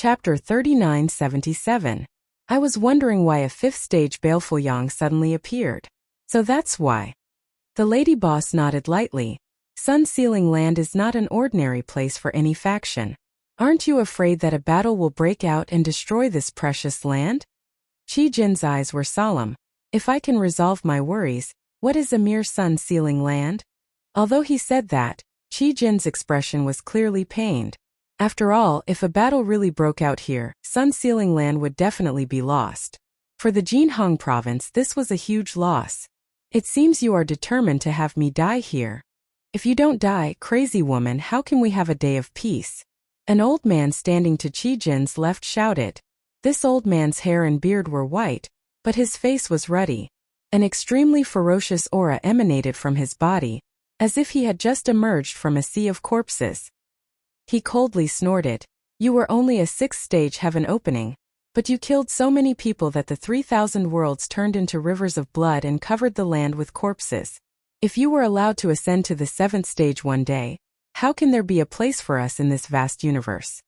Chapter 3977. I was wondering why a fifth-stage baleful Yang suddenly appeared. So that's why. The lady boss nodded lightly. Sun Sealing Land is not an ordinary place for any faction. Aren't you afraid that a battle will break out and destroy this precious land? Qi Jin's eyes were solemn. If I can resolve my worries, what is a mere Sun Sealing Land? Although he said that, Qi Jin's expression was clearly pained. After all, if a battle really broke out here, Sun Sealing Land would definitely be lost. For the Jinhong province, this was a huge loss. It seems you are determined to have me die here. If you don't die, crazy woman, how can we have a day of peace? An old man standing to Qi Jin's left shouted. This old man's hair and beard were white, but his face was ruddy. An extremely ferocious aura emanated from his body, as if he had just emerged from a sea of corpses. He coldly snorted. You were only a sixth-stage heaven opening, but you killed so many people that the 3,000 worlds turned into rivers of blood and covered the land with corpses. If you were allowed to ascend to the seventh stage one day, how can there be a place for us in this vast universe?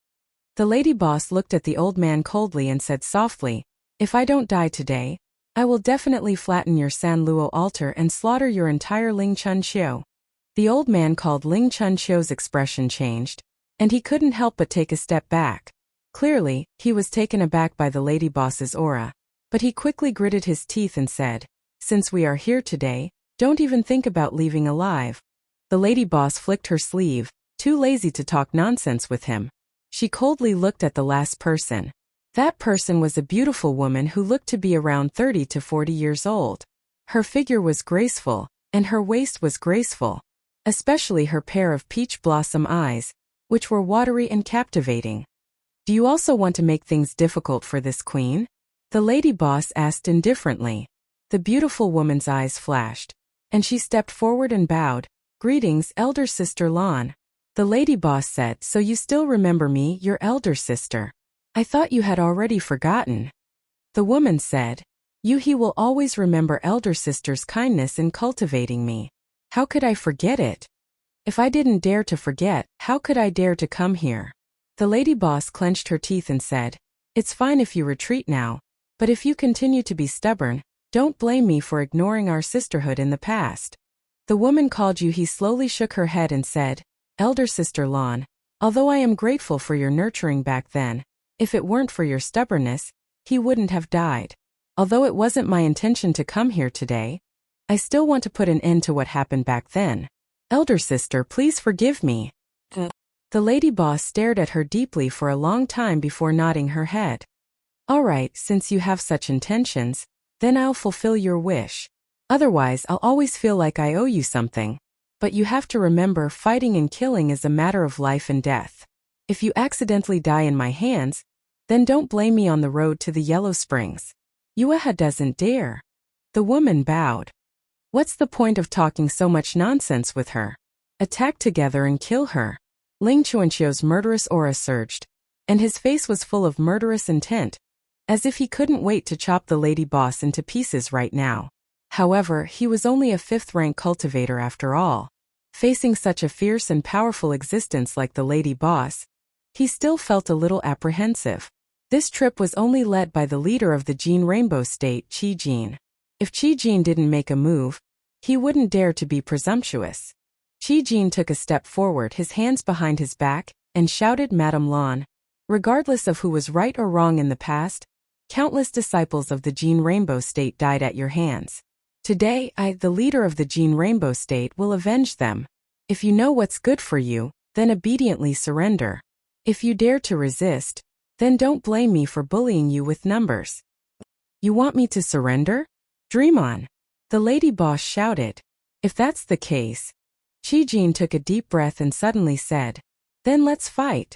The lady boss looked at the old man coldly and said softly, if I don't die today, I will definitely flatten your San Luo altar and slaughter your entire Ling Chun Xiu. The old man called Ling Chun Xiu's expression changed, and he couldn't help but take a step back. Clearly, he was taken aback by the lady boss's aura, but he quickly gritted his teeth and said, since we are here today, don't even think about leaving alive. The lady boss flicked her sleeve, too lazy to talk nonsense with him. She coldly looked at the last person. That person was a beautiful woman who looked to be around 30 to 40 years old. Her figure was graceful, and her waist was graceful, especially her pair of peach blossom eyes, which were watery and captivating. Do you also want to make things difficult for this queen? The lady boss asked indifferently. The beautiful woman's eyes flashed, and she stepped forward and bowed. Greetings, elder sister Lan. The lady boss said, so you still remember me, your elder sister. I thought you had already forgotten. The woman said, he will always remember elder sister's kindness in cultivating me. How could I forget it? If I didn't dare to forget, how could I dare to come here? The lady boss clenched her teeth and said, it's fine if you retreat now, but if you continue to be stubborn, don't blame me for ignoring our sisterhood in the past. The woman called you. He slowly shook her head and said, elder sister Lan, although I am grateful for your nurturing back then, if it weren't for your stubbornness, he wouldn't have died. Although it wasn't my intention to come here today, I still want to put an end to what happened back then. Elder sister, please forgive me. The lady boss stared at her deeply for a long time before nodding her head. All right, since you have such intentions, then I'll fulfill your wish. Otherwise, I'll always feel like I owe you something. But you have to remember, fighting and killing is a matter of life and death. If you accidentally die in my hands, then don't blame me on the road to the Yellow Springs. Yueha doesn't dare. The woman bowed. What's the point of talking so much nonsense with her? Attack together and kill her. Ling Chuanxiu's murderous aura surged, and his face was full of murderous intent, as if he couldn't wait to chop the lady boss into pieces right now. However, he was only a fifth-rank cultivator after all. Facing such a fierce and powerful existence like the lady boss, he still felt a little apprehensive. This trip was only led by the leader of the Jin Rainbow State, Qi Jin. If Qi Jin didn't make a move, he wouldn't dare to be presumptuous. Qi Jin took a step forward, his hands behind his back, and shouted, Madame Lan. Regardless of who was right or wrong in the past, countless disciples of the Jin Rainbow State died at your hands. Today, I, the leader of the Jin Rainbow State, will avenge them. If you know what's good for you, then obediently surrender. If you dare to resist, then don't blame me for bullying you with numbers. You want me to surrender? Dream on. The lady boss shouted. If that's the case, Qi Jin took a deep breath and suddenly said, then let's fight.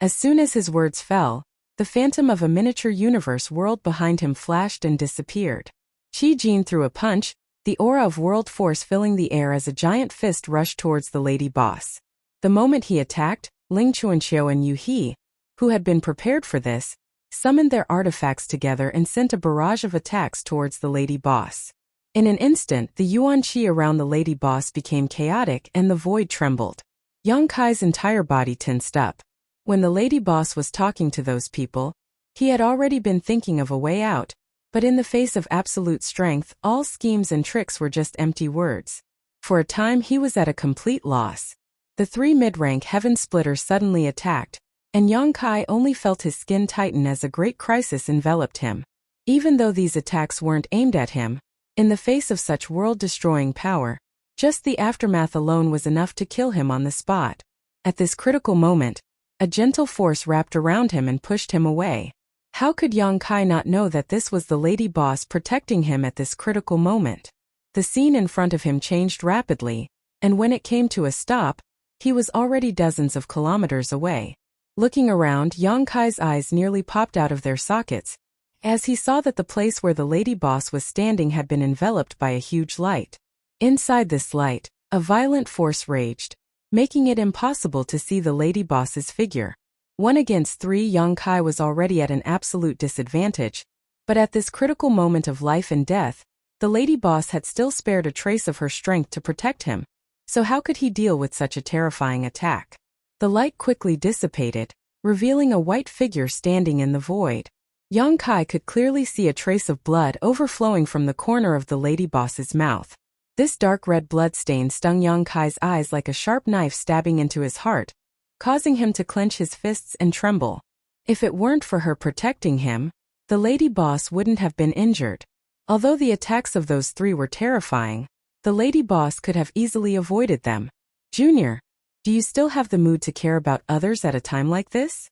As soon as his words fell, the phantom of a miniature universe world behind him flashed and disappeared. Qi Jin threw a punch, the aura of world force filling the air as a giant fist rushed towards the lady boss. The moment he attacked, Ling Chuanxiu and Yu He, who had been prepared for this, summoned their artifacts together and sent a barrage of attacks towards the lady boss. In an instant, the yuan qi around the lady boss became chaotic and the void trembled. Yang Kai's entire body tensed up. When the lady boss was talking to those people, he had already been thinking of a way out, but in the face of absolute strength, all schemes and tricks were just empty words. For a time he was at a complete loss. The three mid-rank heaven splitters suddenly attacked, and Yang Kai only felt his skin tighten as a great crisis enveloped him. Even though these attacks weren't aimed at him, in the face of such world-destroying power, just the aftermath alone was enough to kill him on the spot. At this critical moment, a gentle force wrapped around him and pushed him away. How could Yang Kai not know that this was the lady boss protecting him at this critical moment? The scene in front of him changed rapidly, and when it came to a stop, he was already dozens of kilometers away. Looking around, Yang Kai's eyes nearly popped out of their sockets, as he saw that the place where the lady boss was standing had been enveloped by a huge light. Inside this light, a violent force raged, making it impossible to see the lady boss's figure. 1 against 3, Yang Kai was already at an absolute disadvantage, but at this critical moment of life and death, the lady boss had still spared a trace of her strength to protect him. So how could he deal with such a terrifying attack? The light quickly dissipated, revealing a white figure standing in the void. Yang Kai could clearly see a trace of blood overflowing from the corner of the lady boss's mouth. This dark red blood stain stung Yang Kai's eyes like a sharp knife stabbing into his heart, causing him to clench his fists and tremble. If it weren't for her protecting him, the lady boss wouldn't have been injured. Although the attacks of those three were terrifying, the lady boss could have easily avoided them. "Junior, do you still have the mood to care about others at a time like this?"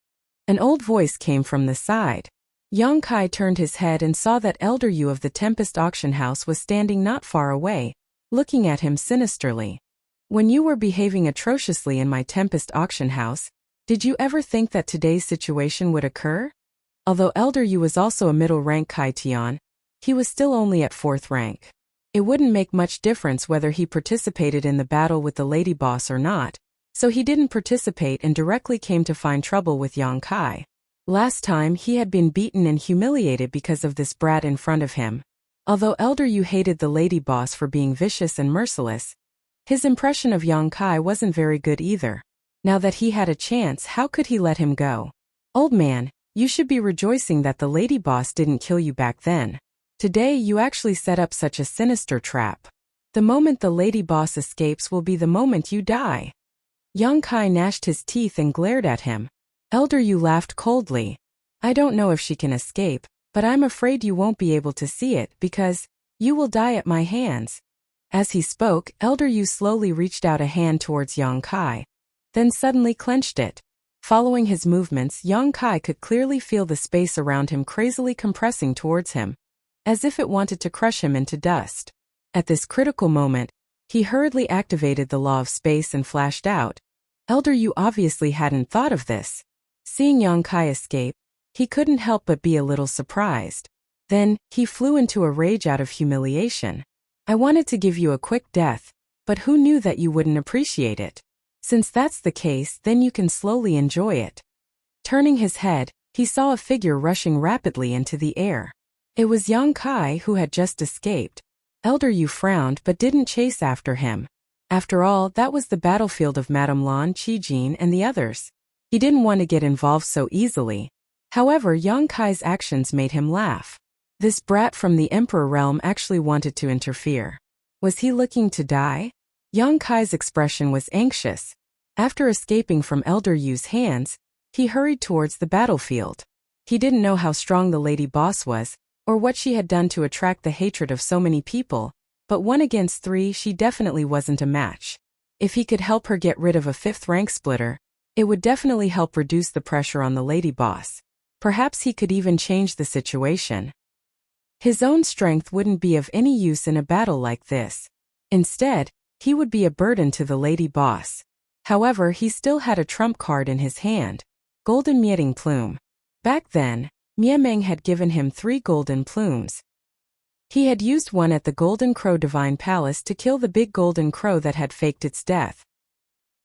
An old voice came from the side. Yang Kai turned his head and saw that Elder Yu of the Tempest Auction House was standing not far away, looking at him sinisterly. "When you were behaving atrociously in my Tempest Auction House, did you ever think that today's situation would occur?" Although Elder Yu was also a middle-rank Kai Tian, he was still only at 4th rank. It wouldn't make much difference whether he participated in the battle with the lady boss or not, so he didn't participate and directly came to find trouble with Yang Kai. Last time he had been beaten and humiliated because of this brat in front of him. Although Elder Yu hated the lady boss for being vicious and merciless, his impression of Yang Kai wasn't very good either. Now that he had a chance, how could he let him go? "Old man, you should be rejoicing that the lady boss didn't kill you back then. Today you actually set up such a sinister trap. The moment the lady boss escapes will be the moment you die." Yang Kai gnashed his teeth and glared at him. Elder Yu laughed coldly. "I don't know if she can escape, but I'm afraid you won't be able to see it because you will die at my hands." As he spoke, Elder Yu slowly reached out a hand towards Yang Kai, then suddenly clenched it. Following his movements, Yang Kai could clearly feel the space around him crazily compressing towards him, as if it wanted to crush him into dust. At this critical moment, he hurriedly activated the law of space and flashed out. Elder Yu obviously hadn't thought of this. Seeing Yang Kai escape, he couldn't help but be a little surprised. Then, he flew into a rage out of humiliation. "I wanted to give you a quick death, but who knew that you wouldn't appreciate it? Since that's the case, then you can slowly enjoy it." Turning his head, he saw a figure rushing rapidly into the air. It was Yang Kai who had just escaped. Elder Yu frowned but didn't chase after him. After all, that was the battlefield of Madame Lan, Qi-Jin, and the others. He didn't want to get involved so easily. However, Yang Kai's actions made him laugh. This brat from the Emperor realm actually wanted to interfere. Was he looking to die? Yang Kai's expression was anxious. After escaping from Elder Yu's hands, he hurried towards the battlefield. He didn't know how strong the lady boss was, or what she had done to attract the hatred of so many people, but 1 against 3 she definitely wasn't a match. If he could help her get rid of a 5th rank splitter, it would definitely help reduce the pressure on the lady boss. Perhaps he could even change the situation. His own strength wouldn't be of any use in a battle like this. Instead, he would be a burden to the lady boss. However, he still had a trump card in his hand, Golden Meeting Plume. Back then, Miameng had given him 3 golden plumes. He had used one at the Golden Crow Divine Palace to kill the big golden crow that had faked its death.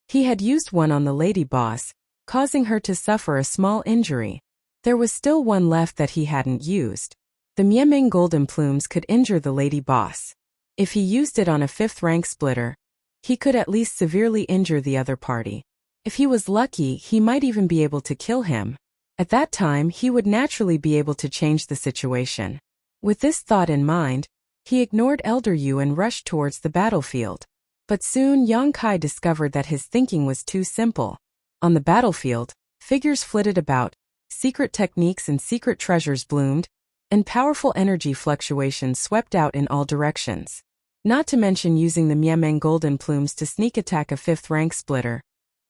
He had used one on the lady boss, causing her to suffer a small injury. There was still one left that he hadn't used. The Miameng golden plumes could injure the lady boss. If he used it on a 5th rank splitter, he could at least severely injure the other party. If he was lucky, he might even be able to kill him. At that time, he would naturally be able to change the situation. With this thought in mind, he ignored Elder Yu and rushed towards the battlefield. But soon Yang Kai discovered that his thinking was too simple. On the battlefield, figures flitted about, secret techniques and secret treasures bloomed, and powerful energy fluctuations swept out in all directions. Not to mention using the Miemeng golden plumes to sneak attack a 5th rank splitter.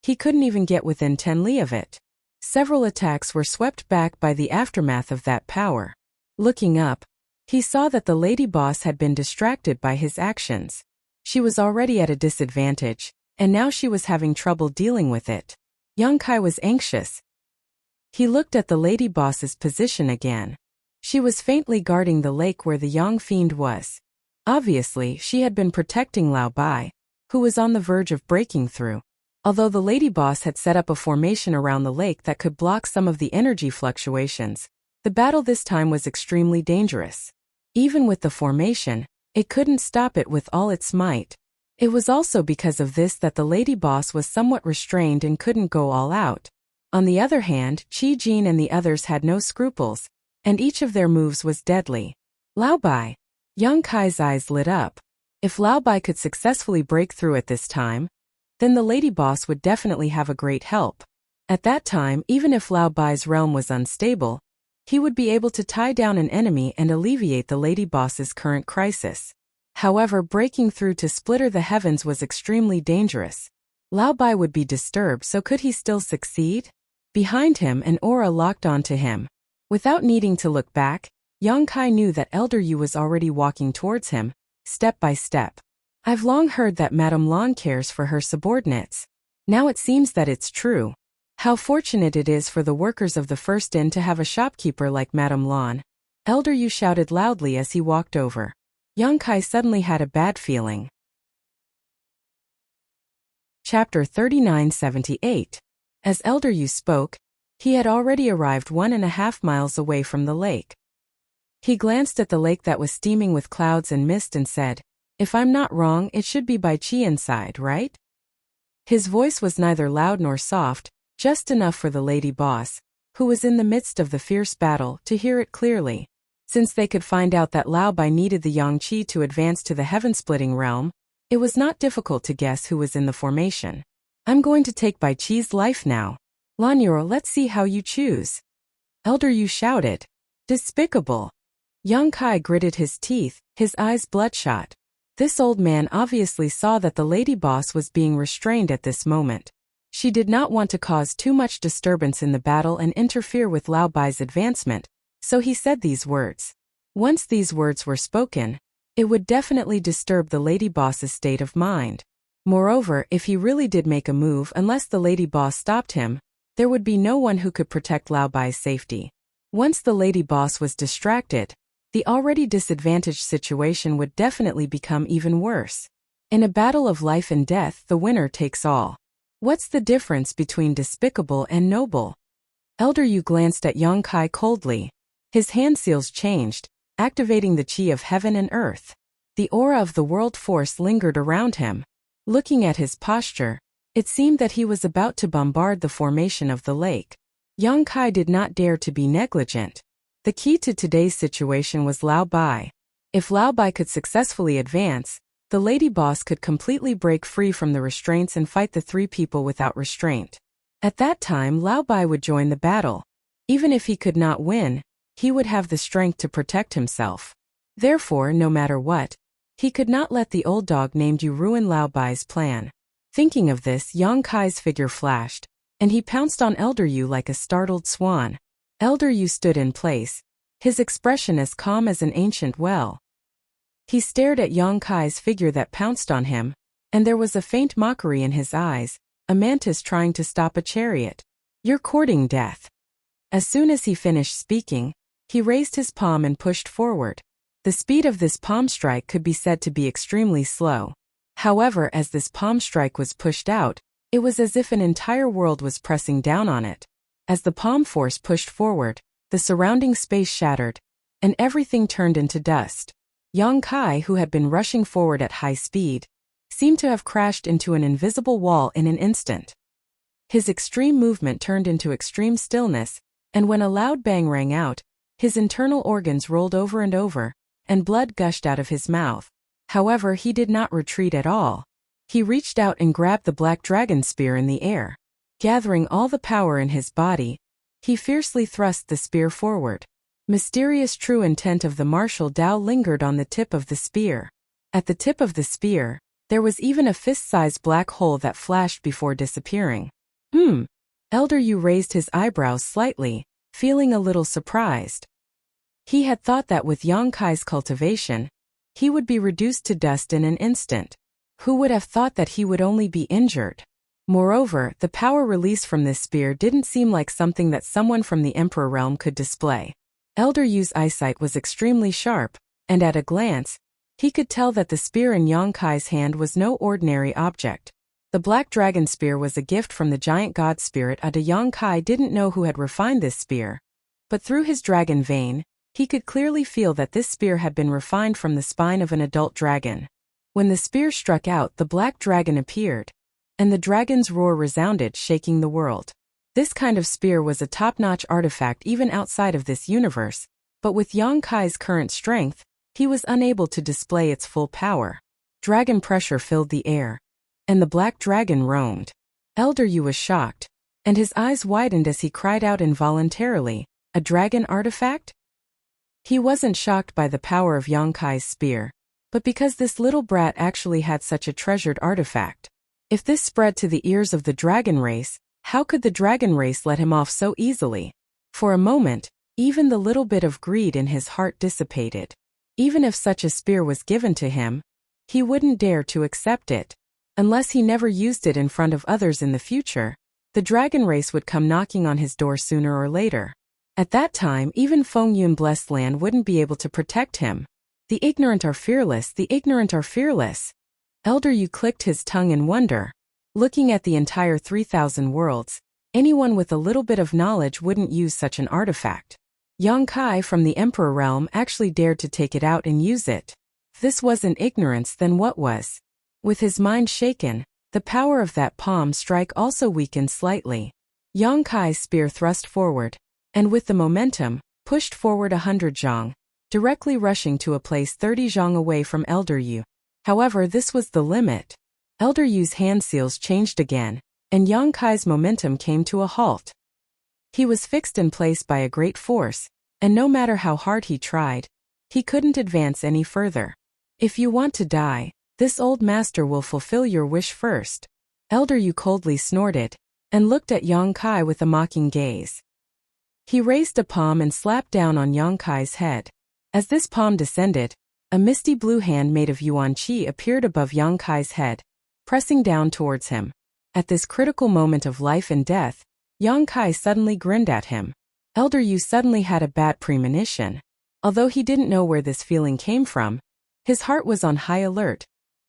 He couldn't even get within 10 li of it. Several attacks were swept back by the aftermath of that power. Looking up, he saw that the lady boss had been distracted by his actions. She was already at a disadvantage, and now she was having trouble dealing with it. Yang Kai was anxious. He looked at the lady boss's position again. She was faintly guarding the lake where the Yang Fiend was. Obviously, she had been protecting Lao Bai, who was on the verge of breaking through. Although the lady boss had set up a formation around the lake that could block some of the energy fluctuations, the battle this time was extremely dangerous. Even with the formation, it couldn't stop it with all its might. It was also because of this that the lady boss was somewhat restrained and couldn't go all out. On the other hand, Qi Jin and the others had no scruples, and each of their moves was deadly. Lao Bai. Yang Kai's eyes lit up. If Lao Bai could successfully break through at this time, then the lady boss would definitely have a great help. At that time, even if Lao Bai's realm was unstable, he would be able to tie down an enemy and alleviate the lady boss's current crisis. However, breaking through to splitter the heavens was extremely dangerous. Lao Bai would be disturbed, so could he still succeed? Behind him, an aura locked onto him. Without needing to look back, Yang Kai knew that Elder Yu was already walking towards him, step by step. I've long heard that Madame Lan cares for her subordinates. Now it seems that it's true. How fortunate it is for the workers of the First Inn to have a shopkeeper like Madame Lan. Elder Yu shouted loudly as he walked over. Yang Kai suddenly had a bad feeling. Chapter 3978. As Elder Yu spoke, he had already arrived 1.5 miles away from the lake. He glanced at the lake that was steaming with clouds and mist and said, "If I'm not wrong, it should be by Qi inside, right?" His voice was neither loud nor soft, just enough for the lady boss, who was in the midst of the fierce battle, to hear it clearly. Since they could find out that Lao Bai needed the Yang Qi to advance to the heaven-splitting realm, it was not difficult to guess who was in the formation. "I'm going to take Bai Qi's life now. Lanyoro, let's see how you choose." Elder Yu shouted. "Despicable." Yang Kai gritted his teeth, his eyes bloodshot. This old man obviously saw that the lady boss was being restrained at this moment. She did not want to cause too much disturbance in the battle and interfere with Lao Bai's advancement, so he said these words. Once these words were spoken, it would definitely disturb the lady boss's state of mind. Moreover, if he really did make a move, unless the lady boss stopped him, there would be no one who could protect Lao Bai's safety. Once the lady boss was distracted, the already disadvantaged situation would definitely become even worse. In a battle of life and death, the winner takes all. What's the difference between despicable and noble? Elder Yu glanced at Yang Kai coldly. His hand seals changed, activating the qi of heaven and earth. The aura of the world force lingered around him. Looking at his posture, it seemed that he was about to bombard the formation of the lake. Yang Kai did not dare to be negligent. The key to today's situation was Lao Bai. If Lao Bai could successfully advance, the lady boss could completely break free from the restraints and fight the 3 people without restraint. At that time, Lao Bai would join the battle. Even if he could not win, he would have the strength to protect himself. Therefore, no matter what, he could not let the old dog named Yu ruin Lao Bai's plan. Thinking of this, Yang Kai's figure flashed, and he pounced on Elder Yu like a startled swan. Elder Yu stood in place, his expression as calm as an ancient well. He stared at Yang Kai's figure that pounced on him, and there was a faint mockery in his eyes, a mantis trying to stop a chariot. "You're courting death." As soon as he finished speaking, he raised his palm and pushed forward. The speed of this palm strike could be said to be extremely slow. However, as this palm strike was pushed out, it was as if an entire world was pressing down on it. As the palm force pushed forward, the surrounding space shattered, and everything turned into dust. Yang Kai, who had been rushing forward at high speed, seemed to have crashed into an invisible wall in an instant. His extreme movement turned into extreme stillness, and when a loud bang rang out, his internal organs rolled over and over, and blood gushed out of his mouth. However, he did not retreat at all. He reached out and grabbed the black dragon spear in the air. Gathering all the power in his body, he fiercely thrust the spear forward. Mysterious true intent of the martial Tao lingered on the tip of the spear. At the tip of the spear, there was even a fist-sized black hole that flashed before disappearing. Elder Yu raised his eyebrows slightly, feeling a little surprised. He had thought that with Yang Kai's cultivation, he would be reduced to dust in an instant. Who would have thought that he would only be injured? Moreover, the power released from this spear didn't seem like something that someone from the Emperor realm could display. Elder Yu's eyesight was extremely sharp, and at a glance, he could tell that the spear in Yang Kai's hand was no ordinary object. The black dragon spear was a gift from the giant god spirit Ada. Yang Kai didn't know who had refined this spear, but through his dragon vein, he could clearly feel that this spear had been refined from the spine of an adult dragon. When the spear struck out, the black dragon appeared, and the dragon's roar resounded, shaking the world. This kind of spear was a top-notch artifact even outside of this universe, but with Yang Kai's current strength, he was unable to display its full power. Dragon pressure filled the air, and the black dragon roamed. Elder Yu was shocked, and his eyes widened as he cried out involuntarily, "A dragon artifact?" He wasn't shocked by the power of Yang Kai's spear, but because this little brat actually had such a treasured artifact. If this spread to the ears of the dragon race, how could the dragon race let him off so easily? For a moment, even the little bit of greed in his heart dissipated. Even if such a spear was given to him, he wouldn't dare to accept it. Unless he never used it in front of others in the future, the dragon race would come knocking on his door sooner or later. At that time, even Feng Yun Blessed Land wouldn't be able to protect him. The ignorant are fearless, the ignorant are fearless. Elder Yu clicked his tongue in wonder. Looking at the entire 3,000 worlds, anyone with a little bit of knowledge wouldn't use such an artifact. Yang Kai from the Emperor realm actually dared to take it out and use it. If this wasn't ignorance, then what was? With his mind shaken, the power of that palm strike also weakened slightly. Yang Kai's spear thrust forward, and with the momentum, pushed forward 100 zhang, directly rushing to a place 30 zhang away from Elder Yu. However, this was the limit. Elder Yu's hand seals changed again, and Yang Kai's momentum came to a halt. He was fixed in place by a great force, and no matter how hard he tried, he couldn't advance any further. If you want to die, this old master will fulfill your wish first. Elder Yu coldly snorted, and looked at Yang Kai with a mocking gaze. He raised a palm and slapped down on Yang Kai's head. As this palm descended, a misty blue hand made of yuan qi appeared above Yang Kai's head, pressing down towards him. At this critical moment of life and death, Yang Kai suddenly grinned at him. Elder Yu suddenly had a bad premonition. Although he didn't know where this feeling came from, his heart was on high alert,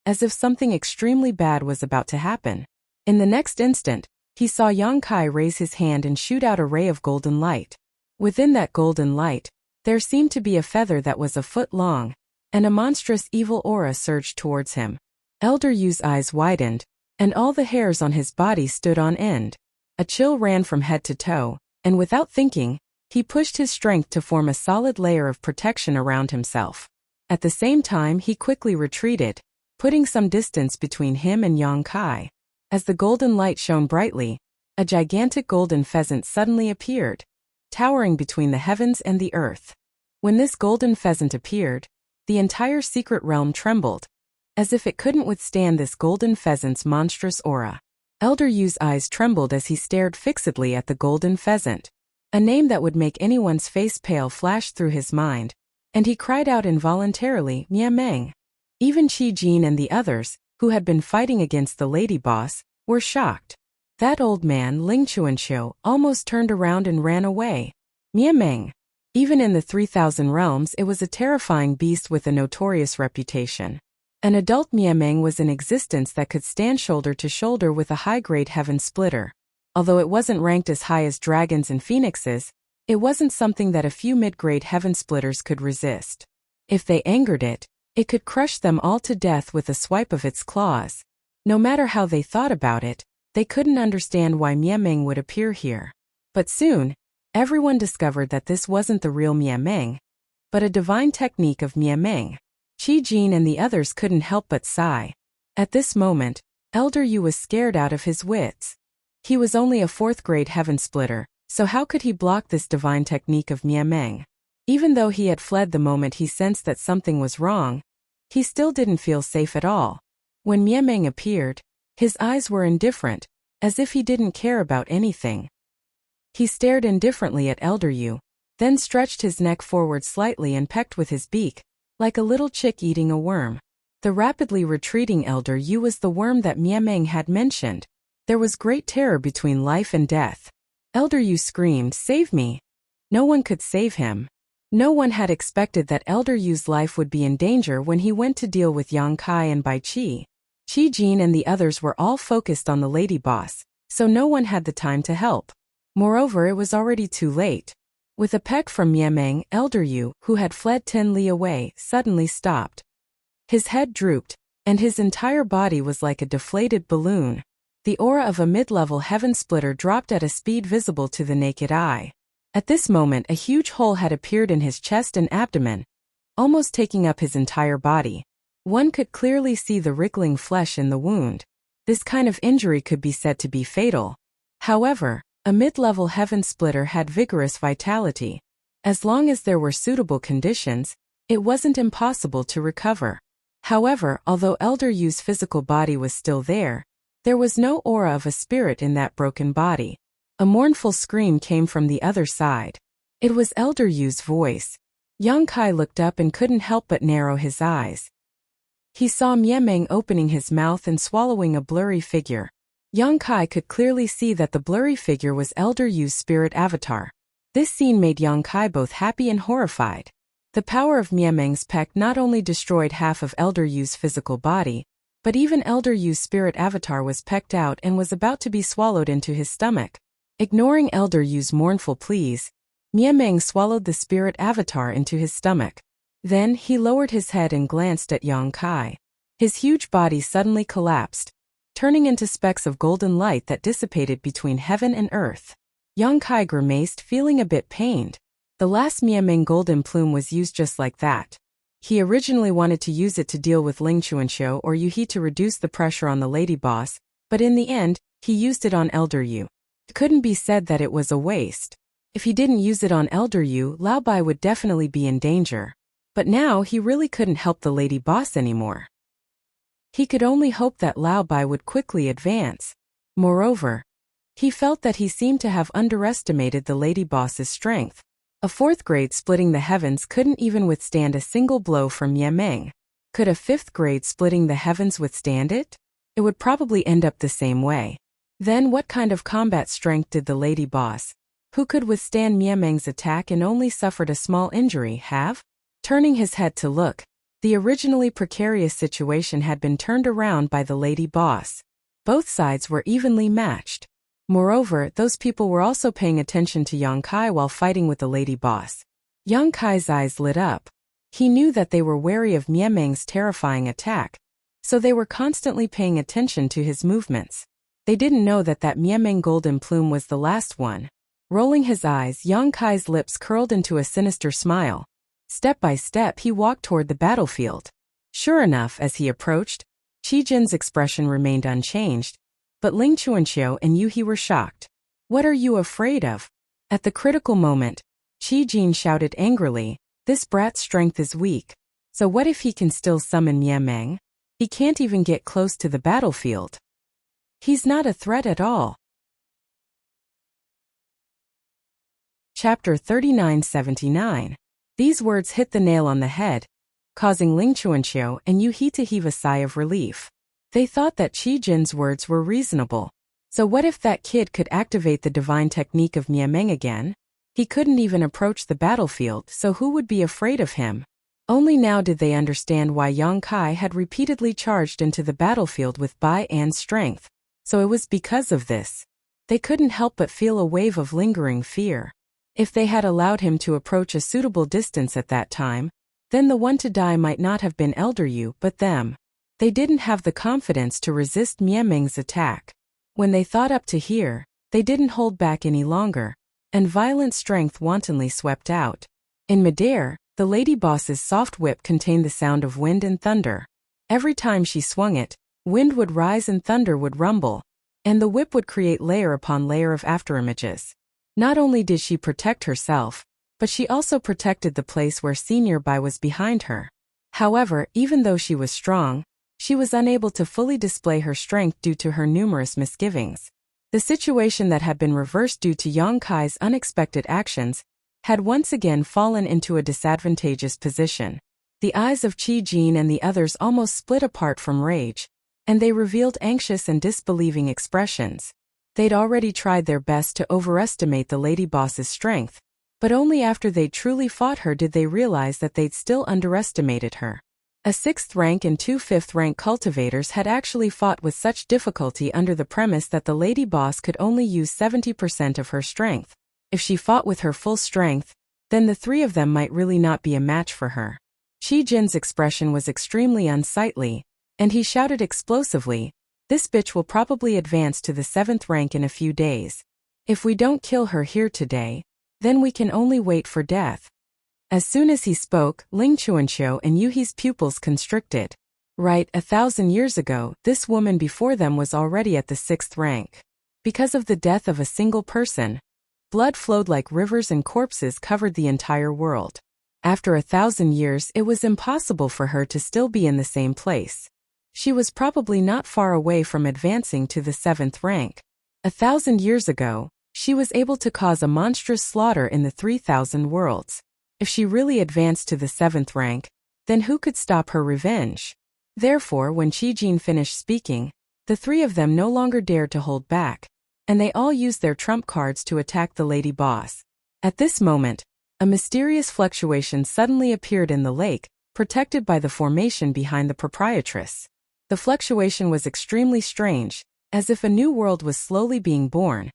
as if something extremely bad was about to happen. In the next instant, he saw Yang Kai raise his hand and shoot out a ray of golden light. Within that golden light, there seemed to be a feather that was a foot long, and a monstrous evil aura surged towards him. Elder Yu's eyes widened, and all the hairs on his body stood on end. A chill ran from head to toe, and without thinking, he pushed his strength to form a solid layer of protection around himself. At the same time, he quickly retreated, putting some distance between him and Yang Kai. As the golden light shone brightly, a gigantic golden pheasant suddenly appeared, towering between the heavens and the earth. When this golden pheasant appeared, the entire secret realm trembled, as if it couldn't withstand this golden pheasant's monstrous aura. Elder Yu's eyes trembled as he stared fixedly at the golden pheasant. A name that would make anyone's face pale flashed through his mind, and he cried out involuntarily, "Mia Meng." Even Qi Jin and the others, who had been fighting against the lady boss, were shocked. That old man, Ling Chuanqiu, almost turned around and ran away. Mia Meng. Even in the 3,000 realms, it was a terrifying beast with a notorious reputation. An adult Mia Meng was in existence that could stand shoulder to shoulder with a high-grade heaven splitter. Although it wasn't ranked as high as dragons and phoenixes, it wasn't something that a few mid-grade heaven splitters could resist. If they angered it, it could crush them all to death with a swipe of its claws. No matter how they thought about it, They couldn't understand why Miameng would appear here. But soon, everyone discovered that this wasn't the real Miameng, but a divine technique of Miameng. Qi Jin and the others couldn't help but sigh. At this moment, Elder Yu was scared out of his wits. He was only a 4th grade heaven splitter, so how could he block this divine technique of Miameng? Even though he had fled the moment he sensed that something was wrong, he still didn't feel safe at all. When Miameng appeared, his eyes were indifferent, as if he didn't care about anything. He stared indifferently at Elder Yu, then stretched his neck forward slightly and pecked with his beak, like a little chick eating a worm. The rapidly retreating Elder Yu was the worm that Miameng had mentioned. There was great terror between life and death. Elder Yu screamed, "Save me!" No one could save him. No one had expected that Elder Yu's life would be in danger when he went to deal with Yang Kai and Bai Qi. Qi Jin and the others were all focused on the lady boss, so no one had the time to help. Moreover, it was already too late. With a peck from Miameng, Elder Yu, who had fled 10 li away, suddenly stopped. His head drooped, and his entire body was like a deflated balloon. The aura of a mid-level heaven splitter dropped at a speed visible to the naked eye. At this moment, a huge hole had appeared in his chest and abdomen, almost taking up his entire body. One could clearly see the wriggling flesh in the wound. This kind of injury could be said to be fatal. However, a mid-level heaven splitter had vigorous vitality. As long as there were suitable conditions, it wasn't impossible to recover. However, although Elder Yu's physical body was still there was no aura of a spirit in that broken body. A mournful scream came from the other side. It was Elder Yu's voice. Yang Kai looked up and couldn't help but narrow his eyes. He saw Miameng opening his mouth and swallowing a blurry figure. Yang Kai could clearly see that the blurry figure was Elder Yu's spirit avatar. This scene made Yang Kai both happy and horrified. The power of Miameng's peck not only destroyed half of Elder Yu's physical body, but even Elder Yu's spirit avatar was pecked out and was about to be swallowed into his stomach. Ignoring Elder Yu's mournful pleas, Miameng swallowed the spirit avatar into his stomach. Then he lowered his head and glanced at Yang Kai. His huge body suddenly collapsed, turning into specks of golden light that dissipated between heaven and earth. Yang Kai grimaced, feeling a bit pained. The last Miameng golden plume was used just like that. He originally wanted to use it to deal with Ling Chuanxiu or Yuhi to reduce the pressure on the lady boss, but in the end, he used it on Elder Yu. It couldn't be said that it was a waste. If he didn't use it on Elder Yu, Lao Bai would definitely be in danger. But now he really couldn't help the lady boss anymore. He could only hope that Lao Bai would quickly advance. Moreover, he felt that he seemed to have underestimated the lady boss's strength. A 4th grade splitting the heavens couldn't even withstand a single blow from Miameng. Could a 5th grade splitting the heavens withstand it? It would probably end up the same way. Then what kind of combat strength did the lady boss, who could withstand Miameng's attack and only suffered a small injury, have? Turning his head to look, the originally precarious situation had been turned around by the lady boss. Both sides were evenly matched. Moreover, those people were also paying attention to Yang Kai while fighting with the lady boss. Yang Kai's eyes lit up. He knew that they were wary of Miameng's terrifying attack, so they were constantly paying attention to his movements. They didn't know that Miameng golden plume was the last one. Rolling his eyes, Yang Kai's lips curled into a sinister smile. Step by step he walked toward the battlefield. Sure enough, as he approached, Qi Jin's expression remained unchanged, but Ling Chuanxiu and Yuhi were shocked. "What are you afraid of?" At the critical moment, Qi Jin shouted angrily, "This brat's strength is weak. So what if he can still summon Miameng? He can't even get close to the battlefield. He's not a threat at all." Chapter 3979. These words hit the nail on the head, causing Ling Chuanxiu and Yuhi to heave a sigh of relief. They thought that Qi Jin's words were reasonable. So what if that kid could activate the divine technique of Miameng again? He couldn't even approach the battlefield, so who would be afraid of him? Only now did they understand why Yang Kai had repeatedly charged into the battlefield with Bai An's strength. So it was because of this. They couldn't help but feel a wave of lingering fear. If they had allowed him to approach a suitable distance at that time, then the one to die might not have been Elder Yu but them. They didn't have the confidence to resist Miameng's attack. When they thought up to here, they didn't hold back any longer, and violent strength wantonly swept out. In midair, the lady boss's soft whip contained the sound of wind and thunder. Every time she swung it, wind would rise and thunder would rumble, and the whip would create layer upon layer of afterimages. Not only did she protect herself, but she also protected the place where Senior Bai was behind her. However, even though she was strong, she was unable to fully display her strength due to her numerous misgivings. The situation that had been reversed due to Yang Kai's unexpected actions had once again fallen into a disadvantageous position. The eyes of Qi Jin and the others almost split apart from rage, and they revealed anxious and disbelieving expressions. They'd already tried their best to overestimate the lady boss's strength, but only after they'd truly fought her did they realize that they'd still underestimated her. A 6th rank and 2 5th rank cultivators had actually fought with such difficulty under the premise that the lady boss could only use 70% of her strength. If she fought with her full strength, then the 3 of them might really not be a match for her. Qi Jin's expression was extremely unsightly, and he shouted explosively, "This bitch will probably advance to the 7th rank in a few days. If we don't kill her here today, then we can only wait for death." As soon as he spoke, Ling Chuanqiu and Yuhi's pupils constricted. Right, 1,000 years ago, this woman before them was already at the 6th rank. Because of the death of a single person, blood flowed like rivers and corpses covered the entire world. After 1,000 years, it was impossible for her to still be in the same place. She was probably not far away from advancing to the 7th rank. 1,000 years ago, she was able to cause a monstrous slaughter in the 3,000 worlds. If she really advanced to the 7th rank, then who could stop her revenge? Therefore, when Qi Jin finished speaking, the 3 of them no longer dared to hold back, and they all used their trump cards to attack the lady boss. At this moment, a mysterious fluctuation suddenly appeared in the lake, protected by the formation behind the proprietress. The fluctuation was extremely strange, as if a new world was slowly being born,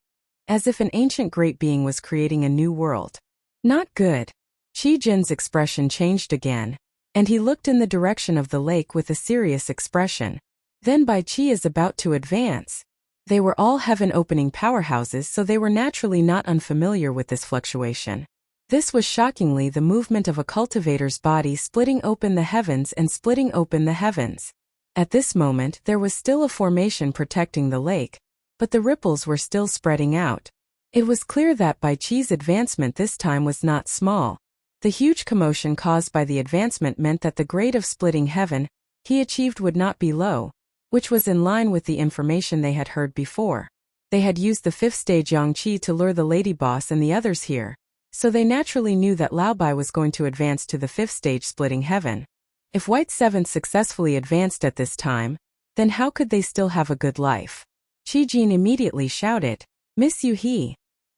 as if an ancient great being was creating a new world. Not good. Qi Jin's expression changed again, and he looked in the direction of the lake with a serious expression. Then Bai Qi is about to advance. They were all heaven-opening powerhouses, so they were naturally not unfamiliar with this fluctuation. This was shockingly the movement of a cultivator's body splitting open the heavens and splitting open the heavens. At this moment there was still a formation protecting the lake, but the ripples were still spreading out. It was clear that Bai Qi's advancement this time was not small. The huge commotion caused by the advancement meant that the grade of splitting heaven he achieved would not be low, which was in line with the information they had heard before. They had used the 5th stage Yang Qi to lure the lady boss and the others here, so they naturally knew that Lao Bai was going to advance to the 5th stage splitting heaven. If White 7th successfully advanced at this time, then how could they still have a good life? Qi Jin immediately shouted, "Miss Yuhi."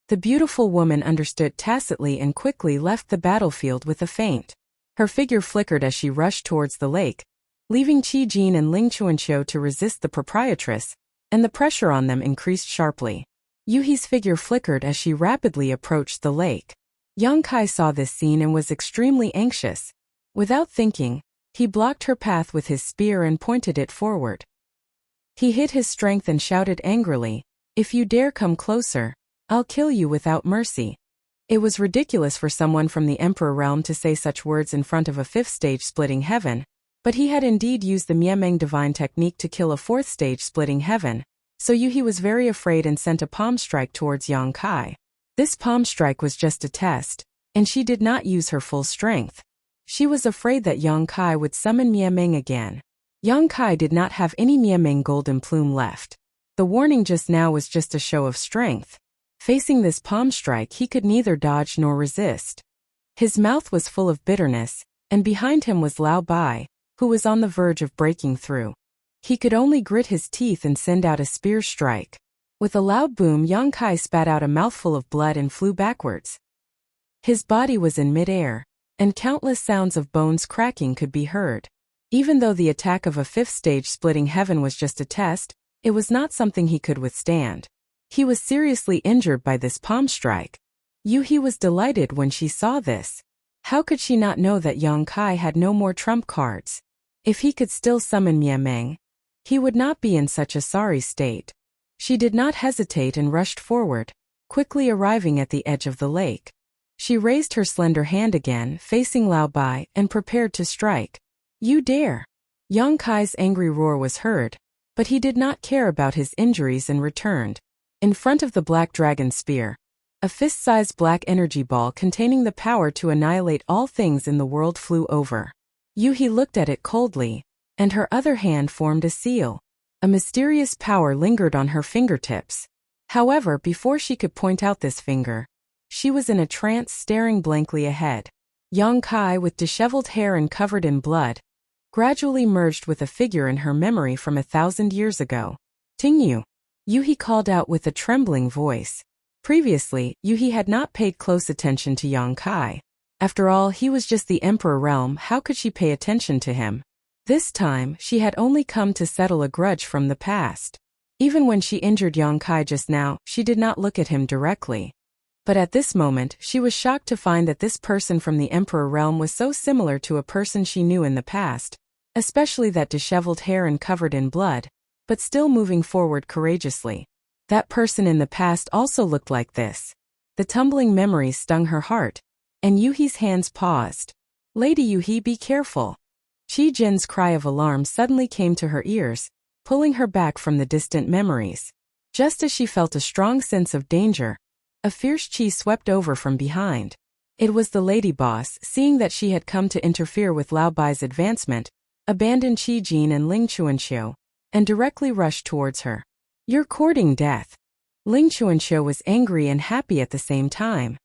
The beautiful woman understood tacitly and quickly left the battlefield with a feint. Her figure flickered as she rushed towards the lake, leaving Qi Jin and Ling Chuanqiu to resist the proprietress, and the pressure on them increased sharply. Yuhi's figure flickered as she rapidly approached the lake. Yang Kai saw this scene and was extremely anxious. Without thinking, he blocked her path with his spear and pointed it forward. He hid his strength and shouted angrily, "If you dare come closer, I'll kill you without mercy." It was ridiculous for someone from the Emperor realm to say such words in front of a 5th stage splitting heaven, but he had indeed used the Miemeng divine technique to kill a 4th stage splitting heaven, so Yuhi was very afraid and sent a palm strike towards Yang Kai. This palm strike was just a test, and she did not use her full strength. She was afraid that Yang Kai would summon Miemeng again. Yang Kai did not have any Miemeng golden plume left. The warning just now was just a show of strength. Facing this palm strike, he could neither dodge nor resist. His mouth was full of bitterness, and behind him was Lao Bai, who was on the verge of breaking through. He could only grit his teeth and send out a spear strike. With a loud boom, Yang Kai spat out a mouthful of blood and flew backwards. His body was in midair, and countless sounds of bones cracking could be heard. Even though the attack of a 5th stage splitting heaven was just a test, it was not something he could withstand. He was seriously injured by this palm strike. Yuhi was delighted when she saw this. How could she not know that Yang Kai had no more trump cards? If he could still summon Miemeng, he would not be in such a sorry state. She did not hesitate and rushed forward, quickly arriving at the edge of the lake. She raised her slender hand again, facing Lao Bai, and prepared to strike. You dare! Yang Kai's angry roar was heard, but he did not care about his injuries and returned. In front of the black dragon spear, a fist-sized black energy ball containing the power to annihilate all things in the world flew over. Yuhi looked at it coldly, and her other hand formed a seal. A mysterious power lingered on her fingertips. However, before she could point out this finger, she was in a trance staring blankly ahead. Yang Kai, with disheveled hair and covered in blood, gradually merged with a figure in her memory from 1,000 years ago. Tingyu! Yuhi called out with a trembling voice. Previously, Yuhi had not paid close attention to Yang Kai. After all, he was just the Emperor realm, how could she pay attention to him? This time, she had only come to settle a grudge from the past. Even when she injured Yang Kai just now, she did not look at him directly. But at this moment, she was shocked to find that this person from the Emperor realm was so similar to a person she knew in the past, especially that disheveled hair and covered in blood, but still moving forward courageously. That person in the past also looked like this. The tumbling memories stung her heart, and Yuhi's hands paused. Lady Yuhi, be careful. Qi Jin's cry of alarm suddenly came to her ears, pulling her back from the distant memories. Just as she felt a strong sense of danger, a fierce qi swept over from behind. It was the lady boss, seeing that she had come to interfere with Lao Bai's advancement, abandoned Qi Jin and Ling Chuanxiu, and directly rushed towards her. You're courting death. Ling Chuanxiu was angry and happy at the same time.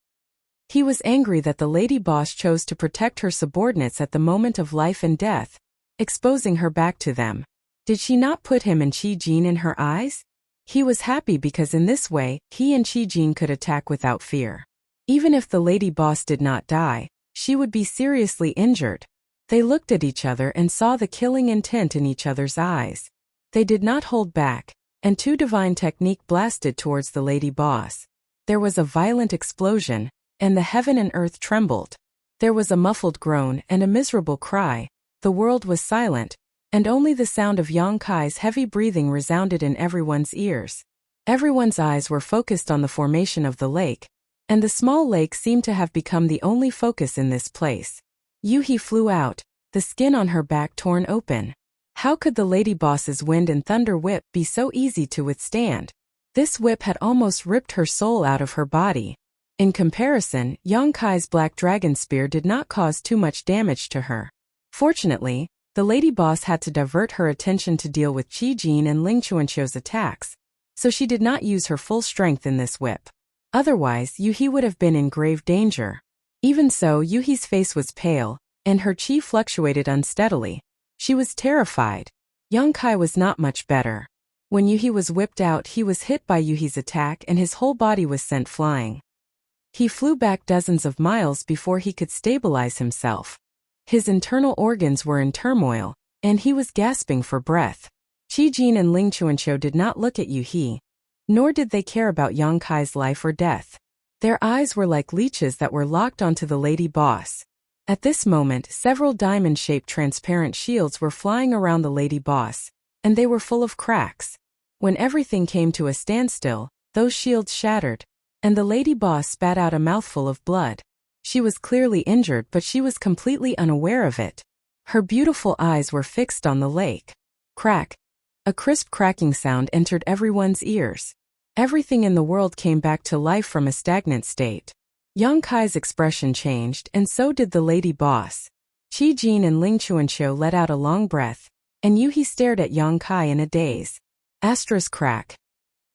He was angry that the lady boss chose to protect her subordinates at the moment of life and death, exposing her back to them. Did she not put him and Qi Jin in her eyes? He was happy because in this way, he and Qi Jin could attack without fear. Even if the lady boss did not die, she would be seriously injured. They looked at each other and saw the killing intent in each other's eyes. They did not hold back, and two divine technique blasted towards the lady boss. There was a violent explosion, and the heaven and earth trembled. There was a muffled groan and a miserable cry. The world was silent, and only the sound of Yang Kai's heavy breathing resounded in everyone's ears. Everyone's eyes were focused on the formation of the lake, and the small lake seemed to have become the only focus in this place. Yuhi flew out, the skin on her back torn open. How could the lady boss's wind and thunder whip be so easy to withstand? This whip had almost ripped her soul out of her body. In comparison, Yang Kai's black dragon spear did not cause too much damage to her. Fortunately, the lady boss had to divert her attention to deal with Qi Jin and Ling Chuanxiu's attacks, so she did not use her full strength in this whip. Otherwise, Yuhi would have been in grave danger. Even so, Yuhi's face was pale, and her qi fluctuated unsteadily. She was terrified. Yang Kai was not much better. When Yuhi was whipped out, he was hit by Yuhi's attack and his whole body was sent flying. He flew back dozens of miles before he could stabilize himself. His internal organs were in turmoil, and he was gasping for breath. Qi Jin and Ling Chuanxiu did not look at Yuhi, nor did they care about Yang Kai's life or death. Their eyes were like leeches that were locked onto the lady boss. At this moment, several diamond-shaped transparent shields were flying around the lady boss, and they were full of cracks. When everything came to a standstill, those shields shattered, and the lady boss spat out a mouthful of blood. She was clearly injured, but she was completely unaware of it. Her beautiful eyes were fixed on the lake. Crack! A crisp cracking sound entered everyone's ears. Everything in the world came back to life from a stagnant state. Yang Kai's expression changed, and so did the lady boss. Qi Jin and Ling Chuanxiu let out a long breath, and Yuhi stared at Yang Kai in a daze. Asterisk crack.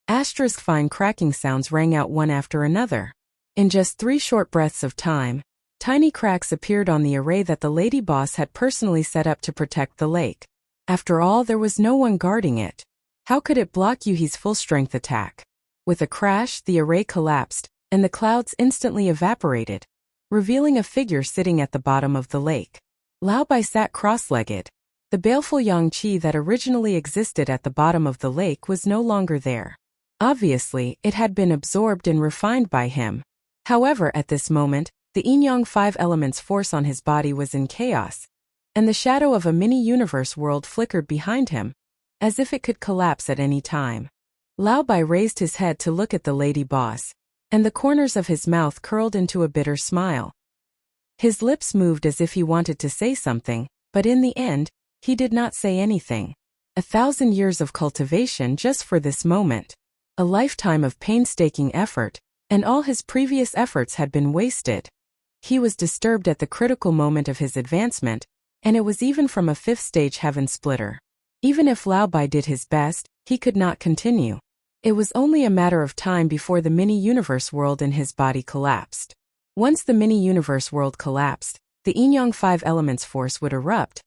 Asterisk fine cracking sounds rang out one after another. In just 3 short breaths of time, tiny cracks appeared on the array that the lady boss had personally set up to protect the lake. After all, there was no one guarding it. How could it block Yuhi's full-strength attack? With a crash, the array collapsed, and the clouds instantly evaporated, revealing a figure sitting at the bottom of the lake. Lao Bai sat cross-legged. The baleful yang qi that originally existed at the bottom of the lake was no longer there. Obviously, it had been absorbed and refined by him. However, at this moment, the yin-yang 5 elements force on his body was in chaos, and the shadow of a mini-universe world flickered behind him, as if it could collapse at any time. Lao Bai raised his head to look at the lady boss, and the corners of his mouth curled into a bitter smile. His lips moved as if he wanted to say something, but in the end, he did not say anything. 1,000 years of cultivation just for this moment. A lifetime of painstaking effort, and all his previous efforts had been wasted. He was disturbed at the critical moment of his advancement, and it was even from a 5th-stage heaven splitter. Even if Lao Bai did his best, he could not continue. It was only a matter of time before the mini-universe world in his body collapsed. Once the mini-universe world collapsed, the Yin-Yang 5 elements force would erupt,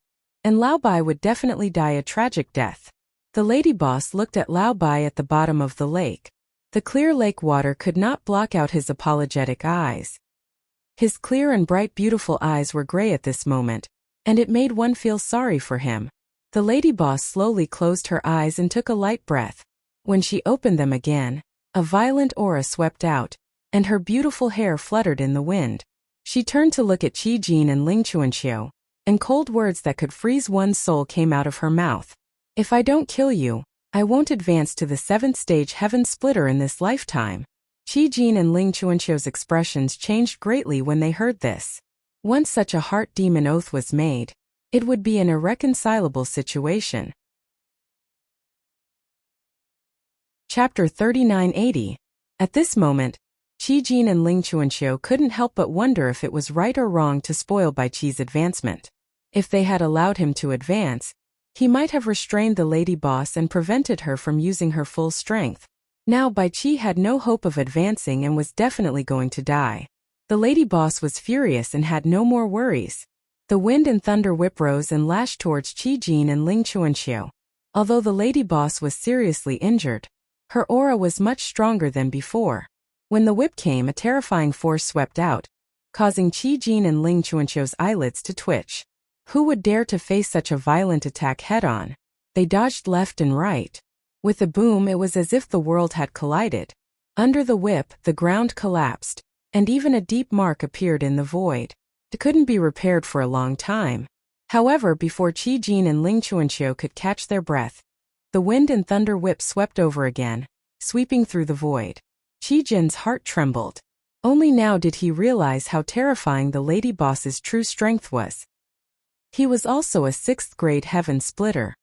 and Lao Bai would definitely die a tragic death. The lady boss looked at Lao Bai at the bottom of the lake. The clear lake water could not block out his apologetic eyes. His clear and bright beautiful eyes were gray at this moment, and it made one feel sorry for him. The lady boss slowly closed her eyes and took a light breath. When she opened them again, a violent aura swept out, and her beautiful hair fluttered in the wind. She turned to look at Qi Jin and Ling Chuanxiu, and cold words that could freeze one's soul came out of her mouth. If I don't kill you, I won't advance to the 7th stage heaven splitter in this lifetime. Qi Jin and Ling Chuanxiu's expressions changed greatly when they heard this. Once such a heart demon oath was made, it would be an irreconcilable situation. Chapter 3980. At this moment, Qi Jin and Ling Chuanxiu couldn't help but wonder if it was right or wrong to spoil Bai Qi's advancement. If they had allowed him to advance, he might have restrained the lady boss and prevented her from using her full strength. Now Bai Qi had no hope of advancing and was definitely going to die. The lady boss was furious and had no more worries. The wind and thunder whip rose and lashed towards Qi Jin and Ling Chuanxiu. Although the lady boss was seriously injured, her aura was much stronger than before. When the whip came, a terrifying force swept out, causing Qi Jin and Ling Chuanxiu's eyelids to twitch. Who would dare to face such a violent attack head-on? They dodged left and right. With a boom, it was as if the world had collided. Under the whip, the ground collapsed, and even a deep mark appeared in the void. It couldn't be repaired for a long time. However, before Qi Jin and Ling Chuanxiu could catch their breath, the wind and thunder whip swept over again, sweeping through the void. Qi Jin's heart trembled. Only now did he realize how terrifying the lady boss's true strength was. He was also a 6th grade heaven splitter.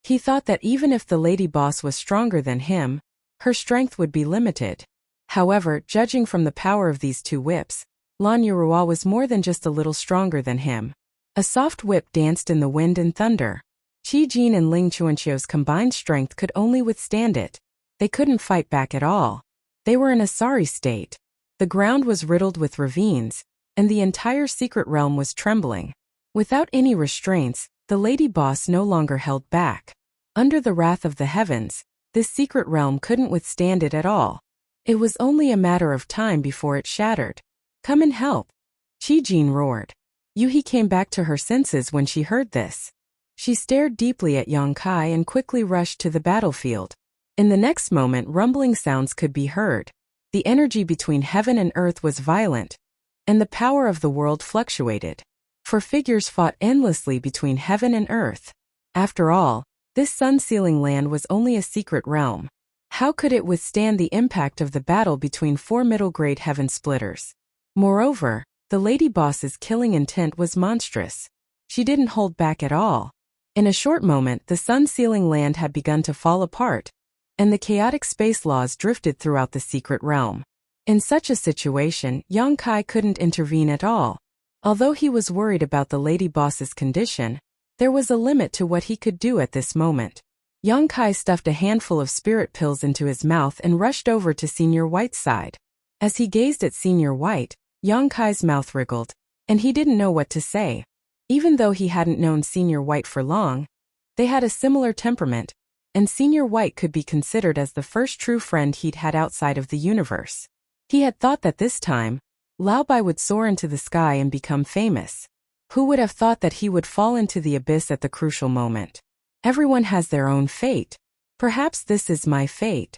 He thought that even if the lady boss was stronger than him, her strength would be limited. However, judging from the power of these two whips, Lan Yurua was more than just a little stronger than him. A soft whip danced in the wind and thunder. Qi Jin and Ling Chuanxiu's combined strength could only withstand it. They couldn't fight back at all. They were in a sorry state. The ground was riddled with ravines, and the entire secret realm was trembling. Without any restraints, the lady boss no longer held back. Under the wrath of the heavens, this secret realm couldn't withstand it at all. It was only a matter of time before it shattered. Come and help. Qi Jin roared. Yuhi came back to her senses when she heard this. She stared deeply at Yang Kai and quickly rushed to the battlefield. In the next moment, rumbling sounds could be heard. The energy between heaven and earth was violent, and the power of the world fluctuated. For figures fought endlessly between heaven and earth. After all, this sun-sealing land was only a secret realm. How could it withstand the impact of the battle between 4 middle-grade heaven splitters? Moreover, the lady boss's killing intent was monstrous. She didn't hold back at all. In a short moment, the sun-sealing land had begun to fall apart, and the chaotic space laws drifted throughout the secret realm. In such a situation, Yang Kai couldn't intervene at all. Although he was worried about the lady boss's condition, there was a limit to what he could do at this moment. Yang Kai stuffed a handful of spirit pills into his mouth and rushed over to Senior White's side. As he gazed at Senior White, Yang Kai's mouth wriggled, and he didn't know what to say. Even though he hadn't known Senior White for long, they had a similar temperament, and Senior White could be considered as the first true friend he'd had outside of the universe. He had thought that this time, Lao Bai would soar into the sky and become famous. Who would have thought that he would fall into the abyss at the crucial moment? Everyone has their own fate. Perhaps this is my fate.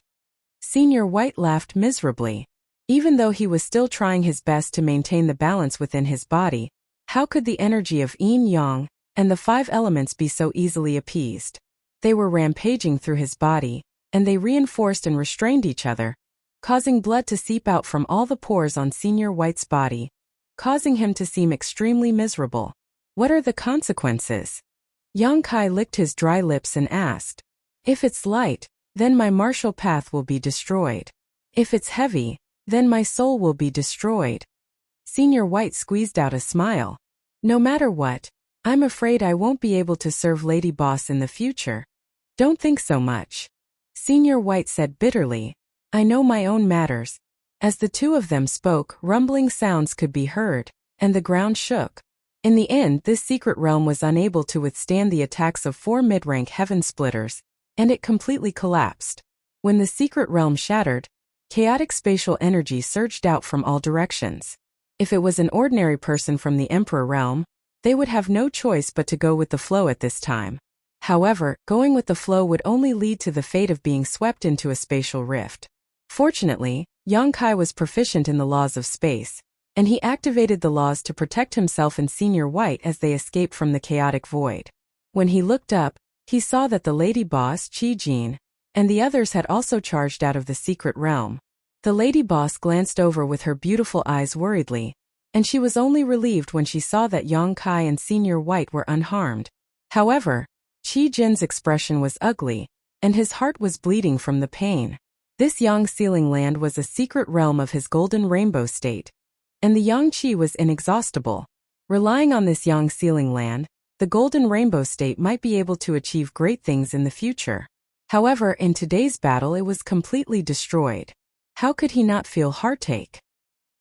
Senior White laughed miserably. Even though he was still trying his best to maintain the balance within his body, how could the energy of Yin Yang and the 5 elements be so easily appeased? They were rampaging through his body, and they reinforced and restrained each other, causing blood to seep out from all the pores on Senior White's body, causing him to seem extremely miserable. What are the consequences? Yang Kai licked his dry lips and asked. If it's light, then my martial path will be destroyed. If it's heavy, then my soul will be destroyed. Senior White squeezed out a smile. No matter what, I'm afraid I won't be able to serve Lady Boss in the future. Don't think so much. Senior White said bitterly. I know my own matters. As the two of them spoke, rumbling sounds could be heard, and the ground shook. In the end, this secret realm was unable to withstand the attacks of 4 mid-rank heaven splitters, and it completely collapsed. When the secret realm shattered, chaotic spatial energy surged out from all directions. If it was an ordinary person from the Emperor realm, they would have no choice but to go with the flow at this time. However, going with the flow would only lead to the fate of being swept into a spatial rift. Fortunately, Yang Kai was proficient in the laws of space, and he activated the laws to protect himself and Senior White as they escaped from the chaotic void. When he looked up, he saw that the lady boss, Qi Jin, and the others had also charged out of the secret realm. The lady boss glanced over with her beautiful eyes worriedly, and she was only relieved when she saw that Yang Kai and Senior White were unharmed. However, Qi Jin's expression was ugly, and his heart was bleeding from the pain. This Yang Sealing Land was a secret realm of his Golden Rainbow State, and the Yang Qi was inexhaustible. Relying on this Yang Sealing Land, the Golden Rainbow State might be able to achieve great things in the future. However, in today's battle it was completely destroyed. How could he not feel heartache?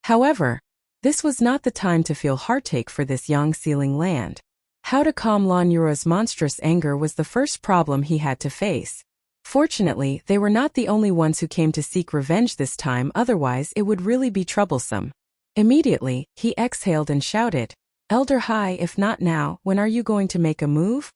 However, this was not the time to feel heartache for this Yang Sealing Land. How to calm Lan Yuro's monstrous anger was the first problem he had to face. Fortunately, they were not the only ones who came to seek revenge this time, otherwise it would really be troublesome. Immediately, he exhaled and shouted, Elder Hai, if not now, when are you going to make a move?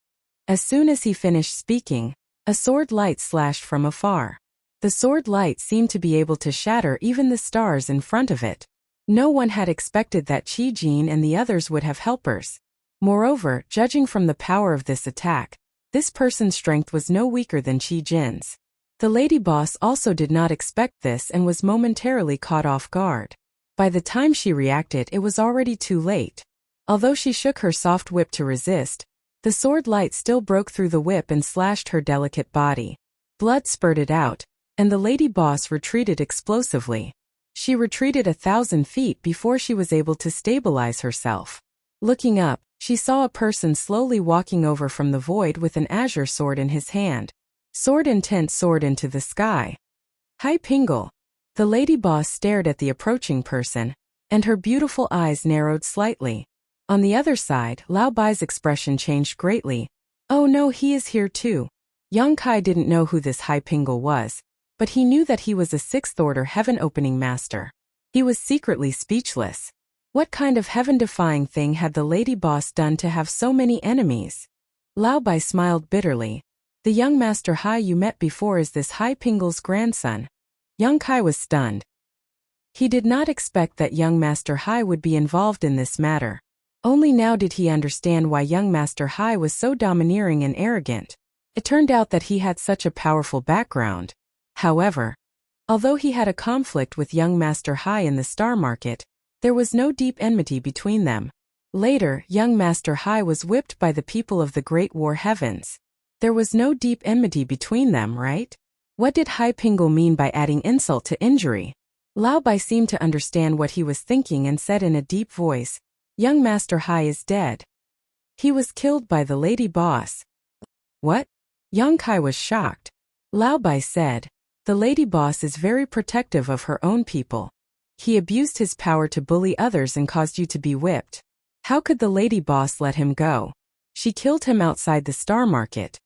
As soon as he finished speaking, a sword light slashed from afar. The sword light seemed to be able to shatter even the stars in front of it. No one had expected that Qi Jin and the others would have helpers. Moreover, judging from the power of this attack, this person's strength was no weaker than Qi Jin's. The lady boss also did not expect this and was momentarily caught off guard. By the time she reacted, it was already too late. Although she shook her soft whip to resist, the sword light still broke through the whip and slashed her delicate body. Blood spurted out, and the lady boss retreated explosively. She retreated 1,000 feet before she was able to stabilize herself. Looking up, she saw a person slowly walking over from the void with an azure sword in his hand. Sword intent soared into the sky. Hai Pingle. The lady boss stared at the approaching person, and her beautiful eyes narrowed slightly. On the other side, Lao Bai's expression changed greatly. Oh no, he is here too. Yang Kai didn't know who this Hai Pingle was, but he knew that he was a 6th order heaven-opening master. He was secretly speechless. What kind of heaven-defying thing had the lady boss done to have so many enemies? Lao Bai smiled bitterly. The young Master Hai you met before is this Hai Pingle's grandson. Yang Kai was stunned. He did not expect that young Master Hai would be involved in this matter. Only now did he understand why young Master Hai was so domineering and arrogant. It turned out that he had such a powerful background. However, although he had a conflict with young Master Hai in the star market, there was no deep enmity between them. Later, young Master Hai was whipped by the people of the Great War Heavens. There was no deep enmity between them, right? What did Hai Pingle mean by adding insult to injury? Lao Bai seemed to understand what he was thinking and said in a deep voice, Young Master Hai is dead. He was killed by the lady boss. What? Yang Kai was shocked. Lao Bai said, the lady boss is very protective of her own people. He abused his power to bully others and caused you to be whipped. How could the lady boss let him go? She killed him outside the star market.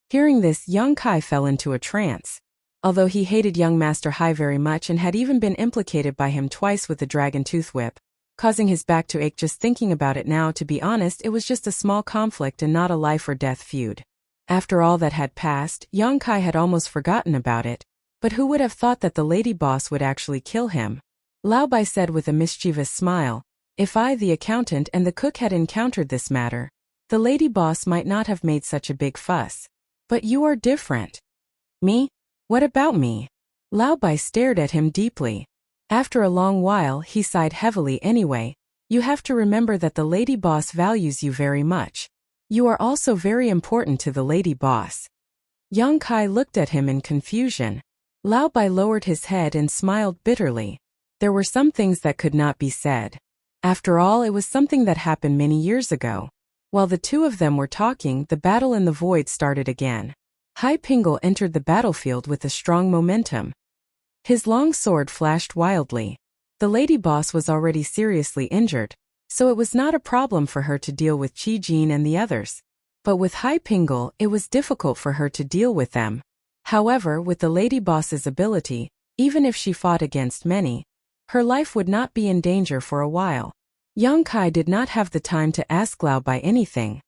Hearing this, Yang Kai fell into a trance. Although he hated young Master Hai very much and had even been implicated by him twice with the dragon tooth whip, causing his back to ache just thinking about it now, to be honest, it was just a small conflict and not a life or death feud. After all that had passed, Yang Kai had almost forgotten about it, but who would have thought that the lady boss would actually kill him? Lao Bai said with a mischievous smile, if I, the accountant, and the cook had encountered this matter, the lady boss might not have made such a big fuss. But you are different. Me? What about me? Lao Bai stared at him deeply. After a long while he sighed heavily. Anyway, you have to remember that the lady boss values you very much. You are also very important to the lady boss. Yang Kai looked at him in confusion. Lao Bai lowered his head and smiled bitterly. There were some things that could not be said. After all, it was something that happened many years ago. While the two of them were talking, the battle in the void started again. Hai Pingle entered the battlefield with a strong momentum. His long sword flashed wildly. The lady boss was already seriously injured, so it was not a problem for her to deal with Qi Jin and the others. But with Hai Pingle, it was difficult for her to deal with them. However, with the lady boss's ability, even if she fought against many, her life would not be in danger for a while. Yang Kai did not have the time to ask Lao Bai anything.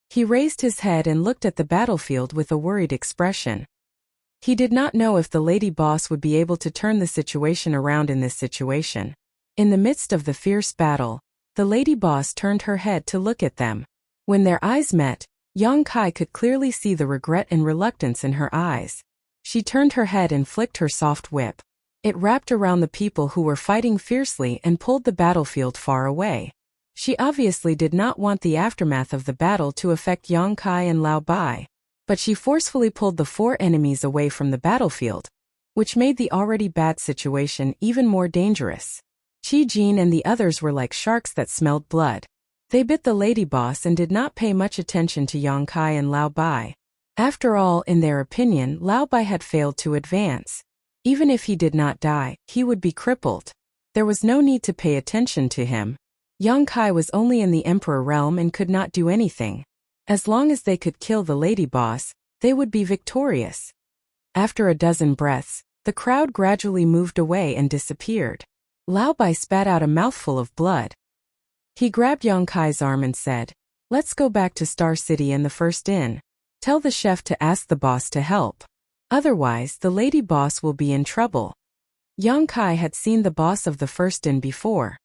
He raised his head and looked at the battlefield with a worried expression. He did not know if the lady boss would be able to turn the situation around in this situation. In the midst of the fierce battle, the lady boss turned her head to look at them. When their eyes met, Yang Kai could clearly see the regret and reluctance in her eyes. She turned her head and flicked her soft whip. It wrapped around the people who were fighting fiercely and pulled the battlefield far away. She obviously did not want the aftermath of the battle to affect Yang Kai and Lao Bai, but she forcefully pulled the four enemies away from the battlefield, which made the already bad situation even more dangerous. Qi Jin and the others were like sharks that smelled blood. They bit the lady boss and did not pay much attention to Yang Kai and Lao Bai. After all, in their opinion, Lao Bai had failed to advance. Even if he did not die, he would be crippled. There was no need to pay attention to him. Yang Kai was only in the Emperor realm and could not do anything. As long as they could kill the lady boss, they would be victorious. After a dozen breaths, the crowd gradually moved away and disappeared. Lao Bai spat out a mouthful of blood. He grabbed Yang Kai's arm and said, "Let's go back to Star City and the first inn. Tell the chef to ask the boss to help. Otherwise, the lady boss will be in trouble." Yang Kai had seen the boss of the first inn before.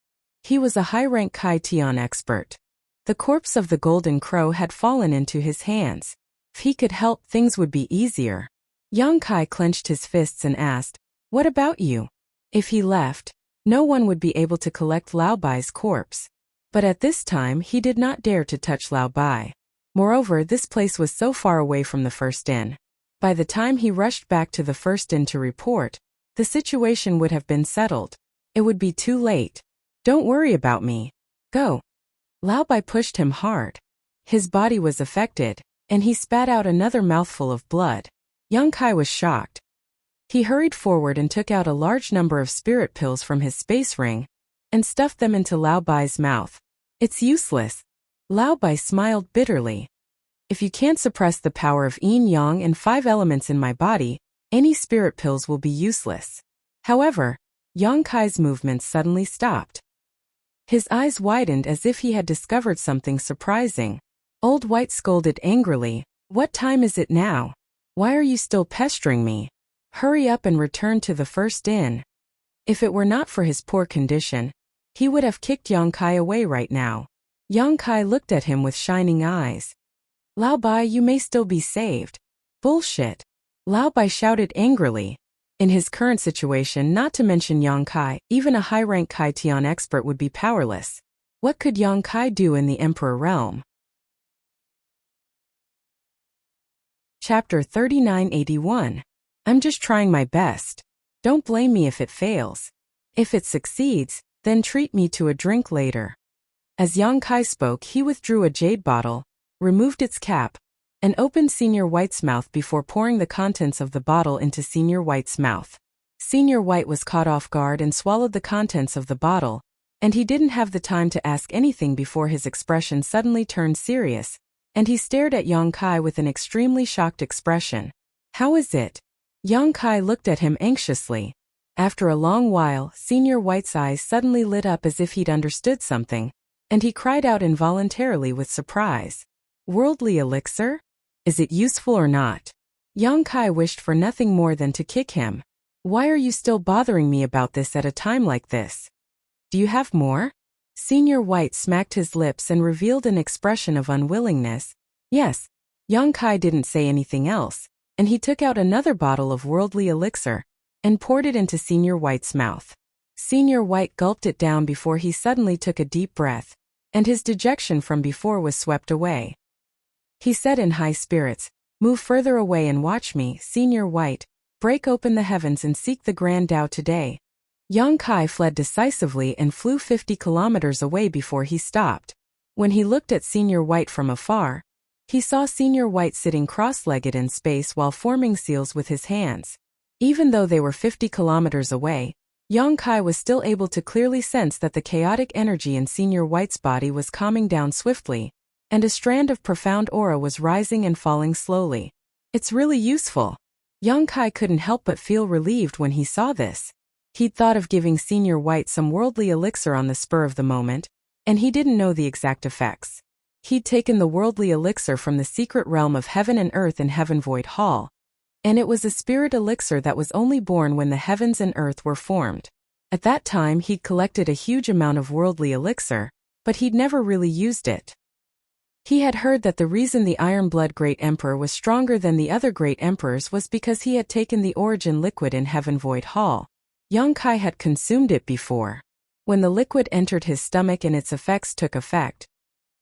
He was a high-rank Kai Tian expert. The corpse of the golden crow had fallen into his hands. If he could help, things would be easier. Yang Kai clenched his fists and asked, "What about you?" If he left, no one would be able to collect Lao Bai's corpse. But at this time he did not dare to touch Lao Bai. Moreover, this place was so far away from the first inn. By the time he rushed back to the first inn to report, the situation would have been settled. It would be too late. "Don't worry about me. Go." Lao Bai pushed him hard. His body was affected, and he spat out another mouthful of blood. Yang Kai was shocked. He hurried forward and took out a large number of spirit pills from his space ring and stuffed them into Lao Bai's mouth. "It's useless." Lao Bai smiled bitterly. "If you can't suppress the power of yin yang and 5 elements in my body, any spirit pills will be useless." However, Yang Kai's movements suddenly stopped. His eyes widened as if he had discovered something surprising. Old White scolded angrily, "What time is it now? Why are you still pestering me? Hurry up and return to the first inn." If it were not for his poor condition, he would have kicked Yang Kai away right now. Yang Kai looked at him with shining eyes. "Lao Bai, you may still be saved." "Bullshit!" Lao Bai shouted angrily. In his current situation, not to mention Yang Kai, even a high-rank Kai Tian expert would be powerless. What could Yang Kai do in the Emperor realm? Chapter 3981. I'm just trying my best. Don't blame me if it fails. If it succeeds, then treat me to a drink later. As Yang Kai spoke, he withdrew a jade bottle, removed its cap, and opened Senior White's mouth before pouring the contents of the bottle into Senior White's mouth. Senior White was caught off guard and swallowed the contents of the bottle, and he didn't have the time to ask anything before his expression suddenly turned serious, and he stared at Yang Kai with an extremely shocked expression. "How is it?" Yang Kai looked at him anxiously. After a long while, Senior White's eyes suddenly lit up as if he'd understood something, and he cried out involuntarily with surprise. "Worldly elixir? Is it useful or not?" Yang Kai wished for nothing more than to kick him. "Why are you still bothering me about this at a time like this? Do you have more?" Senior White smacked his lips and revealed an expression of unwillingness. "Yes." Yang Kai didn't say anything else. and he took out another bottle of worldly elixir and poured it into Senior White's mouth. Senior White gulped it down before he suddenly took a deep breath, and his dejection from before was swept away. He said in high spirits, "Move further away and watch me, Senior White. Break open the heavens and seek the Grand Tao today." Yang Kai fled decisively and flew 50 kilometers away before he stopped. When he looked at Senior White from afar, he saw Senior White sitting cross-legged in space while forming seals with his hands. Even though they were 50 kilometers away, Yang Kai was still able to clearly sense that the chaotic energy in Senior White's body was calming down swiftly, and a strand of profound aura was rising and falling slowly. "It's really useful." Yang Kai couldn't help but feel relieved when he saw this. He'd thought of giving Senior White some worldly elixir on the spur of the moment, and he didn't know the exact effects. He'd taken the worldly elixir from the secret realm of heaven and earth in Heaven Void Hall, and it was a spirit elixir that was only born when the heavens and earth were formed. At that time he'd collected a huge amount of worldly elixir, but he'd never really used it. He had heard that the reason the Iron Blood Great Emperor was stronger than the other great emperors was because he had taken the origin liquid in Heaven Void Hall. Yang Kai had consumed it before. When the liquid entered his stomach and its effects took effect,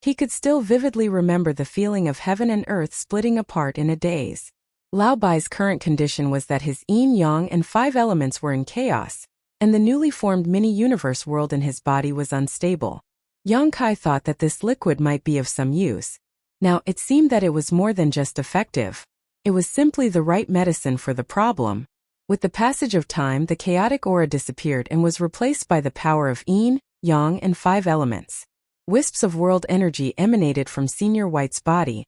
he could still vividly remember the feeling of heaven and earth splitting apart in a daze. Lao Bai's current condition was that his yin, yang, and 5 elements were in chaos, and the newly formed mini-universe world in his body was unstable. Yang Kai thought that this liquid might be of some use. Now, it seemed that it was more than just effective. It was simply the right medicine for the problem. With the passage of time, the chaotic aura disappeared and was replaced by the power of yin, yang, and 5 elements. Wisps of world energy emanated from Senior White's body,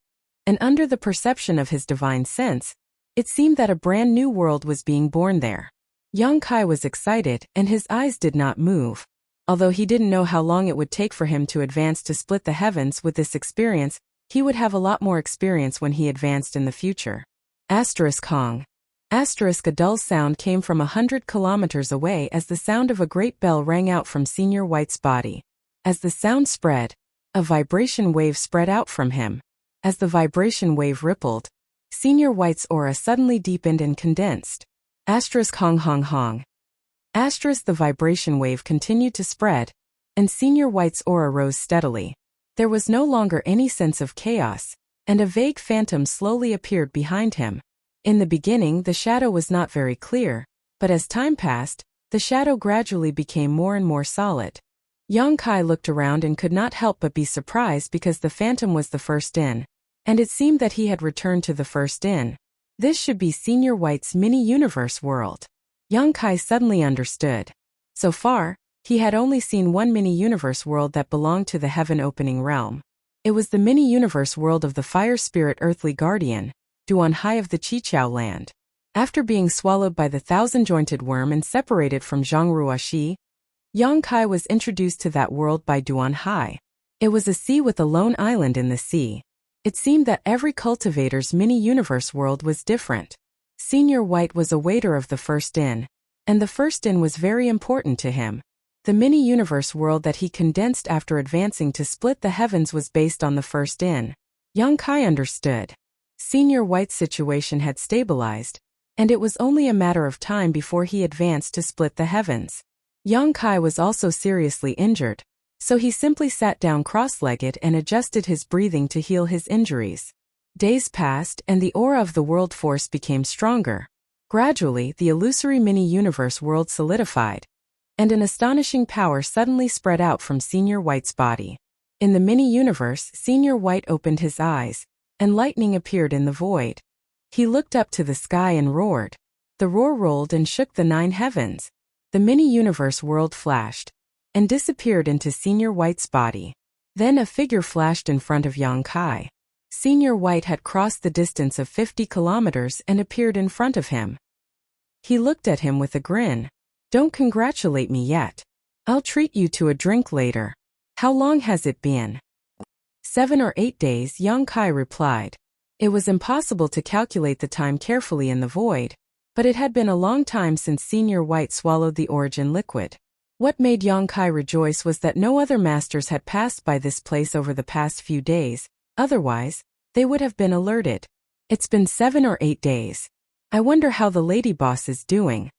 and under the perception of his divine sense, it seemed that a brand new world was being born there. Yang Kai was excited, and his eyes did not move. Although he didn't know how long it would take for him to advance to split the heavens with this experience, he would have a lot more experience when he advanced in the future. Hong. A dull sound came from 100 kilometers away as the sound of a great bell rang out from Senior White's body. As the sound spread, a vibration wave spread out from him. As the vibration wave rippled, Senior White's aura suddenly deepened and condensed. Hong. The vibration wave continued to spread, and Senior White's aura rose steadily. There was no longer any sense of chaos, and a vague phantom slowly appeared behind him. In the beginning, the shadow was not very clear, but as time passed, the shadow gradually became more and more solid. Yang Kai looked around and could not help but be surprised because the phantom was the first in, and it seemed that he had returned to the first in. This should be Senior White's mini-universe world. Yang Kai suddenly understood. So far, he had only seen one mini-universe world that belonged to the heaven-opening realm. It was the mini-universe world of the fire spirit earthly guardian, Duan Hai of the Chichao land. After being swallowed by the 1,000-jointed worm and separated from Zhongrua Shi, Yang Kai was introduced to that world by Duan Hai. It was a sea with a lone island in the sea. It seemed that every cultivator's mini-universe world was different. Senior White was a waiter of the first inn, and the first inn was very important to him. The mini-universe world that he condensed after advancing to split the heavens was based on the first inn. Yang Kai understood. Senior White's situation had stabilized, and it was only a matter of time before he advanced to split the heavens. Yang Kai was also seriously injured, so he simply sat down cross-legged and adjusted his breathing to heal his injuries. Days passed and the aura of the world force became stronger. Gradually, the illusory mini-universe world solidified, and an astonishing power suddenly spread out from Senior White's body. In the mini-universe, Senior White opened his eyes, and lightning appeared in the void. He looked up to the sky and roared. The roar rolled and shook the 9 heavens. The mini-universe world flashed and disappeared into Senior White's body. Then a figure flashed in front of Yang Kai. Senior White had crossed the distance of 50 kilometers and appeared in front of him. He looked at him with a grin. "Don't congratulate me yet. I'll treat you to a drink later." "How long has it been?" 7 or 8 days, Yang Kai replied. It was impossible to calculate the time carefully in the void, but it had been a long time since Senior White swallowed the origin liquid. What made Yang Kai rejoice was that no other masters had passed by this place over the past few days, otherwise, they would have been alerted. It's been 7 or 8 days. I wonder how the lady boss is doing.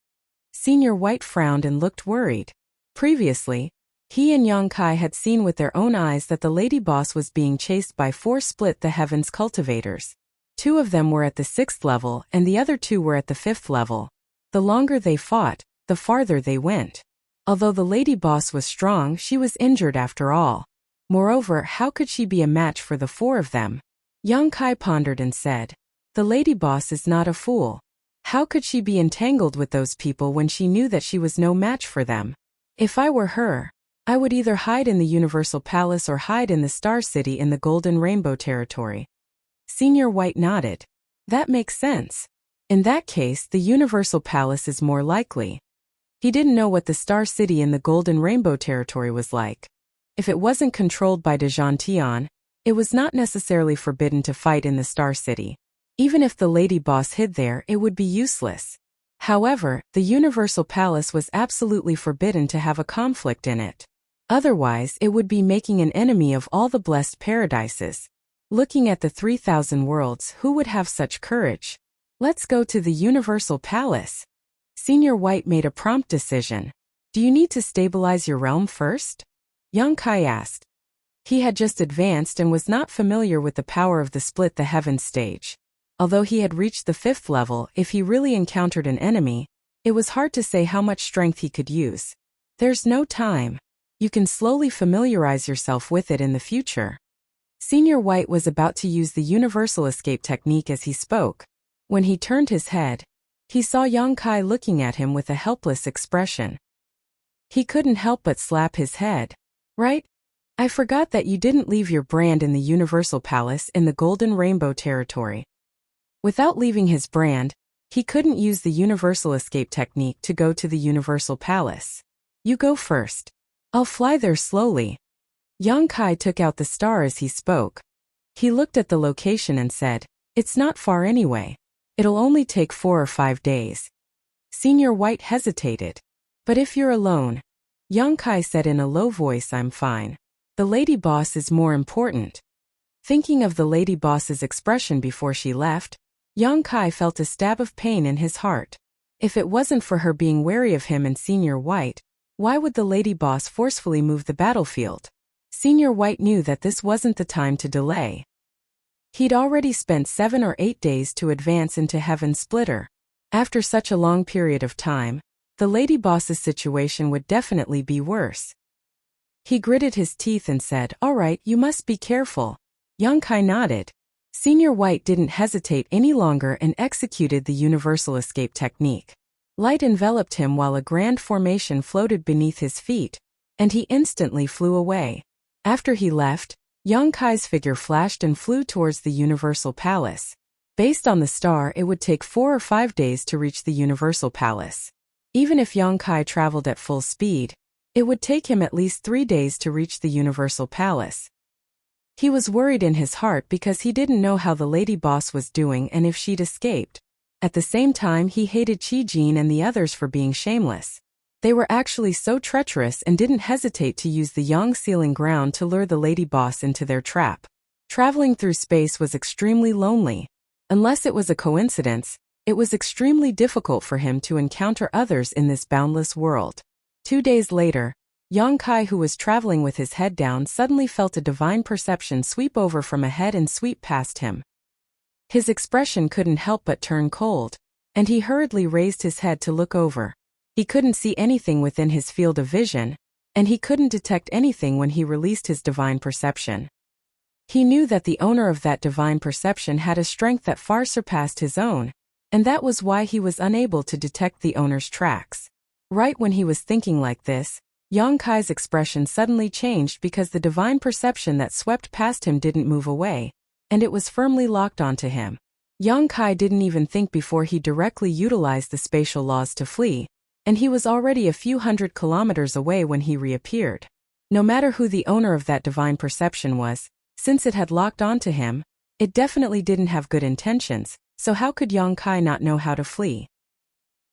Senior White frowned and looked worried. Previously, he and Yang Kai had seen with their own eyes that the lady boss was being chased by 4 Split the Heavens cultivators. 2 of them were at the 6th level and the other 2 were at the 5th level. The longer they fought, the farther they went. Although the lady boss was strong, she was injured after all. Moreover, how could she be a match for the 4 of them? Yang Kai pondered and said, "The lady boss is not a fool. How could she be entangled with those people when she knew that she was no match for them? If I were her, I would either hide in the Universal Palace or hide in the Star City in the Golden Rainbow territory." Senior White nodded. That makes sense. In that case, the Universal Palace is more likely. He didn't know what the Star City in the Golden Rainbow territory was like. If it wasn't controlled by Dejantian, it was not necessarily forbidden to fight in the Star City. Even if the lady boss hid there, it would be useless. However, the Universal Palace was absolutely forbidden to have a conflict in it. Otherwise, it would be making an enemy of all the blessed paradises. Looking at the 3,000 worlds, who would have such courage? Let's go to the Universal Palace. Senior White made a prompt decision. Do you need to stabilize your realm first? Yang Kai asked. He had just advanced and was not familiar with the power of the Split the Heavens stage. Although he had reached the 5th level, if he really encountered an enemy, it was hard to say how much strength he could use. There's no time. You can slowly familiarize yourself with it in the future. Senior White was about to use the universal escape technique as he spoke. When he turned his head, he saw Yang Kai looking at him with a helpless expression. He couldn't help but slap his head. Right? I forgot that you didn't leave your brand in the Universal Palace in the Golden Rainbow territory. Without leaving his brand, he couldn't use the universal escape technique to go to the Universal Palace. You go first. I'll fly there slowly. Yang Kai took out the star as he spoke. He looked at the location and said, "It's not far anyway. It'll only take 4 or 5 days." Senior White hesitated. "But if you're alone," Yang Kai said in a low voice, "I'm fine. The lady boss is more important." Thinking of the lady boss's expression before she left, Yang Kai felt a stab of pain in his heart. If it wasn't for her being wary of him and Senior White, why would the lady boss forcefully move the battlefield? Senior White knew that this wasn't the time to delay. He'd already spent 7 or 8 days to advance into Heaven Splitter. After such a long period of time, the lady boss's situation would definitely be worse. He gritted his teeth and said, "All right, you must be careful." Yang Kai nodded. Senior White didn't hesitate any longer and executed the universal escape technique. Light enveloped him while a grand formation floated beneath his feet, and he instantly flew away. After he left, Yang Kai's figure flashed and flew towards the Universal Palace. Based on the star, it would take 4 or 5 days to reach the Universal Palace. Even if Yang Kai traveled at full speed, it would take him at least 3 days to reach the Universal Palace. He was worried in his heart because he didn't know how the lady boss was doing and if she'd escaped. At the same time, he hated Qi Jin and the others for being shameless. They were actually so treacherous and didn't hesitate to use the Yang sealing ground to lure the lady boss into their trap. Traveling through space was extremely lonely. Unless it was a coincidence, it was extremely difficult for him to encounter others in this boundless world. 2 days later, Yang Kai, who was traveling with his head down, suddenly felt a divine perception sweep over from ahead and sweep past him. His expression couldn't help but turn cold, and he hurriedly raised his head to look over. He couldn't see anything within his field of vision, and he couldn't detect anything when he released his divine perception. He knew that the owner of that divine perception had a strength that far surpassed his own, and that was why he was unable to detect the owner's tracks. Right when he was thinking like this, Yang Kai's expression suddenly changed because the divine perception that swept past him didn't move away, and it was firmly locked onto him. Yang Kai didn't even think before he directly utilized the spatial laws to flee, and he was already a few hundred kilometers away when he reappeared. No matter who the owner of that divine perception was, since it had locked onto him, it definitely didn't have good intentions, so how could Yang Kai not know how to flee?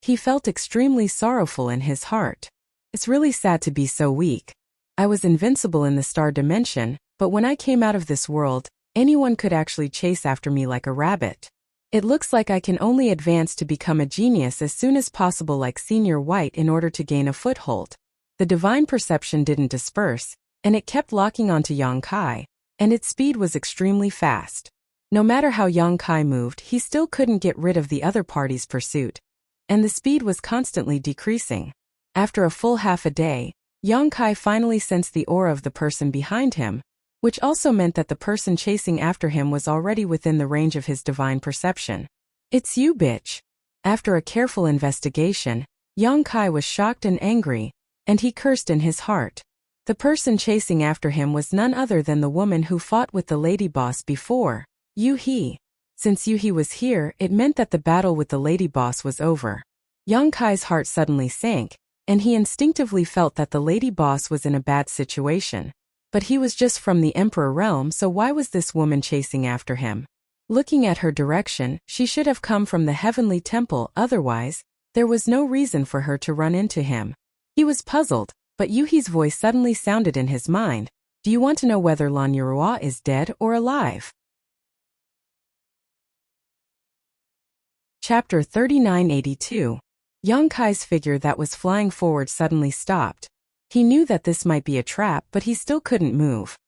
He felt extremely sorrowful in his heart. It's really sad to be so weak. I was invincible in the star dimension, but when I came out of this world, anyone could actually chase after me like a rabbit. It looks like I can only advance to become a genius as soon as possible like Senior White in order to gain a foothold. The divine perception didn't disperse, and it kept locking onto Yang Kai, and its speed was extremely fast. No matter how Yang Kai moved, he still couldn't get rid of the other party's pursuit, and the speed was constantly decreasing. After a full half a day, Yang Kai finally sensed the aura of the person behind him, which also meant that the person chasing after him was already within the range of his divine perception. "It's you, bitch." After a careful investigation, Yang Kai was shocked and angry, and he cursed in his heart. The person chasing after him was none other than the woman who fought with the lady boss before, Yu He. Since Yu He was here, it meant that the battle with the lady boss was over. Yang Kai's heart suddenly sank, and he instinctively felt that the lady boss was in a bad situation. But he was just from the Emperor realm, so why was this woman chasing after him? Looking at her direction, she should have come from the heavenly temple, otherwise, there was no reason for her to run into him. He was puzzled, but Yuhi's voice suddenly sounded in his mind. "Do you want to know whether Lan Yurua is dead or alive?" Chapter 3982. Yang Kai's figure that was flying forward suddenly stopped. He knew that this might be a trap, but he still couldn't move.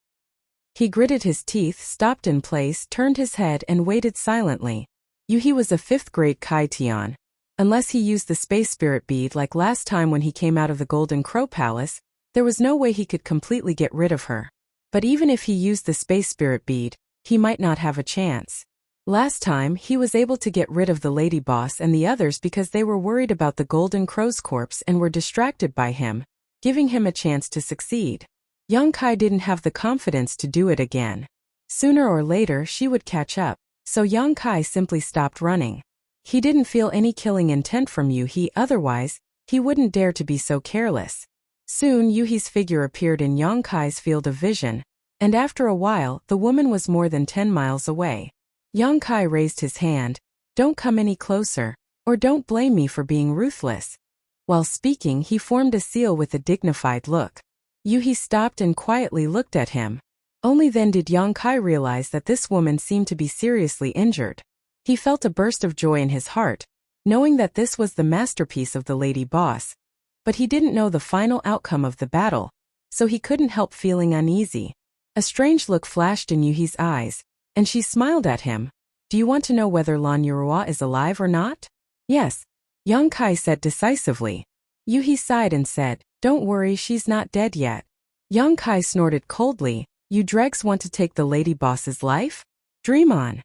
He gritted his teeth, stopped in place, turned his head, and waited silently. Yuhi was a 5th-grade Kai Tian. Unless he used the space spirit bead like last time when he came out of the Golden Crow Palace, there was no way he could completely get rid of her. But even if he used the space spirit bead, he might not have a chance. Last time, he was able to get rid of the lady boss and the others because they were worried about the Golden Crow's corpse and were distracted by him, giving him a chance to succeed. Yang Kai didn't have the confidence to do it again. Sooner or later she would catch up, so Yang Kai simply stopped running. He didn't feel any killing intent from Yuhi, otherwise, he wouldn't dare to be so careless. Soon Yuhi's figure appeared in Yang Kai's field of vision, and after a while the woman was more than 10 miles away. Yang Kai raised his hand. "Don't come any closer, or don't blame me for being ruthless." While speaking, he formed a seal with a dignified look. Yuhi stopped and quietly looked at him. Only then did Yang Kai realize that this woman seemed to be seriously injured. He felt a burst of joy in his heart, knowing that this was the masterpiece of the lady boss. But he didn't know the final outcome of the battle, so he couldn't help feeling uneasy. A strange look flashed in Yuhi's eyes, and she smiled at him. "Do you want to know whether Lan Yurua is alive or not?" "Yes," Yang Kai said decisively. Yuhi sighed and said, "Don't worry, she's not dead yet." Yang Kai snorted coldly. "You dregs want to take the lady boss's life? Dream on."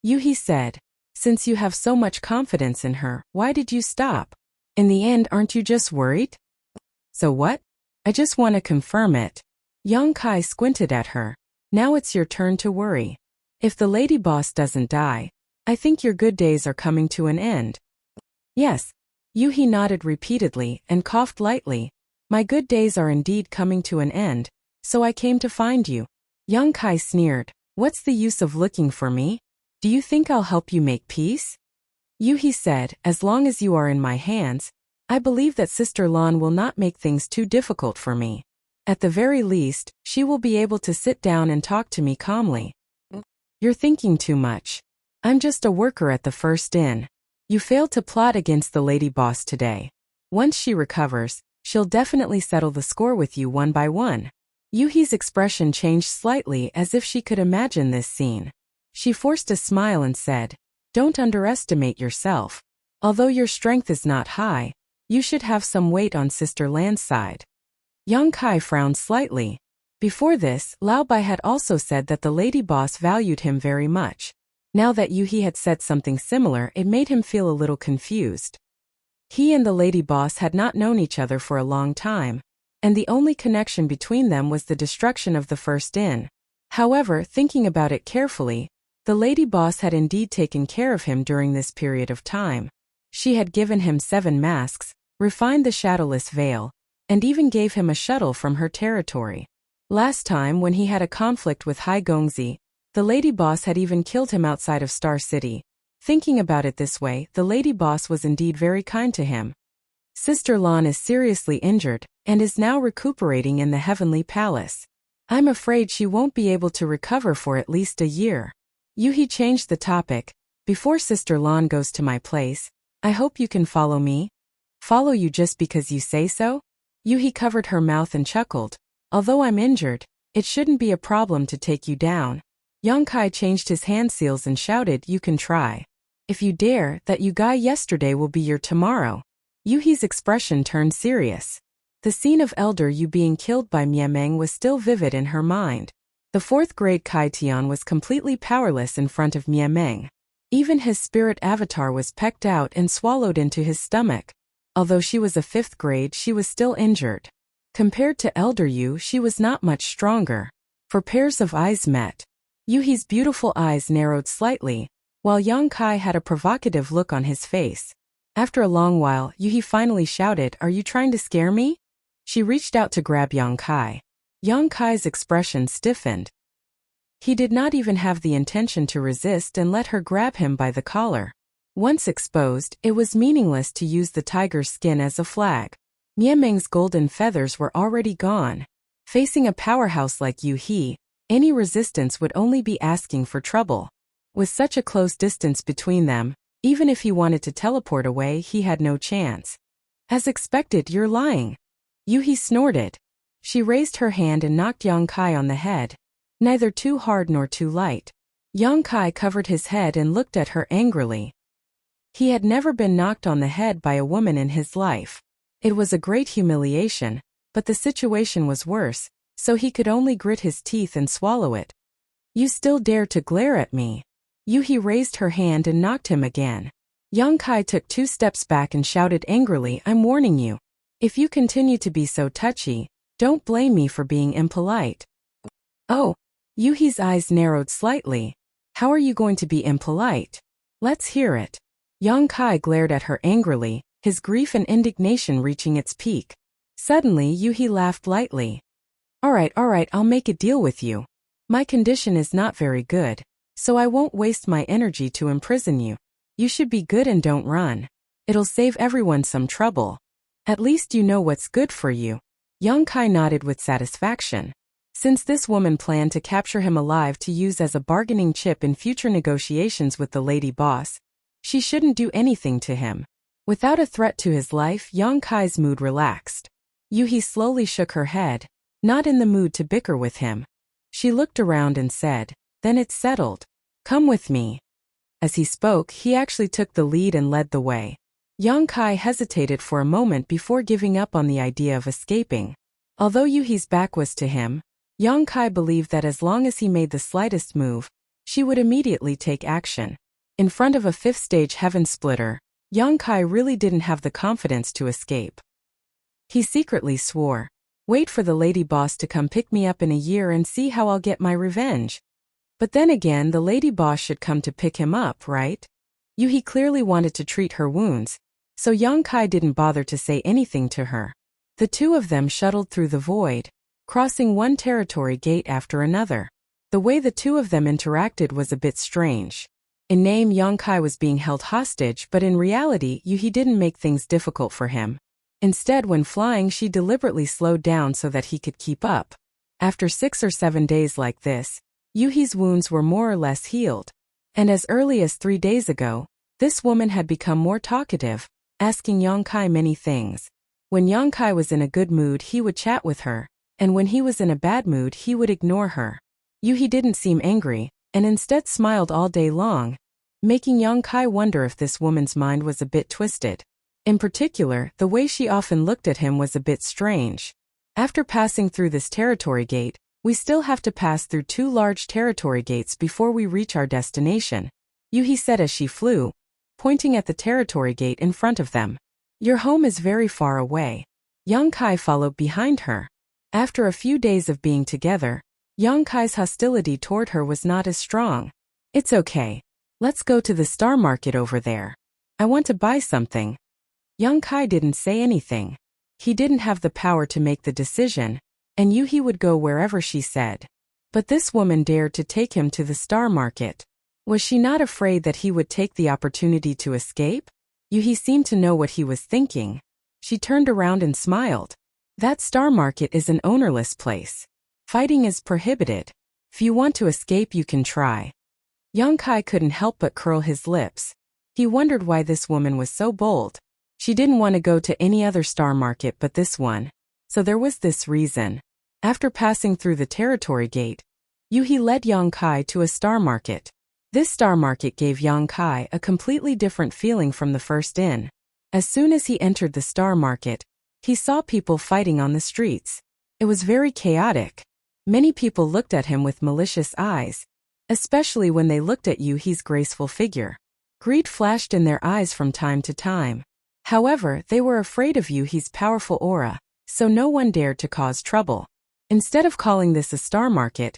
Yuhi said, "Since you have so much confidence in her, why did you stop? In the end, aren't you just worried?" "So what? I just want to confirm it." Yang Kai squinted at her. "Now it's your turn to worry. If the lady boss doesn't die, I think your good days are coming to an end." "Yes." Yuhi nodded repeatedly and coughed lightly. "My good days are indeed coming to an end, so I came to find you." Yang Kai sneered. "What's the use of looking for me? Do you think I'll help you make peace?" Yuhi said, "As long as you are in my hands, I believe that Sister Lan will not make things too difficult for me. At the very least, she will be able to sit down and talk to me calmly." "You're thinking too much. I'm just a worker at the First Inn. You failed to plot against the lady boss today. Once she recovers, she'll definitely settle the score with you one by one." Yuhi's expression changed slightly as if she could imagine this scene. She forced a smile and said, "Don't underestimate yourself. Although your strength is not high, you should have some weight on Sister Lan's side." Yang Kai frowned slightly. Before this, Lao Bai had also said that the lady boss valued him very much. Now that Yuhi had said something similar, it made him feel a little confused. He and the lady boss had not known each other for a long time, and the only connection between them was the destruction of the First Inn. However, thinking about it carefully, the lady boss had indeed taken care of him during this period of time. She had given him 7 masks, refined the shadowless veil, and even gave him a shuttle from her territory. Last time when he had a conflict with Hai Gongzi, the lady boss had even killed him outside of Star City. Thinking about it this way, the lady boss was indeed very kind to him. Sister Lan is seriously injured, and is now recuperating in the Heavenly Palace. I'm afraid she won't be able to recover for at least a year. Yuhi changed the topic. Before Sister Lan goes to my place, I hope you can follow me? Follow you just because you say so? Yuhi covered her mouth and chuckled. Although I'm injured, it shouldn't be a problem to take you down. Yongkai changed his hand seals and shouted, you can try. If you dare, that you guy yesterday will be your tomorrow. Yuhi's expression turned serious. The scene of Elder Yu being killed by Miameng was still vivid in her mind. The fourth-grade Kai Tian was completely powerless in front of Miameng. Even his spirit avatar was pecked out and swallowed into his stomach. Although she was a fifth grade, she was still injured. Compared to Elder Yu, she was not much stronger. For pairs of eyes met. Yuhi's beautiful eyes narrowed slightly, while Yongkai had a provocative look on his face. After a long while, Yuhi finally shouted, are you trying to scare me? She reached out to grab Yongkai. Yongkai's expression stiffened. He did not even have the intention to resist and let her grab him by the collar. Once exposed, it was meaningless to use the tiger's skin as a flag. Miameng's golden feathers were already gone. Facing a powerhouse like Yuhi, any resistance would only be asking for trouble. With such a close distance between them, even if he wanted to teleport away, he had no chance. As expected, you're lying. Yuhi snorted. She raised her hand and knocked Yongkai on the head. Neither too hard nor too light. Yongkai covered his head and looked at her angrily. He had never been knocked on the head by a woman in his life. It was a great humiliation, but the situation was worse, so he could only grit his teeth and swallow it. You still dare to glare at me? Yuhi raised her hand and knocked him again. Yongkai took 2 steps back and shouted angrily, I'm warning you. If you continue to be so touchy, don't blame me for being impolite. Oh. Yuhi's eyes narrowed slightly. How are you going to be impolite? Let's hear it. Yongkai glared at her angrily, his grief and indignation reaching its peak. Suddenly Yuhi laughed lightly. Alright, I'll make a deal with you. My condition is not very good, so I won't waste my energy to imprison you. You should be good and don't run. It'll save everyone some trouble. At least you know what's good for you. Yongkai nodded with satisfaction. Since this woman planned to capture him alive to use as a bargaining chip in future negotiations with the lady boss, she shouldn't do anything to him. Without a threat to his life, Yongkai's mood relaxed. Yuhi slowly shook her head, not in the mood to bicker with him. She looked around and said, then it's settled. Come with me. As he spoke, he actually took the lead and led the way. Yongkai hesitated for a moment before giving up on the idea of escaping. Although Yuhi's back was to him, Yongkai believed that as long as he made the slightest move, she would immediately take action. In front of a 5th-stage heaven splitter, Yongkai really didn't have the confidence to escape. He secretly swore, wait for the lady boss to come pick me up in a year and see how I'll get my revenge. But then again, the lady boss should come to pick him up, right? Yuhi clearly wanted to treat her wounds, so Yongkai didn't bother to say anything to her. The two of them shuttled through the void, crossing one territory gate after another. The way the two of them interacted was a bit strange. In name, Yongkai was being held hostage, but in reality, Yuhi didn't make things difficult for him. Instead, when flying, she deliberately slowed down so that he could keep up. After 6 or 7 days like this, Yuhi's wounds were more or less healed. And as early as 3 days ago, this woman had become more talkative, asking Yongkai many things. When Yongkai was in a good mood, he would chat with her, and when he was in a bad mood, he would ignore her. Yuhi didn't seem angry, and instead smiled all day long, making Yongkai wonder if this woman's mind was a bit twisted. In particular, the way she often looked at him was a bit strange. After passing through this territory gate, we still have to pass through 2 large territory gates before we reach our destination, Yuhi said as she flew, pointing at the territory gate in front of them. Your home is very far away. Yongkai followed behind her. After a few days of being together, Yongkai's hostility toward her was not as strong. It's okay. Let's go to the star market over there. I want to buy something. Yongkai didn't say anything. He didn't have the power to make the decision, and Yuhi would go wherever she said. But this woman dared to take him to the star market. Was she not afraid that he would take the opportunity to escape? Yuhi seemed to know what he was thinking. She turned around and smiled. That star market is an ownerless place. Fighting is prohibited. If you want to escape, you can try. Yang Kai couldn't help but curl his lips. He wondered why this woman was so bold. She didn't want to go to any other star market but this one. So there was this reason. After passing through the territory gate, Yuhi led Yang Kai to a star market. This star market gave Yang Kai a completely different feeling from the first inn. As soon as he entered the star market, he saw people fighting on the streets. It was very chaotic. Many people looked at him with malicious eyes, especially when they looked at Yuhi's graceful figure. Greed flashed in their eyes from time to time. However, they were afraid of Yuhi's powerful aura, so no one dared to cause trouble. Instead of calling this a star market,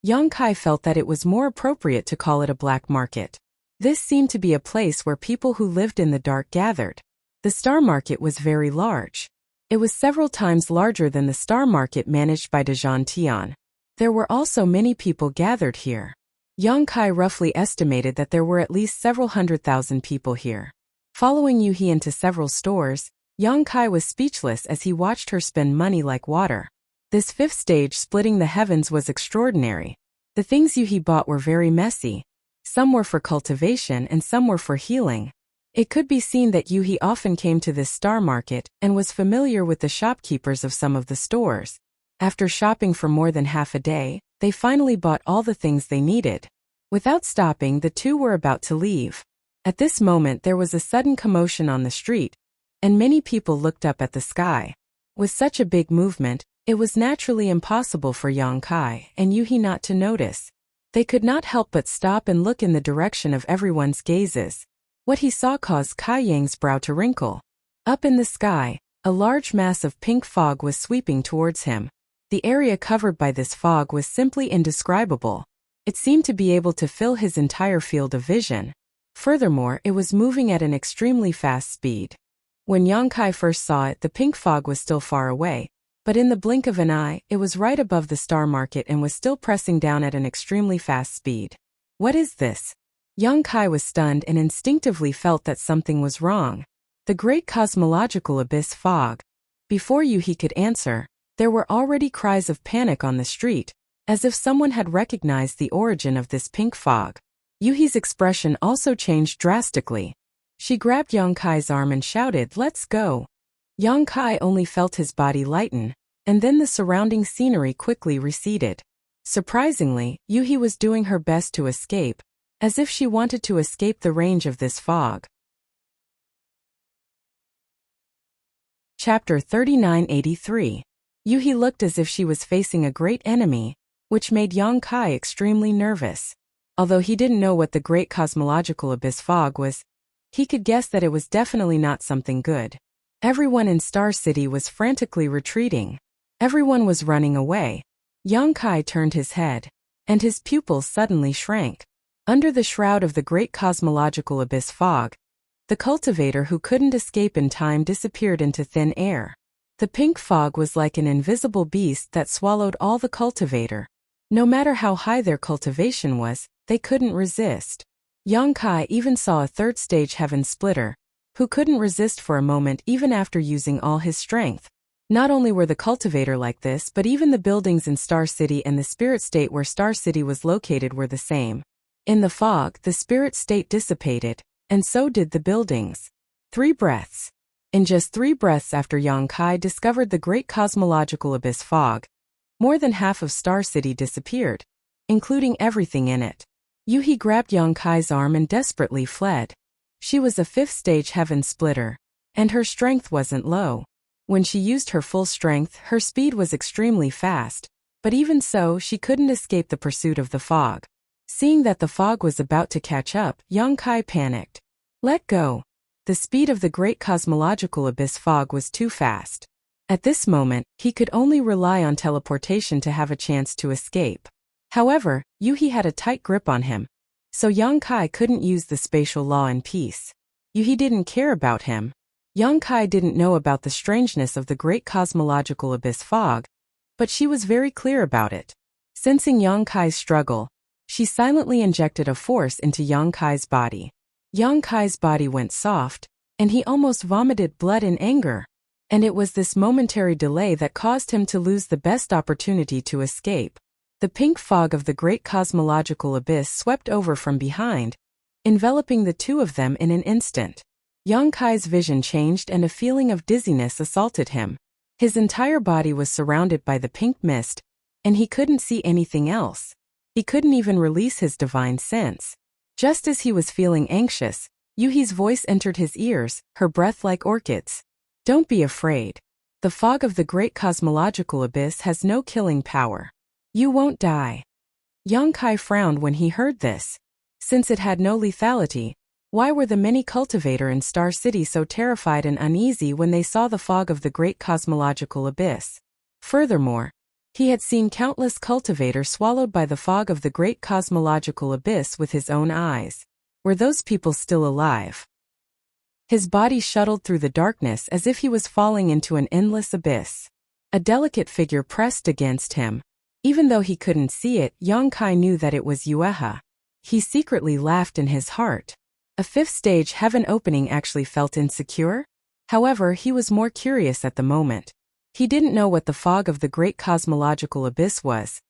Yang Kai felt that it was more appropriate to call it a black market. This seemed to be a place where people who lived in the dark gathered. The star market was very large. It was several times larger than the star market managed by Dejan Tian. There were also many people gathered here. Yang Kai roughly estimated that there were at least several 100,000 people here. Following Yuhi into several stores, Yang Kai was speechless as he watched her spend money like water. This fifth stage splitting the heavens was extraordinary. The things Yuhi bought were very messy. Some were for cultivation and some were for healing. It could be seen that Yuhi often came to this star market and was familiar with the shopkeepers of some of the stores. After shopping for more than half a day, they finally bought all the things they needed. Without stopping, the two were about to leave. At this moment there was a sudden commotion on the street, and many people looked up at the sky. With such a big movement, it was naturally impossible for Yang Kai and Yuhi not to notice. They could not help but stop and look in the direction of everyone's gazes. What he saw caused Kai Yang's brow to wrinkle. Up in the sky, a large mass of pink fog was sweeping towards him. The area covered by this fog was simply indescribable. It seemed to be able to fill his entire field of vision. Furthermore, it was moving at an extremely fast speed. When Yang Kai first saw it, the pink fog was still far away, but in the blink of an eye, it was right above the star market and was still pressing down at an extremely fast speed. What is this? Yang Kai was stunned and instinctively felt that something was wrong. The great cosmological abyss fog. Before Yuhi could answer, there were already cries of panic on the street, as if someone had recognized the origin of this pink fog. Yuhi's expression also changed drastically. She grabbed Yang Kai's arm and shouted, "Let's go!" Yang Kai only felt his body lighten, and then the surrounding scenery quickly receded. Surprisingly, Yuhi was doing her best to escape, as if she wanted to escape the range of this fog. Chapter 3983. Yuhi looked as if she was facing a great enemy, which made Yang Kai extremely nervous. Although he didn't know what the great cosmological abyss fog was, he could guess that it was definitely not something good. Everyone in Star City was frantically retreating. Everyone was running away. Yang Kai turned his head, and his pupils suddenly shrank. Under the shroud of the great cosmological abyss fog, the cultivator who couldn't escape in time disappeared into thin air. The pink fog was like an invisible beast that swallowed all the cultivator. No matter how high their cultivation was, they couldn't resist. Yang Kai even saw a third stage heaven splitter, who couldn't resist for a moment even after using all his strength. Not only were the cultivator like this, but even the buildings in Star City and the spirit state where Star City was located were the same. In the fog, the spirit state dissipated, and so did the buildings. 3 breaths. In just 3 breaths after Yang Kai discovered the great cosmological abyss fog, more than half of Star City disappeared, including everything in it. Yuhi grabbed Yang Kai's arm and desperately fled. She was a 5th stage heaven splitter, and her strength wasn't low. When she used her full strength, her speed was extremely fast, but even so, she couldn't escape the pursuit of the fog. Seeing that the fog was about to catch up, Yang Kai panicked. Let go. The speed of the great cosmological abyss fog was too fast. At this moment, he could only rely on teleportation to have a chance to escape. However, Yuhi had a tight grip on him, so Yang Kai couldn't use the spatial law in peace. Yuhi didn't care about him. Yang Kai didn't know about the strangeness of the great cosmological abyss fog, but she was very clear about it. Sensing Yang Kai's struggle, she silently injected a force into Yang Kai's body. Yang Kai's body went soft, and he almost vomited blood in anger. And it was this momentary delay that caused him to lose the best opportunity to escape. The pink fog of the great cosmological abyss swept over from behind, enveloping the two of them in an instant. Yang Kai's vision changed and a feeling of dizziness assaulted him. His entire body was surrounded by the pink mist, and he couldn't see anything else. He couldn't even release his divine sense. Just as he was feeling anxious, Yuhi's voice entered his ears, her breath like orchids. Don't be afraid. The fog of the great cosmological abyss has no killing power. You won't die. Yang Kai frowned when he heard this. Since it had no lethality, why were the many cultivator in Star City so terrified and uneasy when they saw the fog of the great cosmological abyss? Furthermore, he had seen countless cultivators swallowed by the fog of the great cosmological abyss with his own eyes. Were those people still alive? His body shuttled through the darkness as if he was falling into an endless abyss. A delicate figure pressed against him. Even though he couldn't see it, Yang Kai knew that it was Yueha. He secretly laughed in his heart. A fifth stage heaven opening actually felt insecure? However, he was more curious at the moment. He didn't know what the fog of the great cosmological abyss was,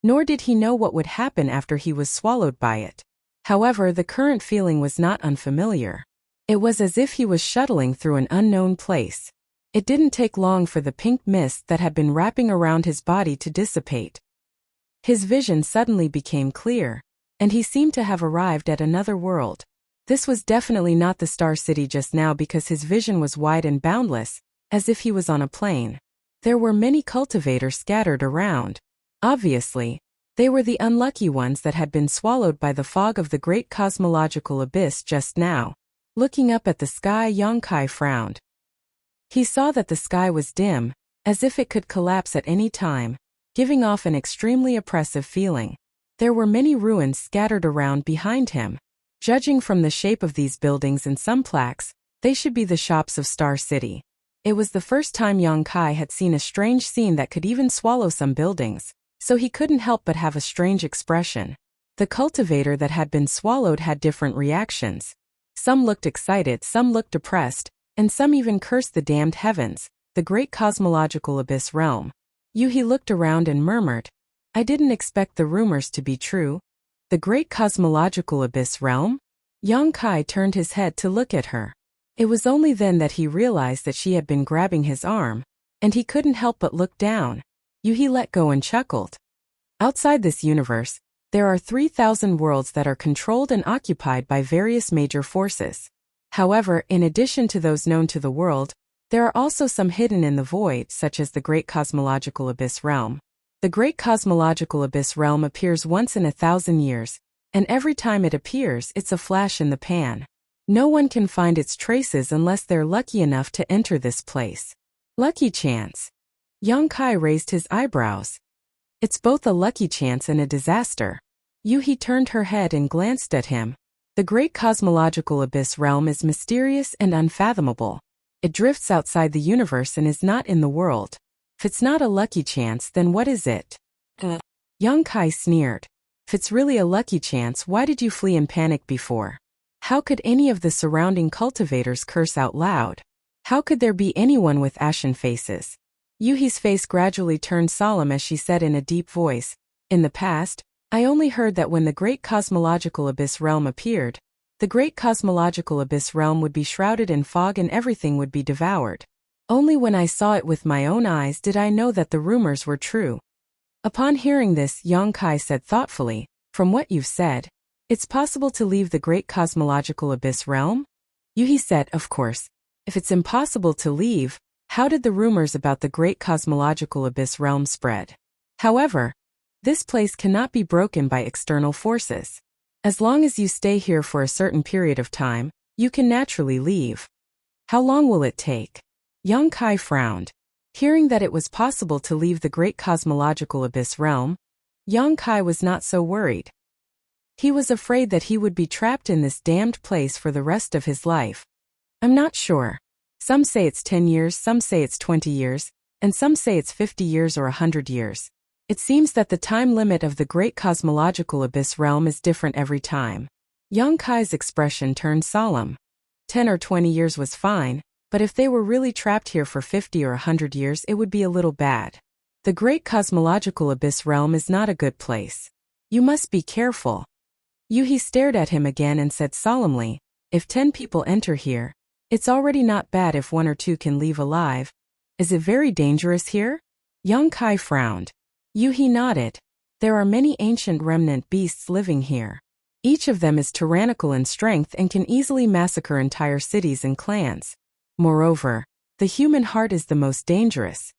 nor did he know what would happen after he was swallowed by it. However, the current feeling was not unfamiliar. It was as if he was shuttling through an unknown place. It didn't take long for the pink mist that had been wrapping around his body to dissipate. His vision suddenly became clear, and he seemed to have arrived at another world. This was definitely not the Star City just now because his vision was wide and boundless, as if he was on a plane. There were many cultivators scattered around. Obviously, they were the unlucky ones that had been swallowed by the fog of the great cosmological abyss just now. Looking up at the sky, Yang Kai frowned. He saw that the sky was dim, as if it could collapse at any time, giving off an extremely oppressive feeling. There were many ruins scattered around behind him. Judging from the shape of these buildings and some plaques, they should be the shops of Star City. It was the first time Yang Kai had seen a strange scene that could even swallow some buildings, so he couldn't help but have a strange expression. The cultivator that had been swallowed had different reactions. Some looked excited, some looked depressed, and some even cursed the damned heavens, the great cosmological abyss realm. Yuhi looked around and murmured, I didn't expect the rumors to be true. The great cosmological abyss realm? Yang Kai turned his head to look at her. It was only then that he realized that she had been grabbing his arm, and he couldn't help but look down. Yuhi let go and chuckled. Outside this universe, there are 3,000 worlds that are controlled and occupied by various major forces. However, in addition to those known to the world, there are also some hidden in the void, such as the Great Cosmological Abyss Realm. The Great Cosmological Abyss Realm appears once in 1,000 years, and every time it appears, it's a flash in the pan. No one can find its traces unless they're lucky enough to enter this place. Lucky chance. Yang Kai raised his eyebrows. It's both a lucky chance and a disaster. Yuhi turned her head and glanced at him. The Great Cosmological Abyss Realm is mysterious and unfathomable. It drifts outside the universe and is not in the world. If it's not a lucky chance, then what is it? Yang Kai sneered. If it's really a lucky chance, why did you flee in panic before? How could any of the surrounding cultivators curse out loud? How could there be anyone with ashen faces? Yuhi's face gradually turned solemn as she said in a deep voice, In the past, I only heard that when the Great Cosmological Abyss Realm appeared, the Great Cosmological Abyss Realm would be shrouded in fog and everything would be devoured. Only when I saw it with my own eyes did I know that the rumors were true. Upon hearing this, Yang Kai said thoughtfully, From what you've said, it's possible to leave the Great Cosmological Abyss Realm? Yuhi said, Of course. If it's impossible to leave, how did the rumors about the Great Cosmological Abyss Realm spread? However, this place cannot be broken by external forces. As long as you stay here for a certain period of time, you can naturally leave. How long will it take? Yang Kai frowned. Hearing that it was possible to leave the Great Cosmological Abyss Realm, Yang Kai was not so worried. He was afraid that he would be trapped in this damned place for the rest of his life. I'm not sure. Some say it's 10 years, some say it's 20 years, and some say it's 50 years or 100 years. It seems that the time limit of the Great Cosmological Abyss Realm is different every time. Yang Kai's expression turned solemn. 10 or 20 years was fine, but if they were really trapped here for 50 or 100 years, it would be a little bad. The great cosmological abyss realm is not a good place. You must be careful. Yuhi stared at him again and said solemnly, if 10 people enter here, it's already not bad if 1 or 2 can leave alive. Is it very dangerous here? Yang Kai frowned. Yuhi nodded. There are many ancient remnant beasts living here. Each of them is tyrannical in strength and can easily massacre entire cities and clans. Moreover, the human heart is the most dangerous.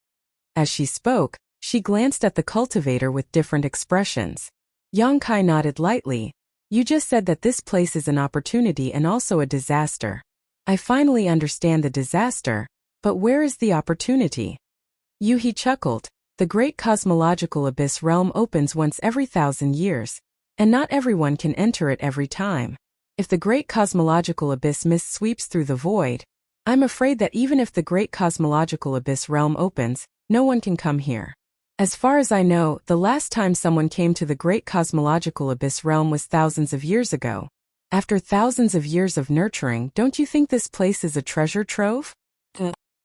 As she spoke, she glanced at the cultivator with different expressions. Yang Kai nodded lightly. You just said that this place is an opportunity and also a disaster. I finally understand the disaster, but where is the opportunity? Yuhi chuckled. The great cosmological abyss realm opens once every 1,000 years, and not everyone can enter it every time. If the great cosmological abyss mist sweeps through the void, I'm afraid that even if the great cosmological abyss realm opens, no one can come here. As far as I know, the last time someone came to the great cosmological abyss realm was thousands of years ago. After thousands of years of nurturing, don't you think this place is a treasure trove?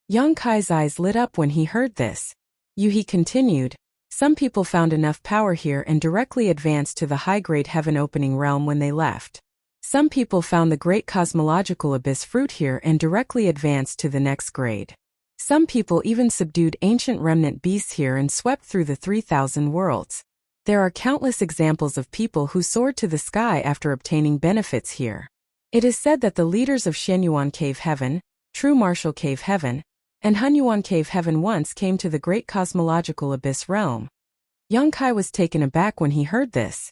Yang Kai's eyes lit up when he heard this. Yuhi continued, some people found enough power here and directly advanced to the high-grade heaven-opening realm when they left. Some people found the great cosmological abyss fruit here and directly advanced to the next grade. Some people even subdued ancient remnant beasts here and swept through the 3,000 worlds. There are countless examples of people who soared to the sky after obtaining benefits here. It is said that the leaders of Shenyuan Cave Heaven, True Martial Cave Heaven, and Hunyuan Cave Heaven once came to the great cosmological abyss realm. Yang Kai was taken aback when he heard this.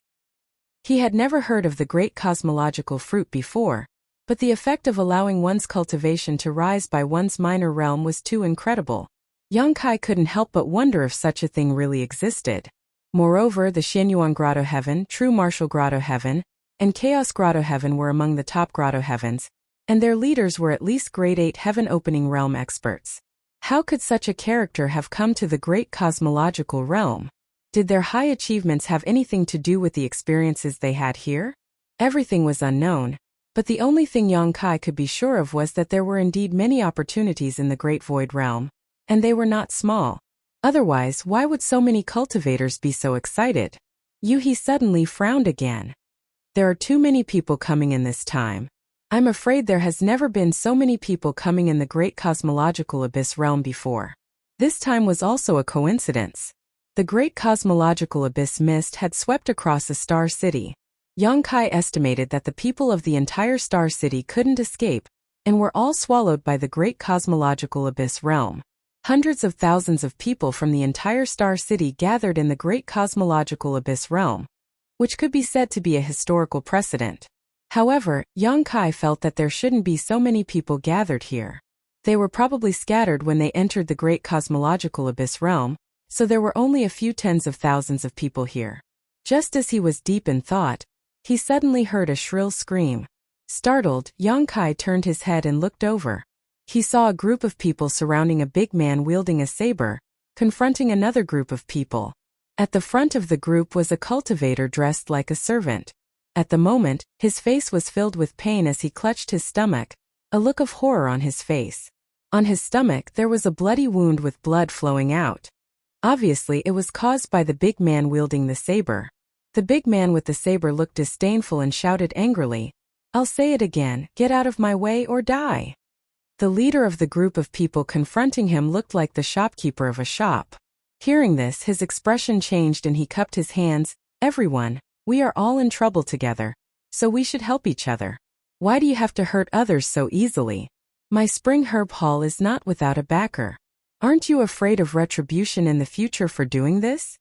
He had never heard of the great cosmological fruit before, but the effect of allowing one's cultivation to rise by one's minor realm was too incredible. Yang Kai couldn't help but wonder if such a thing really existed. Moreover, the Shenyuan Grotto Heaven, True Martial Grotto Heaven, and Chaos Grotto Heaven were among the top grotto heavens, and their leaders were at least grade 8 heaven-opening realm experts. How could such a character have come to the great cosmological realm? Did their high achievements have anything to do with the experiences they had here? Everything was unknown, but the only thing Yang Kai could be sure of was that there were indeed many opportunities in the Great Void Realm, and they were not small. Otherwise, why would so many cultivators be so excited? Yuhi suddenly frowned again. There are too many people coming in this time. I'm afraid there has never been so many people coming in the great cosmological abyss realm before. This time was also a coincidence. The great cosmological abyss mist had swept across a star city. Yang Kai estimated that the people of the entire star city couldn't escape, and were all swallowed by the great cosmological abyss realm. Hundreds of thousands of people from the entire star city gathered in the great cosmological abyss realm, which could be said to be a historical precedent. However, Yang Kai felt that there shouldn't be so many people gathered here. They were probably scattered when they entered the great cosmological abyss realm, so there were only a few tens of thousands of people here. Just as he was deep in thought, he suddenly heard a shrill scream. Startled, Yang Kai turned his head and looked over. He saw a group of people surrounding a big man wielding a saber, confronting another group of people. At the front of the group was a cultivator dressed like a servant. At the moment, his face was filled with pain as he clutched his stomach, a look of horror on his face. On his stomach there was a bloody wound with blood flowing out. Obviously it was caused by the big man wielding the saber. The big man with the saber looked disdainful and shouted angrily, "I'll say it again, get out of my way or die." The leader of the group of people confronting him looked like the shopkeeper of a shop. Hearing this, his expression changed and he cupped his hands. "Everyone, we are all in trouble together, so we should help each other. Why do you have to hurt others so easily? My spring herb haul is not without a backer. Aren't you afraid of retribution in the future for doing this?"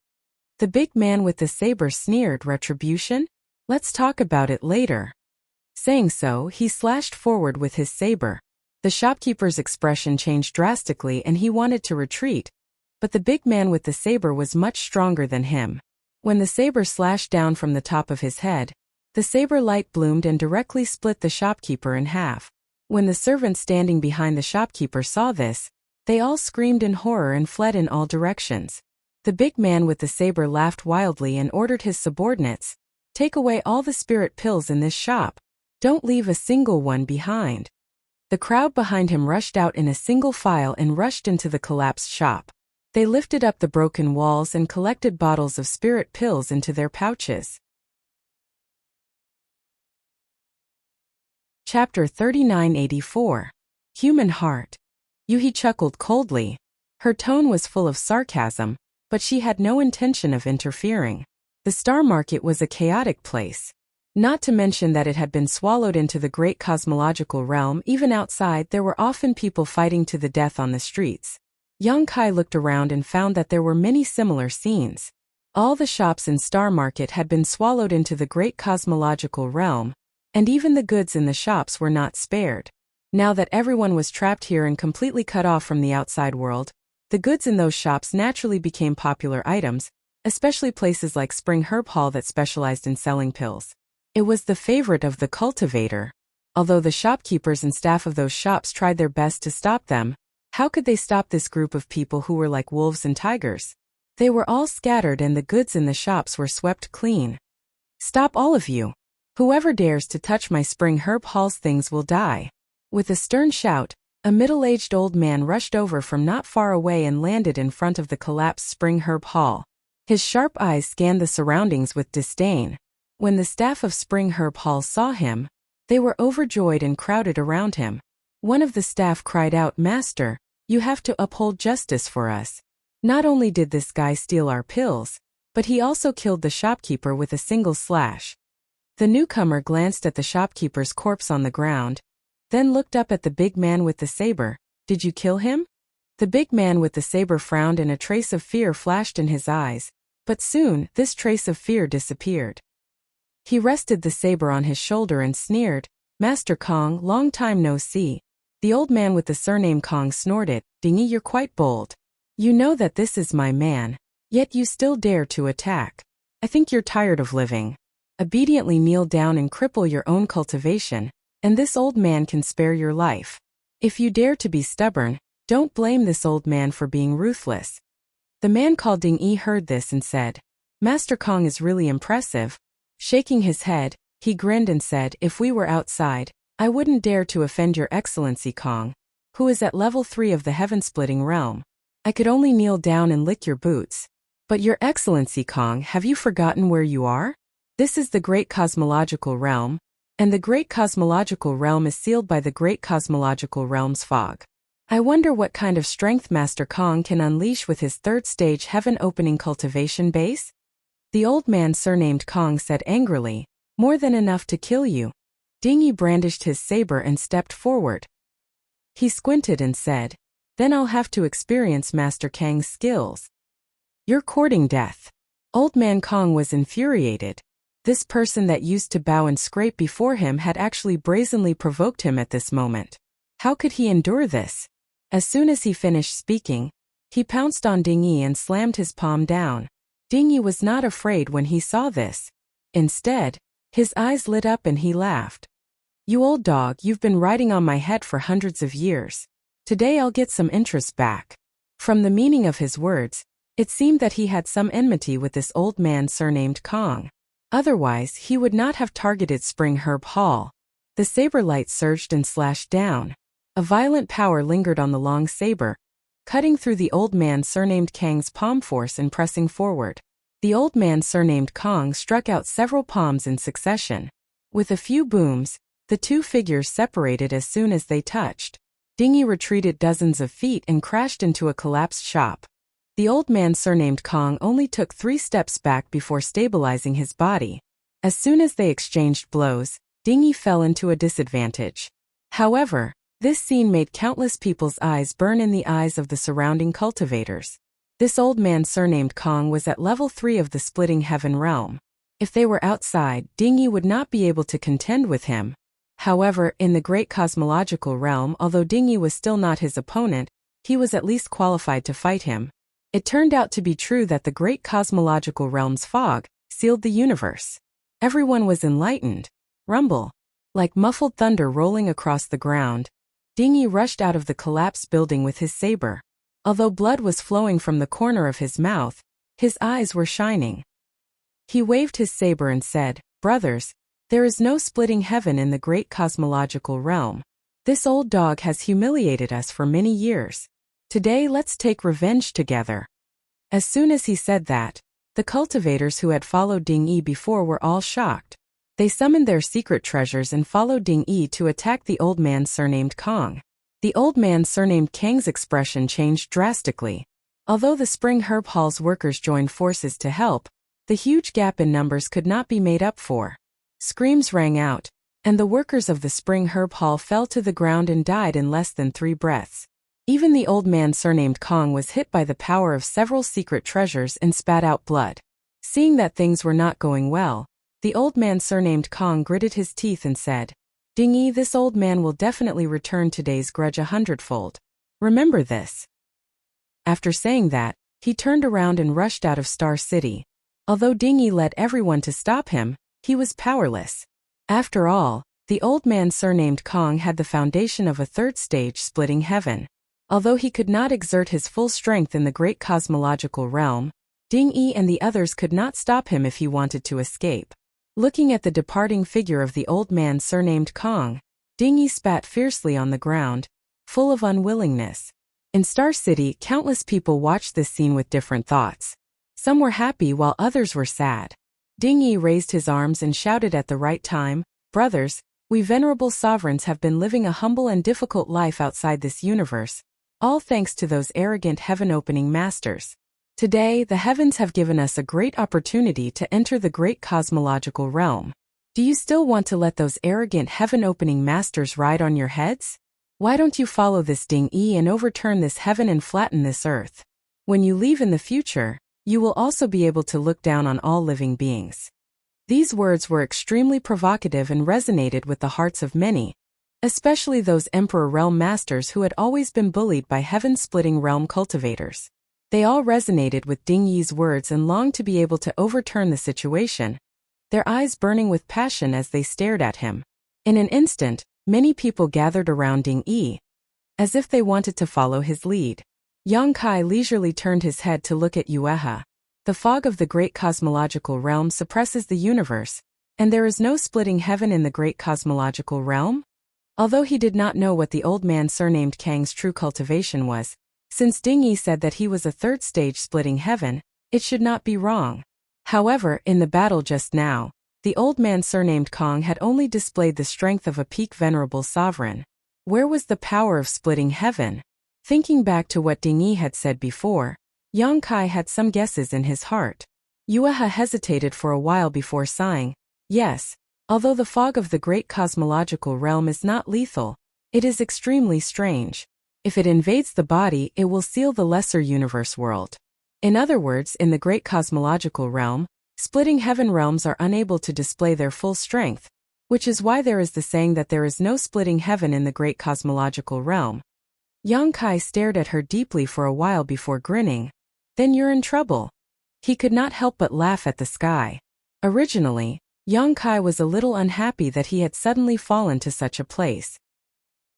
The big man with the saber sneered. "Retribution? Let's talk about it later." Saying so, he slashed forward with his saber. The shopkeeper's expression changed drastically and he wanted to retreat, but the big man with the saber was much stronger than him. When the saber slashed down from the top of his head, the saber light bloomed and directly split the shopkeeper in half. When the servants standing behind the shopkeeper saw this, they all screamed in horror and fled in all directions. The big man with the saber laughed wildly and ordered his subordinates, "Take away all the spirit pills in this shop. Don't leave a single one behind." The crowd behind him rushed out in a single file and rushed into the collapsed shop. They lifted up the broken walls and collected bottles of spirit pills into their pouches. Chapter 3984. Human Heart. Yuhi chuckled coldly. Her tone was full of sarcasm, but she had no intention of interfering. The star market was a chaotic place. Not to mention that it had been swallowed into the great cosmological realm. Even outside, there were often people fighting to the death on the streets. Yang Kai looked around and found that there were many similar scenes. All the shops in Star Market had been swallowed into the great cosmological realm, and even the goods in the shops were not spared. Now that everyone was trapped here and completely cut off from the outside world, the goods in those shops naturally became popular items, especially places like Spring Herb Hall that specialized in selling pills. It was the favorite of the cultivator. Although the shopkeepers and staff of those shops tried their best to stop them, how could they stop this group of people who were like wolves and tigers? They were all scattered and the goods in the shops were swept clean. Stop, all of you! Whoever dares to touch my Spring Herb Hall's things will die. With a stern shout, a middle-aged old man rushed over from not far away and landed in front of the collapsed Spring Herb Hall. His sharp eyes scanned the surroundings with disdain. When the staff of Spring Herb Hall saw him, they were overjoyed and crowded around him. One of the staff cried out, "Master, you have to uphold justice for us. Not only did this guy steal our pills, but he also killed the shopkeeper with a single slash." The newcomer glanced at the shopkeeper's corpse on the ground, then looked up at the big man with the saber. "Did you kill him?" The big man with the saber frowned and a trace of fear flashed in his eyes, but soon this trace of fear disappeared. He rested the saber on his shoulder and sneered, "Master Kong, long time no see." The old man with the surname Kong snorted, "Dingy, you're quite bold. You know that this is my man, yet you still dare to attack. I think you're tired of living. Obediently kneel down and cripple your own cultivation, and this old man can spare your life. If you dare to be stubborn, don't blame this old man for being ruthless." The man called Ding Yi heard this and said, "Master Kong is really impressive." Shaking his head, he grinned and said, "If we were outside, I wouldn't dare to offend your excellency Kong, who is at level 3 of the heaven-splitting realm. I could only kneel down and lick your boots. But your excellency Kong, have you forgotten where you are? This is the great cosmological realm, and the great cosmological realm is sealed by the great cosmological realm's fog. I wonder what kind of strength Master Kong can unleash with his third-stage heaven-opening cultivation base?" The old man surnamed Kong said angrily, "More than enough to kill you." Dingy brandished his saber and stepped forward. He squinted and said, "Then I'll have to experience Master Kang's skills." "You're courting death." Old man Kong was infuriated. This person that used to bow and scrape before him had actually brazenly provoked him at this moment. How could he endure this? As soon as he finished speaking, he pounced on Ding Yi and slammed his palm down. Ding Yi was not afraid when he saw this. Instead, his eyes lit up and he laughed. "You old dog, you've been riding on my head for hundreds of years. Today I'll get some interest back." From the meaning of his words, it seemed that he had some enmity with this old man surnamed Kong. Otherwise, he would not have targeted Spring Herb Hall. The saber light surged and slashed down. A violent power lingered on the long saber, cutting through the old man surnamed Kang's palm force and pressing forward. The old man surnamed Kong struck out several palms in succession. With a few booms, the two figures separated as soon as they touched. Dingy retreated dozens of feet and crashed into a collapsed shop. The old man surnamed Kong only took 3 steps back before stabilizing his body. As soon as they exchanged blows, Dingy fell into a disadvantage. However, this scene made countless people's eyes burn in the eyes of the surrounding cultivators. This old man surnamed Kong was at level 3 of the splitting heaven realm. If they were outside, Dingy would not be able to contend with him. However, in the great cosmological realm, although Dingy was still not his opponent, he was at least qualified to fight him. It turned out to be true that the great cosmological realm's fog sealed the universe. Everyone was enlightened. Rumble. Like muffled thunder rolling across the ground, Dingy rushed out of the collapsed building with his saber. Although blood was flowing from the corner of his mouth, his eyes were shining. He waved his saber and said, "Brothers, there is no splitting heaven in the great cosmological realm. This old dog has humiliated us for many years. Today let's take revenge together." As soon as he said that, the cultivators who had followed Ding Yi before were all shocked. They summoned their secret treasures and followed Ding Yi to attack the old man surnamed Kong. The old man surnamed Kang's expression changed drastically. Although the Spring Herb Hall's workers joined forces to help, the huge gap in numbers could not be made up for. Screams rang out, and the workers of the Spring Herb Hall fell to the ground and died in less than 3 breaths. Even the old man surnamed Kong was hit by the power of several secret treasures and spat out blood. Seeing that things were not going well, the old man surnamed Kong gritted his teeth and said, "Ding Yi, this old man will definitely return today's grudge 100-fold. Remember this." After saying that, he turned around and rushed out of Star City. Although Ding Yi led everyone to stop him, he was powerless. After all, the old man surnamed Kong had the foundation of a third stage splitting heaven. Although he could not exert his full strength in the great cosmological realm, Ding Yi and the others could not stop him if he wanted to escape. Looking at the departing figure of the old man surnamed Kong, Ding Yi spat fiercely on the ground, full of unwillingness. In Star City, countless people watched this scene with different thoughts. Some were happy while others were sad. Ding Yi raised his arms and shouted at the right time, "Brothers, we venerable sovereigns have been living a humble and difficult life outside this universe, all thanks to those arrogant heaven-opening masters. Today, the heavens have given us a great opportunity to enter the great cosmological realm. Do you still want to let those arrogant heaven-opening masters ride on your heads? Why don't you follow this Ding Yi and overturn this heaven and flatten this earth? When you leave in the future, you will also be able to look down on all living beings." These words were extremely provocative and resonated with the hearts of many, especially those Emperor Realm masters who had always been bullied by heaven-splitting realm cultivators. They all resonated with Ding Yi's words and longed to be able to overturn the situation, their eyes burning with passion as they stared at him. In an instant, many people gathered around Ding Yi, as if they wanted to follow his lead. Yang Kai leisurely turned his head to look at Yueha. The fog of the great cosmological realm suppresses the universe, and there is no splitting heaven in the great cosmological realm? Although he did not know what the old man surnamed Kang's true cultivation was, since Ding Yi said that he was a third stage splitting heaven, it should not be wrong. However, in the battle just now, the old man surnamed Kong had only displayed the strength of a peak venerable sovereign. Where was the power of splitting heaven? Thinking back to what Ding Yi had said before, Yang Kai had some guesses in his heart. Yueha hesitated for a while before sighing, "Yes, although the fog of the great cosmological realm is not lethal, it is extremely strange. If it invades the body, it will seal the lesser universe world." In other words, in the great cosmological realm, splitting heaven realms are unable to display their full strength, which is why there is the saying that there is no splitting heaven in the great cosmological realm. Yang Kai stared at her deeply for a while before grinning. "Then you're in trouble." He could not help but laugh at the sky. Originally, Yang Kai was a little unhappy that he had suddenly fallen to such a place.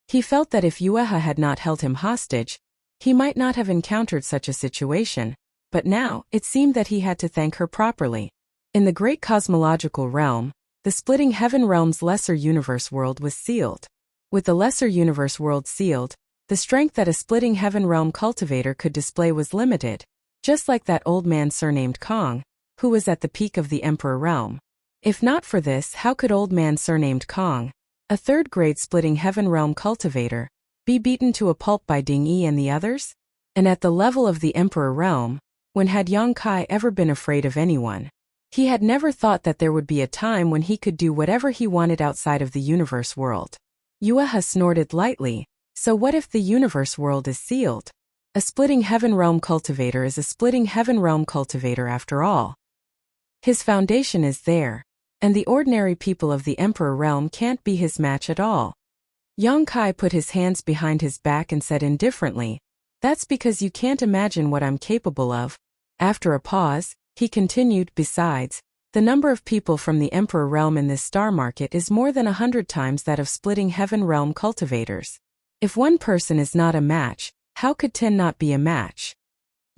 He felt that if Yueha had not held him hostage, he might not have encountered such a situation, but now, it seemed that he had to thank her properly. In the great cosmological realm, the splitting heaven realm's lesser universe world was sealed. With the lesser universe world sealed, the strength that a splitting heaven realm cultivator could display was limited, just like that old man surnamed Kong, who was at the peak of the Emperor realm. If not for this, how could old man surnamed Kong, a third-grade splitting heaven realm cultivator, be beaten to a pulp by Ding Yi and the others? And at the level of the Emperor realm, when had Yang Kai ever been afraid of anyone? He had never thought that there would be a time when he could do whatever he wanted outside of the universe world. Yueha snorted lightly. So what if the universe world is sealed? A splitting heaven realm cultivator is a splitting heaven realm cultivator after all. His foundation is there, and the ordinary people of the Emperor realm can't be his match at all. Yang Kai put his hands behind his back and said indifferently, "That's because you can't imagine what I'm capable of." After a pause, he continued, "Besides, the number of people from the Emperor realm in this star market is more than 100 times that of splitting heaven realm cultivators. If one person is not a match, how could 10 not be a match?"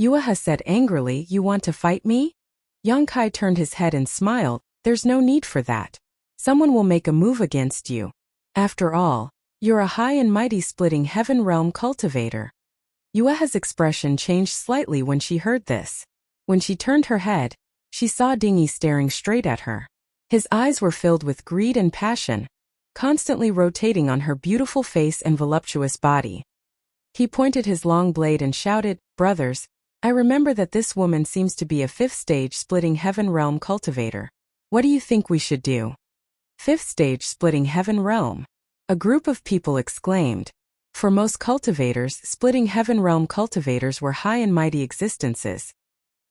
Yueha said angrily, "You want to fight me?" Yang Kai turned his head and smiled, "There's no need for that. Someone will make a move against you. After all, you're a high and mighty splitting heaven realm cultivator." Yueha's expression changed slightly when she heard this. When she turned her head, she saw Dingy staring straight at her. His eyes were filled with greed and passion, constantly rotating on her beautiful face and voluptuous body. He pointed his long blade and shouted, "Brothers, I remember that this woman seems to be a fifth stage splitting heaven realm cultivator. What do you think we should do?" Fifth stage splitting heaven realm. A group of people exclaimed. For most cultivators, splitting heaven realm cultivators were high and mighty existences.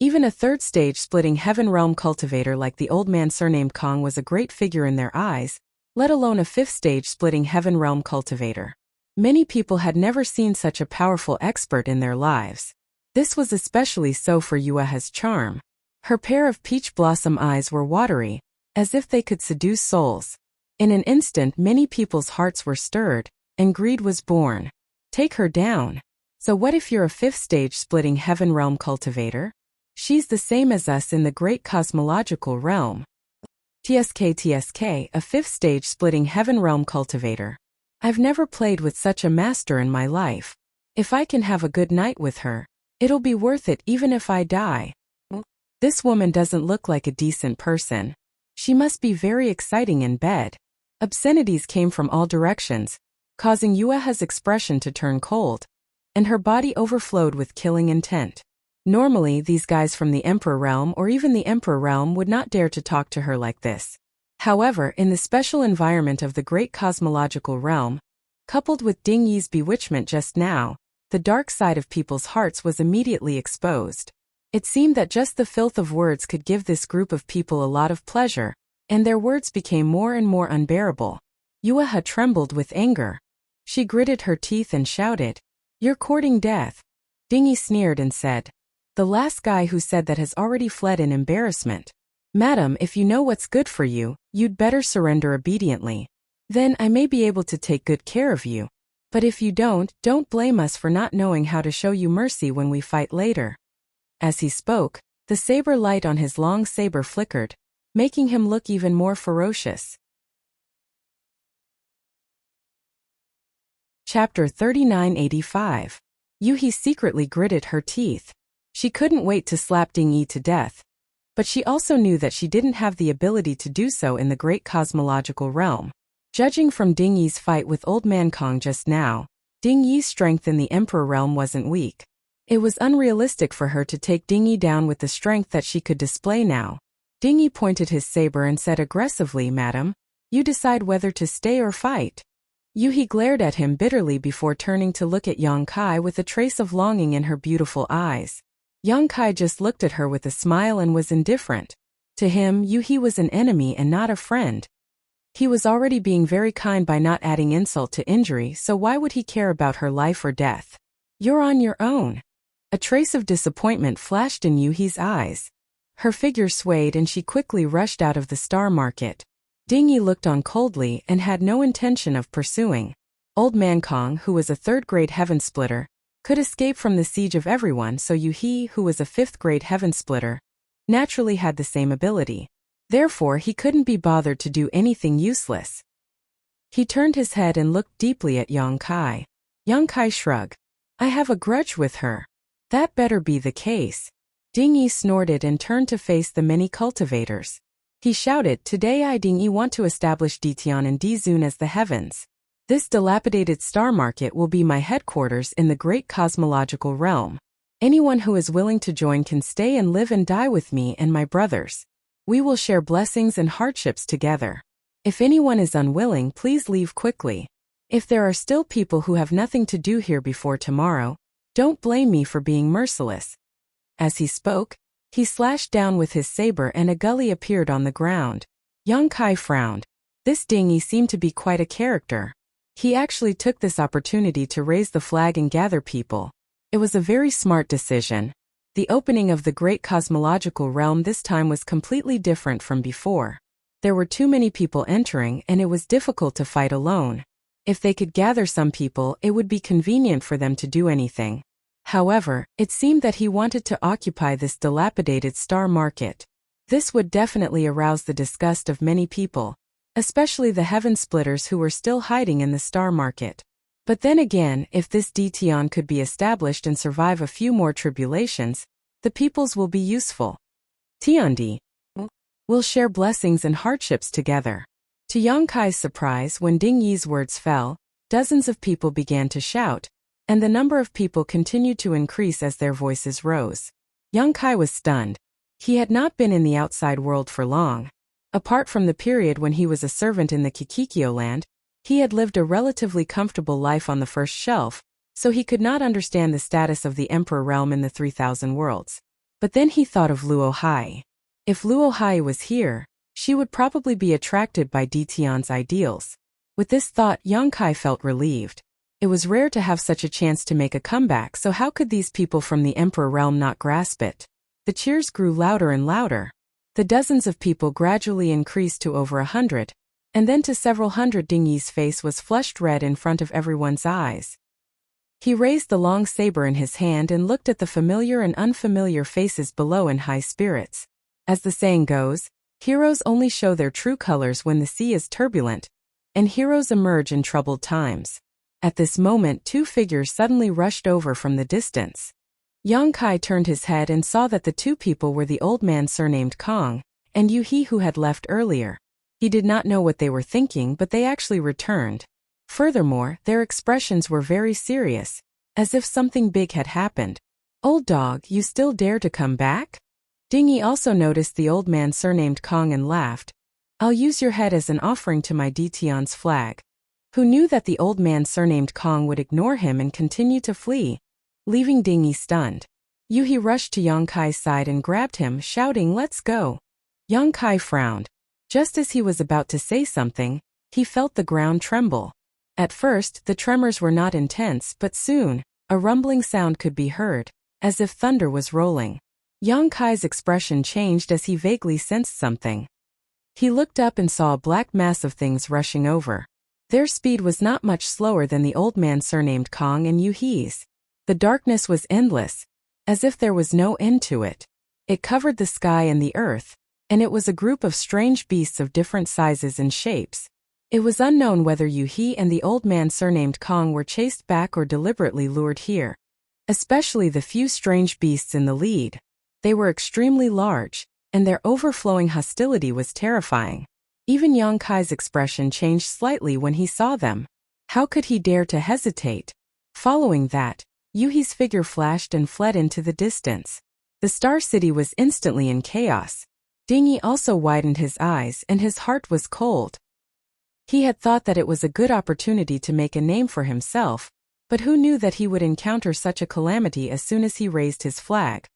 Even a third stage splitting heaven realm cultivator like the old man surnamed Kong was a great figure in their eyes, let alone a fifth stage splitting heaven realm cultivator. Many people had never seen such a powerful expert in their lives. This was especially so for Yueha's charm. Her pair of peach blossom eyes were watery, as if they could seduce souls. In an instant many people's hearts were stirred, and greed was born. Take her down. So what if you're a fifth stage splitting heaven realm cultivator? She's the same as us in the great cosmological realm. TSK, a fifth stage splitting heaven realm cultivator. I've never played with such a master in my life. If I can have a good night with her, it'll be worth it even if I die. This woman doesn't look like a decent person. She must be very exciting in bed. Obscenities came from all directions, causing Yueha's expression to turn cold, and her body overflowed with killing intent. Normally, these guys from the Emperor realm or even the Emperor realm would not dare to talk to her like this. However, in the special environment of the great cosmological realm, coupled with Ding Yi's bewitchment just now, the dark side of people's hearts was immediately exposed. It seemed that just the filth of words could give this group of people a lot of pleasure, and their words became more and more unbearable. Yueha trembled with anger. She gritted her teeth and shouted, "You're courting death." Ding Yi sneered and said, "The last guy who said that has already fled in embarrassment. Madam, if you know what's good for you, you'd better surrender obediently. Then I may be able to take good care of you. But if you don't blame us for not knowing how to show you mercy when we fight later." As he spoke, the saber light on his long saber flickered, making him look even more ferocious. Chapter 3985. Yuhi secretly gritted her teeth. She couldn't wait to slap Ding Yi to death. But she also knew that she didn't have the ability to do so in the great cosmological realm. Judging from Ding Yi's fight with Old Man Kong just now, Ding Yi's strength in the Emperor realm wasn't weak. It was unrealistic for her to take Ding Yi down with the strength that she could display now. Ding Yi pointed his saber and said aggressively, "Madam, you decide whether to stay or fight." Yuhi glared at him bitterly before turning to look at Yang Kai with a trace of longing in her beautiful eyes. Yang Kai just looked at her with a smile and was indifferent. To him, Yuhi was an enemy and not a friend. He was already being very kind by not adding insult to injury, so why would he care about her life or death? "You're on your own." A trace of disappointment flashed in Yuhi's eyes. Her figure swayed and she quickly rushed out of the star market. Ding Yi looked on coldly and had no intention of pursuing. Old Man Kong, who was a third-grade heaven splitter, could escape from the siege of everyone, so Yuhi, who was a fifth-grade heaven splitter, naturally had the same ability. Therefore, he couldn't be bothered to do anything useless. He turned his head and looked deeply at Yang Kai. Yang Kai shrugged. "I have a grudge with her." "That better be the case." Ding Yi snorted and turned to face the many cultivators. He shouted, "Today I Ding Yi want to establish Ditian and Dizun as the heavens. This dilapidated star market will be my headquarters in the great cosmological realm. Anyone who is willing to join can stay and live and die with me and my brothers. We will share blessings and hardships together. If anyone is unwilling, please leave quickly. If there are still people who have nothing to do here before tomorrow, don't blame me for being merciless." As he spoke, he slashed down with his saber and a gully appeared on the ground. Yang Kai frowned. This Ding Yi seemed to be quite a character. He actually took this opportunity to raise the flag and gather people. It was a very smart decision. The opening of the great cosmological realm this time was completely different from before. There were too many people entering and it was difficult to fight alone. If they could gather some people, it would be convenient for them to do anything. However, it seemed that he wanted to occupy this dilapidated star market. This would definitely arouse the disgust of many people, especially the heaven splitters who were still hiding in the star market. But then again, if this Detion could be established and survive a few more tribulations, the peoples will be useful. Tiandi will share blessings and hardships together. To Yang Kai's surprise, when Ding Yi's words fell, dozens of people began to shout, and the number of people continued to increase as their voices rose. Yang Kai was stunned. He had not been in the outside world for long. Apart from the period when he was a servant in the Kikikyo land, he had lived a relatively comfortable life on the first shelf, so he could not understand the status of the Emperor realm in the 3,000 worlds. But then he thought of Luo Hai. If Luo Hai was here, she would probably be attracted by Detion's ideals. With this thought, Yang Kai felt relieved. It was rare to have such a chance to make a comeback, so how could these people from the Emperor realm not grasp it? The cheers grew louder and louder. The dozens of people gradually increased to over 100, and then to several hundred. Ding Yi's face was flushed red in front of everyone's eyes. He raised the long saber in his hand and looked at the familiar and unfamiliar faces below in high spirits. As the saying goes, heroes only show their true colors when the sea is turbulent, and heroes emerge in troubled times. At this moment, two figures suddenly rushed over from the distance. Yang Kai turned his head and saw that the two people were the old man surnamed Kong, and Yu He who had left earlier. He did not know what they were thinking, but they actually returned. Furthermore, their expressions were very serious, as if something big had happened. "Old dog, you still dare to come back?" Ding Yi also noticed the old man surnamed Kong and laughed. "I'll use your head as an offering to my Detion's flag." Who knew that the old man surnamed Kong would ignore him and continue to flee, leaving Ding Yi stunned. Yu He rushed to Yang Kai's side and grabbed him, shouting, "Let's go." Yang Kai frowned. Just as he was about to say something, he felt the ground tremble. At first, the tremors were not intense, but soon, a rumbling sound could be heard, as if thunder was rolling. Yang Kai's expression changed as he vaguely sensed something. He looked up and saw a black mass of things rushing over. Their speed was not much slower than the old man surnamed Kong and Yu He's. The darkness was endless, as if there was no end to it. It covered the sky and the earth, and it was a group of strange beasts of different sizes and shapes. It was unknown whether Yu He and the old man surnamed Kong were chased back or deliberately lured here. Especially the few strange beasts in the lead. They were extremely large, and their overflowing hostility was terrifying. Even Yang Kai's expression changed slightly when he saw them. How could he dare to hesitate? Following that, Yu He's figure flashed and fled into the distance. The Star City was instantly in chaos. Ding Yi also widened his eyes and his heart was cold. He had thought that it was a good opportunity to make a name for himself, but who knew that he would encounter such a calamity as soon as he raised his flag?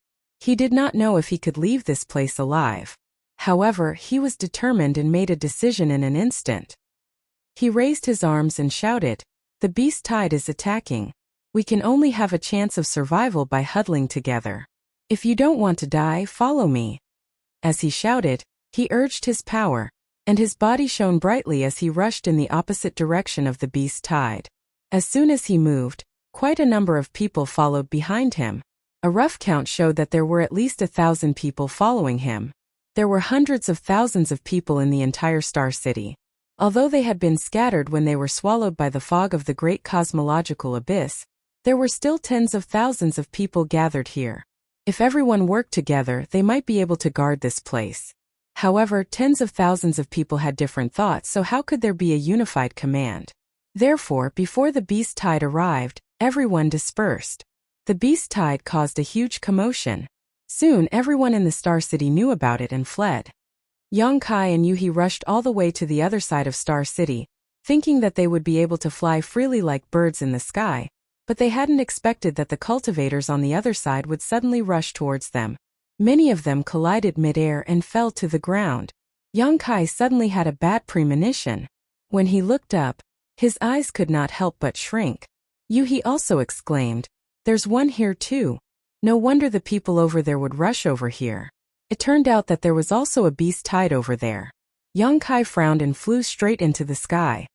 He did not know if he could leave this place alive. However, he was determined and made a decision in an instant. He raised his arms and shouted, "The beast tide is attacking. We can only have a chance of survival by huddling together. If you don't want to die, follow me." As he shouted, he urged his power, and his body shone brightly as he rushed in the opposite direction of the beast tide. As soon as he moved, quite a number of people followed behind him. A rough count showed that there were at least 1,000 people following him. There were hundreds of thousands of people in the entire Star City. Although they had been scattered when they were swallowed by the fog of the great cosmological abyss, there were still tens of thousands of people gathered here. If everyone worked together, they might be able to guard this place. However, tens of thousands of people had different thoughts, so how could there be a unified command? Therefore, before the beast tide arrived, everyone dispersed. The beast tide caused a huge commotion. Soon everyone in the Star City knew about it and fled. Yang Kai and Yu He rushed all the way to the other side of Star City, thinking that they would be able to fly freely like birds in the sky, but they hadn't expected that the cultivators on the other side would suddenly rush towards them. Many of them collided mid-air and fell to the ground. Yang Kai suddenly had a bad premonition. When he looked up, his eyes could not help but shrink. Yu He also exclaimed, "There's one here too. No wonder the people over there would rush over here." It turned out that there was also a beast tide over there. Yang Kai frowned and flew straight into the sky.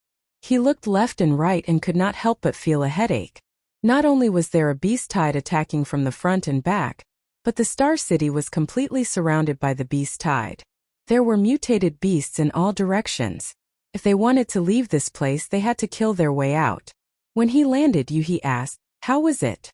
He looked left and right and could not help but feel a headache. Not only was there a beast tide attacking from the front and back, but the Star City was completely surrounded by the beast tide. There were mutated beasts in all directions. If they wanted to leave this place, they had to kill their way out. When he landed, Yuhi asked, "How was it?"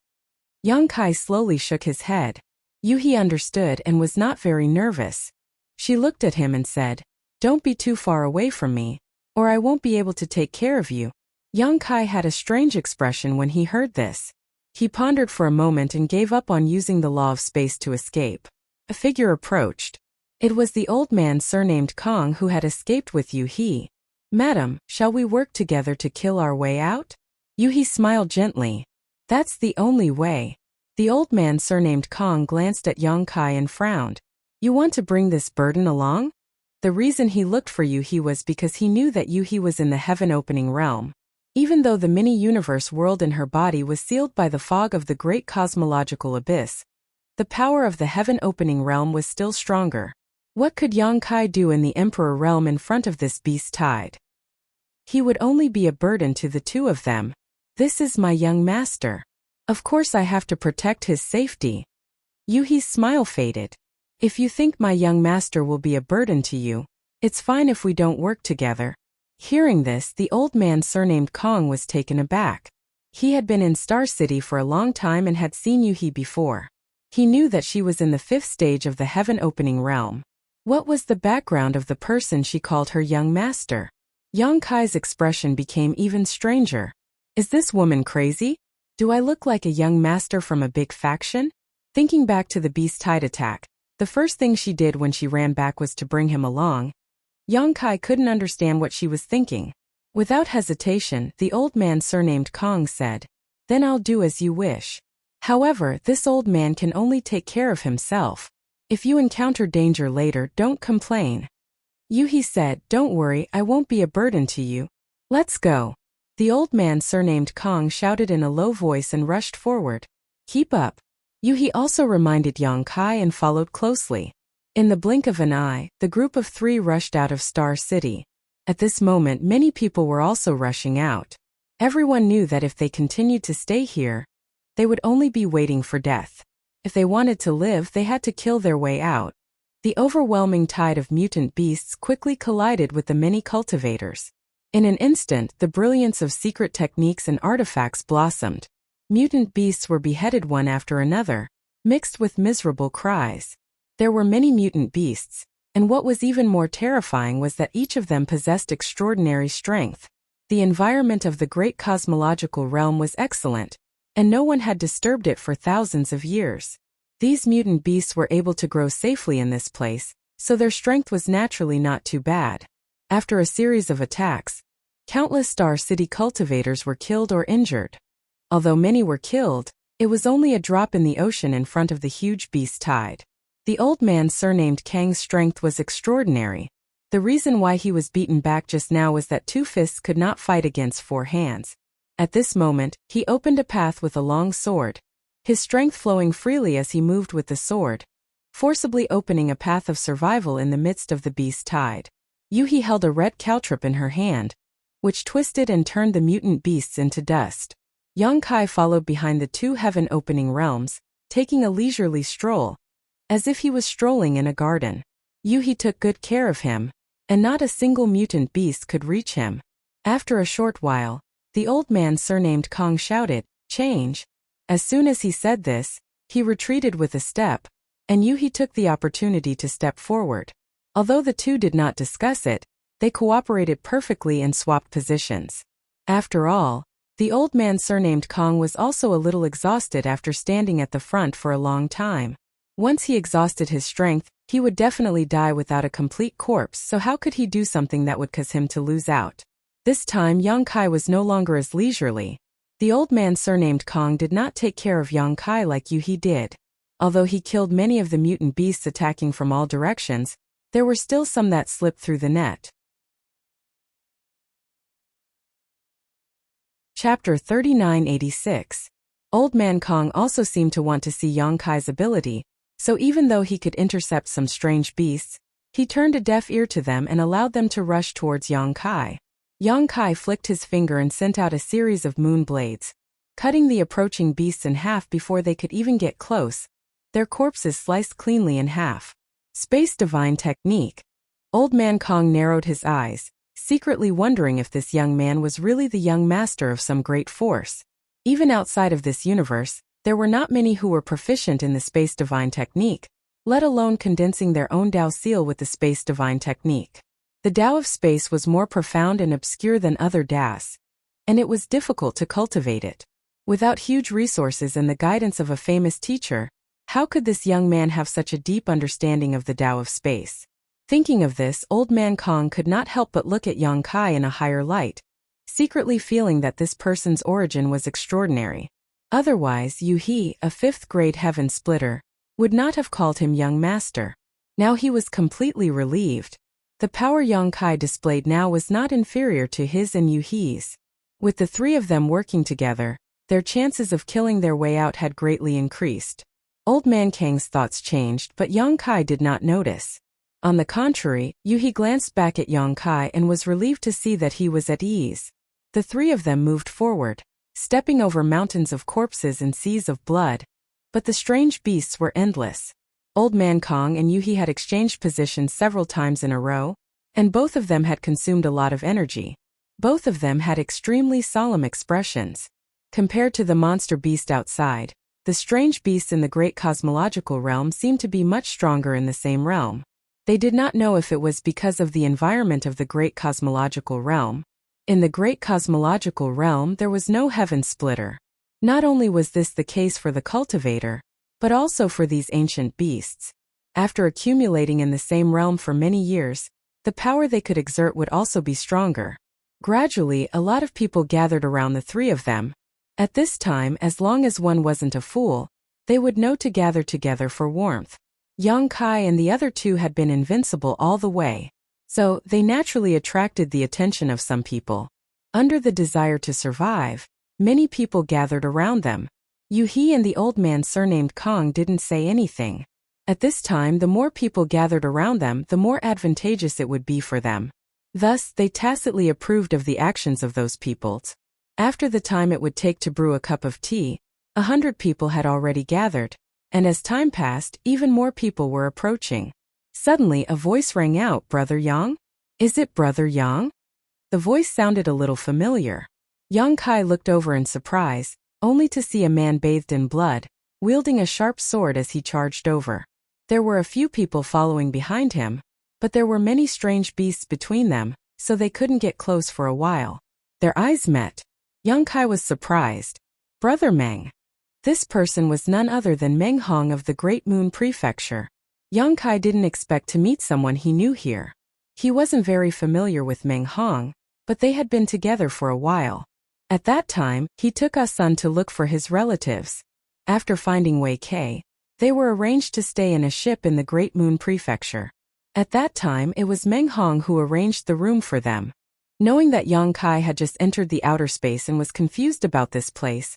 Yang Kai slowly shook his head. Yuhi understood and was not very nervous. She looked at him and said, "Don't be too far away from me, or I won't be able to take care of you." Yang Kai had a strange expression when he heard this. He pondered for a moment and gave up on using the law of space to escape. A figure approached. It was the old man surnamed Kong who had escaped with Yuhi. "Madam, shall we work together to kill our way out?" Yuhi smiled gently. "That's the only way." The old man surnamed Kong glanced at Yang Kai and frowned. "You want to bring this burden along?" The reason he looked for Yuhi was because he knew that Yuhi was in the heaven-opening realm. Even though the mini-universe world in her body was sealed by the fog of the great cosmological abyss, the power of the heaven-opening realm was still stronger. What could Yang Kai do in the Emperor realm in front of this beast tide? He would only be a burden to the two of them. "This is my young master. Of course I have to protect his safety." Yuhi's smile faded. "If you think my young master will be a burden to you, it's fine if we don't work together." Hearing this, the old man surnamed Kong was taken aback. He had been in Star City for a long time and had seen Yuhi before. He knew that she was in the 5th stage of the heaven-opening realm. What was the background of the person she called her young master? Yang Kai's expression became even stranger. "Is this woman crazy? Do I look like a young master from a big faction?" Thinking back to the beast tide attack, the first thing she did when she ran back was to bring him along. Yang Kai couldn't understand what she was thinking. Without hesitation, the old man surnamed Kong said, "Then I'll do as you wish. However, this old man can only take care of himself. If you encounter danger later, don't complain." Yuhi said, "Don't worry, I won't be a burden to you. Let's go." The old man surnamed Kong shouted in a low voice and rushed forward. "Keep up." Yuhi also reminded Yang Kai and followed closely. In the blink of an eye, the group of 3 rushed out of Star City. At this moment, many people were also rushing out. Everyone knew that if they continued to stay here, they would only be waiting for death. If they wanted to live, they had to kill their way out. The overwhelming tide of mutant beasts quickly collided with the many cultivators. In an instant, the brilliance of secret techniques and artifacts blossomed. Mutant beasts were beheaded one after another, mixed with miserable cries. There were many mutant beasts, and what was even more terrifying was that each of them possessed extraordinary strength. The environment of the great cosmological realm was excellent, and no one had disturbed it for thousands of years. These mutant beasts were able to grow safely in this place, so their strength was naturally not too bad. After a series of attacks, countless Star City cultivators were killed or injured. Although many were killed, it was only a drop in the ocean in front of the huge beast tide. The old man surnamed Kang's strength was extraordinary. The reason why he was beaten back just now was that 2 fists could not fight against 4 hands. At this moment, he opened a path with a long sword, his strength flowing freely as he moved with the sword, forcibly opening a path of survival in the midst of the beast tide. Yuhi held a red caltrip in her hand, which twisted and turned the mutant beasts into dust. Yang Kai followed behind the 2 heaven-opening realms, taking a leisurely stroll, as if he was strolling in a garden. Yuhi took good care of him, and not a single mutant beast could reach him. After a short while, the old man surnamed Kong shouted, "Change." As soon as he said this, he retreated with a step, and Yuhi took the opportunity to step forward. Although the two did not discuss it, they cooperated perfectly and swapped positions. After all, the old man surnamed Kong was also a little exhausted after standing at the front for a long time. Once he exhausted his strength, he would definitely die without a complete corpse, so how could he do something that would cause him to lose out? This time Yang Kai was no longer as leisurely. The old man surnamed Kong did not take care of Yang Kai like Yuhi did. Although he killed many of the mutant beasts attacking from all directions, there were still some that slipped through the net. Chapter 3986. Old Man Kong also seemed to want to see Yang Kai's ability, so even though he could intercept some strange beasts, he turned a deaf ear to them and allowed them to rush towards Yang Kai. Yang Kai flicked his finger and sent out a series of moon blades, cutting the approaching beasts in half before they could even get close, their corpses sliced cleanly in half. Space Divine Technique. Old Man Kong narrowed his eyes, secretly wondering if this young man was really the young master of some great force. Even outside of this universe, there were not many who were proficient in the space divine technique, let alone condensing their own Tao seal with the space divine technique. The Tao of space was more profound and obscure than other Taos, and it was difficult to cultivate it. Without huge resources and the guidance of a famous teacher, how could this young man have such a deep understanding of the Tao of space? Thinking of this, Old Man Kong could not help but look at Yang Kai in a higher light, secretly feeling that this person's origin was extraordinary. Otherwise, Yu He, a fifth-grade heaven splitter, would not have called him young master. Now he was completely relieved. The power Yang Kai displayed now was not inferior to his and Yu He's. With the three of them working together, their chances of killing their way out had greatly increased. Old Man Kang's thoughts changed, but Yang Kai did not notice. On the contrary, Yu He glanced back at Yang Kai and was relieved to see that he was at ease. The three of them moved forward, stepping over mountains of corpses and seas of blood. But the strange beasts were endless. Old Man Kong and Yu He had exchanged positions several times in a row, and both of them had consumed a lot of energy. Both of them had extremely solemn expressions. Compared to the monster beast outside, the strange beasts in the great cosmological realm seemed to be much stronger in the same realm. They did not know if it was because of the environment of the great cosmological realm. In the great cosmological realm there was no heaven splitter. Not only was this the case for the cultivator, but also for these ancient beasts. After accumulating in the same realm for many years, the power they could exert would also be stronger. Gradually, a lot of people gathered around the three of them. At this time, as long as one wasn't a fool, they would know to gather together for warmth. Yang Kai and the other two had been invincible all the way, so they naturally attracted the attention of some people. Under the desire to survive, many people gathered around them. Yu He and the old man surnamed Kong didn't say anything. At this time, the more people gathered around them, the more advantageous it would be for them. Thus, they tacitly approved of the actions of those peoples. After the time it would take to brew a cup of tea, 100 people had already gathered, and as time passed, even more people were approaching. Suddenly, a voice rang out, "Brother Yang? Is it Brother Yang?" The voice sounded a little familiar. Yang Kai looked over in surprise, only to see a man bathed in blood, wielding a sharp sword as he charged over. There were a few people following behind him, but there were many strange beasts between them, so they couldn't get close for a while. Their eyes met. Yang Kai was surprised. "Brother Meng." This person was none other than Meng Hong of the Great Moon Prefecture. Yang Kai didn't expect to meet someone he knew here. He wasn't very familiar with Meng Hong, but they had been together for a while. At that time, he took Sun to look for his relatives. After finding Wei Kei, they were arranged to stay in a ship in the Great Moon Prefecture. At that time, it was Meng Hong who arranged the room for them. Knowing that Yang Kai had just entered the outer space and was confused about this place,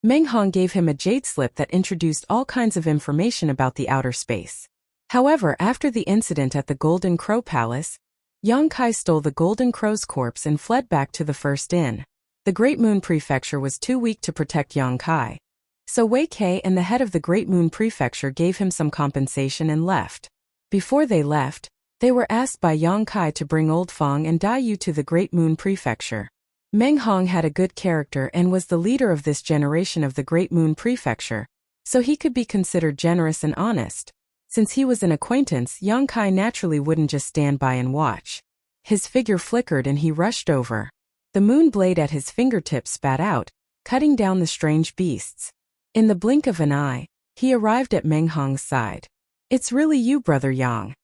Meng Hong gave him a jade slip that introduced all kinds of information about the outer space. However, after the incident at the Golden Crow Palace, Yang Kai stole the Golden Crow's corpse and fled back to the first inn. The Great Moon Prefecture was too weak to protect Yang Kai. So Wei Kei and the head of the Great Moon Prefecture gave him some compensation and left. Before they left, they were asked by Yang Kai to bring Old Fong and Dai Yu to the Great Moon Prefecture. Meng Hong had a good character and was the leader of this generation of the Great Moon Prefecture, so he could be considered generous and honest. Since he was an acquaintance, Yang Kai naturally wouldn't just stand by and watch. His figure flickered and he rushed over. The moon blade at his fingertips spat out, cutting down the strange beasts. In the blink of an eye, he arrived at Meng Hong's side. "It's really you, Brother Yang."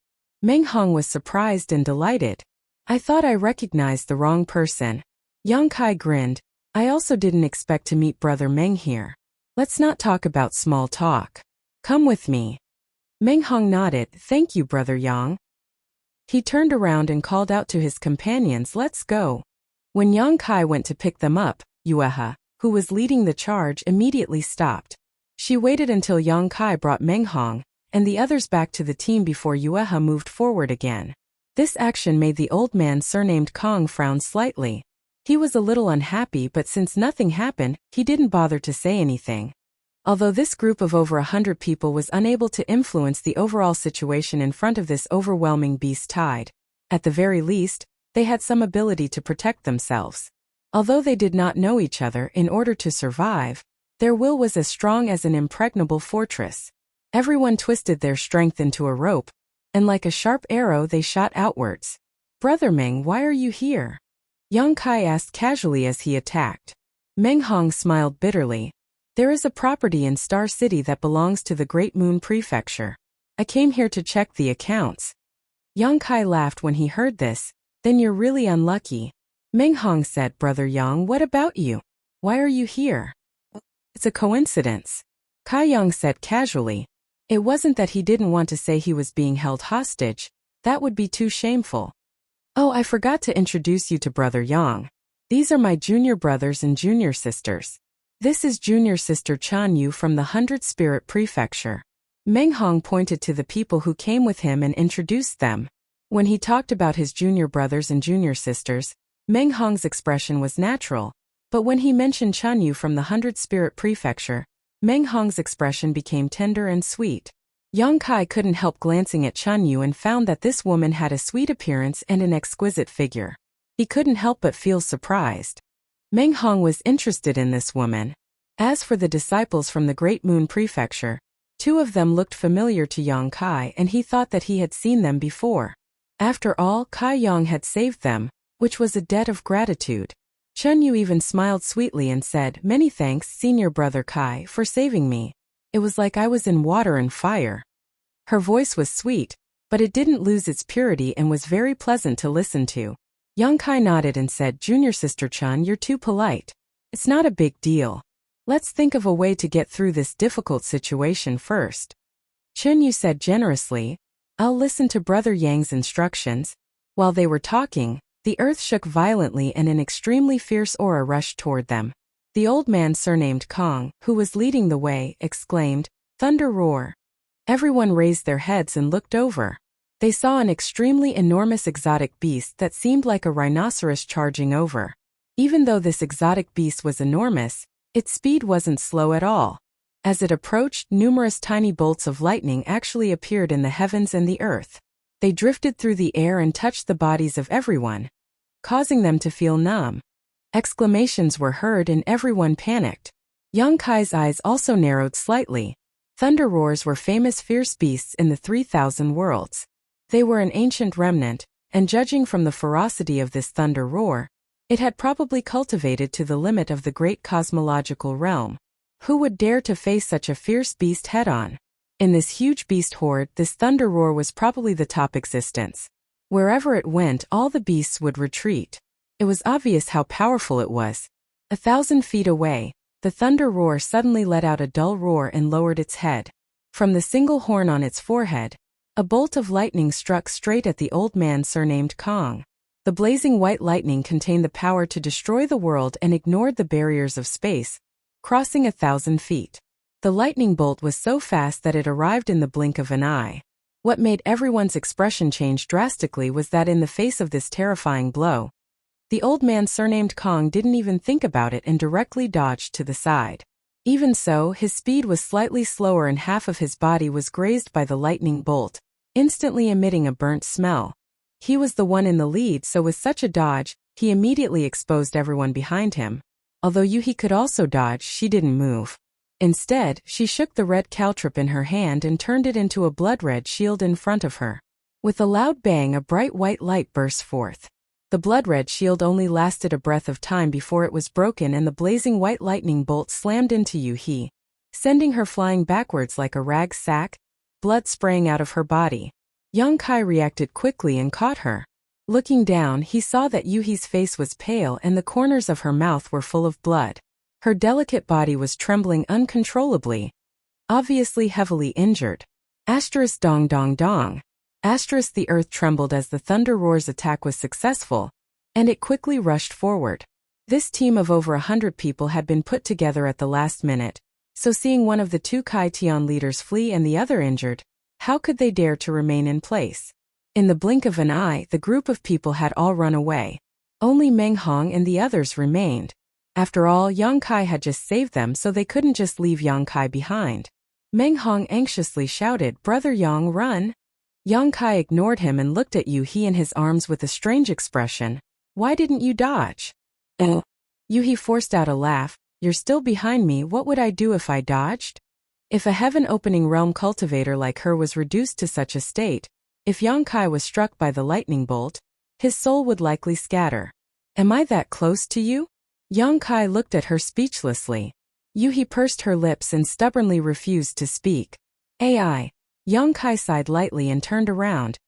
Meng Hong was surprised and delighted. "I thought I recognized the wrong person." Yang Kai grinned. "I also didn't expect to meet Brother Meng here. Let's not talk about small talk. Come with me." Meng Hong nodded. "Thank you, Brother Yang." He turned around and called out to his companions, "Let's go." When Yang Kai went to pick them up, Yueha, who was leading the charge, immediately stopped. She waited until Yang Kai brought Meng Hong and the others back to the team before Yueha moved forward again. This action made the old man surnamed Kong frown slightly. He was a little unhappy, but since nothing happened, he didn't bother to say anything. Although this group of over 100 people was unable to influence the overall situation in front of this overwhelming beast tide, at the very least, They had some ability to protect themselves. Although they did not know each other in order to survive, their will was as strong as an impregnable fortress. Everyone twisted their strength into a rope, and like a sharp arrow they shot outwards. "Brother Meng, why are you here?" Yang Kai asked casually as he attacked. Meng Hong smiled bitterly. "There is a property in Star City that belongs to the Great Moon Prefecture. I came here to check the accounts." Yang Kai laughed when he heard this. "Then you're really unlucky." Meng Hong said, "Brother Yang, what about you? Why are you here?" "It's a coincidence," Kai Yang said casually. It wasn't that he didn't want to say he was being held hostage. That would be too shameful. "Oh, I forgot to introduce you to Brother Yang. These are my junior brothers and junior sisters. This is junior sister Chan Yu from the 100 Spirit Prefecture." Meng Hong pointed to the people who came with him and introduced them. When he talked about his junior brothers and junior sisters, Meng Hong's expression was natural, but when he mentioned Chan Yu from the 100 Spirit Prefecture, Meng Hong's expression became tender and sweet. Yang Kai couldn't help glancing at Chan Yu and found that this woman had a sweet appearance and an exquisite figure. He couldn't help but feel surprised. Meng Hong was interested in this woman. As for the disciples from the Great Moon Prefecture, two of them looked familiar to Yang Kai and he thought that he had seen them before. After all, Kai Yang had saved them, which was a debt of gratitude. Chen Yu even smiled sweetly and said, "Many thanks, senior brother Kai, for saving me. It was like I was in water and fire." Her voice was sweet, but it didn't lose its purity and was very pleasant to listen to. Yang Kai nodded and said, "Junior sister Chan, you're too polite. It's not a big deal. Let's think of a way to get through this difficult situation first." Chen Yu said generously, "I'll listen to Brother Yang's instructions." While they were talking, the earth shook violently and an extremely fierce aura rushed toward them. The old man surnamed Kong, who was leading the way, exclaimed, "Thunder roar." Everyone raised their heads and looked over. They saw an extremely enormous exotic beast that seemed like a rhinoceros charging over. Even though this exotic beast was enormous, its speed wasn't slow at all. As it approached, numerous tiny bolts of lightning actually appeared in the heavens and the earth. They drifted through the air and touched the bodies of everyone, causing them to feel numb. Exclamations were heard and everyone panicked. Yang Kai's eyes also narrowed slightly. Thunder roars were famous fierce beasts in the 3,000 worlds. They were an ancient remnant, and judging from the ferocity of this thunder roar, it had probably cultivated to the limit of the great cosmological realm. Who would dare to face such a fierce beast head-on? In this huge beast horde, this thunder roar was probably the top existence. Wherever it went, all the beasts would retreat. It was obvious how powerful it was. 1,000 feet away, the thunder roar suddenly let out a dull roar and lowered its head. From the single horn on its forehead, a bolt of lightning struck straight at the old man surnamed Kong. The blazing white lightning contained the power to destroy the world and ignored the barriers of space, crossing 1,000 feet. The lightning bolt was so fast that it arrived in the blink of an eye. What made everyone's expression change drastically was that in the face of this terrifying blow, the old man surnamed Kong didn't even think about it and directly dodged to the side. Even so, his speed was slightly slower and half of his body was grazed by the lightning bolt, instantly emitting a burnt smell. He was the one in the lead, so with such a dodge, he immediately exposed everyone behind him. Although Yuhi could also dodge, she didn't move. Instead, she shook the red caltrip in her hand and turned it into a blood-red shield in front of her. With a loud bang, a bright white light burst forth. The blood-red shield only lasted a breath of time before it was broken and the blazing white lightning bolt slammed into Yuhi, sending her flying backwards like a rag sack, blood spraying out of her body. Yang Kai reacted quickly and caught her. Looking down, he saw that Yuhi's face was pale and the corners of her mouth were full of blood. Her delicate body was trembling uncontrollably, obviously heavily injured. Asterisk dong dong dong. Asterisk the earth trembled as the thunder roar's attack was successful, and it quickly rushed forward. This team of over 100 people had been put together at the last minute, so seeing one of the two Kai Tian leaders flee and the other injured, how could they dare to remain in place? In the blink of an eye, the group of people had all run away. Only Meng Hong and the others remained. After all, Yang Kai had just saved them, so they couldn't just leave Yang Kai behind. Meng Hong anxiously shouted, "Brother Yang, run!" Yang Kai ignored him and looked at Yu-He in his arms with a strange expression. Why didn't you dodge? Yu-He forced out a laugh. You're still behind me, what would I do if I dodged? If a heaven-opening realm cultivator like her was reduced to such a state, if Yang Kai was struck by the lightning bolt, his soul would likely scatter. Am I that close to you? Yang Kai looked at her speechlessly. Yu-He pursed her lips and stubbornly refused to speak. Ai. Yang Kai sighed lightly and turned around,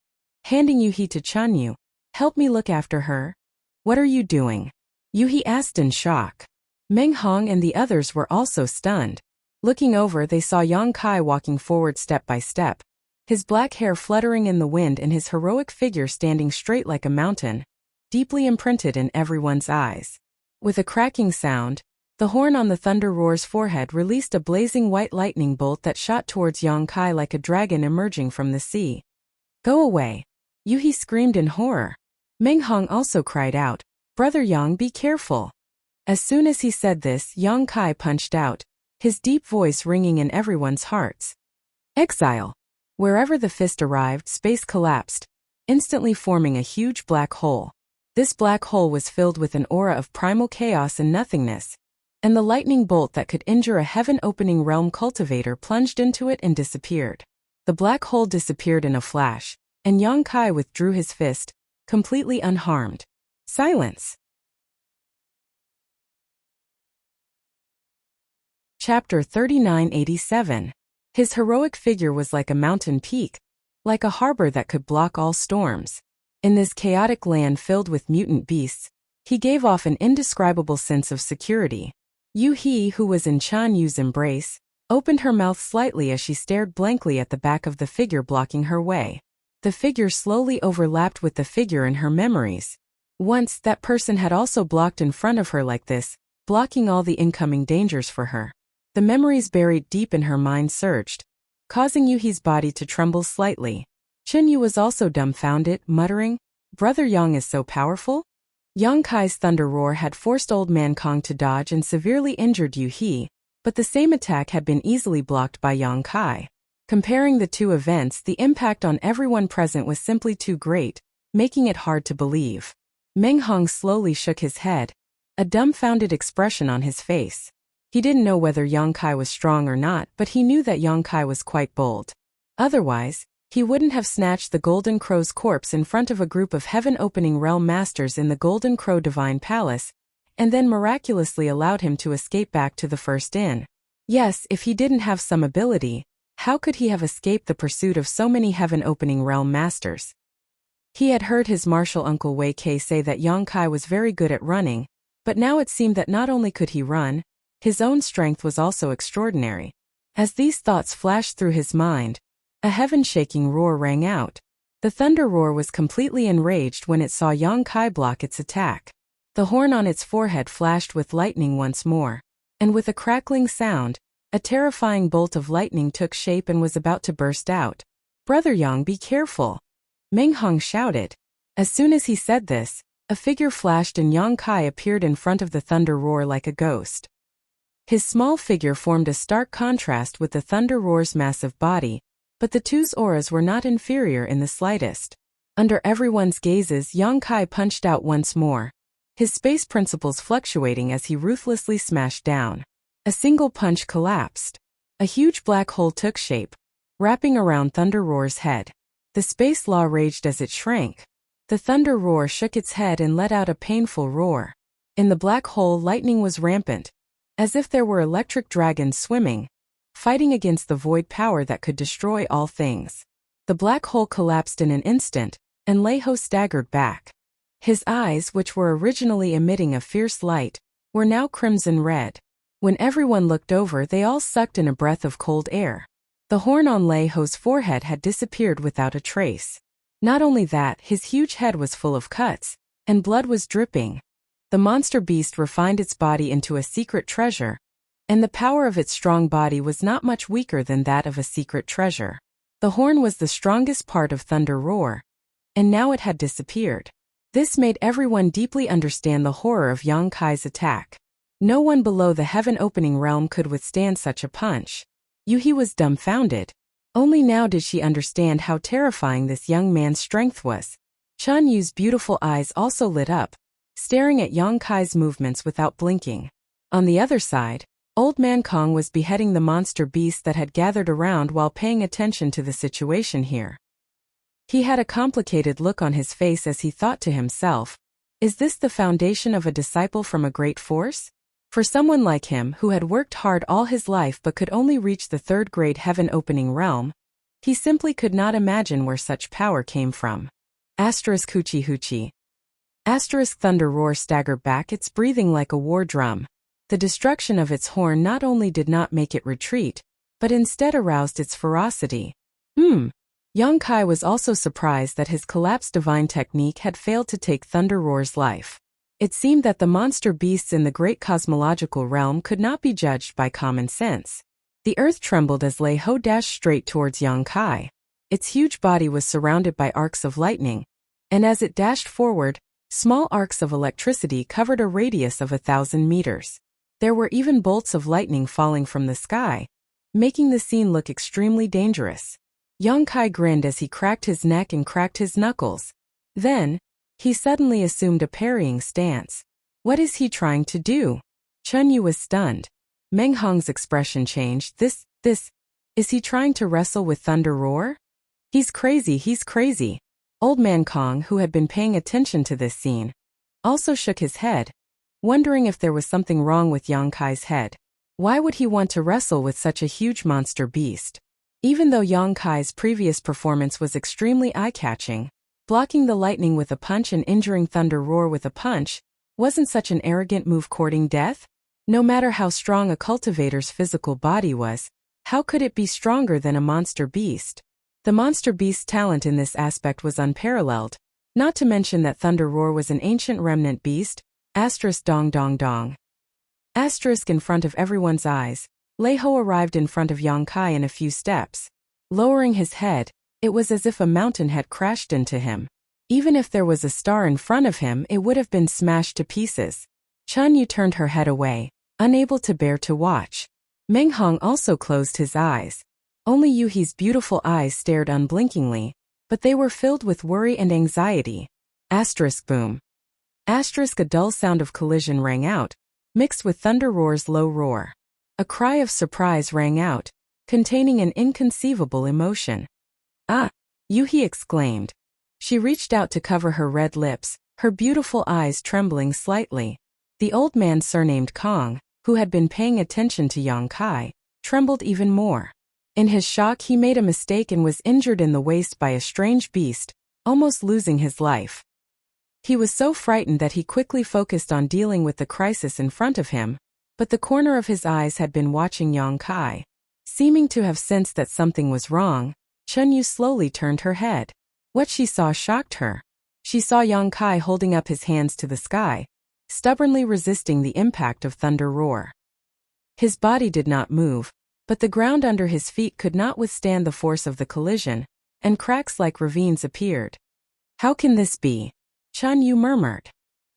handing Yu-He to Chunyu. Help me look after her. What are you doing? Yu-He asked in shock. Meng Hong and the others were also stunned. Looking over, they saw Yang Kai walking forward step by step, his black hair fluttering in the wind and his heroic figure standing straight like a mountain, deeply imprinted in everyone's eyes. With a cracking sound, the horn on the Thunder Roar's forehead released a blazing white lightning bolt that shot towards Yang Kai like a dragon emerging from the sea. Go away! Yu-He screamed in horror. Meng Hong also cried out, Brother Yang, be careful! As soon as he said this, Yang Kai punched out, his deep voice ringing in everyone's hearts. Exile! Wherever the fist arrived, space collapsed, instantly forming a huge black hole. This black hole was filled with an aura of primal chaos and nothingness, and the lightning bolt that could injure a heaven-opening realm cultivator plunged into it and disappeared. The black hole disappeared in a flash, and Yang Kai withdrew his fist, completely unharmed. Silence. Chapter 3987. His heroic figure was like a mountain peak, like a harbor that could block all storms. In this chaotic land filled with mutant beasts, he gave off an indescribable sense of security. Yu-He, who was in Chunyu's embrace, opened her mouth slightly as she stared blankly at the back of the figure blocking her way. The figure slowly overlapped with the figure in her memories. Once, that person had also blocked in front of her like this, blocking all the incoming dangers for her. The memories buried deep in her mind surged, causing Yu-He's body to tremble slightly. Chunyu was also dumbfounded, muttering, Brother Yang is so powerful? Yang Kai's thunder roar had forced Old Man Kong to dodge and severely injured Yu-He, but the same attack had been easily blocked by Yang Kai. Comparing the two events, the impact on everyone present was simply too great, making it hard to believe. Meng Hong slowly shook his head, a dumbfounded expression on his face. He didn't know whether Yang Kai was strong or not, but he knew that Yang Kai was quite bold. Otherwise, he wouldn't have snatched the Golden Crow's corpse in front of a group of heaven-opening realm masters in the Golden Crow Divine Palace, and then miraculously allowed him to escape back to the First Inn. Yes, if he didn't have some ability, how could he have escaped the pursuit of so many heaven-opening realm masters? He had heard his martial uncle Wei Kei say that Yang Kai was very good at running, but now it seemed that not only could he run, his own strength was also extraordinary. As these thoughts flashed through his mind, a heaven-shaking roar rang out. The thunder roar was completely enraged when it saw Yang Kai block its attack. The horn on its forehead flashed with lightning once more, and with a crackling sound, a terrifying bolt of lightning took shape and was about to burst out. Brother Yang, be careful! Meng Hong shouted. As soon as he said this, a figure flashed and Yang Kai appeared in front of the thunder roar like a ghost. His small figure formed a stark contrast with the thunder roar's massive body, but the two's auras were not inferior in the slightest. Under everyone's gazes, Yang Kai punched out once more, his space principles fluctuating as he ruthlessly smashed down. A single punch collapsed. A huge black hole took shape, wrapping around Thunder Roar's head. The space law raged as it shrank. The Thunder Roar shook its head and let out a painful roar. In the black hole, lightning was rampant, as if there were electric dragons swimming, fighting against the void power that could destroy all things. The black hole collapsed in an instant, and Leiho staggered back. His eyes, which were originally emitting a fierce light, were now crimson red. When everyone looked over, they all sucked in a breath of cold air. The horn on Leiho's forehead had disappeared without a trace. Not only that, his huge head was full of cuts, and blood was dripping. The monster beast refined its body into a secret treasure, and the power of its strong body was not much weaker than that of a secret treasure. The horn was the strongest part of Thunder Roar, and now it had disappeared. This made everyone deeply understand the horror of Yang Kai's attack. No one below the heaven-opening realm could withstand such a punch. Yu-He was dumbfounded. Only now did she understand how terrifying this young man's strength was. Chun Yu's beautiful eyes also lit up, staring at Yang Kai's movements without blinking. On the other side, Old Man Kong was beheading the monster beasts that had gathered around while paying attention to the situation here. He had a complicated look on his face as he thought to himself, is this the foundation of a disciple from a great force? For someone like him who had worked hard all his life but could only reach the third-grade heaven-opening realm, he simply could not imagine where such power came from. Asterisk hoochie hoochie. Asterisk thunder roar staggered back, its breathing like a war drum. The destruction of its horn not only did not make it retreat, but instead aroused its ferocity. Yang Kai was also surprised that his collapsed divine technique had failed to take Thunder Roar's life. It seemed that the monster beasts in the great cosmological realm could not be judged by common sense. The earth trembled as Lei Ho dashed straight towards Yang Kai. Its huge body was surrounded by arcs of lightning, and as it dashed forward, small arcs of electricity covered a radius of 1,000 meters. There were even bolts of lightning falling from the sky, making the scene look extremely dangerous. Yang Kai grinned as he cracked his neck and cracked his knuckles. Then, he suddenly assumed a parrying stance. What is he trying to do? Chun Yu was stunned. Meng Hong's expression changed. Is he trying to wrestle with Thunder Roar? He's crazy. Old Man Kong, who had been paying attention to this scene, also shook his head, wondering if there was something wrong with Yang Kai's head. Why would he want to wrestle with such a huge monster beast? Even though Yang Kai's previous performance was extremely eye-catching, blocking the lightning with a punch and injuring Thunder Roar with a punch wasn't such an arrogant move courting death? No matter how strong a cultivator's physical body was, how could it be stronger than a monster beast? The monster beast's talent in this aspect was unparalleled, not to mention that Thunder Roar was an ancient remnant beast. Asterisk dong dong dong. Asterisk in front of everyone's eyes, Lei Ho arrived in front of Yang Kai in a few steps. Lowering his head, it was as if a mountain had crashed into him. Even if there was a star in front of him, it would have been smashed to pieces. Chun Yu turned her head away, unable to bear to watch. Meng Hong also closed his eyes. Only Yuhi's beautiful eyes stared unblinkingly, but they were filled with worry and anxiety. Asterisk boom. Asterisk a dull sound of collision rang out, mixed with Thunder Roar's low roar. A cry of surprise rang out, containing an inconceivable emotion. Ah! Yuhi exclaimed. She reached out to cover her red lips, her beautiful eyes trembling slightly. The old man surnamed Kong, who had been paying attention to Yang Kai, trembled even more. In his shock, he made a mistake and was injured in the waist by a strange beast, almost losing his life. He was so frightened that he quickly focused on dealing with the crisis in front of him, but the corner of his eyes had been watching Yang Kai. Seeming to have sensed that something was wrong, Chun Yu slowly turned her head. What she saw shocked her. She saw Yang Kai holding up his hands to the sky, stubbornly resisting the impact of Thunder Roar. His body did not move, but the ground under his feet could not withstand the force of the collision, and cracks like ravines appeared. How can this be? Chun Yu murmured.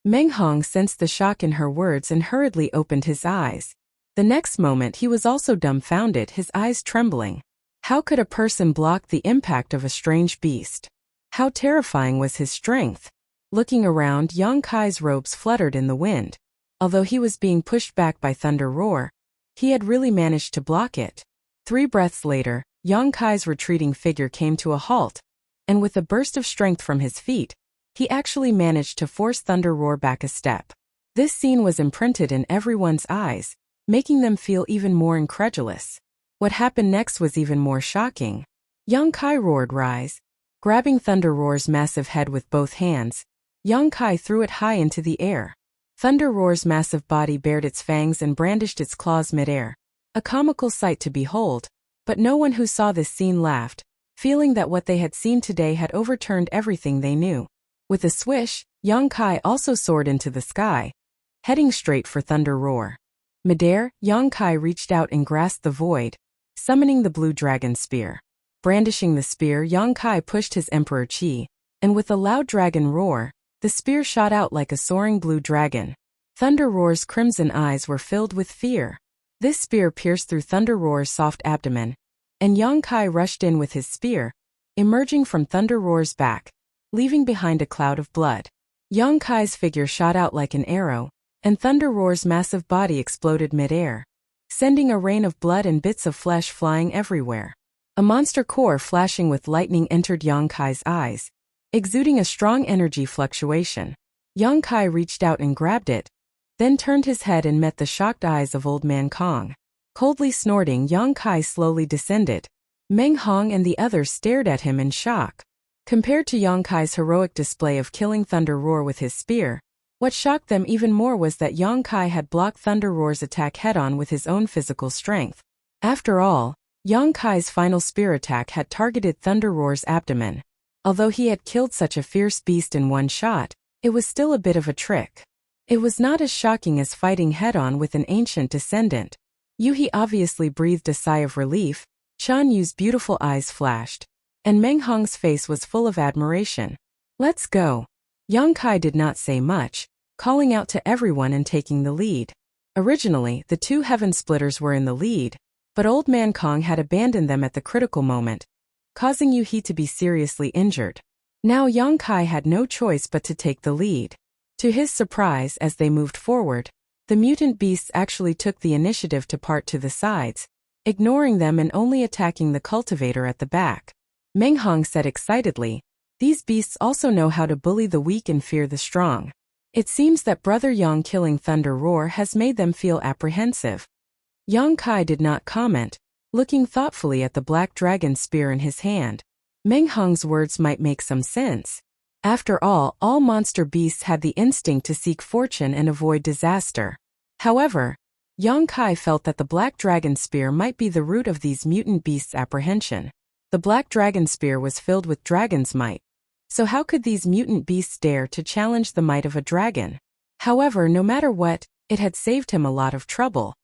Meng Hong sensed the shock in her words and hurriedly opened his eyes. The next moment he was also dumbfounded, his eyes trembling. How could a person block the impact of a strange beast? How terrifying was his strength? Looking around, Yang Kai's robes fluttered in the wind. Although he was being pushed back by Thunder Roar, he had really managed to block it. 3 breaths later, Yang Kai's retreating figure came to a halt, and with a burst of strength from his feet, he actually managed to force Thunder Roar back a step. This scene was imprinted in everyone's eyes, making them feel even more incredulous. What happened next was even more shocking. Yang Kai roared, "Rise!" Grabbing Thunder Roar's massive head with both hands, Yang Kai threw it high into the air. Thunder Roar's massive body bared its fangs and brandished its claws mid-air. A comical sight to behold, but no one who saw this scene laughed, feeling that what they had seen today had overturned everything they knew. With a swish, Yang Kai also soared into the sky, heading straight for Thunder Roar. Midair, Yang Kai reached out and grasped the void, summoning the blue dragon spear. Brandishing the spear, Yang Kai pushed his Emperor Qi, and with a loud dragon roar, the spear shot out like a soaring blue dragon. Thunder Roar's crimson eyes were filled with fear. This spear pierced through Thunder Roar's soft abdomen, and Yang Kai rushed in with his spear, emerging from Thunder Roar's back, leaving behind a cloud of blood. Yang Kai's figure shot out like an arrow, and Thunder Roar's massive body exploded mid-air, sending a rain of blood and bits of flesh flying everywhere. A monster core flashing with lightning entered Yang Kai's eyes, exuding a strong energy fluctuation. Yang Kai reached out and grabbed it, then turned his head and met the shocked eyes of Old Man Kong. Coldly snorting, Yang Kai slowly descended. Meng Hong and the others stared at him in shock. Compared to Yang Kai's heroic display of killing Thunder Roar with his spear, what shocked them even more was that Yang Kai had blocked Thunder Roar's attack head-on with his own physical strength. After all, Yang Kai's final spear attack had targeted Thunder Roar's abdomen. Although he had killed such a fierce beast in one shot, it was still a bit of a trick. It was not as shocking as fighting head-on with an ancient descendant. Yuhi obviously breathed a sigh of relief, Shan Yu's beautiful eyes flashed, and Meng Hong's face was full of admiration. "Let's go." Yang Kai did not say much, calling out to everyone and taking the lead. Originally, the two Heaven Splitters were in the lead, but Old Man Kong had abandoned them at the critical moment, causing Yuhi to be seriously injured. Now Yang Kai had no choice but to take the lead. To his surprise, as they moved forward, the mutant beasts actually took the initiative to part to the sides, ignoring them and only attacking the cultivator at the back. Meng Hong said excitedly, "These beasts also know how to bully the weak and fear the strong. It seems that Brother Yang killing Thunder Roar has made them feel apprehensive." Yang Kai did not comment, looking thoughtfully at the black dragon spear in his hand. Meng Hong's words might make some sense. After all monster beasts had the instinct to seek fortune and avoid disaster. However, Yang Kai felt that the black dragon spear might be the root of these mutant beasts' apprehension. The black dragon spear was filled with dragon's might. So how could these mutant beasts dare to challenge the might of a dragon? However, no matter what, it had saved him a lot of trouble.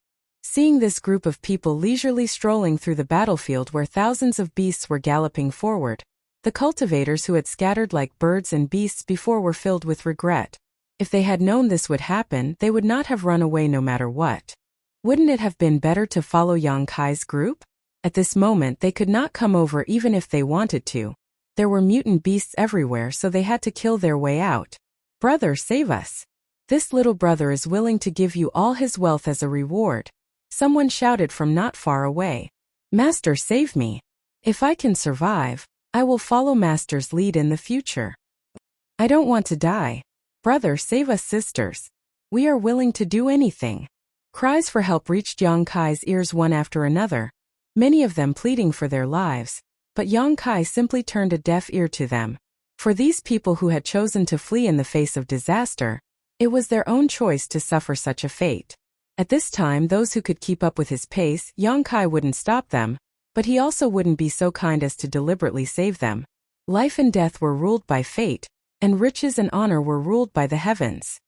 Seeing this group of people leisurely strolling through the battlefield where thousands of beasts were galloping forward, the cultivators who had scattered like birds and beasts before were filled with regret. If they had known this would happen, they would not have run away no matter what. Wouldn't it have been better to follow Yang Kai's group? At this moment they could not come over even if they wanted to. There were mutant beasts everywhere, so they had to kill their way out. "Brother, save us. This little brother is willing to give you all his wealth as a reward," someone shouted from not far away. "Master, save me. If I can survive, I will follow Master's lead in the future. I don't want to die. Brother, save us sisters. We are willing to do anything." Cries for help reached Yang Kai's ears one after another, many of them pleading for their lives, but Yang Kai simply turned a deaf ear to them. For these people who had chosen to flee in the face of disaster, it was their own choice to suffer such a fate. At this time, those who could keep up with his pace, Yang Kai wouldn't stop them, but he also wouldn't be so kind as to deliberately save them. Life and death were ruled by fate, and riches and honor were ruled by the heavens.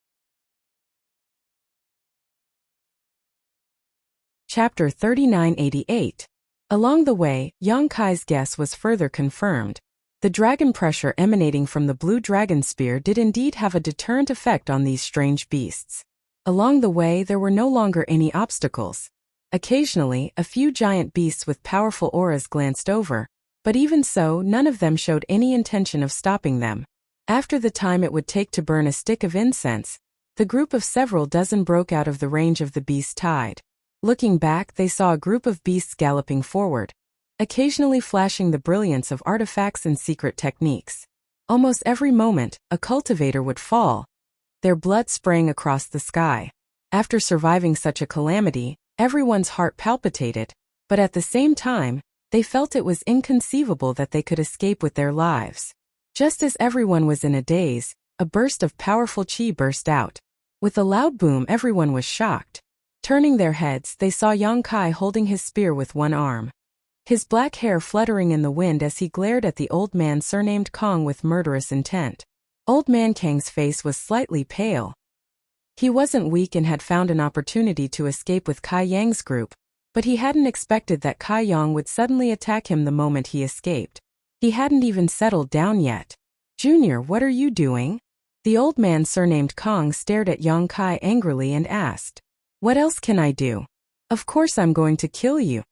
Chapter 3988. Along the way, Yang Kai's guess was further confirmed. The dragon pressure emanating from the blue dragon spear did indeed have a deterrent effect on these strange beasts. Along the way there were no longer any obstacles. Occasionally, a few giant beasts with powerful auras glanced over, but even so, none of them showed any intention of stopping them. After the time it would take to burn a stick of incense, the group of several dozen broke out of the range of the beast's tide. Looking back, they saw a group of beasts galloping forward, occasionally flashing the brilliance of artifacts and secret techniques. Almost every moment, a cultivator would fall, their blood spraying across the sky. After surviving such a calamity, everyone's heart palpitated, but at the same time, they felt it was inconceivable that they could escape with their lives. Just as everyone was in a daze, a burst of powerful chi burst out. With a loud boom, everyone was shocked. Turning their heads, they saw Yang Kai holding his spear with one arm, his black hair fluttering in the wind as he glared at the old man surnamed Kong with murderous intent. Old Man Kang's face was slightly pale. He wasn't weak and had found an opportunity to escape with Kai Yang's group, but he hadn't expected that Kai Yang would suddenly attack him the moment he escaped. He hadn't even settled down yet. "Junior, what are you doing?" The old man surnamed Kong stared at Yang Kai angrily and asked. "What else can I do? Of course I'm going to kill you."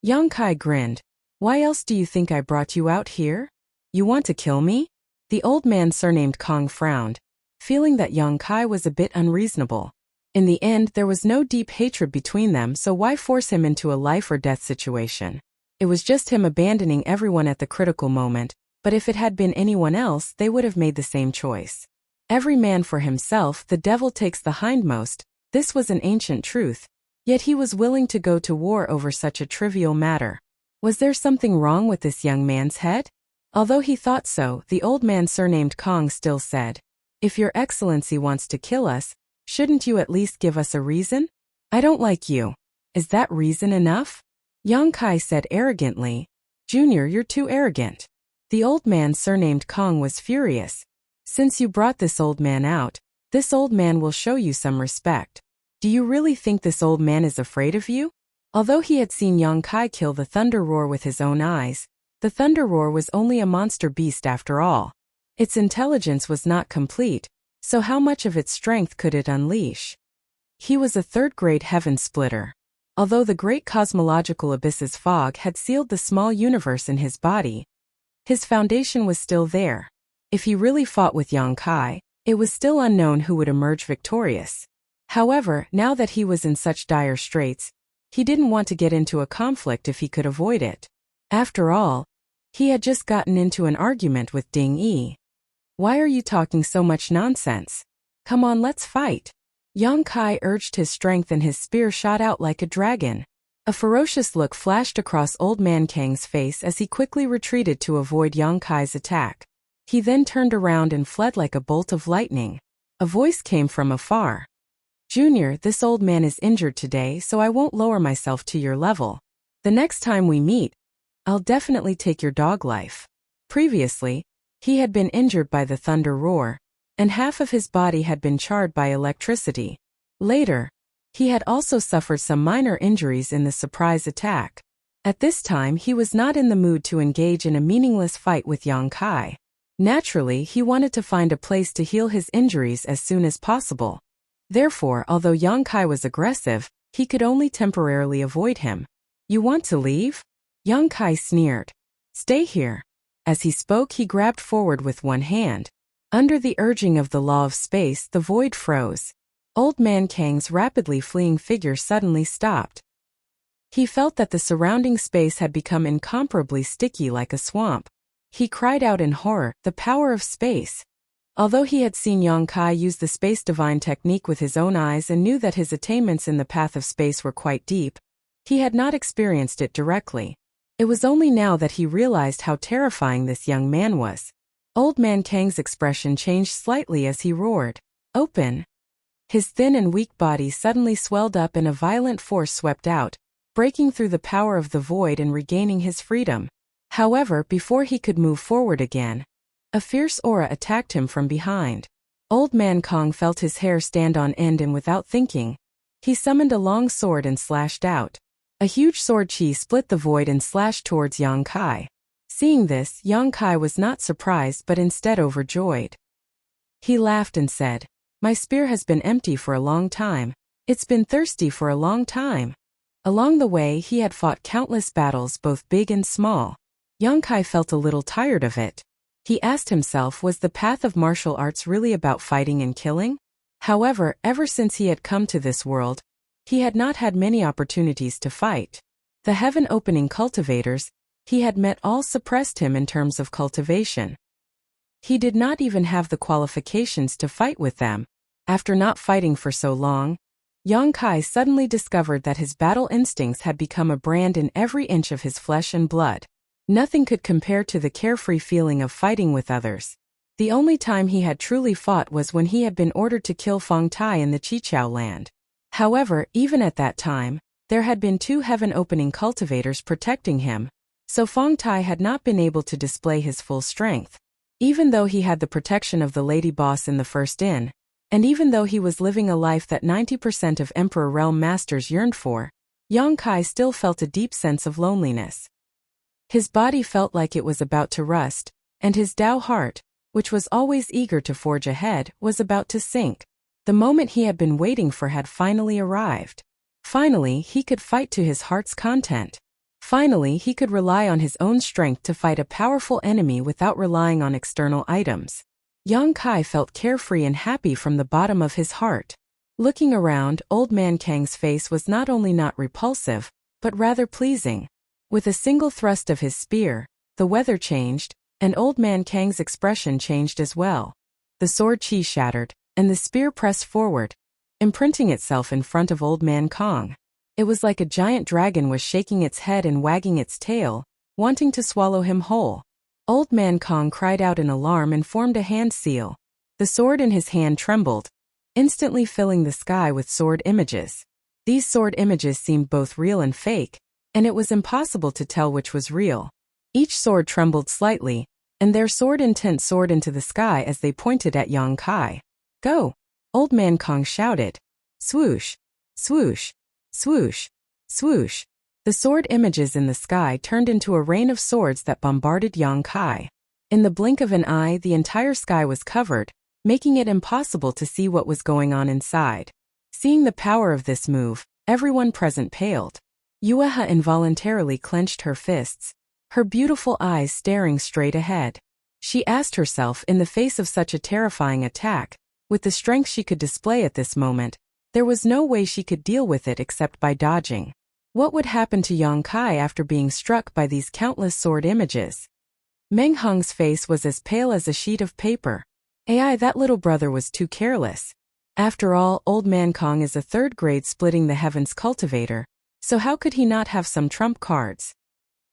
Yang Kai grinned, Why else do you think I brought you out here? You want to kill me? The old man surnamed Kong frowned, feeling that Yang Kai was a bit unreasonable. In the end, there was no deep hatred between them, so why force him into a life or death situation? It was just him abandoning everyone at the critical moment, but if it had been anyone else, they would have made the same choice. Every man for himself, the devil takes the hindmost. This was an ancient truth, yet he was willing to go to war over such a trivial matter. Was there something wrong with this young man's head? Although he thought so, the old man surnamed Kong still said, "If your excellency wants to kill us, shouldn't you at least give us a reason? I don't like you. Is that reason enough?" Yang Kai said arrogantly, "Junior, you're too arrogant." The old man surnamed Kong was furious. "Since you brought this old man out, this old man will show you some respect. Do you really think this old man is afraid of you?" Although he had seen Yang Kai kill the thunder roar with his own eyes, the thunder roar was only a monster beast after all. Its intelligence was not complete, so how much of its strength could it unleash? He was a third-grade heaven splitter. Although the great cosmological abyss's fog had sealed the small universe in his body, his foundation was still there. If he really fought with Yang Kai, it was still unknown who would emerge victorious. However, now that he was in such dire straits, he didn't want to get into a conflict if he could avoid it. After all, he had just gotten into an argument with Ding Yi. "Why are you talking so much nonsense? Come on, let's fight." Yang Kai urged his strength and his spear shot out like a dragon. A ferocious look flashed across Old Man Kang's face as he quickly retreated to avoid Yang Kai's attack. He then turned around and fled like a bolt of lightning. A voice came from afar. "Junior, this old man is injured today, so I won't lower myself to your level. The next time we meet, I'll definitely take your dog life." Previously, he had been injured by the thunder roar, and half of his body had been charred by electricity. Later, he had also suffered some minor injuries in the surprise attack. At this time, he was not in the mood to engage in a meaningless fight with Yang Kai. Naturally, he wanted to find a place to heal his injuries as soon as possible. Therefore, although Yang Kai was aggressive, he could only temporarily avoid him. "You want to leave?" Yang Kai sneered. "Stay here." As he spoke, he grabbed forward with one hand. Under the urging of the law of space, the void froze. Old Man Kang's rapidly fleeing figure suddenly stopped. He felt that the surrounding space had become incomparably sticky like a swamp. He cried out in horror, "The power of space!" Although he had seen Yang Kai use the space divine technique with his own eyes and knew that his attainments in the path of space were quite deep, he had not experienced it directly. It was only now that he realized how terrifying this young man was. Old Man Kang's expression changed slightly as he roared, "Open!" His thin and weak body suddenly swelled up and a violent force swept out, breaking through the power of the void and regaining his freedom. However, before he could move forward again, a fierce aura attacked him from behind. Old Man Kong felt his hair stand on end and without thinking, he summoned a long sword and slashed out. A huge sword chi split the void and slashed towards Yang Kai. Seeing this, Yang Kai was not surprised but instead overjoyed. He laughed and said, "My spear has been empty for a long time. It's been thirsty for a long time." Along the way, he had fought countless battles, both big and small. Yang Kai felt a little tired of it. He asked himself, was the path of martial arts really about fighting and killing? However, ever since he had come to this world, he had not had many opportunities to fight. The heaven-opening cultivators he had met all suppressed him in terms of cultivation. He did not even have the qualifications to fight with them. After not fighting for so long, Yang Kai suddenly discovered that his battle instincts had become a brand in every inch of his flesh and blood. Nothing could compare to the carefree feeling of fighting with others. The only time he had truly fought was when he had been ordered to kill Fong Tai in the Chichao land. However, even at that time, there had been 2 heaven-opening cultivators protecting him, so Fong Tai had not been able to display his full strength. Even though he had the protection of the lady boss in the first inn, and even though he was living a life that 90% of Emperor Realm Masters yearned for, Yang Kai still felt a deep sense of loneliness. His body felt like it was about to rust, and his Tao heart, which was always eager to forge ahead, was about to sink. The moment he had been waiting for had finally arrived. Finally, he could fight to his heart's content. Finally, he could rely on his own strength to fight a powerful enemy without relying on external items. Yang Kai felt carefree and happy from the bottom of his heart. Looking around, Old Man Kang's face was not only not repulsive, but rather pleasing. With a single thrust of his spear, the weather changed, and Old Man Kang's expression changed as well. The sword chi shattered, and the spear pressed forward, imprinting itself in front of Old Man Kang. It was like a giant dragon was shaking its head and wagging its tail, wanting to swallow him whole. Old Man Kang cried out in alarm and formed a hand seal. The sword in his hand trembled, instantly filling the sky with sword images. These sword images seemed both real and fake, and it was impossible to tell which was real. Each sword trembled slightly, and their sword intent soared into the sky as they pointed at Yang Kai. "Go!" Old Man Kang shouted. Swoosh! Swoosh! Swoosh! Swoosh! The sword images in the sky turned into a rain of swords that bombarded Yang Kai. In the blink of an eye, the entire sky was covered, making it impossible to see what was going on inside. Seeing the power of this move, everyone present paled. Yueha involuntarily clenched her fists, her beautiful eyes staring straight ahead. She asked herself, in the face of such a terrifying attack, with the strength she could display at this moment, there was no way she could deal with it except by dodging. What would happen to Yang Kai after being struck by these countless sword images? Meng Hong's face was as pale as a sheet of paper. Ai, that little brother was too careless. After all, Old Man Kang is a third-grade splitting the heavens cultivator, so how could he not have some trump cards?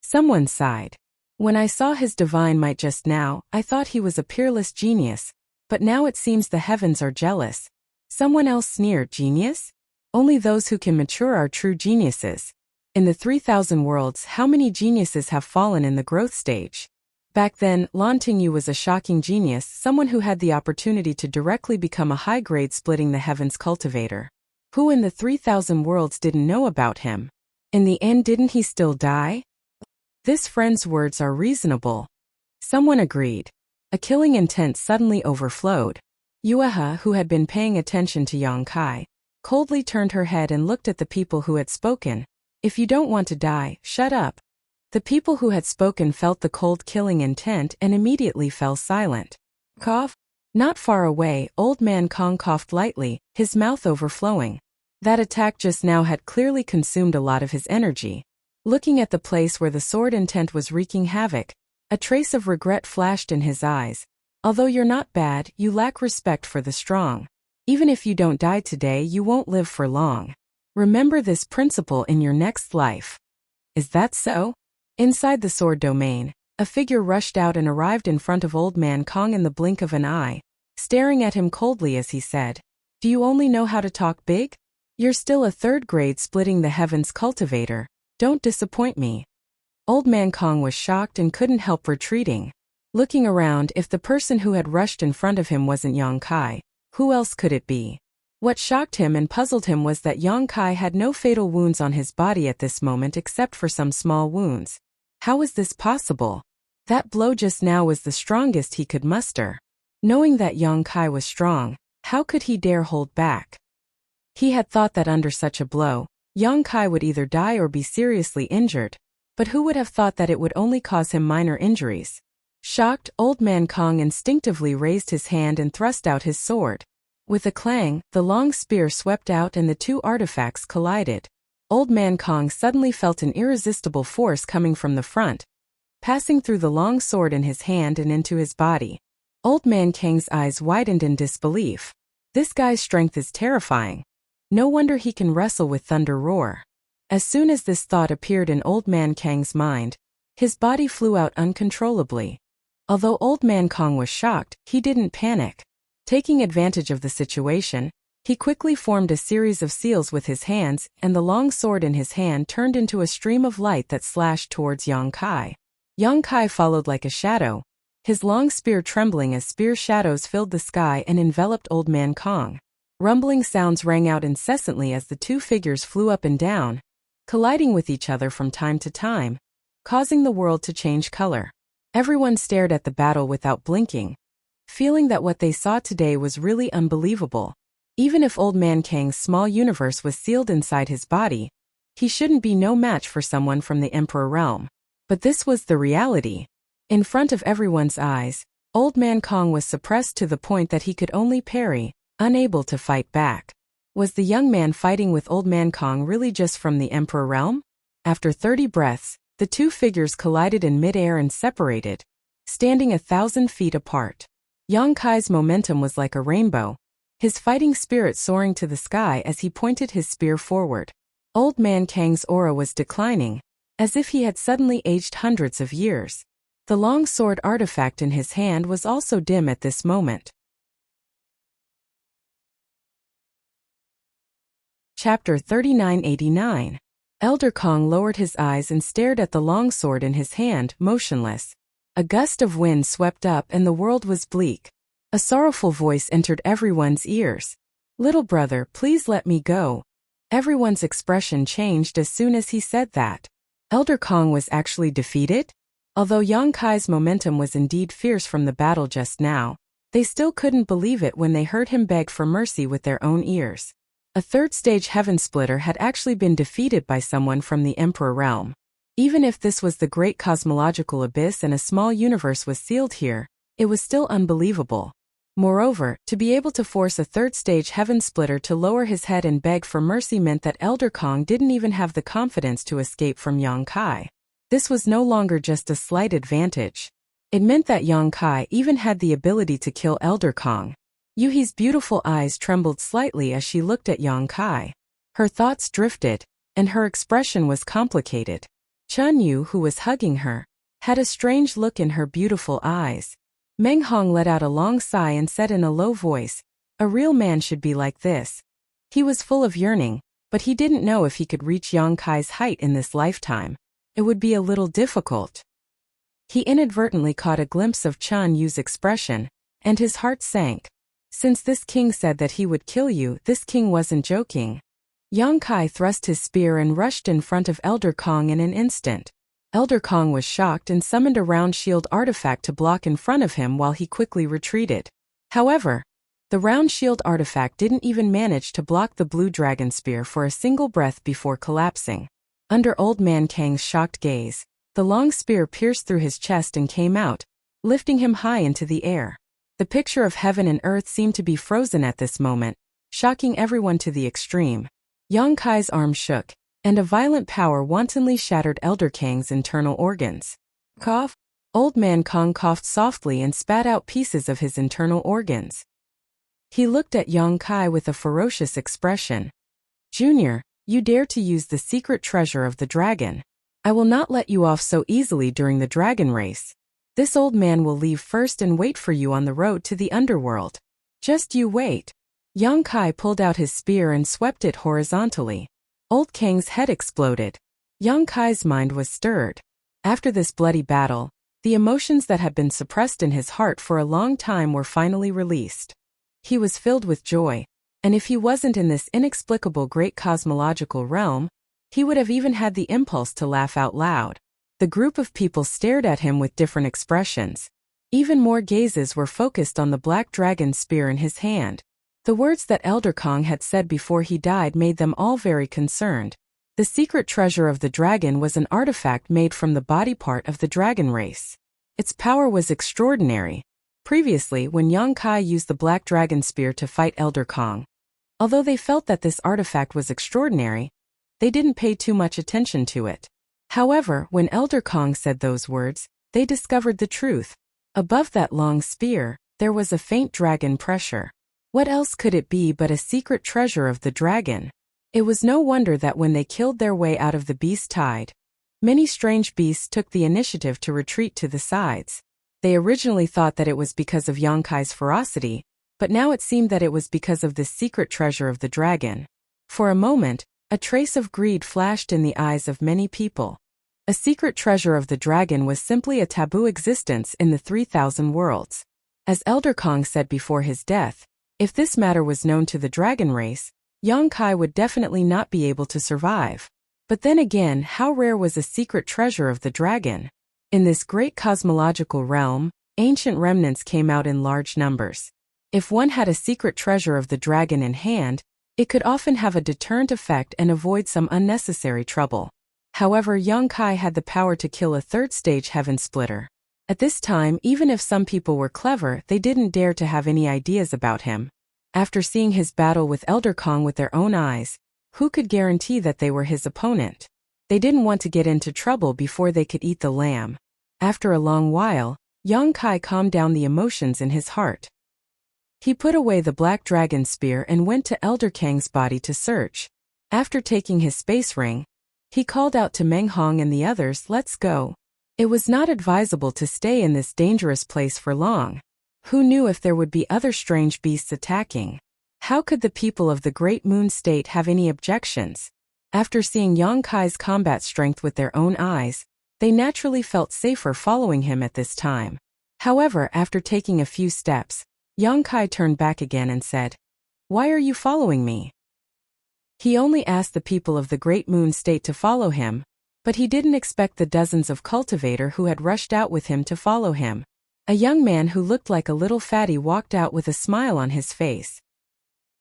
Someone sighed. When I saw his divine might just now, I thought he was a peerless genius, but now it seems the heavens are jealous. Someone else sneered, genius? Only those who can mature are true geniuses. In the 3,000 worlds, how many geniuses have fallen in the growth stage? Back then, Lan Tingyu was a shocking genius, someone who had the opportunity to directly become a high-grade splitting the heavens cultivator. Who in the 3,000 worlds didn't know about him? In the end, didn't he still die? This friend's words are reasonable. Someone agreed. A killing intent suddenly overflowed. Yueha, who had been paying attention to Yang Kai, coldly turned her head and looked at the people who had spoken. If you don't want to die, shut up. The people who had spoken felt the cold killing intent and immediately fell silent. Cough. Not far away, Old Man Kang coughed lightly, his mouth overflowing. That attack just now had clearly consumed a lot of his energy. Looking at the place where the sword intent was wreaking havoc, a trace of regret flashed in his eyes. Although you're not bad, you lack respect for the strong. Even if you don't die today, you won't live for long. Remember this principle in your next life. Is that so? Inside the sword domain, a figure rushed out and arrived in front of Old Man Kang in the blink of an eye, staring at him coldly as he said, "Do you only know how to talk big? You're still a third-grade splitting the heavens cultivator. Don't disappoint me." Old Man Kang was shocked and couldn't help retreating. Looking around, if the person who had rushed in front of him wasn't Yang Kai, who else could it be? What shocked him and puzzled him was that Yang Kai had no fatal wounds on his body at this moment except for some small wounds. How was this possible? That blow just now was the strongest he could muster. Knowing that Yang Kai was strong, how could he dare hold back? He had thought that under such a blow, Yang Kai would either die or be seriously injured, but who would have thought that it would only cause him minor injuries? Shocked, Old Man Kang instinctively raised his hand and thrust out his sword. With a clang, the long spear swept out and the two artifacts collided. Old Man Kang suddenly felt an irresistible force coming from the front, passing through the long sword in his hand and into his body. Old Man Kang's eyes widened in disbelief. This guy's strength is terrifying. No wonder he can wrestle with Thunder Roar. As soon as this thought appeared in Old Man Kang's mind, his body flew out uncontrollably. Although Old Man Kang was shocked, he didn't panic. Taking advantage of the situation, he quickly formed a series of seals with his hands, and the long sword in his hand turned into a stream of light that slashed towards Yang Kai. Yang Kai followed like a shadow, his long spear trembling as spear shadows filled the sky and enveloped Old Man Kang. Rumbling sounds rang out incessantly as the two figures flew up and down, colliding with each other from time to time, causing the world to change color. Everyone stared at the battle without blinking, feeling that what they saw today was really unbelievable. Even if Old Man Kang's small universe was sealed inside his body, He shouldn't be no match for someone from the Emperor realm. But this was the reality. In front of everyone's eyes, Old Man Kong was suppressed to the point that he could only parry, unable to fight back. Was the young man fighting with Old Man Kong really just from the Emperor realm? After 30 breaths, the two figures collided in midair and separated, standing 1,000 feet apart. Yang Kai's momentum was like a rainbow, his fighting spirit soaring to the sky as he pointed his spear forward. Old Man Kang's aura was declining, as if he had suddenly aged hundreds of years. The long sword artifact in his hand was also dim at this moment. Chapter 3989. Elder Kong lowered his eyes and stared at the long sword in his hand, motionless. A gust of wind swept up and the world was bleak. A sorrowful voice entered everyone's ears. "Little brother, please let me go." Everyone's expression changed as soon as he said that. Elder Kong was actually defeated? Although Yang Kai's momentum was indeed fierce from the battle just now, they still couldn't believe it when they heard him beg for mercy with their own ears. A third-stage heaven splitter had actually been defeated by someone from the Emperor realm. Even if this was the great cosmological abyss and a small universe was sealed here, it was still unbelievable. Moreover, to be able to force a third-stage heaven splitter to lower his head and beg for mercy meant that Elder Kong didn't even have the confidence to escape from Yang Kai. This was no longer just a slight advantage. It meant that Yang Kai even had the ability to kill Elder Kong. Yuhi's beautiful eyes trembled slightly as she looked at Yang Kai. Her thoughts drifted, and her expression was complicated. Chun Yu, who was hugging her, had a strange look in her beautiful eyes. Meng Hong let out a long sigh and said in a low voice, "A real man should be like this." He was full of yearning, but he didn't know if he could reach Yang Kai's height in this lifetime. It would be a little difficult. He inadvertently caught a glimpse of Chun Yu's expression, and his heart sank. Since this king said that he would kill you, this king wasn't joking. Yang Kai thrust his spear and rushed in front of Elder Kong in an instant. Elder Kong was shocked and summoned a round shield artifact to block in front of him while he quickly retreated. However, the round shield artifact didn't even manage to block the blue dragon spear for a single breath before collapsing. Under Old Man Kang's shocked gaze, the long spear pierced through his chest and came out, lifting him high into the air. The picture of heaven and earth seemed to be frozen at this moment, shocking everyone to the extreme. Yang Kai's arm shook, and a violent power wantonly shattered Elder Kang's internal organs. Cough. Old Man Kong coughed softly and spat out pieces of his internal organs. He looked at Yang Kai with a ferocious expression. "Junior, you dare to use the secret treasure of the dragon. I will not let you off so easily during the dragon race. This old man will leave first and wait for you on the road to the underworld. Just you wait." Yang Kai pulled out his spear and swept it horizontally. Old Kang's head exploded. Yang Kai's mind was stirred. After this bloody battle, the emotions that had been suppressed in his heart for a long time were finally released. He was filled with joy, and if he wasn't in this inexplicable great cosmological realm, he would have even had the impulse to laugh out loud. The group of people stared at him with different expressions. Even more gazes were focused on the black dragon spear in his hand. The words that Elder Kong had said before he died made them all very concerned. The secret treasure of the dragon was an artifact made from the body part of the dragon race. Its power was extraordinary. Previously, when Yang Kai used the black dragon spear to fight Elder Kong, although they felt that this artifact was extraordinary, they didn't pay too much attention to it. However, when Elder Kong said those words, they discovered the truth. Above that long spear, there was a faint dragon pressure. What else could it be but a secret treasure of the dragon? It was no wonder that when they killed their way out of the beast tide, many strange beasts took the initiative to retreat to the sides. They originally thought that it was because of Yang Kai's ferocity, but now it seemed that it was because of this secret treasure of the dragon. For a moment, a trace of greed flashed in the eyes of many people. A secret treasure of the dragon was simply a taboo existence in the 3,000 worlds. As Elder Kong said before his death, if this matter was known to the dragon race, Yang Kai would definitely not be able to survive. But then again, how rare was a secret treasure of the dragon? In this great cosmological realm, ancient remnants came out in large numbers. If one had a secret treasure of the dragon in hand, It could often have a deterrent effect and avoid some unnecessary trouble. However, Yang Kai had the power to kill a third-stage heaven splitter. At this time, even if some people were clever, they didn't dare to have any ideas about him. After seeing his battle with Elder Kong with their own eyes, who could guarantee that they were his opponent? They didn't want to get into trouble before they could eat the lamb. After a long while, Yang Kai calmed down the emotions in his heart. He put away the black dragon spear and went to Elder Kang's body to search. After taking his space ring, he called out to Meng Hong and the others, "Let's go." It was not advisable to stay in this dangerous place for long. Who knew if there would be other strange beasts attacking? How could the people of the Great Moon State have any objections? After seeing Yang Kai's combat strength with their own eyes, they naturally felt safer following him at this time. However, after taking a few steps, Yang Kai turned back again and said, "Why are you following me?" He only asked the people of the Great Moon State to follow him, but he didn't expect the dozens of cultivators who had rushed out with him to follow him. A young man who looked like a little fatty walked out with a smile on his face.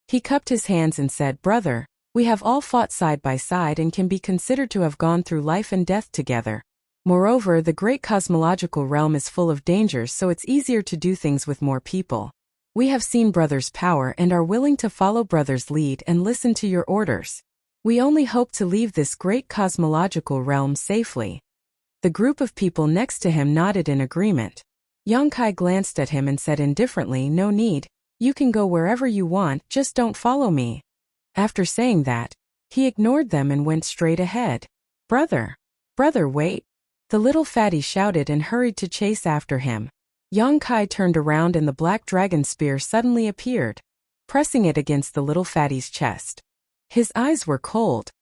He cupped his hands and said, "Brother, we have all fought side by side and can be considered to have gone through life and death together. Moreover, the great cosmological realm is full of dangers, so it's easier to do things with more people. We have seen Brother's power and are willing to follow Brother's lead and listen to your orders. We only hope to leave this great cosmological realm safely." The group of people next to him nodded in agreement. Yang Kai glanced at him and said indifferently, "No need, you can go wherever you want, just don't follow me." After saying that, he ignored them and went straight ahead. Brother, wait!" The little fatty shouted and hurried to chase after him. Yang Kai turned around and the black dragon spear suddenly appeared, pressing it against the little fatty's chest. His eyes were cold.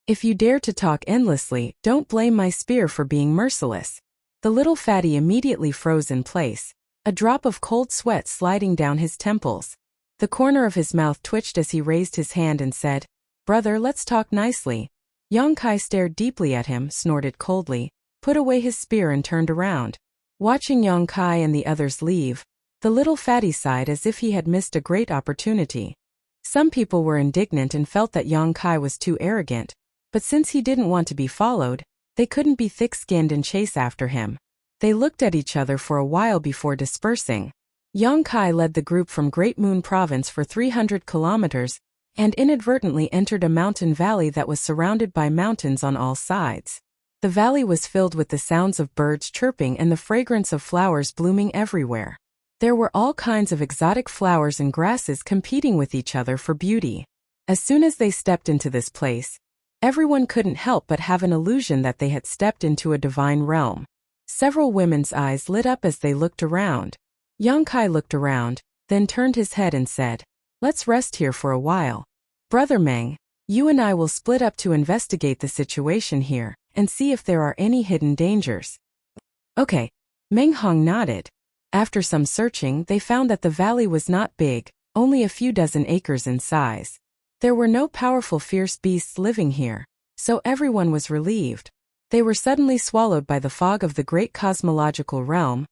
"If you dare to talk endlessly, don't blame my spear for being merciless." The little fatty immediately froze in place, a drop of cold sweat sliding down his temples. The corner of his mouth twitched as he raised his hand and said, "Brother, let's talk nicely." Yang Kai stared deeply at him, snorted coldly, put away his spear and turned around. Watching Yang Kai and the others leave, the little fatty sighed as if he had missed a great opportunity. Some people were indignant and felt that Yang Kai was too arrogant, but since he didn't want to be followed, they couldn't be thick-skinned and chase after him. They looked at each other for a while before dispersing. Yang Kai led the group from Great Moon Province for 300 kilometers and inadvertently entered a mountain valley that was surrounded by mountains on all sides. The valley was filled with the sounds of birds chirping and the fragrance of flowers blooming everywhere. There were all kinds of exotic flowers and grasses competing with each other for beauty. As soon as they stepped into this place, everyone couldn't help but have an illusion that they had stepped into a divine realm. Several women's eyes lit up as they looked around. Yang Kai looked around, then turned his head and said, "Let's rest here for a while. Brother Meng, you and I will split up to investigate the situation here and see if there are any hidden dangers." "Okay." Meng Hong nodded. After some searching, they found that the valley was not big, only a few dozen acres in size. There were no powerful fierce beasts living here, so everyone was relieved. They were suddenly swallowed by the fog of the great cosmological realm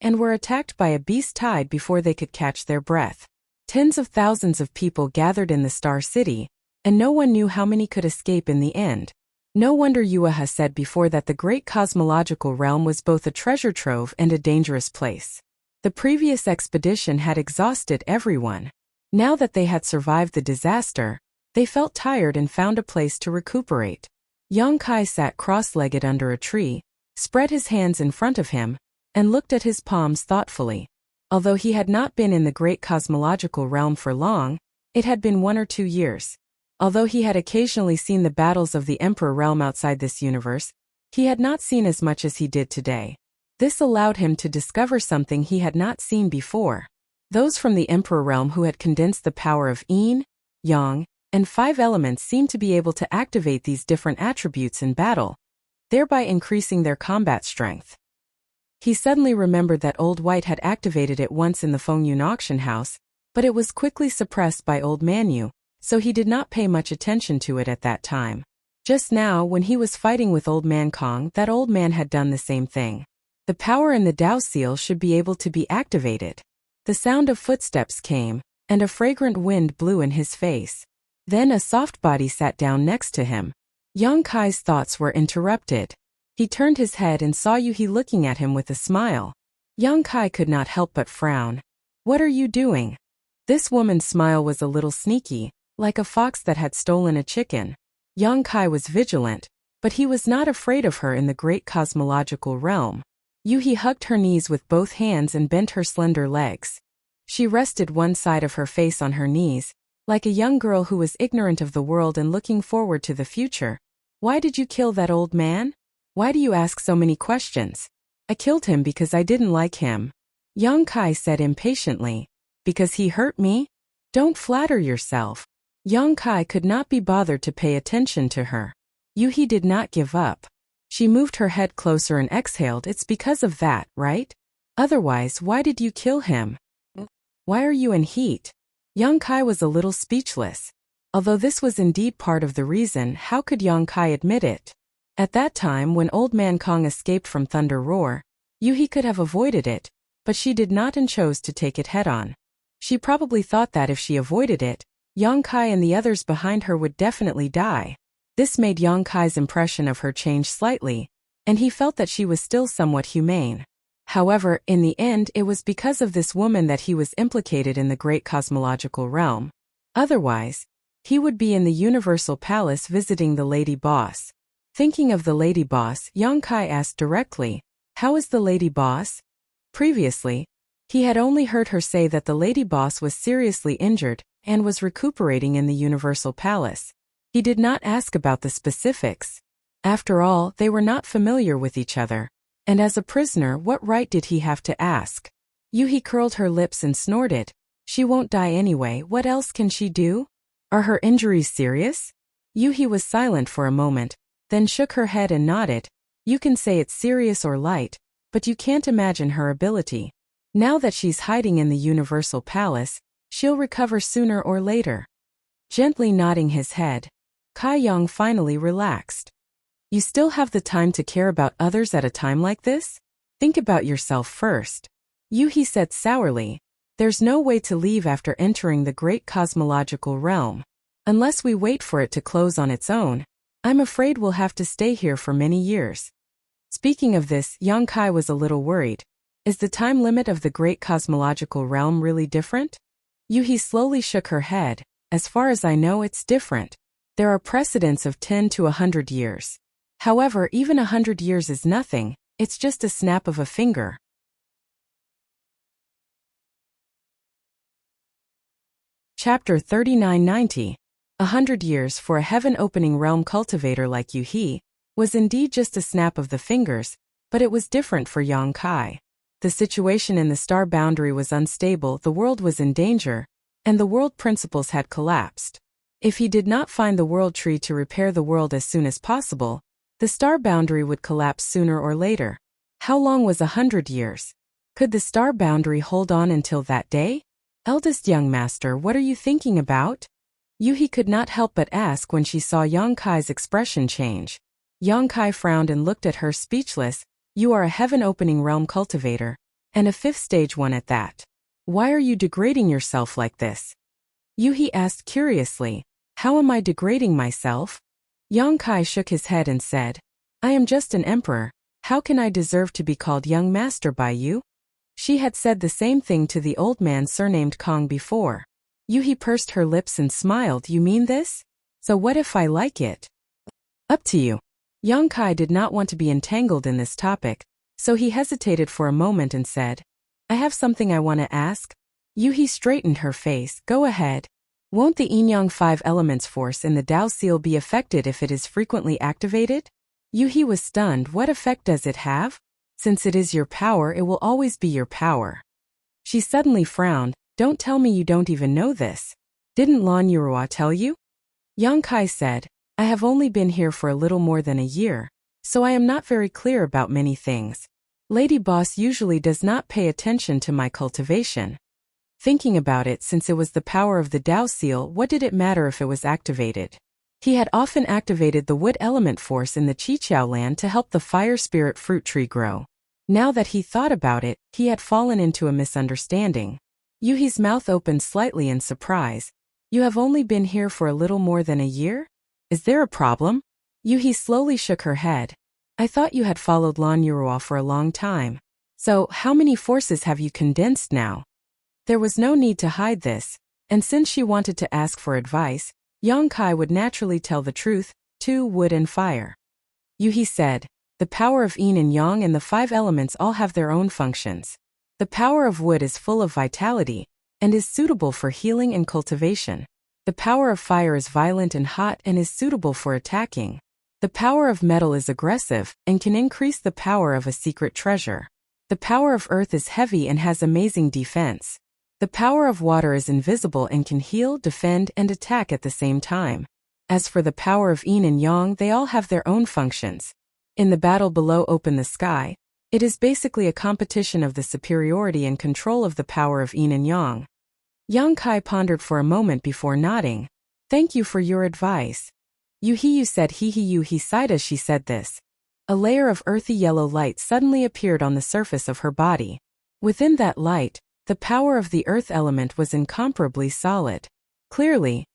and were attacked by a beast tide before they could catch their breath. Tens of thousands of people gathered in the Star City, and no one knew how many could escape in the end. No wonder Yueha said before that the great cosmological realm was both a treasure trove and a dangerous place. The previous expedition had exhausted everyone. Now that they had survived the disaster, they felt tired and found a place to recuperate. Yang Kai sat cross-legged under a tree, spread his hands in front of him, and looked at his palms thoughtfully. Although he had not been in the great cosmological realm for long, it had been 1 or 2 years. Although he had occasionally seen the battles of the Emperor realm outside this universe, he had not seen as much as he did today. This allowed him to discover something he had not seen before. Those from the Emperor realm who had condensed the power of Yin, Yang, and 5 elements seemed to be able to activate these different attributes in battle, thereby increasing their combat strength. He suddenly remembered that Old White had activated it once in the Fengyun auction house, but it was quickly suppressed by Old Manu, so he did not pay much attention to it at that time. Just now, when he was fighting with Old Man Kong, that old man had done the same thing. The power in the Dao Seal should be able to be activated. The sound of footsteps came, and a fragrant wind blew in his face. Then a soft body sat down next to him. Yang Kai's thoughts were interrupted. He turned his head and saw Yuhi looking at him with a smile. Yang Kai could not help but frown. "What are you doing?" This woman's smile was a little sneaky, like a fox that had stolen a chicken. Yang Kai was vigilant, but he was not afraid of her in the great cosmological realm. Yuhi hugged her knees with both hands and bent her slender legs. She rested one side of her face on her knees, like a young girl who was ignorant of the world and looking forward to the future. "Why did you kill that old man? Why do you ask so many questions?" "I killed him because I didn't like him," Yang Kai said impatiently. "Because he hurt me?" "Don't flatter yourself." Yang Kai could not be bothered to pay attention to her. Yuhi did not give up. She moved her head closer and exhaled. "It's because of that, right? Otherwise, why did you kill him? Why are you in heat?" Yang Kai was a little speechless. Although this was indeed part of the reason, how could Yang Kai admit it? At that time when Old Man Kong escaped from Thunder Roar, Yuhi could have avoided it, but she did not and chose to take it head-on. She probably thought that if she avoided it, Yang Kai and the others behind her would definitely die. This made Yang Kai's impression of her change slightly, and he felt that she was still somewhat humane. However, in the end it was because of this woman that he was implicated in the great cosmological realm. Otherwise, he would be in the Universal Palace visiting the Lady Boss. Thinking of the Lady Boss, Yang Kai asked directly, "How is the Lady Boss?" Previously, he had only heard her say that the Lady Boss was seriously injured and was recuperating in the Universal Palace. He did not ask about the specifics. After all, they were not familiar with each other. And as a prisoner, what right did he have to ask? Yuhi curled her lips and snorted. "She won't die anyway, what else can she do? Are her injuries serious?" Yuhi was silent for a moment, then shook her head and nodded. "You can say it's serious or light, but you can't imagine her ability. Now that she's hiding in the Universal Palace, she'll recover sooner or later." Gently nodding his head, Kai Yang finally relaxed. "You still have the time to care about others at a time like this? Think about yourself first." Yuhi said sourly, "There's no way to leave after entering the great cosmological realm. Unless we wait for it to close on its own, I'm afraid we'll have to stay here for many years." Speaking of this, Yang Kai was a little worried. Is the time limit of the great cosmological realm really different? Yuhi slowly shook her head. "As far as I know, it's different. There are precedents of 10 to 100 years. However, even 100 years is nothing, it's just a snap of a finger." Chapter 3990. 100 years for a heaven-opening realm cultivator like Yuhi was indeed just a snap of the fingers, but it was different for Yang Kai. The situation in the star boundary was unstable, the world was in danger, and the world principles had collapsed. If he did not find the world tree to repair the world as soon as possible, the star boundary would collapse sooner or later. How long was 100 years? Could the star boundary hold on until that day? "Eldest young master, what are you thinking about?" Yuhi could not help but ask when she saw Yang Kai's expression change. Yang Kai frowned and looked at her speechless. "You are a heaven-opening realm cultivator, and a 5th stage one at that. Why are you degrading yourself like this?" Yuhi asked curiously. "How am I degrading myself?" Yang Kai shook his head and said, "I am just an emperor. How can I deserve to be called young master by you?" She had said the same thing to the old man surnamed Kong before. Yuhi pursed her lips and smiled. "You mean this? So what if I like it?" "Up to you." Yang Kai did not want to be entangled in this topic, so he hesitated for a moment and said, "I have something I want to ask." Yuhi straightened her face. "Go ahead. Won't the Yin-Yang 5 elements force in the Dao Seal be affected if it is frequently activated?" Yuhi was stunned. "What effect does it have? Since it is your power, it will always be your power." She suddenly frowned. "Don't tell me you don't even know this. Didn't Lan Yurua tell you?" Yang Kai said, "I have only been here for a little more than a year, so I am not very clear about many things. Lady Boss usually does not pay attention to my cultivation." Thinking about it, since it was the power of the Dao Seal, what did it matter if it was activated? He had often activated the wood element force in the Qiqiao land to help the fire spirit fruit tree grow. Now that he thought about it, he had fallen into a misunderstanding. Yuhi's mouth opened slightly in surprise. You have only been here for a little more than a year? Is there a problem? Yuhi slowly shook her head. I thought you had followed Lan Yurua for a long time. So, how many forces have you condensed now? There was no need to hide this, and since she wanted to ask for advice, Yongkai would naturally tell the truth, 2 wood and fire. Yuhi said, the power of yin and yang and the 5 elements all have their own functions. The power of wood is full of vitality, and is suitable for healing and cultivation. The power of fire is violent and hot and is suitable for attacking. The power of metal is aggressive, and can increase the power of a secret treasure. The power of earth is heavy and has amazing defense. The power of water is invisible and can heal, defend, and attack at the same time. As for the power of yin and yang, they all have their own functions. In the battle below Open the Sky, it is basically a competition of the superiority and control of the power of yin and yang. Yongkai pondered for a moment before nodding. Thank you for your advice. Yuhi said he sighed as she said this. A layer of earthy yellow light suddenly appeared on the surface of her body. Within that light, the power of the earth element was incomparably solid. Clearly,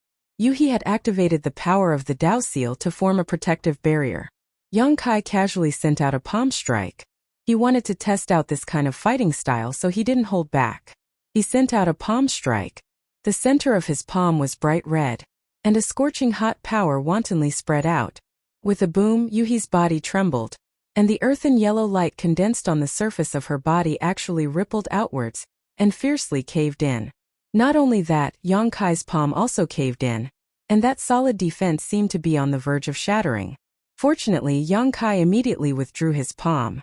Yuhi had activated the power of the Dao Seal to form a protective barrier. Yongkai casually sent out a palm strike. He wanted to test out this kind of fighting style, so he didn't hold back. He sent out a palm strike. The center of his palm was bright red, and a scorching hot power wantonly spread out. With a boom, Yuhi's body trembled, and the earthen yellow light condensed on the surface of her body actually rippled outwards, and fiercely caved in. Not only that, Yongkai's palm also caved in, and that solid defense seemed to be on the verge of shattering. Fortunately, Yongkai immediately withdrew his palm.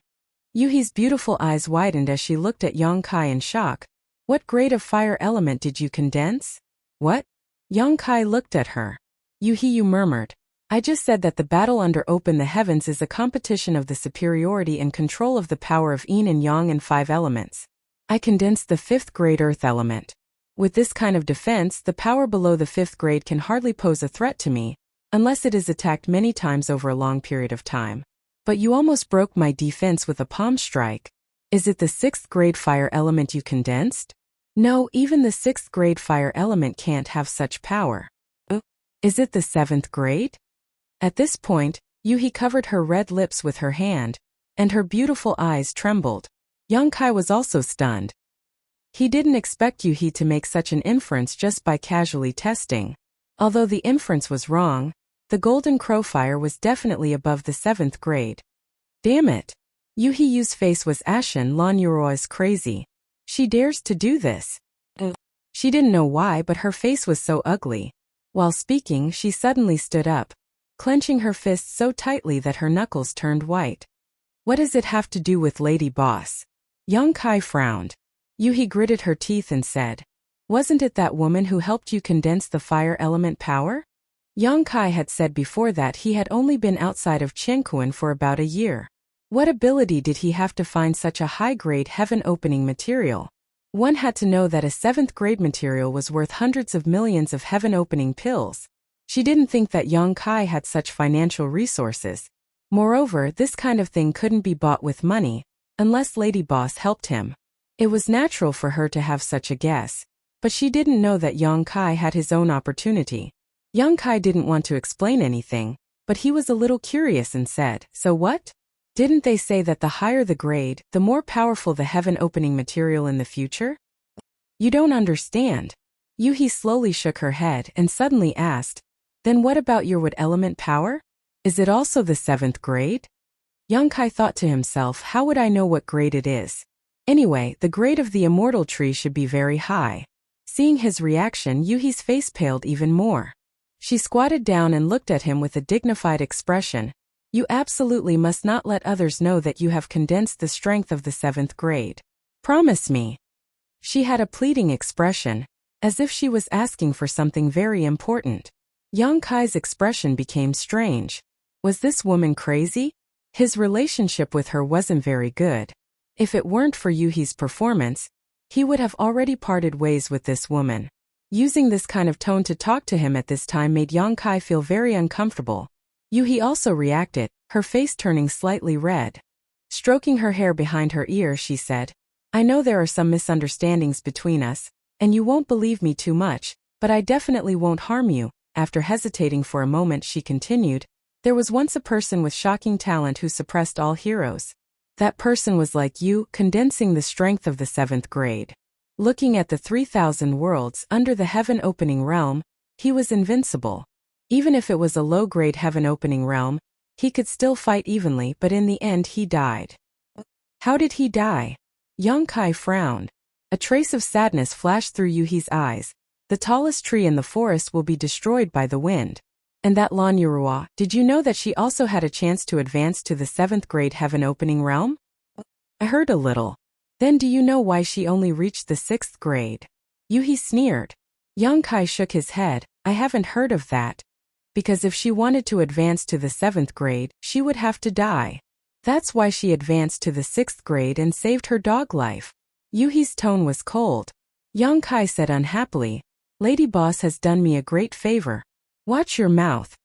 Yuhi's beautiful eyes widened as she looked at Yongkai in shock. What grade of fire element did you condense? What? Yongkai looked at her. Yuhi murmured. I just said that the battle under Open the Heavens is a competition of the superiority and control of the power of yin and yang and 5 elements. I condensed the 5th grade earth element. With this kind of defense, the power below the 5th grade can hardly pose a threat to me, unless it is attacked many times over a long period of time. But you almost broke my defense with a palm strike. Is it the 6th grade fire element you condensed? No, even the 6th grade fire element can't have such power. Is it the 7th grade? At this point, Yuhi covered her red lips with her hand, and her beautiful eyes trembled. Yongkai was also stunned. He didn't expect Yuhi to make such an inference just by casually testing. Although the inference was wrong, the golden crow fire was definitely above the 7th grade. Damn it! Yuhi's face was ashen. Lan Yurua is crazy. She dares to do this. She didn't know why, but her face was so ugly. While speaking, she suddenly stood up, clenching her fists so tightly that her knuckles turned white. What does it have to do with Lady Boss? Yongkai frowned. Yuhi gritted her teeth and said, wasn't it that woman who helped you condense the fire element power? Yongkai had said before that he had only been outside of Qianquan for about a year. What ability did he have to find such a high-grade heaven-opening material? One had to know that a 7th-grade material was worth hundreds of millions of heaven-opening pills. She didn't think that Yongkai had such financial resources. Moreover, this kind of thing couldn't be bought with money, unless Lady Boss helped him. It was natural for her to have such a guess, but she didn't know that Yongkai had his own opportunity. Yongkai didn't want to explain anything, but he was a little curious and said, so what? Didn't they say that the higher the grade, the more powerful the heaven-opening material in the future? You don't understand. Yuhi slowly shook her head and suddenly asked, then what about your wood element power? Is it also the 7th grade? Yongkai thought to himself, how would I know what grade it is? Anyway, the grade of the immortal tree should be very high. Seeing his reaction, Yuhi's face paled even more. She squatted down and looked at him with a dignified expression. You absolutely must not let others know that you have condensed the strength of the 7th grade. Promise me. She had a pleading expression, as if she was asking for something very important. Yongkai's expression became strange. Was this woman crazy? His relationship with her wasn't very good. If it weren't for Yuhi's performance, he would have already parted ways with this woman. Using this kind of tone to talk to him at this time made Yongkai feel very uncomfortable. Yuhi also reacted, her face turning slightly red. Stroking her hair behind her ear, she said, I know there are some misunderstandings between us, and you won't believe me too much, But I definitely won't harm you. After hesitating for a moment, she continued, there was once a person with shocking talent who suppressed all heroes. That person was like you, condensing the strength of the 7th grade. Looking at the 3,000 worlds under the heaven-opening realm, he was invincible. Even if it was a low-grade heaven-opening realm, he could still fight evenly, but in the end he died. How did he die? Yang Kai frowned. A trace of sadness flashed through Yuhi's eyes. The tallest tree in the forest will be destroyed by the wind. And that Lan Yurua, did you know that she also had a chance to advance to the 7th grade heaven-opening realm? I heard a little. Then do you know why she only reached the 6th grade? Yuhi sneered. Yang Kai shook his head. I haven't heard of that. Because if she wanted to advance to the 7th grade, she would have to die. That's why she advanced to the 6th grade and saved her dog life. Yuhi's tone was cold. Yang Kai said unhappily, Lady Boss has done me a great favor. Watch your mouth.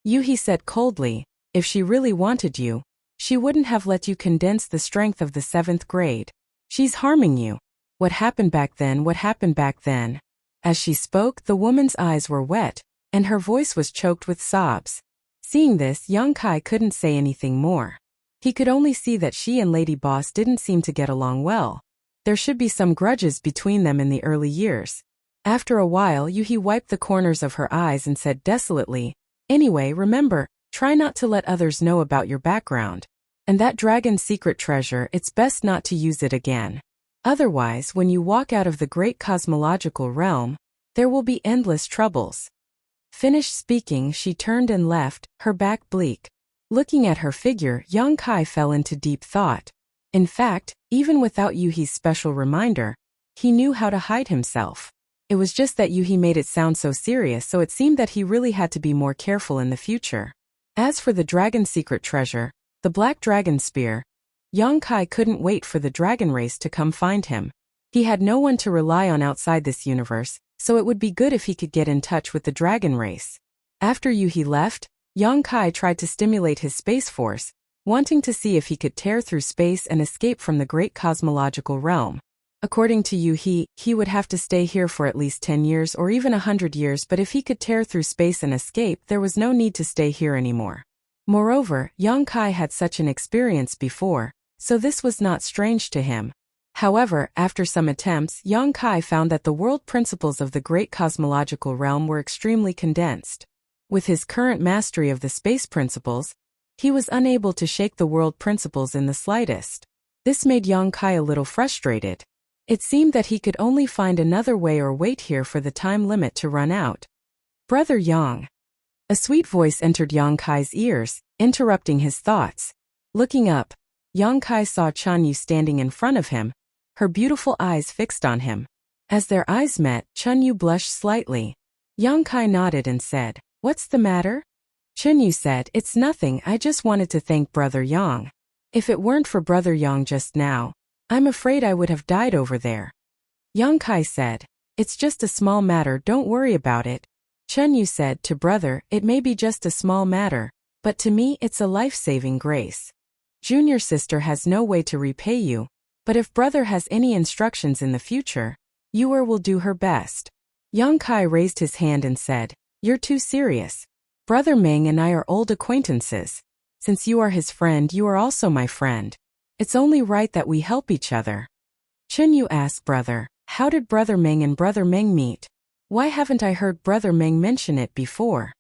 Yuhi said coldly, if she really wanted you, she wouldn't have let you condense the strength of the 7th grade. She's harming you. What happened back then? What happened back then? As she spoke, the woman's eyes were wet, and her voice was choked with sobs. Seeing this, Yang Kai couldn't say anything more. He could only see that she and Lady Boss didn't seem to get along well. There should be some grudges between them in the early years. After a while, Yuhi wiped the corners of her eyes and said desolately, anyway, remember, try not to let others know about your background. And that dragon's secret treasure, it's best not to use it again. Otherwise, when you walk out of the great cosmological realm, there will be endless troubles. Finished speaking, she turned and left, her back bleak. Looking at her figure, Yang Kai fell into deep thought. In fact, even without Yuhi's special reminder, he knew how to hide himself. It was just that Yuhi made it sound so serious, so it seemed that he really had to be more careful in the future. As for the dragon's secret treasure, the black dragon spear, Yang Kai couldn't wait for the dragon race to come find him. He had no one to rely on outside this universe, so it would be good if he could get in touch with the dragon race. After Yuhi left, Yang Kai tried to stimulate his space force, wanting to see if he could tear through space and escape from the great cosmological realm. According to Yuhi, he would have to stay here for at least 10 years or even 100 years, but if he could tear through space and escape, there was no need to stay here anymore. Moreover, Yang Kai had such an experience before, so this was not strange to him. However, after some attempts, Yang Kai found that the world principles of the great cosmological realm were extremely condensed. With his current mastery of the space principles, he was unable to shake the world principles in the slightest. This made Yang Kai a little frustrated. It seemed that he could only find another way or wait here for the time limit to run out. Brother Yang. A sweet voice entered Yang Kai's ears, interrupting his thoughts. Looking up, Yang Kai saw Chun Yu standing in front of him, her beautiful eyes fixed on him. As their eyes met, Chun Yu blushed slightly. Yang Kai nodded and said, "What's the matter?" Chun Yu said, "It's nothing, I just wanted to thank Brother Yang. If it weren't for Brother Yang just now, I'm afraid I would have died over there." Yang Kai said, "It's just a small matter, don't worry about it." Chun Yu said to Brother, "It may be just a small matter, but to me it's a life-saving grace. Junior sister has no way to repay you, but if Brother has any instructions in the future, Yuer will do her best." Yang Kai raised his hand and said, "You're too serious. Brother Meng and I are old acquaintances. Since you are his friend, you are also my friend. It's only right that we help each other." Chun Yu asked Brother, "How did Brother Meng and Brother Meng meet? Why haven't I heard Brother Meng mention it before?"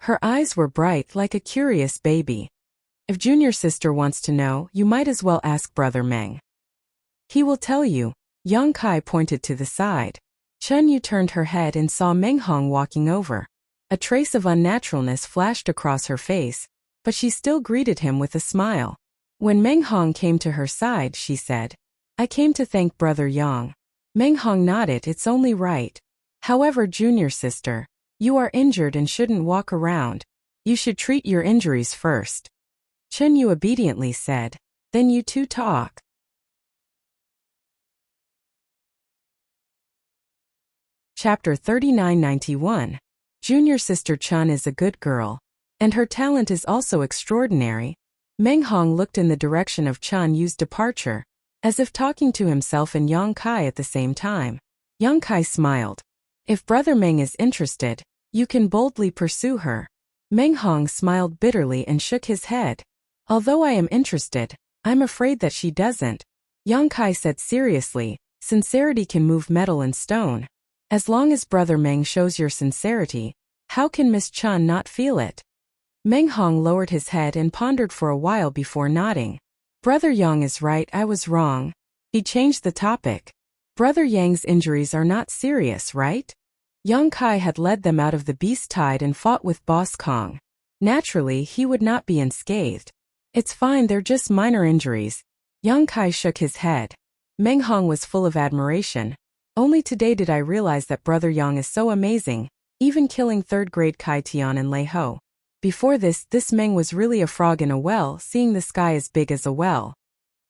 Her eyes were bright like a curious baby. "If Junior sister wants to know, you might as well ask Brother Meng. He will tell you." Yang Kai pointed to the side. Chun Yu turned her head and saw Meng Hong walking over. A trace of unnaturalness flashed across her face, but she still greeted him with a smile. When Meng Hong came to her side, she said, "I came to thank Brother Yang." Meng Hong nodded, "It's only right. However, Junior sister, you are injured and shouldn't walk around. You should treat your injuries first." Chun Yu obediently said, "Then you two talk." Chapter 3991. Junior sister Chun is a good girl, and her talent is also extraordinary. Meng Hong looked in the direction of Chun Yu's departure, as if talking to himself and Yang Kai at the same time. Yang Kai smiled. If Brother Meng is interested, you can boldly pursue her. Meng Hong smiled bitterly and shook his head. Although I am interested, I'm afraid that she doesn't. Yang Kai said seriously, sincerity can move metal and stone. As long as Brother Meng shows your sincerity, how can Miss Chun not feel it? Meng Hong lowered his head and pondered for a while before nodding. Brother Yang is right, I was wrong. He changed the topic. Brother Yang's injuries are not serious, right? Yang Kai had led them out of the beast tide and fought with Boss Kong. Naturally, he would not be unscathed. It's fine, they're just minor injuries. Yang Kai shook his head. Meng Hong was full of admiration. Only today did I realize that Brother Yang is so amazing, even killing third-grade Kai Tian and Lei Ho. Before this Meng was really a frog in a well, seeing the sky as big as a well.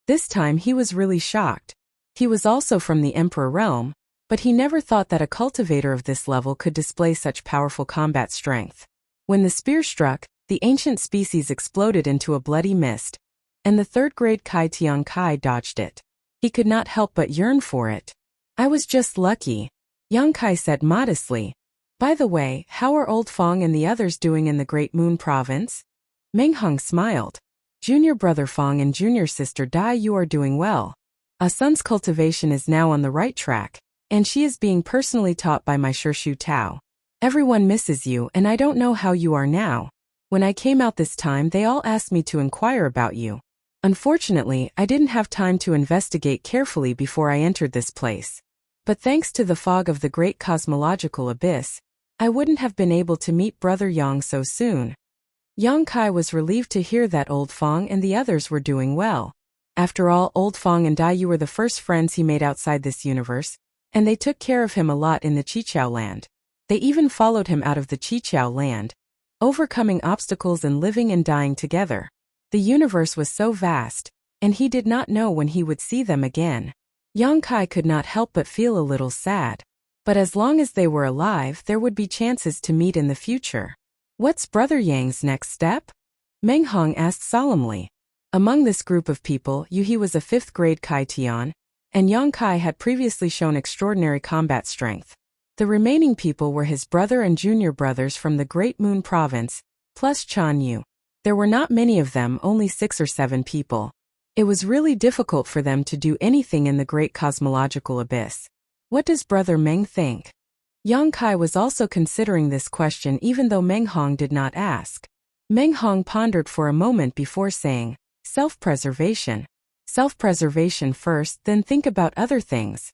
This time he was really shocked. He was also from the Emperor realm, but he never thought that a cultivator of this level could display such powerful combat strength. When the spear struck, the ancient species exploded into a bloody mist, and the third-grade Kai Tian Kai dodged it. He could not help but yearn for it. I was just lucky, Yang Kai said modestly. By the way, how are Old Fong and the others doing in the Great Moon Province? Meng Hong smiled. Junior brother Fong and junior sister Dai, you are doing well. A son's cultivation is now on the right track, and she is being personally taught by my Shu Tao. Everyone misses you, and I don't know how you are now. When I came out this time, they all asked me to inquire about you. Unfortunately, I didn't have time to investigate carefully before I entered this place. But thanks to the fog of the great cosmological abyss, I wouldn't have been able to meet Brother Yang so soon. Yang Kai was relieved to hear that Old Fong and the others were doing well. After all, Old Fong and Dai Yu were the first friends he made outside this universe, and they took care of him a lot in the Chiqiao land. They even followed him out of the Chiqiao land, overcoming obstacles and living and dying together. The universe was so vast, and he did not know when he would see them again. Yang Kai could not help but feel a little sad. But as long as they were alive, there would be chances to meet in the future. What's Brother Yang's next step? Meng Hong asked solemnly. Among this group of people, Yu was a 5th-grade Kai Tian, and Yang Kai had previously shown extraordinary combat strength. The remaining people were his brother and junior brothers from the Great Moon Province, plus Chan Yu. There were not many of them, only 6 or 7 people. It was really difficult for them to do anything in the Great Cosmological Abyss. What does Brother Meng think? Yang Kai was also considering this question even though Meng Hong did not ask. Meng Hong pondered for a moment before saying, self-preservation. Self-preservation first, then think about other things.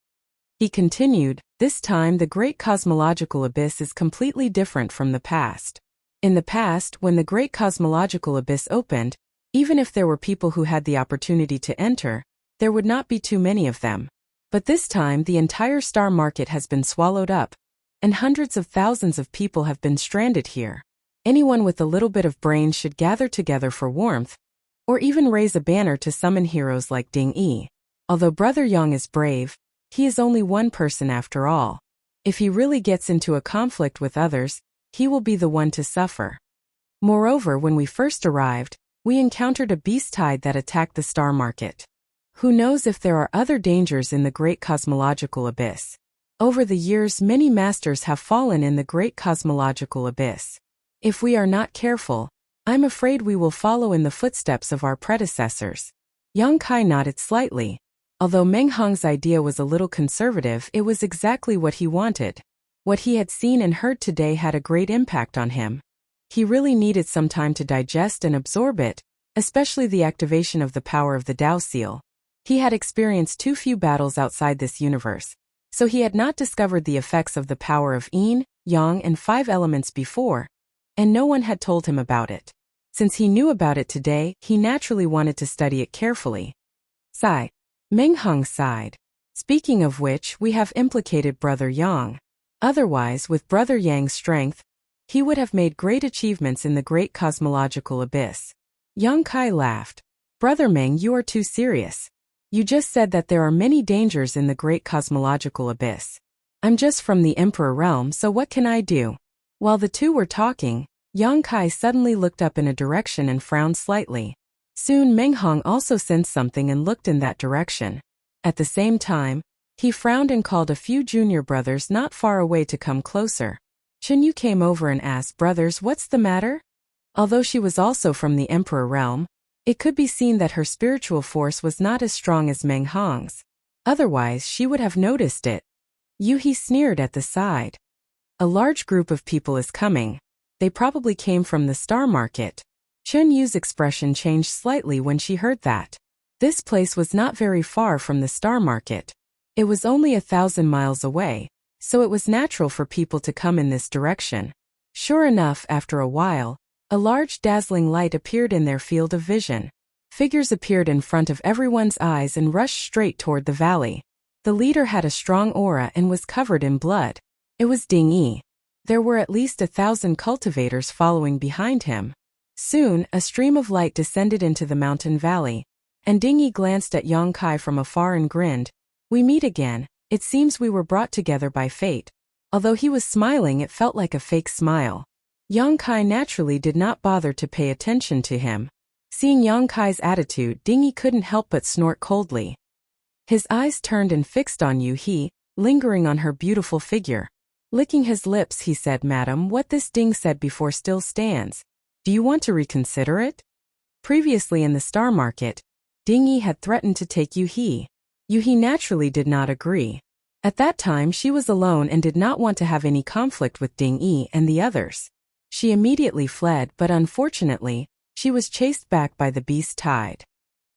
He continued, this time the Great Cosmological Abyss is completely different from the past. In the past, when the Great Cosmological Abyss opened, even if there were people who had the opportunity to enter, there would not be too many of them. But this time the entire star market has been swallowed up, and hundreds of thousands of people have been stranded here. Anyone with a little bit of brains should gather together for warmth, or even raise a banner to summon heroes like Ding Yi. Although Brother Yang is brave, he is only one person after all. If he really gets into a conflict with others, he will be the one to suffer. Moreover, when we first arrived, we encountered a beast tide that attacked the star market. Who knows if there are other dangers in the Great Cosmological Abyss? Over the years, many masters have fallen in the Great Cosmological Abyss. If we are not careful, I'm afraid we will follow in the footsteps of our predecessors. Yang Kai nodded slightly. Although Meng Hong's idea was a little conservative, it was exactly what he wanted. What he had seen and heard today had a great impact on him. He really needed some time to digest and absorb it, especially the activation of the power of the Dao Seal. He had experienced too few battles outside this universe, so he had not discovered the effects of the power of Yin, Yang and 5 elements before, and no one had told him about it. Since he knew about it today, he naturally wanted to study it carefully. Sigh. Meng Hong sighed. Speaking of which, we have implicated Brother Yang. Otherwise, with Brother Yang's strength, he would have made great achievements in the Great Cosmological Abyss. Yang Kai laughed. Brother Meng, you are too serious. You just said that there are many dangers in the Great Cosmological Abyss. I'm just from the Emperor realm, so what can I do? While the two were talking, Yang Kai suddenly looked up in a direction and frowned slightly. Soon Meng Hong also sensed something and looked in that direction. At the same time, He frowned and called a few junior brothers not far away to come closer. Chen Yu came over and asked, "Brothers, what's the matter?" Although she was also from the Emperor realm, it could be seen that her spiritual force was not as strong as Meng Hong's. Otherwise, she would have noticed it. He sneered at the side. "A large group of people is coming. They probably came from the Star Market." Chen Yu's expression changed slightly when she heard that. This place was not very far from the Star Market. It was only 1,000 miles away, so it was natural for people to come in this direction. Sure enough, after a while, a large dazzling light appeared in their field of vision. Figures appeared in front of everyone's eyes and rushed straight toward the valley. The leader had a strong aura and was covered in blood. It was Ding Yi. There were at least 1,000 cultivators following behind him. Soon, a stream of light descended into the mountain valley, and Ding Yi glanced at Yang Kai from afar and grinned. "We meet again. It seems we were brought together by fate." Although he was smiling, it felt like a fake smile. Yang Kai naturally did not bother to pay attention to him. Seeing Yang Kai's attitude, Ding Yi couldn't help but snort coldly. His eyes turned and fixed on He, lingering on her beautiful figure. Licking his lips, he said, "Madam, what this Ding said before still stands. Do you want to reconsider it?" Previously in the Star Market, Ding Yi had threatened to take He. He naturally did not agree. At that time she was alone and did not want to have any conflict with Ding Yi and the others. She immediately fled, but unfortunately, she was chased back by the beast tide.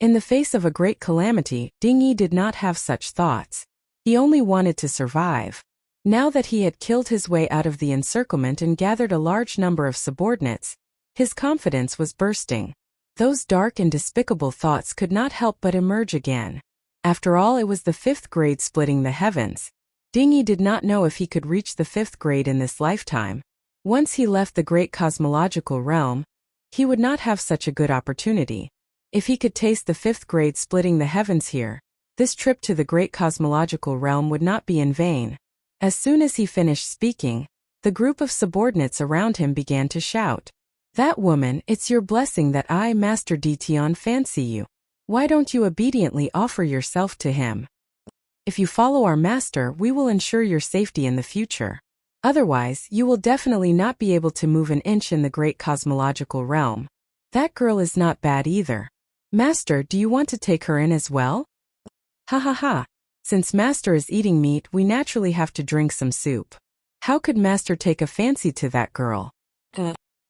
In the face of a great calamity, Ding Yi did not have such thoughts. He only wanted to survive. Now that he had killed his way out of the encirclement and gathered a large number of subordinates, his confidence was bursting. Those dark and despicable thoughts could not help but emerge again. After all, it was the 5th grade splitting the heavens. Ding Yi did not know if he could reach the 5th grade in this lifetime. Once he left the great cosmological realm, he would not have such a good opportunity. If he could taste the 5th grade splitting the heavens here, this trip to the great cosmological realm would not be in vain. As soon as he finished speaking, the group of subordinates around him began to shout, "That woman, it's your blessing that I, Master Dition, fancy you. Why don't you obediently offer yourself to him? If you follow our master, we will ensure your safety in the future. Otherwise, you will definitely not be able to move an inch in the great cosmological realm. That girl is not bad either. Master, do you want to take her in as well?" "Ha ha ha. Since Master is eating meat, we naturally have to drink some soup. How could Master take a fancy to that girl?"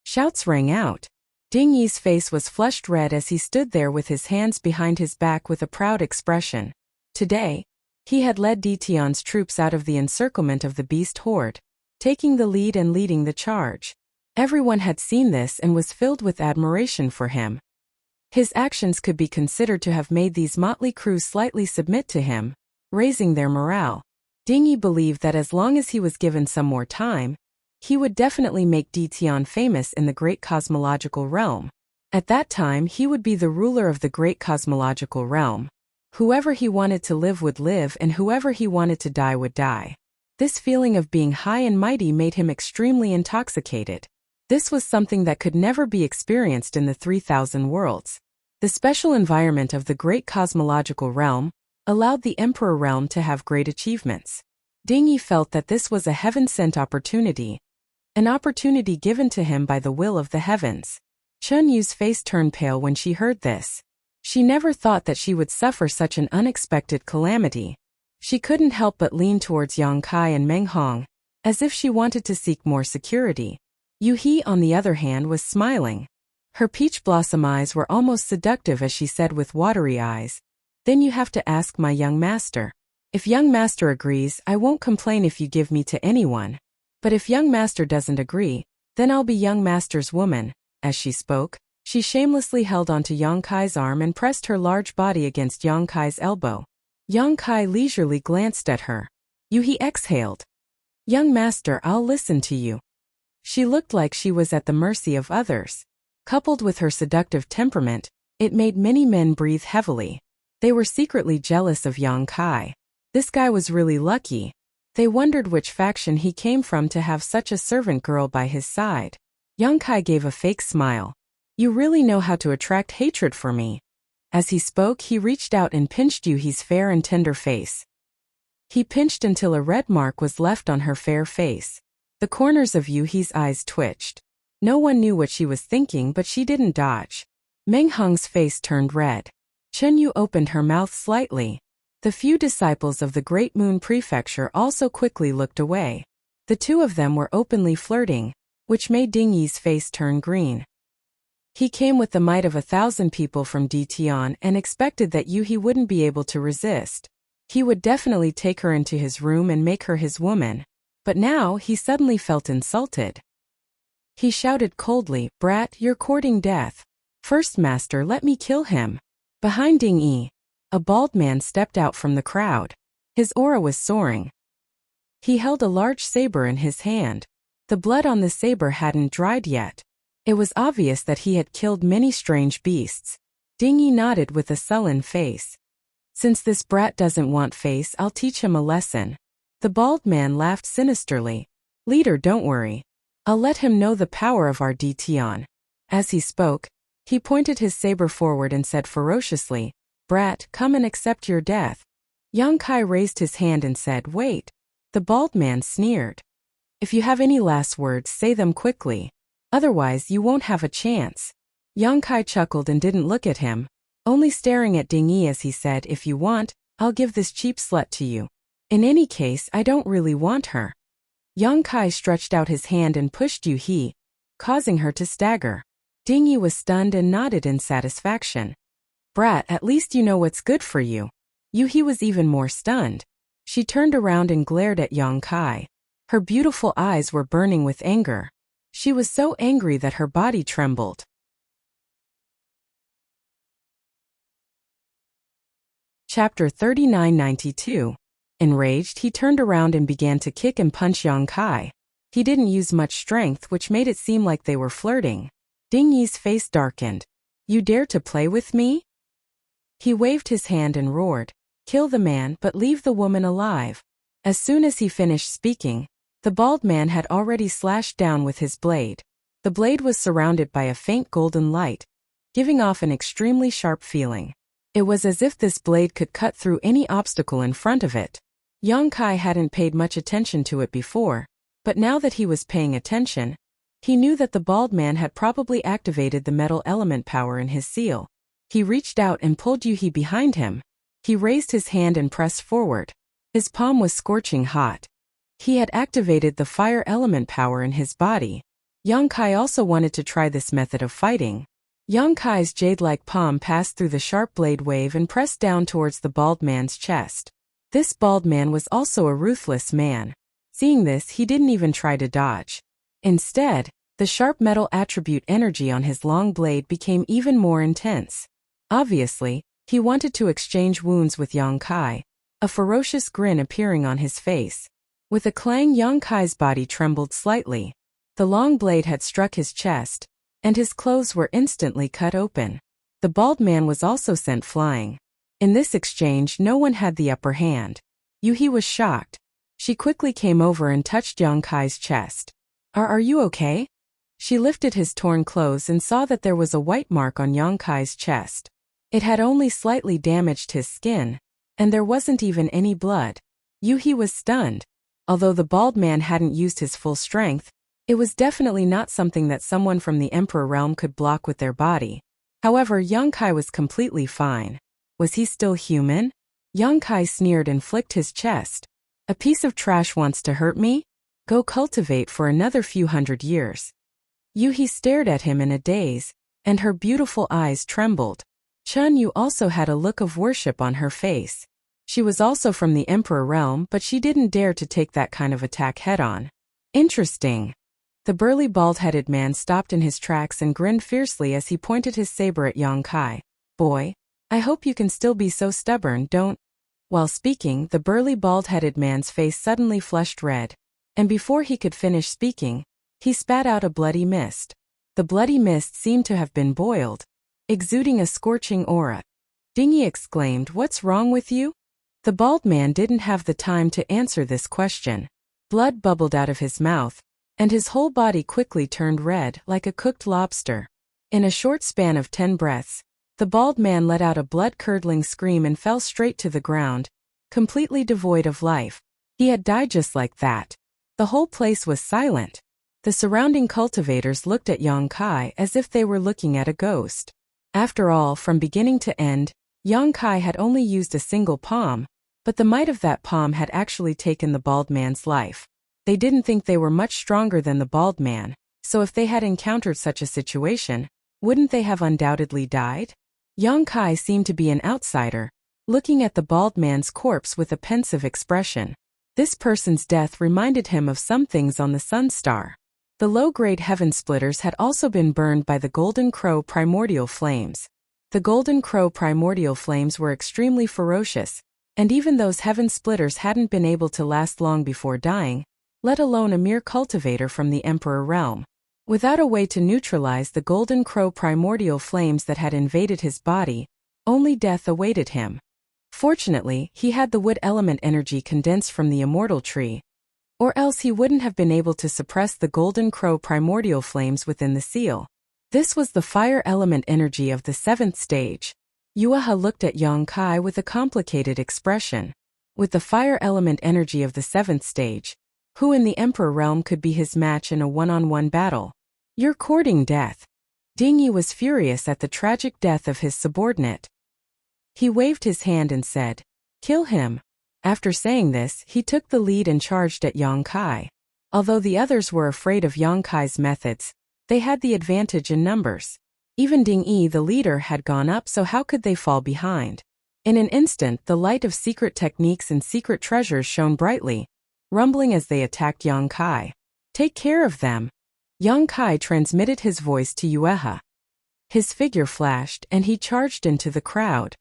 Shouts rang out. Ding Yi's face was flushed red as he stood there with his hands behind his back with a proud expression. Today, he had led Dition's troops out of the encirclement of the beast horde, taking the lead and leading the charge. Everyone had seen this and was filled with admiration for him. His actions could be considered to have made these motley crew slightly submit to him, raising their morale. Ding Yi believed that as long as he was given some more time, he would definitely make Dition famous in the great cosmological realm. At that time, he would be the ruler of the great cosmological realm. Whoever he wanted to live would live, and whoever he wanted to die would die. This feeling of being high and mighty made him extremely intoxicated. This was something that could never be experienced in the 3,000 worlds. The special environment of the great cosmological realm allowed the Emperor realm to have great achievements. Ding Yi felt that this was a heaven-sent opportunity, an opportunity given to him by the will of the heavens. Chen Yu's face turned pale when she heard this. She never thought that she would suffer such an unexpected calamity. She couldn't help but lean towards Yang Kai and Meng Hong, as if she wanted to seek more security. He, on the other hand, was smiling. Her peach blossom eyes were almost seductive as she said with watery eyes, "Then you have to ask my young master. If young master agrees, I won't complain if you give me to anyone. But if young master doesn't agree, then I'll be young master's woman." As she spoke, she shamelessly held onto Yang Kai's arm and pressed her large body against Yang Kai's elbow. Yang Kai leisurely glanced at her. He exhaled. "Young master, I'll listen to you." She looked like she was at the mercy of others. Coupled with her seductive temperament, it made many men breathe heavily. They were secretly jealous of Yang Kai. This guy was really lucky. They wondered which faction he came from to have such a servant girl by his side. Yang Kai gave a fake smile. "You really know how to attract hatred for me." As he spoke, he reached out and pinched Yuhi's fair and tender face. He pinched until a red mark was left on her fair face. The corners of Yuhi's eyes twitched. No one knew what she was thinking, but she didn't dodge. Meng Hong's face turned red. Chen Yu opened her mouth slightly. The few disciples of the Great Moon Prefecture also quickly looked away. The two of them were openly flirting, which made Ding Yi's face turn green. He came with the might of 1,000 people from Ditian and expected that Yuhi wouldn't be able to resist. He would definitely take her into his room and make her his woman. But now he suddenly felt insulted. He shouted coldly, "Brat, you're courting death. First, master, let me kill him." Behind Ding Yi, a bald man stepped out from the crowd. His aura was soaring. He held a large saber in his hand. The blood on the saber hadn't dried yet. It was obvious that he had killed many strange beasts. Ding Yi nodded with a sullen face. "Since this brat doesn't want face, I'll teach him a lesson." The bald man laughed sinisterly. "Leader, don't worry. I'll let him know the power of our Ditian." As he spoke, he pointed his saber forward and said ferociously, "Brat, come and accept your death." Yang Kai raised his hand and said, "Wait." The bald man sneered. "If you have any last words, say them quickly. Otherwise, you won't have a chance." Yang Kai chuckled and didn't look at him, only staring at Ding Yi as he said, "If you want, I'll give this cheap slut to you. In any case, I don't really want her." Yang Kai stretched out his hand and pushed Yu He, causing her to stagger. Ding Yi was stunned and nodded in satisfaction. "Brat, at least you know what's good for you." Yu He was even more stunned. She turned around and glared at Yang Kai. Her beautiful eyes were burning with anger. She was so angry that her body trembled. Chapter 3992. Enraged, he turned around and began to kick and punch Yang Kai. He didn't use much strength, which made it seem like they were flirting. Ding Yi's face darkened. "You dare to play with me?" He waved his hand and roared, "Kill the man, but leave the woman alive." As soon as he finished speaking, the bald man had already slashed down with his blade. The blade was surrounded by a faint golden light, giving off an extremely sharp feeling. It was as if this blade could cut through any obstacle in front of it. Yang Kai hadn't paid much attention to it before, but now that he was paying attention, he knew that the bald man had probably activated the metal element power in his seal. He reached out and pulled Yuhi behind him. He raised his hand and pressed forward. His palm was scorching hot. He had activated the fire element power in his body. Yang Kai also wanted to try this method of fighting. Yang Kai's jade-like palm passed through the sharp blade wave and pressed down towards the bald man's chest. This bald man was also a ruthless man. Seeing this, he didn't even try to dodge. Instead, the sharp metal attribute energy on his long blade became even more intense. Obviously, he wanted to exchange wounds with Yang Kai, a ferocious grin appearing on his face. With a clang, Yang Kai's body trembled slightly. The long blade had struck his chest, and his clothes were instantly cut open. The bald man was also sent flying. In this exchange, no one had the upper hand. Yuhi was shocked. She quickly came over and touched Yang Kai's chest. Are you okay?" She lifted his torn clothes and saw that there was a white mark on Yang Kai's chest. It had only slightly damaged his skin, and there wasn't even any blood. Yuhi was stunned. Although the bald man hadn't used his full strength, it was definitely not something that someone from the Emperor realm could block with their body. However, Yang Kai was completely fine. Was he still human? Yang Kai sneered and flicked his chest. "A piece of trash wants to hurt me? Go cultivate for another few hundred years." Yuhi stared at him in a daze, and her beautiful eyes trembled. Chen Yu also had a look of worship on her face. She was also from the Emperor realm, but she didn't dare to take that kind of attack head-on. "Interesting." The burly bald-headed man stopped in his tracks and grinned fiercely as he pointed his saber at Yang Kai. "Boy, I hope you can still be so stubborn, don't—" While speaking, the burly bald-headed man's face suddenly flushed red, and before he could finish speaking, he spat out a bloody mist. The bloody mist seemed to have been boiled, exuding a scorching aura. Ding Yi exclaimed, "What's wrong with you?" The bald man didn't have the time to answer this question. Blood bubbled out of his mouth, and his whole body quickly turned red like a cooked lobster. In a short span of 10 breaths, the bald man let out a blood-curdling scream and fell straight to the ground, completely devoid of life. He had died just like that. The whole place was silent. The surrounding cultivators looked at Yang Kai as if they were looking at a ghost. After all, from beginning to end, Yang Kai had only used a single palm, but the might of that palm had actually taken the bald man's life. They didn't think they were much stronger than the bald man, so if they had encountered such a situation, wouldn't they have undoubtedly died? Yang Kai seemed to be an outsider, looking at the bald man's corpse with a pensive expression. This person's death reminded him of some things on the Sun Star. The low-grade heaven splitters had also been burned by the Golden Crow primordial flames. The Golden Crow primordial flames were extremely ferocious, and even those heaven splitters hadn't been able to last long before dying, let alone a mere cultivator from the Emperor realm. Without a way to neutralize the Golden Crow primordial flames that had invaded his body, only death awaited him. Fortunately, he had the wood element energy condensed from the immortal tree, or else he wouldn't have been able to suppress the Golden Crow primordial flames within the seal. This was the fire element energy of the 7th stage. Yueha looked at Yang Kai with a complicated expression. With the fire element energy of the 7th stage, who in the Emperor realm could be his match in a one-on-one battle? You're courting death. Ding Yi was furious at the tragic death of his subordinate. He waved his hand and said, "Kill him." After saying this, he took the lead and charged at Yang Kai. Although the others were afraid of Yang Kai's methods, they had the advantage in numbers. Even Ding Yi, the leader, had gone up, so how could they fall behind? In an instant, the light of secret techniques and secret treasures shone brightly, rumbling as they attacked Yang Kai. "Take care of them." Yang Kai transmitted his voice to Yueha. His figure flashed, and he charged into the crowd.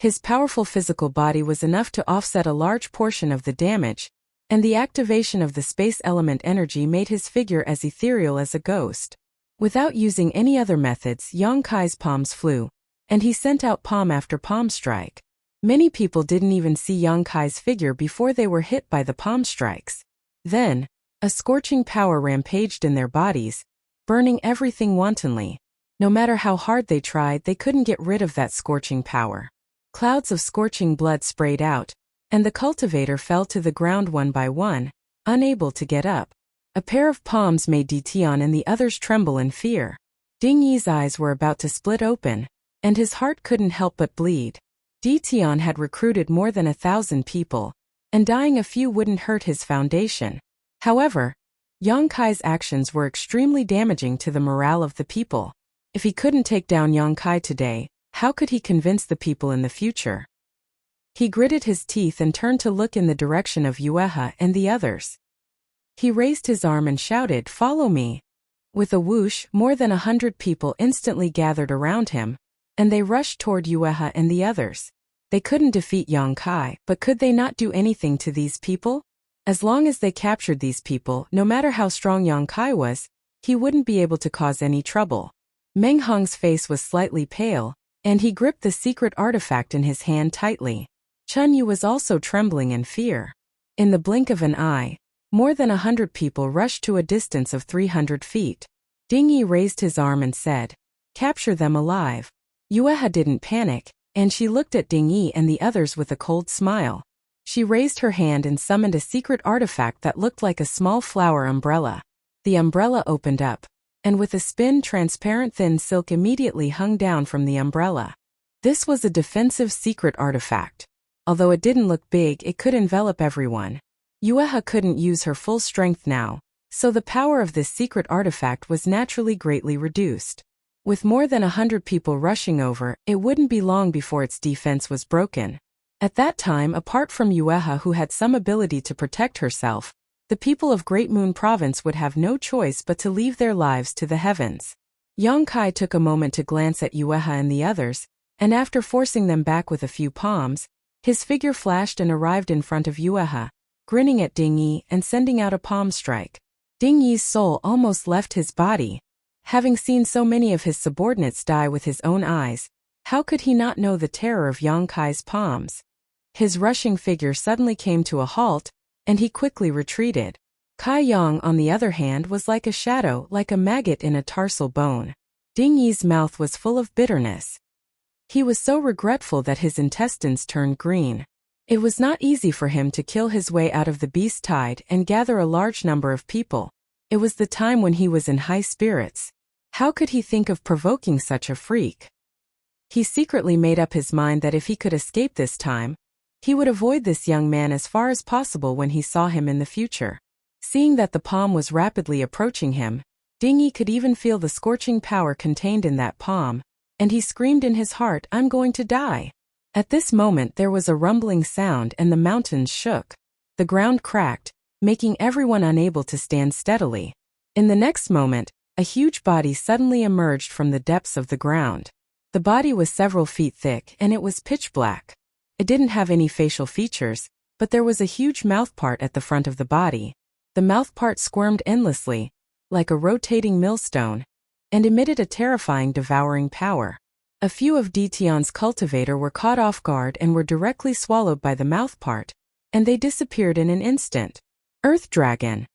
His powerful physical body was enough to offset a large portion of the damage, and the activation of the space element energy made his figure as ethereal as a ghost. Without using any other methods, Yang Kai's palms flew, and he sent out palm after palm strike. Many people didn't even see Yang Kai's figure before they were hit by the palm strikes. Then, a scorching power rampaged in their bodies, burning everything wantonly. No matter how hard they tried, they couldn't get rid of that scorching power. Clouds of scorching blood sprayed out, and the cultivator fell to the ground one by one, unable to get up. A pair of palms made Dition and the others tremble in fear. Ding Yi's eyes were about to split open, and his heart couldn't help but bleed. Dition had recruited more than 1,000 people, and dying a few wouldn't hurt his foundation. However, Yang Kai's actions were extremely damaging to the morale of the people. If he couldn't take down Yang Kai today, how could he convince the people in the future? He gritted his teeth and turned to look in the direction of Yueha and the others. He raised his arm and shouted, "Follow me." With a whoosh, more than 100 people instantly gathered around him, and they rushed toward Yueha and the others. They couldn't defeat Yang Kai, but could they not do anything to these people? As long as they captured these people, no matter how strong Yang Kai was, he wouldn't be able to cause any trouble. Meng Hong's face was slightly pale, and he gripped the secret artifact in his hand tightly. Chun Yu was also trembling in fear. In the blink of an eye, more than 100 people rushed to a distance of 300 feet. Ding Yi raised his arm and said, "Capture them alive." Yueha didn't panic, and she looked at Ding Yi and the others with a cold smile. She raised her hand and summoned a secret artifact that looked like a small flower umbrella. The umbrella opened up, and with a spin, transparent thin silk immediately hung down from the umbrella. This was a defensive secret artifact. Although it didn't look big, it could envelop everyone. Yueha couldn't use her full strength now, so the power of this secret artifact was naturally greatly reduced. With more than 100 people rushing over, it wouldn't be long before its defense was broken. At that time, apart from Yueha, who had some ability to protect herself, the people of Great Moon Province would have no choice but to leave their lives to the heavens. Yang Kai took a moment to glance at Yueha and the others, and after forcing them back with a few palms, his figure flashed and arrived in front of Yueha, grinning at Ding Yi and sending out a palm strike. Ding Yi's soul almost left his body. Having seen so many of his subordinates die with his own eyes, how could he not know the terror of Yang Kai's palms? His rushing figure suddenly came to a halt, and he quickly retreated. Kai Yang, on the other hand, was like a shadow, like a maggot in a tarsal bone. Ding Yi's mouth was full of bitterness. He was so regretful that his intestines turned green. It was not easy for him to kill his way out of the beast tide and gather a large number of people. It was the time when he was in high spirits. How could he think of provoking such a freak? He secretly made up his mind that if he could escape this time, he would avoid this young man as far as possible when he saw him in the future. Seeing that the palm was rapidly approaching him, Dingy could even feel the scorching power contained in that palm, and he screamed in his heart, "I'm going to die." At this moment there was a rumbling sound and the mountains shook. The ground cracked, making everyone unable to stand steadily. In the next moment, a huge body suddenly emerged from the depths of the ground. The body was several feet thick and it was pitch black. It didn't have any facial features, but there was a huge mouthpart at the front of the body. The mouthpart squirmed endlessly, like a rotating millstone, and emitted a terrifying devouring power. A few of Detion's cultivator were caught off guard and were directly swallowed by the mouthpart, and they disappeared in an instant. Earth Dragon.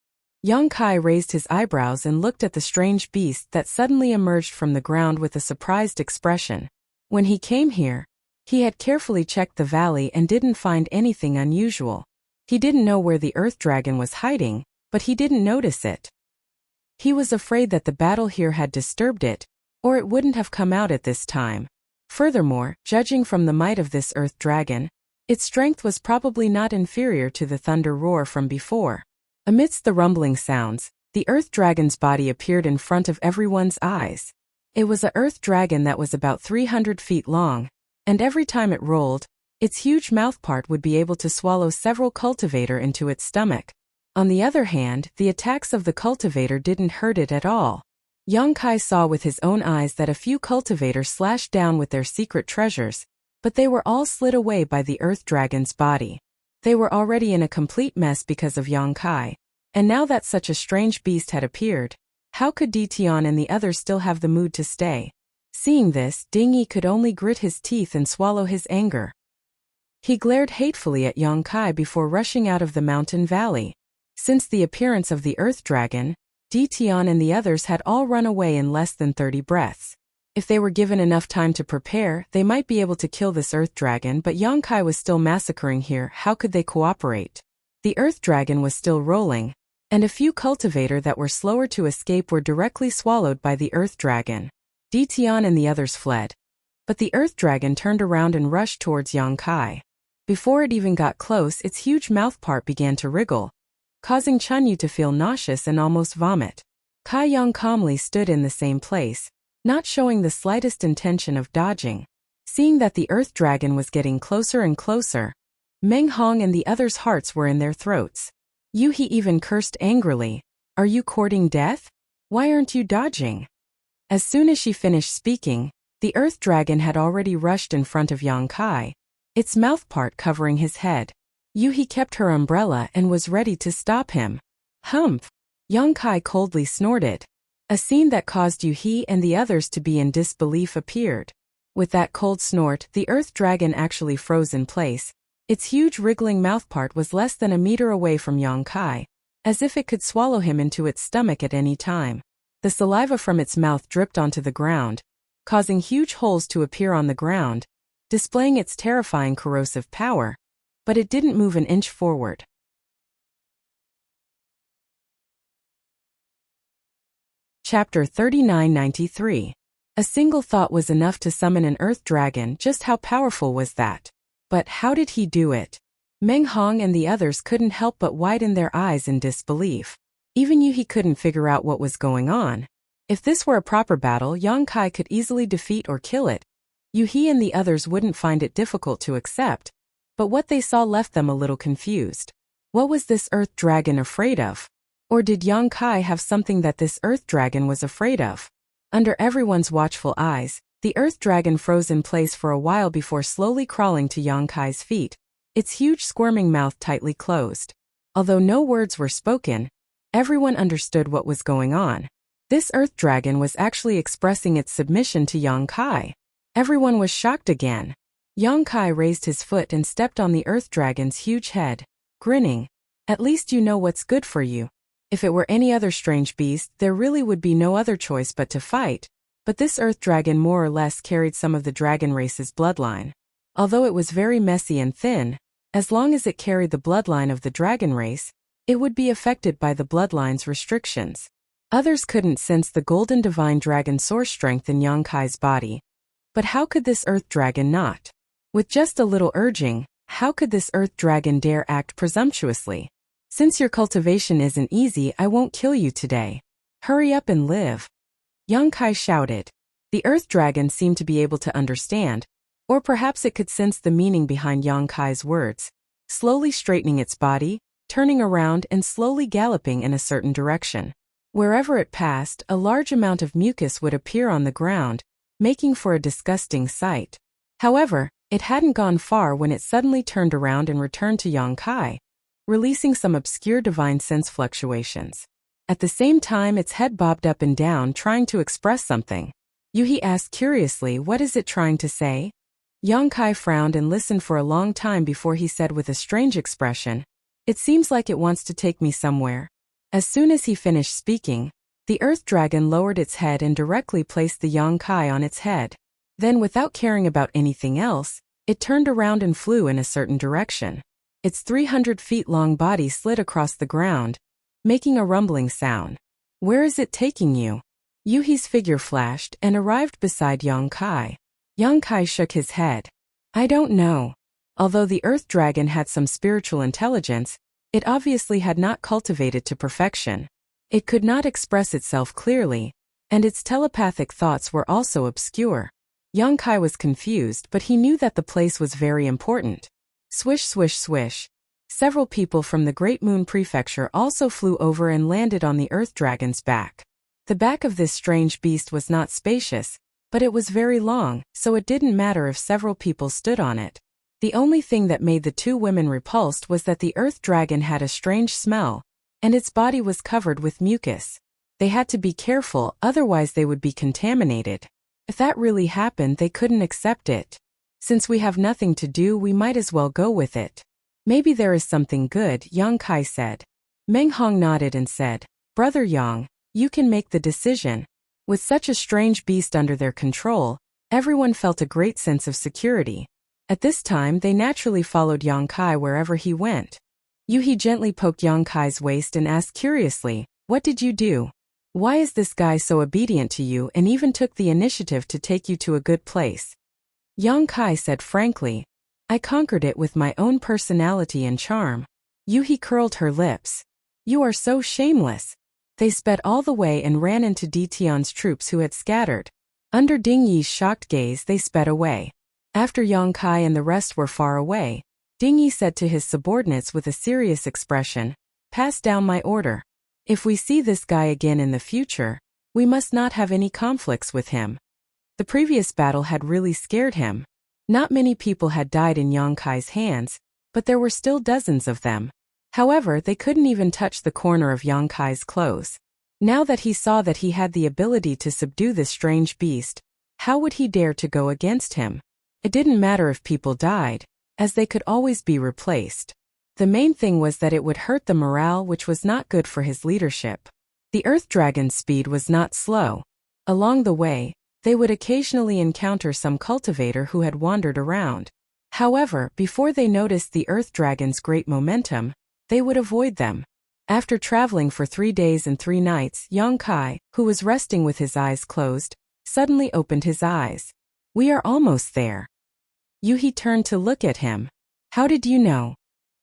Yang Kai raised his eyebrows and looked at the strange beast that suddenly emerged from the ground with a surprised expression. When he came here, he had carefully checked the valley and didn't find anything unusual. He didn't know where the Earth Dragon was hiding, but he didn't notice it. He was afraid that the battle here had disturbed it, or it wouldn't have come out at this time. Furthermore, judging from the might of this Earth Dragon, its strength was probably not inferior to the thunder roar from before. Amidst the rumbling sounds, the Earth Dragon's body appeared in front of everyone's eyes. It was a Earth Dragon that was about 300 feet long, and every time it rolled, its huge mouthpart would be able to swallow several cultivator into its stomach. On the other hand, the attacks of the cultivator didn't hurt it at all. Yang Kai saw with his own eyes that a few cultivators slashed down with their secret treasures, but they were all slid away by the Earth Dragon's body. They were already in a complete mess because of Yang Kai, and now that such a strange beast had appeared, how could Detion and the others still have the mood to stay? Seeing this, Dingy could only grit his teeth and swallow his anger. He glared hatefully at Yang Kai before rushing out of the mountain valley. Since the appearance of the Earth Dragon, Detion and the others had all run away in less than 30 breaths. If they were given enough time to prepare, they might be able to kill this Earth Dragon, but Yang Kai was still massacring here. How could they cooperate? The Earth Dragon was still rolling, and a few cultivator that were slower to escape were directly swallowed by the Earth Dragon. Detion and the others fled, but the Earth Dragon turned around and rushed towards Yang Kai. Before it even got close, its huge mouthpart began to wriggle, causing Chunyu to feel nauseous and almost vomit. Kai Yang calmly stood in the same place, not showing the slightest intention of dodging. Seeing that the Earth Dragon was getting closer and closer, Meng Hong and the others' hearts were in their throats. Yuhi even cursed angrily, "Are you courting death? Why aren't you dodging?" As soon as she finished speaking, the Earth Dragon had already rushed in front of Yang Kai, its mouthpart covering his head. Yuhi kept her umbrella and was ready to stop him. "Humph!" Yang Kai coldly snorted. A scene that caused Yuhi and the others to be in disbelief appeared. With that cold snort, the Earth Dragon actually froze in place. Its huge wriggling mouthpart was less than a meter away from Yang Kai, as if it could swallow him into its stomach at any time. The saliva from its mouth dripped onto the ground, causing huge holes to appear on the ground, displaying its terrifying corrosive power, but it didn't move an inch forward. Chapter 3993. A single thought was enough to summon an Earth Dragon. Just how powerful was that? But how did he do it? Meng Hong and the others couldn't help but widen their eyes in disbelief. Even Yuhi couldn't figure out what was going on. If this were a proper battle, Yang Kai could easily defeat or kill it. Yuhi and the others wouldn't find it difficult to accept, but what they saw left them a little confused. What was this Earth Dragon afraid of? Or did Yang Kai have something that this Earth Dragon was afraid of? Under everyone's watchful eyes, the Earth Dragon froze in place for a while before slowly crawling to Yang Kai's feet, its huge squirming mouth tightly closed. Although no words were spoken, everyone understood what was going on. This Earth Dragon was actually expressing its submission to Yang Kai. Everyone was shocked again. Yang Kai raised his foot and stepped on the Earth Dragon's huge head, grinning. "At least you know what's good for you." If it were any other strange beast, there really would be no other choice but to fight, but this Earth Dragon more or less carried some of the dragon race's bloodline. Although it was very messy and thin, As long as it carried the bloodline of the dragon race, it would be affected by the bloodline's restrictions. Others couldn't sense the golden divine dragon source strength in Yonkai's body. But how could this earth dragon not? With just a little urging, how could this earth dragon dare act presumptuously? Since your cultivation isn't easy, I won't kill you today. Hurry up and live. Yonkai shouted. The earth dragon seemed to be able to understand, or perhaps it could sense the meaning behind Yonkai's words, slowly straightening its body, turning around and slowly galloping in a certain direction. Wherever it passed, a large amount of mucus would appear on the ground, making for a disgusting sight. However, it hadn't gone far when it suddenly turned around and returned to Yonkai, releasing some obscure divine sense fluctuations. At the same time, its head bobbed up and down, trying to express something. Yuhi asked curiously, "What is it trying to say?" Yonkai frowned and listened for a long time before he said with a strange expression, "It seems like it wants to take me somewhere." As soon as he finished speaking, the earth dragon lowered its head and directly placed the Yonkai on its head. Then, without caring about anything else, it turned around and flew in a certain direction. Its 300 feet long body slid across the ground, making a rumbling sound. "Where is it taking you?" Yuhi's figure flashed and arrived beside Yonkai. Yonkai shook his head. "I don't know." Although the earth dragon had some spiritual intelligence, it obviously had not cultivated to perfection. It could not express itself clearly, and its telepathic thoughts were also obscure. Yonkai was confused, but he knew that the place was very important. Swish, swish, swish. Several people from the Great Moon Prefecture also flew over and landed on the earth dragon's back. The back of this strange beast was not spacious, but it was very long, so it didn't matter if several people stood on it. The only thing that made the two women repulsed was that the earth dragon had a strange smell, and its body was covered with mucus. They had to be careful, otherwise they would be contaminated. If that really happened, they couldn't accept it. Since we have nothing to do, we might as well go with it. Maybe there is something good, Yonkai said. Meng Hong nodded and said, "Brother Yang, you can make the decision." With such a strange beast under their control, everyone felt a great sense of security. At this time, they naturally followed Yonkai wherever he went. Yuhi gently poked Yonkai's waist and asked curiously, "What did you do? Why is this guy so obedient to you and even took the initiative to take you to a good place?" Yonkai said frankly, "I conquered it with my own personality and charm." Yuhi curled her lips. "You are so shameless." They sped all the way and ran into Tian's troops who had scattered. Under Ding Yi's shocked gaze, they sped away. After Yonkai and the rest were far away, Ding Yi said to his subordinates with a serious expression, "Pass down my order. If we see this guy again in the future, we must not have any conflicts with him." The previous battle had really scared him. Not many people had died in Yonkai's hands, but there were still dozens of them. However, they couldn't even touch the corner of Yonkai's clothes. Now that he saw that he had the ability to subdue this strange beast, how would he dare to go against him? It didn't matter if people died, as they could always be replaced. The main thing was that it would hurt the morale, which was not good for his leadership. The earth dragon's speed was not slow. Along the way, they would occasionally encounter some cultivator who had wandered around. However, before they noticed the earth dragon's great momentum, they would avoid them. After traveling for 3 days and 3 nights, Yonkai, who was resting with his eyes closed, suddenly opened his eyes. "We are almost there." Yuhi turned to look at him. "How did you know?"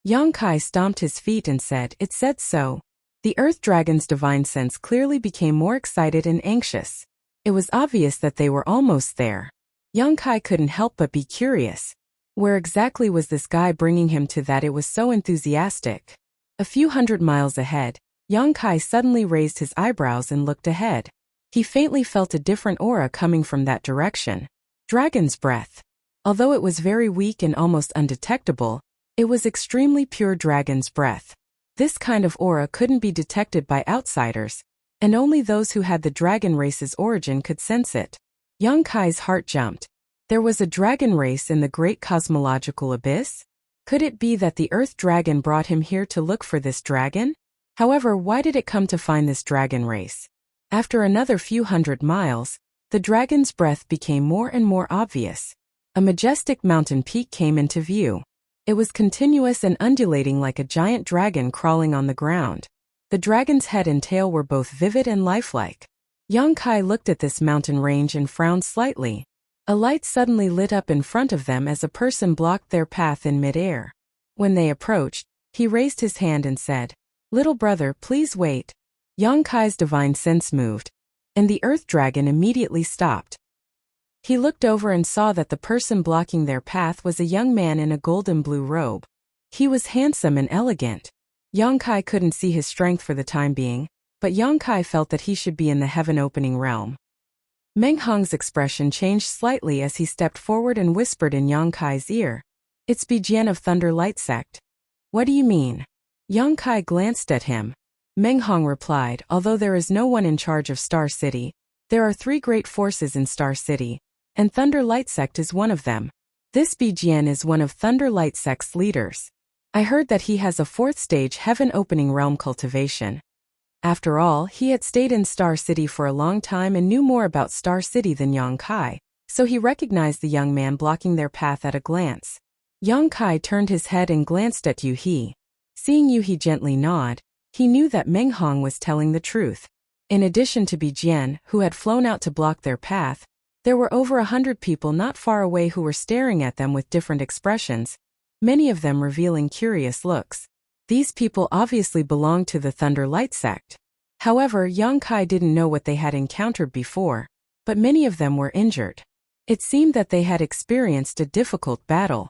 Yonkai stomped his feet and said, "It said so." The earth dragon's divine sense clearly became more excited and anxious. It was obvious that they were almost there. Yonkai couldn't help but be curious. Where exactly was this guy bringing him to that it was so enthusiastic? A few hundred miles ahead, Yonkai suddenly raised his eyebrows and looked ahead. He faintly felt a different aura coming from that direction. Dragon's breath. Although it was very weak and almost undetectable, it was extremely pure dragon's breath. This kind of aura couldn't be detected by outsiders, and only those who had the dragon race's origin could sense it. Yonkai's heart jumped. There was a dragon race in the great cosmological abyss? Could it be that the earth dragon brought him here to look for this dragon? However, why did it come to find this dragon race? After another few hundred miles, the dragon's breath became more and more obvious. A majestic mountain peak came into view. It was continuous and undulating like a giant dragon crawling on the ground. The dragon's head and tail were both vivid and lifelike. Yang Kai looked at this mountain range and frowned slightly. A light suddenly lit up in front of them as a person blocked their path in midair. When they approached, he raised his hand and said, "Little brother, please wait." Yang Kai's divine sense moved, and the earth dragon immediately stopped. He looked over and saw that the person blocking their path was a young man in a golden blue robe. He was handsome and elegant. Yang Kai couldn't see his strength for the time being, but Yang Kai felt that he should be in the heaven-opening realm. Meng Hong's expression changed slightly as he stepped forward and whispered in Yang Kai's ear, "It's Bijian of Thunder Light Sect." "What do you mean?" Yang Kai glanced at him. Meng Hong replied, "Although there is no one in charge of Star City, there are 3 great forces in Star City, and Thunder Light Sect is one of them. This Bijian is one of Thunder Light Sect's leaders. I heard that he has a 4th stage heaven-opening realm cultivation." After all, he had stayed in Star City for a long time and knew more about Star City than Yang Kai, so he recognized the young man blocking their path at a glance. Yang Kai turned his head and glanced at Yu He. Seeing Yu He gently nod, he knew that Meng Hong was telling the truth. In addition to Bijian, who had flown out to block their path, there were over 100 people not far away who were staring at them with different expressions, many of them revealing curious looks. These people obviously belonged to the Thunder Light Sect. However, Yang Kai didn't know what they had encountered before, but many of them were injured. It seemed that they had experienced a difficult battle.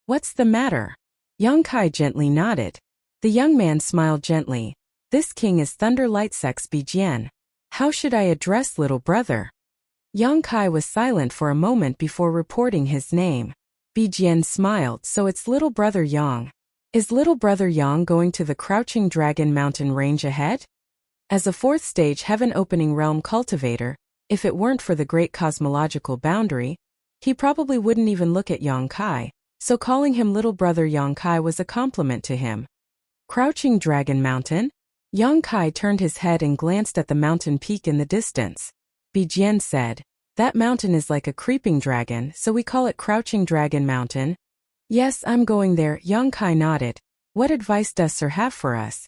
"What's the matter?" Yang Kai gently nodded. The young man smiled gently. "This king is Thunder Light Sect's Bijian. How should I address little brother?" Yang Kai was silent for a moment before reporting his name. Bijian smiled. "So it's little brother Yang. Is little brother Yang going to the Crouching Dragon Mountain range ahead?" As a 4th stage heaven-opening realm cultivator, if it weren't for the great cosmological boundary, he probably wouldn't even look at Yang Kai, so calling him little brother Yang Kai was a compliment to him. Crouching Dragon Mountain? Yang Kai turned his head and glanced at the mountain peak in the distance. Bijian said, "That mountain is like a creeping dragon, so we call it Crouching Dragon Mountain." "Yes, I'm going there," Yang Kai nodded. "What advice does Sir have for us?"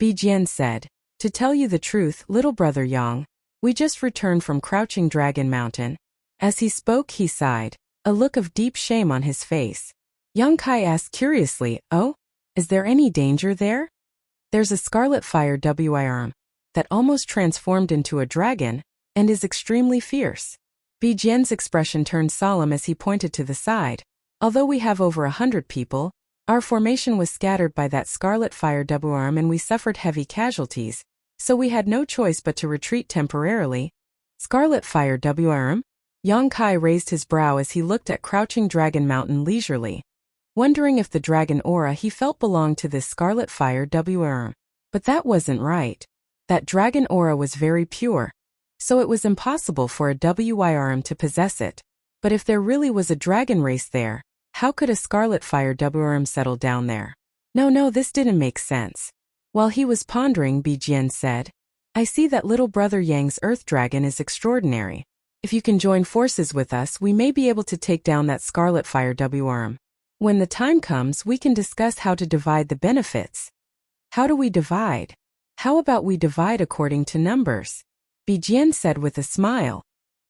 Bijian said, "To tell you the truth, little brother Yang, we just returned from Crouching Dragon Mountain." As he spoke, he sighed, a look of deep shame on his face. Yang Kai asked curiously, "Oh? Is there any danger there?" "There's a scarlet fire wirm that almost transformed into a dragon, and is extremely fierce." Bijian's expression turned solemn as he pointed to the side. "Although we have over 100 people, our formation was scattered by that scarlet fire wirm and we suffered heavy casualties, so we had no choice but to retreat temporarily." "Scarlet fire wirm?" Yang Kai raised his brow as he looked at Crouching Dragon Mountain leisurely, wondering if the dragon aura he felt belonged to this scarlet fire wirm. But that wasn't right. That dragon aura was very pure, so it was impossible for a wirm to possess it. But if there really was a dragon race there, how could a scarlet fire wirm settle down there? No, this didn't make sense. While he was pondering, Bijian said, "I see that little brother Yang's earth dragon is extraordinary. If you can join forces with us, we may be able to take down that scarlet fire wirm. When the time comes, we can discuss how to divide the benefits." "How do we divide?" "How about we divide according to numbers?" Bijian said with a smile.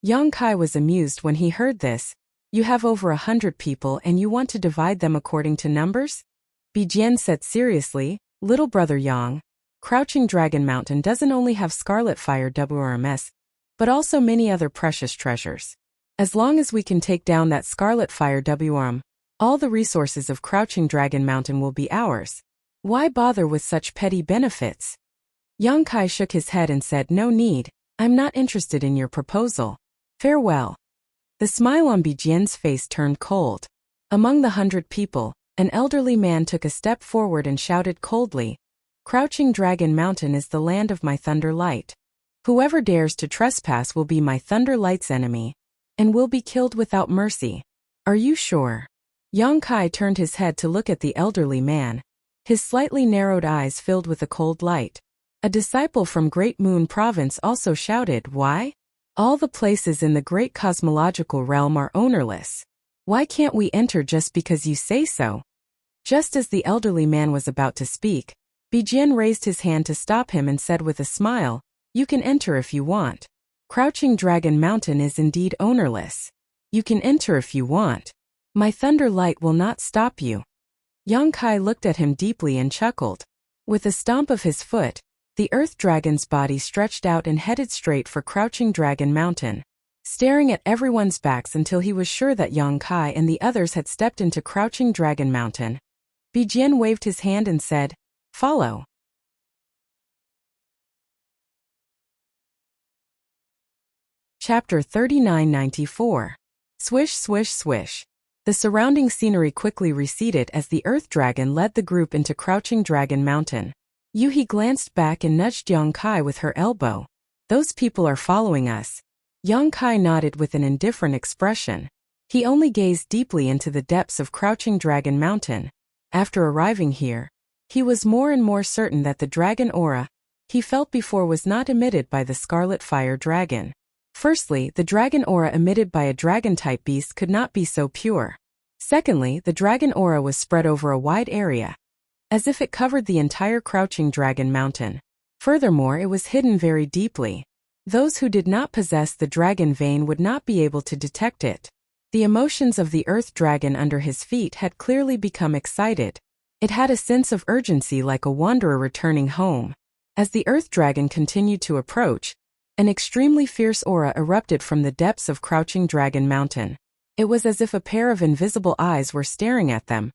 Yang Kai was amused when he heard this. "You have over 100 people and you want to divide them according to numbers?" Bijian said seriously, "Little brother Yang, Crouching Dragon Mountain doesn't only have scarlet fire wirms, but also many other precious treasures. As long as we can take down that scarlet fire wirm, all the resources of Crouching Dragon Mountain will be ours. Why bother with such petty benefits?" Yang Kai shook his head and said, "No need. I'm not interested in your proposal. Farewell." The smile on Bijian's face turned cold. Among the 100 people, an elderly man took a step forward and shouted coldly, "Crouching Dragon Mountain is the land of my Thunder Light. Whoever dares to trespass will be my Thunder Light's enemy, and will be killed without mercy. Are you sure?" Yang Kai turned his head to look at the elderly man. His slightly narrowed eyes filled with a cold light. A disciple from Great Moon Province also shouted, "Why? All the places in the great cosmological realm are ownerless. Why can't we enter just because you say so?" Just as the elderly man was about to speak, Bijin raised his hand to stop him and said with a smile, "You can enter if you want. Crouching Dragon Mountain is indeed ownerless. You can enter if you want. My thunder light will not stop you." Yang Kai looked at him deeply and chuckled. With a stomp of his foot, the Earth Dragon's body stretched out and headed straight for Crouching Dragon Mountain, staring at everyone's backs until he was sure that Yang Kai and the others had stepped into Crouching Dragon Mountain. Bijin waved his hand and said, "Follow." Chapter 3994. Swish, swish, swish. The surrounding scenery quickly receded as the Earth Dragon led the group into Crouching Dragon Mountain. Yuhi glanced back and nudged Yang Kai with her elbow. "Those people are following us." Yang Kai nodded with an indifferent expression. He only gazed deeply into the depths of Crouching Dragon Mountain. After arriving here, he was more and more certain that the dragon aura he felt before was not emitted by the Scarlet Fire Dragon. Firstly, the dragon aura emitted by a dragon-type beast could not be so pure. Secondly, the dragon aura was spread over a wide area, as if it covered the entire Crouching Dragon Mountain. Furthermore, it was hidden very deeply. Those who did not possess the dragon vein would not be able to detect it. The emotions of the Earth Dragon under his feet had clearly become excited. It had a sense of urgency like a wanderer returning home. As the Earth Dragon continued to approach, an extremely fierce aura erupted from the depths of Crouching Dragon Mountain. It was as if a pair of invisible eyes were staring at them,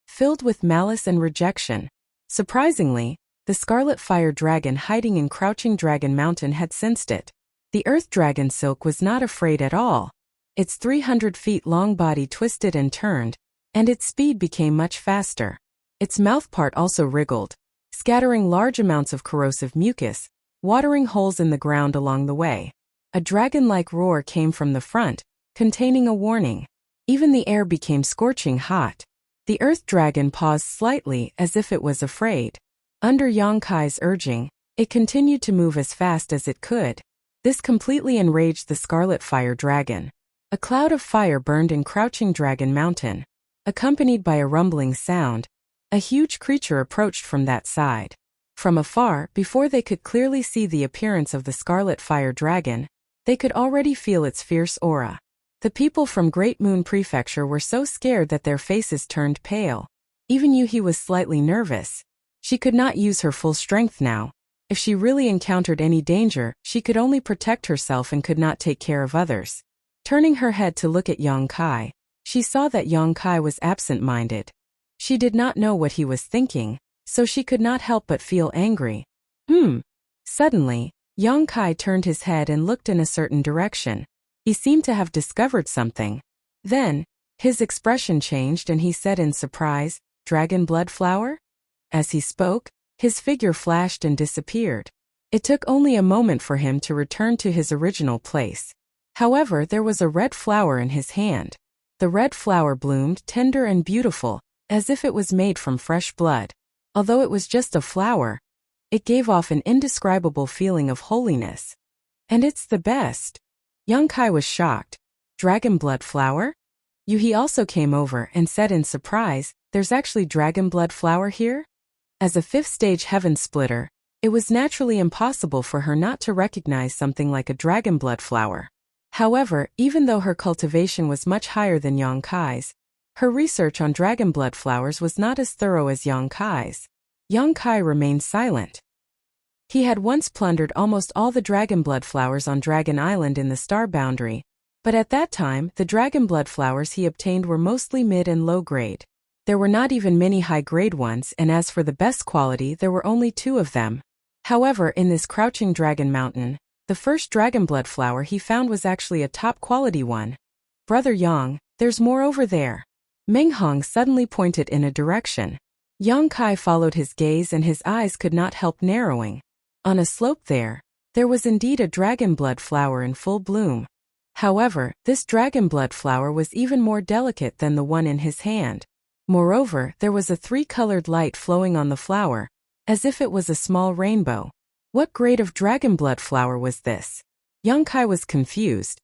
filled with malice and rejection. Surprisingly, the Scarlet Fire Dragon hiding in Crouching Dragon Mountain had sensed it. The Earth Dragon Silk was not afraid at all. Its 300 feet long body twisted and turned, and its speed became much faster. Its mouthpart also wriggled, scattering large amounts of corrosive mucus, watering holes in the ground along the way. A dragon-like roar came from the front, containing a warning. Even the air became scorching hot. The Earth Dragon paused slightly as if it was afraid. Under Yang Kai's urging, it continued to move as fast as it could. This completely enraged the Scarlet Fire Dragon. A cloud of fire burned in Crouching Dragon Mountain. Accompanied by a rumbling sound, a huge creature approached from that side. From afar, before they could clearly see the appearance of the Scarlet Fire Dragon, they could already feel its fierce aura. The people from Great Moon Prefecture were so scared that their faces turned pale. Even Yuhi was slightly nervous. She could not use her full strength now. If she really encountered any danger, she could only protect herself and could not take care of others. Turning her head to look at Yang Kai, she saw that Yang Kai was absent-minded. She did not know what he was thinking, so she could not help but feel angry. Suddenly, Yang Kai turned his head and looked in a certain direction. He seemed to have discovered something. Then, his expression changed and he said in surprise, "Dragon blood flower?" As he spoke, his figure flashed and disappeared. It took only a moment for him to return to his original place. However, there was a red flower in his hand. The red flower bloomed tender and beautiful, as if it was made from fresh blood. Although it was just a flower, it gave off an indescribable feeling of holiness. "And it's the best." Yang Kai was shocked. "Dragon blood flower?" Yuhi also came over and said in surprise, "There's actually dragon blood flower here?" As a fifth-stage heaven splitter, it was naturally impossible for her not to recognize something like a dragon blood flower. However, even though her cultivation was much higher than Yang Kai's, her research on dragon blood flowers was not as thorough as Yang Kai's. Yang Kai remained silent. He had once plundered almost all the dragon blood flowers on Dragon Island in the Star Boundary, but at that time, the dragon blood flowers he obtained were mostly mid and low grade. There were not even many high-grade ones, and as for the best quality, there were only 2 of them. However, in this Crouching Dragon Mountain, the first dragon blood flower he found was actually a top-quality one. "Brother Yang, there's more over there." Meng Hong suddenly pointed in a direction. Yang Kai followed his gaze and his eyes could not help narrowing. On a slope there was indeed a dragon blood flower in full bloom. However, this dragon blood flower was even more delicate than the one in his hand. Moreover, there was a 3-colored light flowing on the flower, as if it was a small rainbow. What grade of dragon blood flower was this? Yang Kai was confused.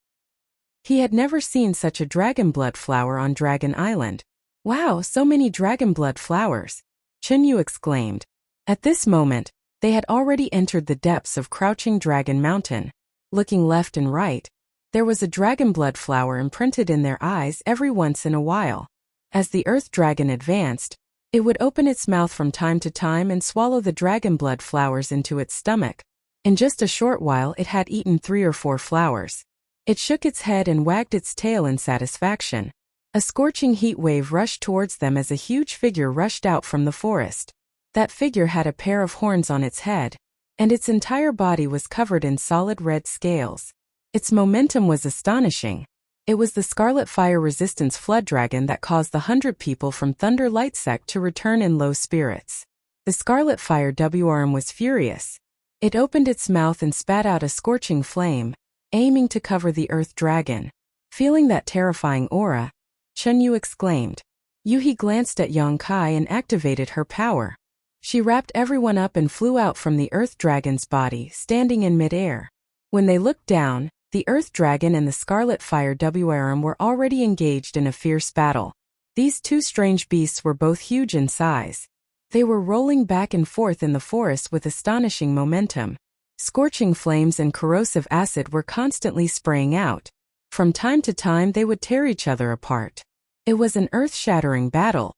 He had never seen such a dragon blood flower on Dragon Island. Wow, so many dragon blood flowers! Chunyu exclaimed. At this moment, they had already entered the depths of Crouching Dragon Mountain. Looking left and right, there was a dragon blood flower imprinted in their eyes every once in a while. As the earth dragon advanced, it would open its mouth from time to time and swallow the dragon blood flowers into its stomach. In just a short while it had eaten 3 or 4 flowers. It shook its head and wagged its tail in satisfaction. A scorching heat wave rushed towards them as a huge figure rushed out from the forest. That figure had a pair of horns on its head, and its entire body was covered in solid red scales. Its momentum was astonishing. It was the Scarlet Fire Resistance Flood Dragon that caused the 100 people from Thunder Light Sect to return in low spirits. The Scarlet Fire WRM was furious. It opened its mouth and spat out a scorching flame, aiming to cover the Earth Dragon. Feeling that terrifying aura, Chunyu exclaimed. Yuhi glanced at Yongkai and activated her power. She wrapped everyone up and flew out from the Earth Dragon's body, standing in mid-air. When they looked down, the Earth Dragon and the Scarlet Fire WRM were already engaged in a fierce battle. These two strange beasts were both huge in size. They were rolling back and forth in the forest with astonishing momentum. Scorching flames and corrosive acid were constantly spraying out. From time to time they would tear each other apart. It was an earth-shattering battle.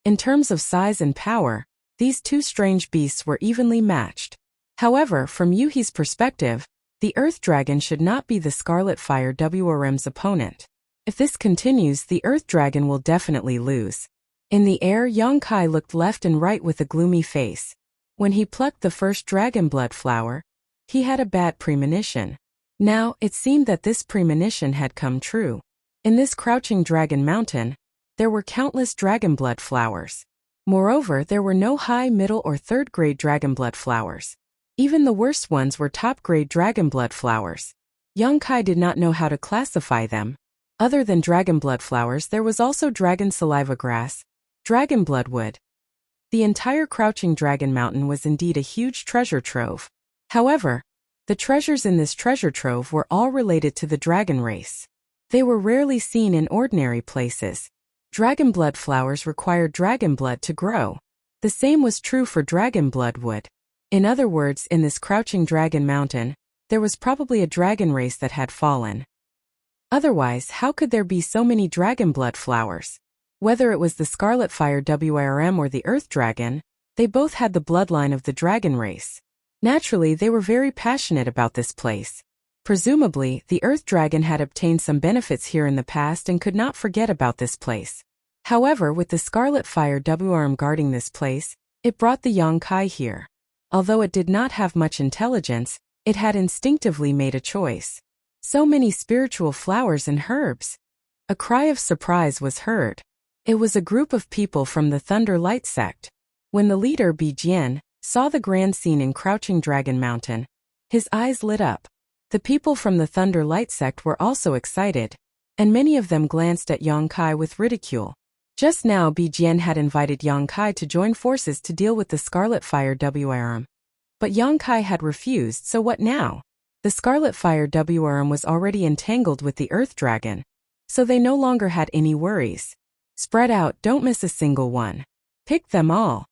In terms of size and power, these two strange beasts were evenly matched. However, from Yuhi's perspective, the Earth Dragon should not be the Scarlet Fire WRM's opponent. If this continues, the Earth Dragon will definitely lose. In the air, Yongkai looked left and right with a gloomy face. When he plucked the first dragon blood flower, he had a bad premonition. Now, it seemed that this premonition had come true. In this Crouching Dragon Mountain, there were countless dragon blood flowers. Moreover, there were no high, middle, or third-grade dragon blood flowers. Even the worst ones were top-grade dragon blood flowers. Yongkai did not know how to classify them. Other than dragon blood flowers, there was also dragon saliva grass, dragon bloodwood. The entire Crouching Dragon Mountain was indeed a huge treasure trove. However, the treasures in this treasure trove were all related to the dragon race. They were rarely seen in ordinary places. Dragon blood flowers required dragon blood to grow. The same was true for dragon bloodwood. In other words, in this Crouching Dragon Mountain, there was probably a dragon race that had fallen. Otherwise, how could there be so many dragon blood flowers? Whether it was the Scarlet Fire WRM or the Earth Dragon, they both had the bloodline of the dragon race. Naturally, they were very passionate about this place. Presumably, the Earth Dragon had obtained some benefits here in the past and could not forget about this place. However, with the Scarlet Fire WRM guarding this place, it brought the Yongkai here. Although it did not have much intelligence, it had instinctively made a choice. So many spiritual flowers and herbs. A cry of surprise was heard. It was a group of people from the Thunder Light Sect. When the leader, Bijian, saw the grand scene in Crouching Dragon Mountain, his eyes lit up. The people from the Thunder Light Sect were also excited, and many of them glanced at Yongkai with ridicule. Just now Bijian had invited Yongkai to join forces to deal with the Scarlet Fire WRM. But Yongkai had refused, so what now? The Scarlet Fire WRM was already entangled with the Earth Dragon, so they no longer had any worries. Spread out, don't miss a single one. Pick them all.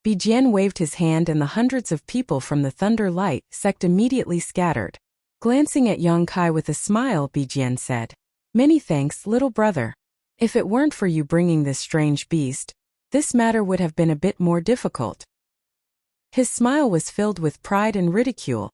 Bijian waved his hand and the hundreds of people from the Thunder Light Sect immediately scattered. Glancing at Yongkai with a smile, Bijian said, "Many thanks, little brother. If it weren't for you bringing this strange beast, this matter would have been a bit more difficult." His smile was filled with pride and ridicule.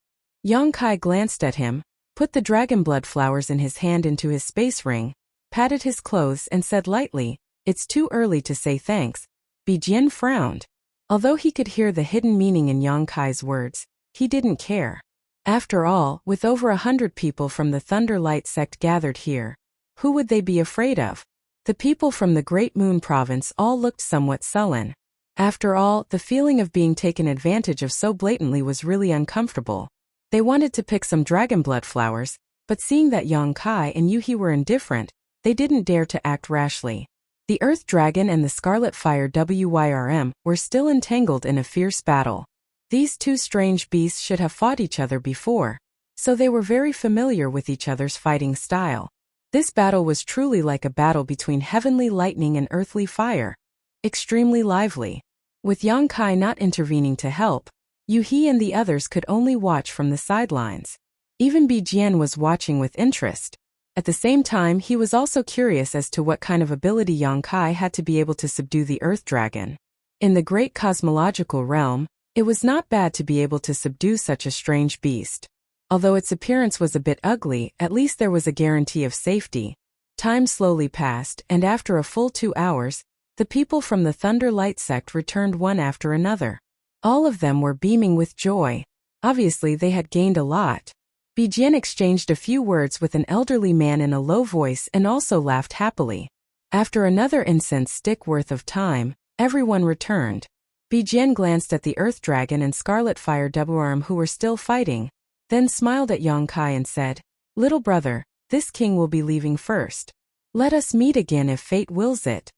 Yongkai glanced at him, put the dragon blood flowers in his hand into his space ring, patted his clothes and said lightly, "It's too early to say thanks." Bijian frowned. Although he could hear the hidden meaning in Yongkai's words, he didn't care. After all, with over 100 people from the Thunder Light Sect gathered here, who would they be afraid of? The people from the Great Moon Province all looked somewhat sullen. After all, the feeling of being taken advantage of so blatantly was really uncomfortable. They wanted to pick some dragon blood flowers, but seeing that Yongkai and Yuhi were indifferent, they didn't dare to act rashly. The Earth Dragon and the Scarlet Fire WYRM were still entangled in a fierce battle. These two strange beasts should have fought each other before, so they were very familiar with each other's fighting style. This battle was truly like a battle between heavenly lightning and earthly fire. Extremely lively. With Yang Kai not intervening to help, He and the others could only watch from the sidelines. Even Bi Jian was watching with interest. At the same time, he was also curious as to what kind of ability Yang Kai had to be able to subdue the Earth Dragon. In the great cosmological realm, it was not bad to be able to subdue such a strange beast. Although its appearance was a bit ugly, at least there was a guarantee of safety. Time slowly passed, and after a full 2 hours, the people from the Thunder Light sect returned one after another. All of them were beaming with joy. Obviously they had gained a lot. Bi Jian exchanged a few words with an elderly man in a low voice and also laughed happily. After another incense stick worth of time, everyone returned. Bi Jian glanced at the Earth Dragon and Scarlet Fire Double-Arm who were still fighting, then smiled at Yang Kai and said, "Little brother, this king will be leaving first. Let us meet again if fate wills it."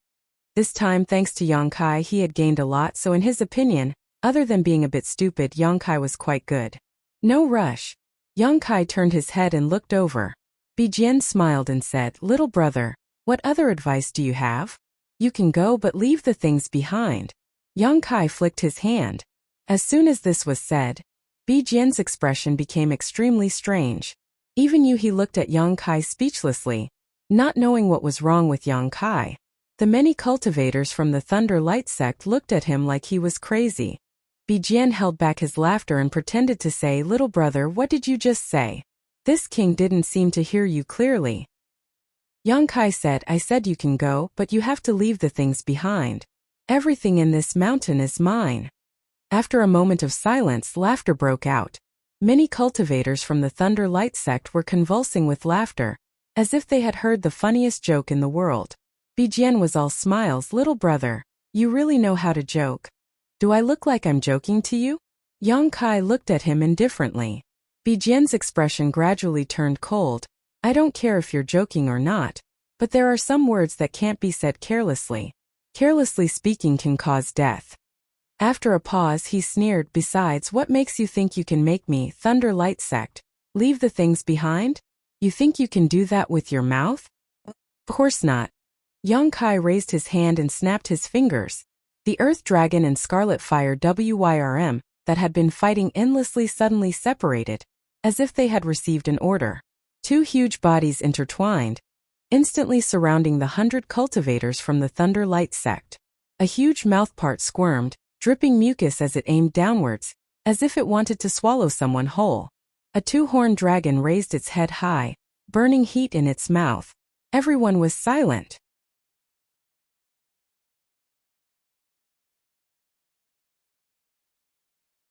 This time, thanks to Yang Kai, he had gained a lot, so in his opinion, other than being a bit stupid, Yang Kai was quite good. No rush. Yang Kai turned his head and looked over. Bi Jian smiled and said, "Little brother, what other advice do you have? You can go but leave the things behind." Yang Kai flicked his hand. As soon as this was said, Bi Jian's expression became extremely strange. Even he looked at Yang Kai speechlessly, not knowing what was wrong with Yang Kai. The many cultivators from the Thunder Light sect looked at him like he was crazy. Bi Jian held back his laughter and pretended to say, "Little brother, what did you just say? This king didn't seem to hear you clearly." Yang Kai said, "I said you can go, but you have to leave the things behind. Everything in this mountain is mine." After a moment of silence, laughter broke out. Many cultivators from the Thunder Light sect were convulsing with laughter, as if they had heard the funniest joke in the world. Bi Jian was all smiles. "Little brother, you really know how to joke. Do I look like I'm joking to you?" Yang Kai looked at him indifferently. Bi Jian's expression gradually turned cold. "I don't care if you're joking or not, but there are some words that can't be said carelessly. Carelessly speaking can cause death." After a pause, he sneered, "Besides, what makes you think you can make me, Thunder Light sect, leave the things behind? You think you can do that with your mouth? Of course not." Yang Kai raised his hand and snapped his fingers. The Earth Dragon and Scarlet Fire Wyrm, that had been fighting endlessly, suddenly separated, as if they had received an order. Two huge bodies intertwined, instantly surrounding the 100 cultivators from the Thunder Light sect. A huge mouthpart squirmed, dripping mucus as it aimed downwards, as if it wanted to swallow someone whole. A two-horned dragon raised its head high, burning heat in its mouth. Everyone was silent.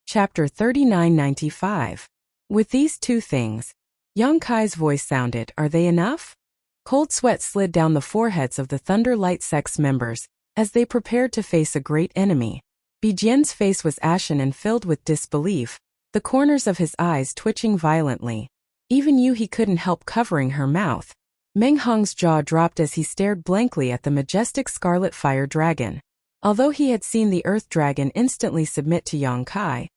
Chapter 3995. With these two things, Yang Kai's voice sounded, "Are they enough?" Cold sweat slid down the foreheads of the Thunder Light sect's members as they prepared to face a great enemy. Bi Jian's face was ashen and filled with disbelief, the corners of his eyes twitching violently. Even he couldn't help covering her mouth. Meng Hong's jaw dropped as he stared blankly at the majestic Scarlet Fire Dragon. Although he had seen the Earth Dragon instantly submit to Yang Kai,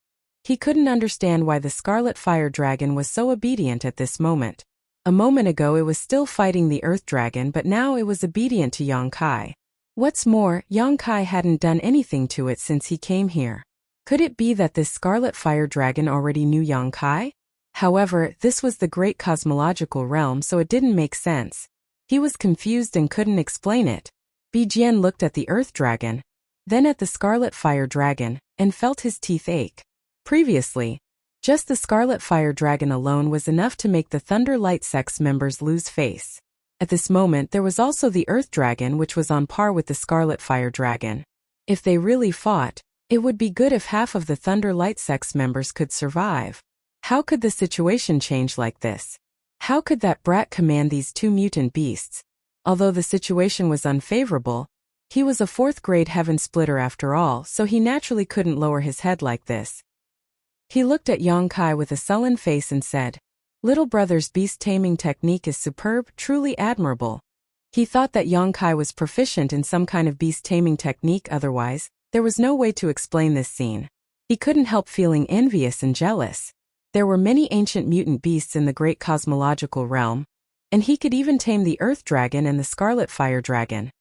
he couldn't understand why the Scarlet Fire Dragon was so obedient at this moment. A moment ago it was still fighting the Earth Dragon, but now it was obedient to Yang Kai. What's more, Yang Kai hadn't done anything to it since he came here. Could it be that this Scarlet Fire Dragon already knew Yang Kai? However, this was the great cosmological realm, so it didn't make sense. He was confused and couldn't explain it. Bi Jian looked at the Earth Dragon, then at the Scarlet Fire Dragon, and felt his teeth ache. Previously, just the Scarlet Fire Dragon alone was enough to make the Thunder Light sect's members lose face. At this moment there was also the Earth Dragon, which was on par with the Scarlet Fire Dragon. If they really fought, it would be good if half of the Thunder Light sect's members could survive. How could the situation change like this? How could that brat command these two mutant beasts? Although the situation was unfavorable, he was a 4th-grade heaven splitter after all, so he naturally couldn't lower his head like this. He looked at Yang Kai with a sullen face and said, "Little brother's beast-taming technique is superb, truly admirable." He thought that Yang Kai was proficient in some kind of beast-taming technique, otherwise, there was no way to explain this scene. He couldn't help feeling envious and jealous. There were many ancient mutant beasts in the great cosmological realm, And he could even tame the Earth Dragon and the Scarlet Fire Dragon.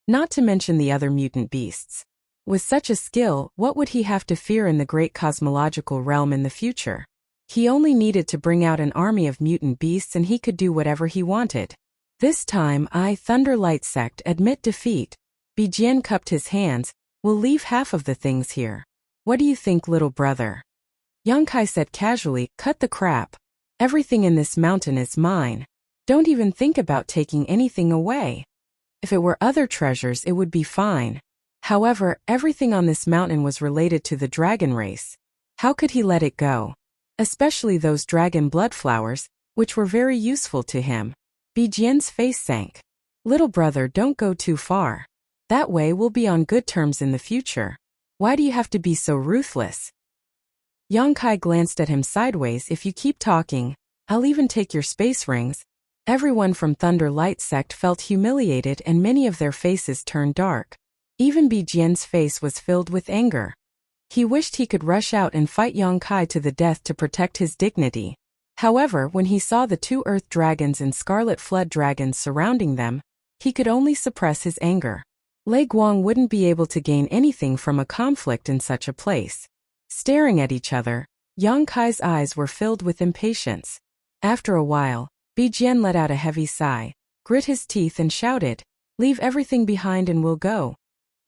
Not to mention the other mutant beasts. With such a skill, what would he have to fear in the great cosmological realm in the future? He only needed to bring out an army of mutant beasts and he could do whatever he wanted. This time I, Thunder Light Sect, admit defeat. Bijian cupped his hands. We'll leave half of the things here. What do you think, little brother? Yongkai said casually, cut the crap. Everything in this mountain is mine. Don't even think about taking anything away. If it were other treasures it would be fine. However, everything on this mountain was related to the dragon race. How could he let it go? Especially those dragon blood flowers, which were very useful to him. Bijian's face sank. Little brother, don't go too far. That way we'll be on good terms in the future. Why do you have to be so ruthless? Yongkai glanced at him sideways. If you keep talking, I'll even take your space rings. Everyone from Thunder Light Sect felt humiliated and many of their faces turned dark. Even Bijian's face was filled with anger. He wished he could rush out and fight Yongkai to the death to protect his dignity. However, when he saw the two Earth Dragons and Scarlet Flood Dragons surrounding them, he could only suppress his anger. Lei Guang wouldn't be able to gain anything from a conflict in such a place. Staring at each other, Yongkai's eyes were filled with impatience. After a while, Bijian let out a heavy sigh, grit his teeth and shouted, leave everything behind and we'll go.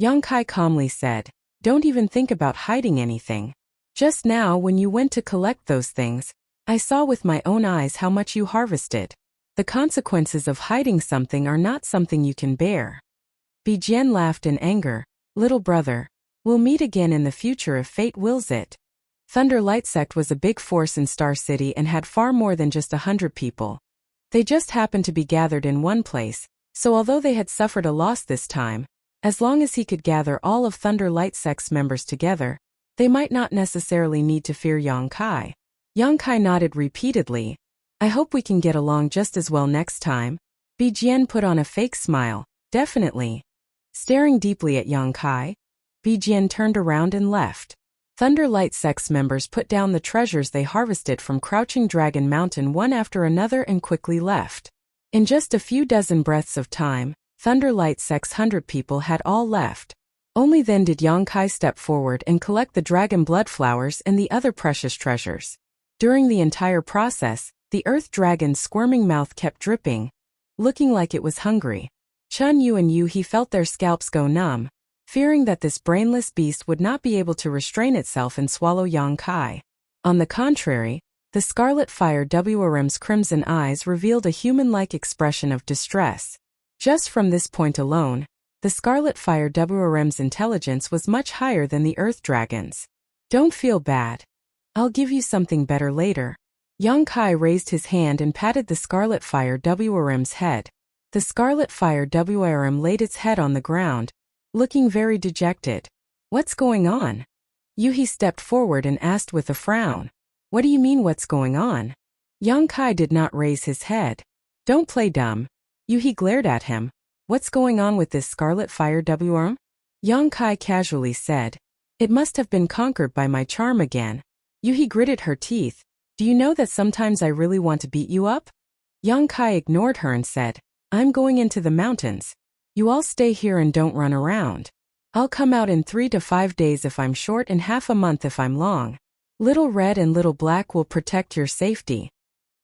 Yongkai calmly said, don't even think about hiding anything. Just now when you went to collect those things, I saw with my own eyes how much you harvested. The consequences of hiding something are not something you can bear. Bijian laughed in anger, little brother, we'll meet again in the future if fate wills it. Thunder Light Sect was a big force in Star City and had far more than just 100 people. They just happened to be gathered in one place, so although they had suffered a loss this time, as long as he could gather all of Thunder Light Sect's members together, they might not necessarily need to fear Yongkai. Yongkai nodded repeatedly. I hope we can get along just as well next time. Bijian put on a fake smile, definitely. Staring deeply at Yongkai, Bijian turned around and left. Thunder Light Sect's members put down the treasures they harvested from Crouching Dragon Mountain one after another and quickly left. In just a few dozen breaths of time, Thunder Light Sect's 100 people had all left. Only then did Yongkai step forward and collect the dragon blood flowers and the other precious treasures. During the entire process, the Earth Dragon's squirming mouth kept dripping, looking like it was hungry. Chun Yu and Yu He felt their scalps go numb, fearing that this brainless beast would not be able to restrain itself and swallow Yongkai. On the contrary, the Scarlet Fire WRM's crimson eyes revealed a human-like expression of distress. Just from this point alone, the Scarlet Fire WRM's intelligence was much higher than the Earth Dragon's. Don't feel bad. I'll give you something better later. Yongkai raised his hand and patted the Scarlet Fire WRM's head. The Scarlet Fire WRM laid its head on the ground, looking very dejected. What's going on? Yuhi stepped forward and asked with a frown. What do you mean what's going on? Yongkai did not raise his head. Don't play dumb. Yuhi glared at him. What's going on with this Scarlet Fire WRM? Yongkai casually said. It must have been conquered by my charm again. Yuhi gritted her teeth. Do you know that sometimes I really want to beat you up? Yongkai ignored her and said, I'm going into the mountains. You all stay here and don't run around. I'll come out in 3 to 5 days if I'm short and half a month if I'm long. Little Red and Little Black will protect your safety.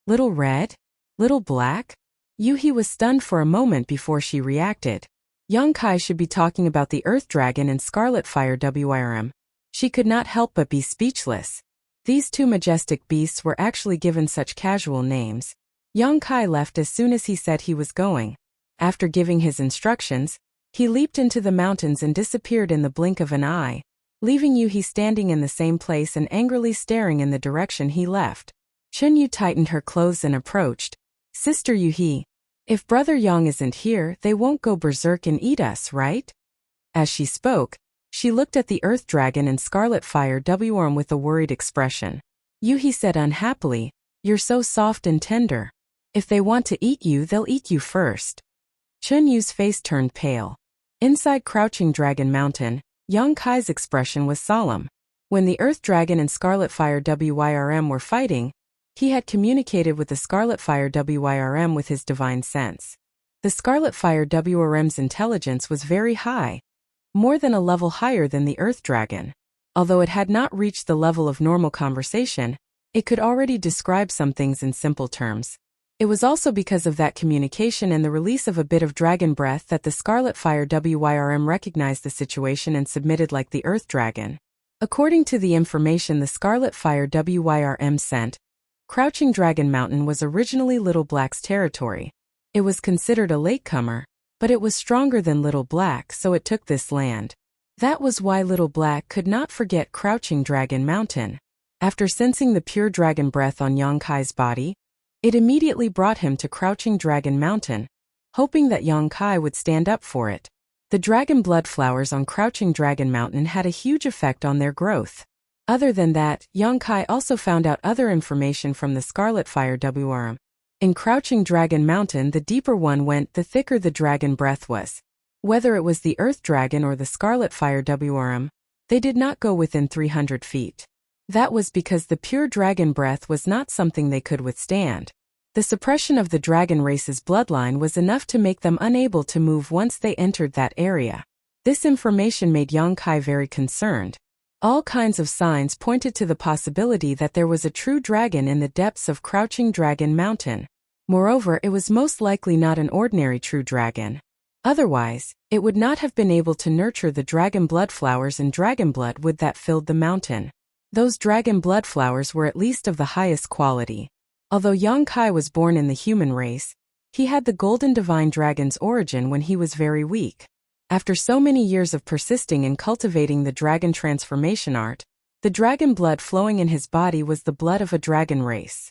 Little Red? Little Black? Yuhi was stunned for a moment before she reacted. Yongkai should be talking about the Earth Dragon and Scarlet Fire WRM. She could not help but be speechless. These two majestic beasts were actually given such casual names. Yongkai left as soon as he said he was going. After giving his instructions, he leaped into the mountains and disappeared in the blink of an eye, leaving Yuhi standing in the same place and angrily staring in the direction he left. Chunyu tightened her clothes and approached. Sister Yuhi, if Brother Yang isn't here, they won't go berserk and eat us, right? As she spoke, she looked at the Earth Dragon and Scarlet Fire WRM with a worried expression. Yuhi said unhappily, You're so soft and tender. If they want to eat you, they'll eat you first. Chunyu's face turned pale. Inside Crouching Dragon Mountain, Yongkai's expression was solemn. When the Earth Dragon and Scarlet Fire WYRM were fighting, He had communicated with the Scarlet Fire WYRM with his divine sense. The Scarlet Fire WRM's intelligence was very high, more than a level higher than the Earth Dragon. Although it had not reached the level of normal conversation, it could already describe some things in simple terms. It was also because of that communication and the release of a bit of dragon breath that the Scarlet Fire WYRM recognized the situation and submitted like the Earth Dragon. According to the information the Scarlet Fire WYRM sent, Crouching Dragon Mountain was originally Little Black's territory. It was considered a latecomer, but it was stronger than Little Black, so it took this land. That was why Little Black could not forget Crouching Dragon Mountain. After sensing the pure dragon breath on Yang Kai's body, it immediately brought him to Crouching Dragon Mountain, hoping that Yang Kai would stand up for it. The dragon blood flowers on Crouching Dragon Mountain had a huge effect on their growth. Other than that, Yang Kai also found out other information from the Scarlet Fire WRM. In Crouching Dragon Mountain, the deeper one went, the thicker the dragon breath was. Whether it was the Earth Dragon or the Scarlet Fire WRM, they did not go within 300 feet. That was because the pure dragon breath was not something they could withstand. The suppression of the dragon race's bloodline was enough to make them unable to move once they entered that area. This information made Yang Kai very concerned. All kinds of signs pointed to the possibility that there was a true dragon in the depths of Crouching Dragon Mountain. Moreover, it was most likely not an ordinary true dragon. Otherwise, it would not have been able to nurture the dragon blood flowers and dragon blood wood that filled the mountain. Those dragon blood flowers were at least of the highest quality. Although Yang Kai was born in the human race, he had the golden divine dragon's origin when he was very weak. After so many years of persisting in cultivating the dragon transformation art, the dragon blood flowing in his body was the blood of a dragon race.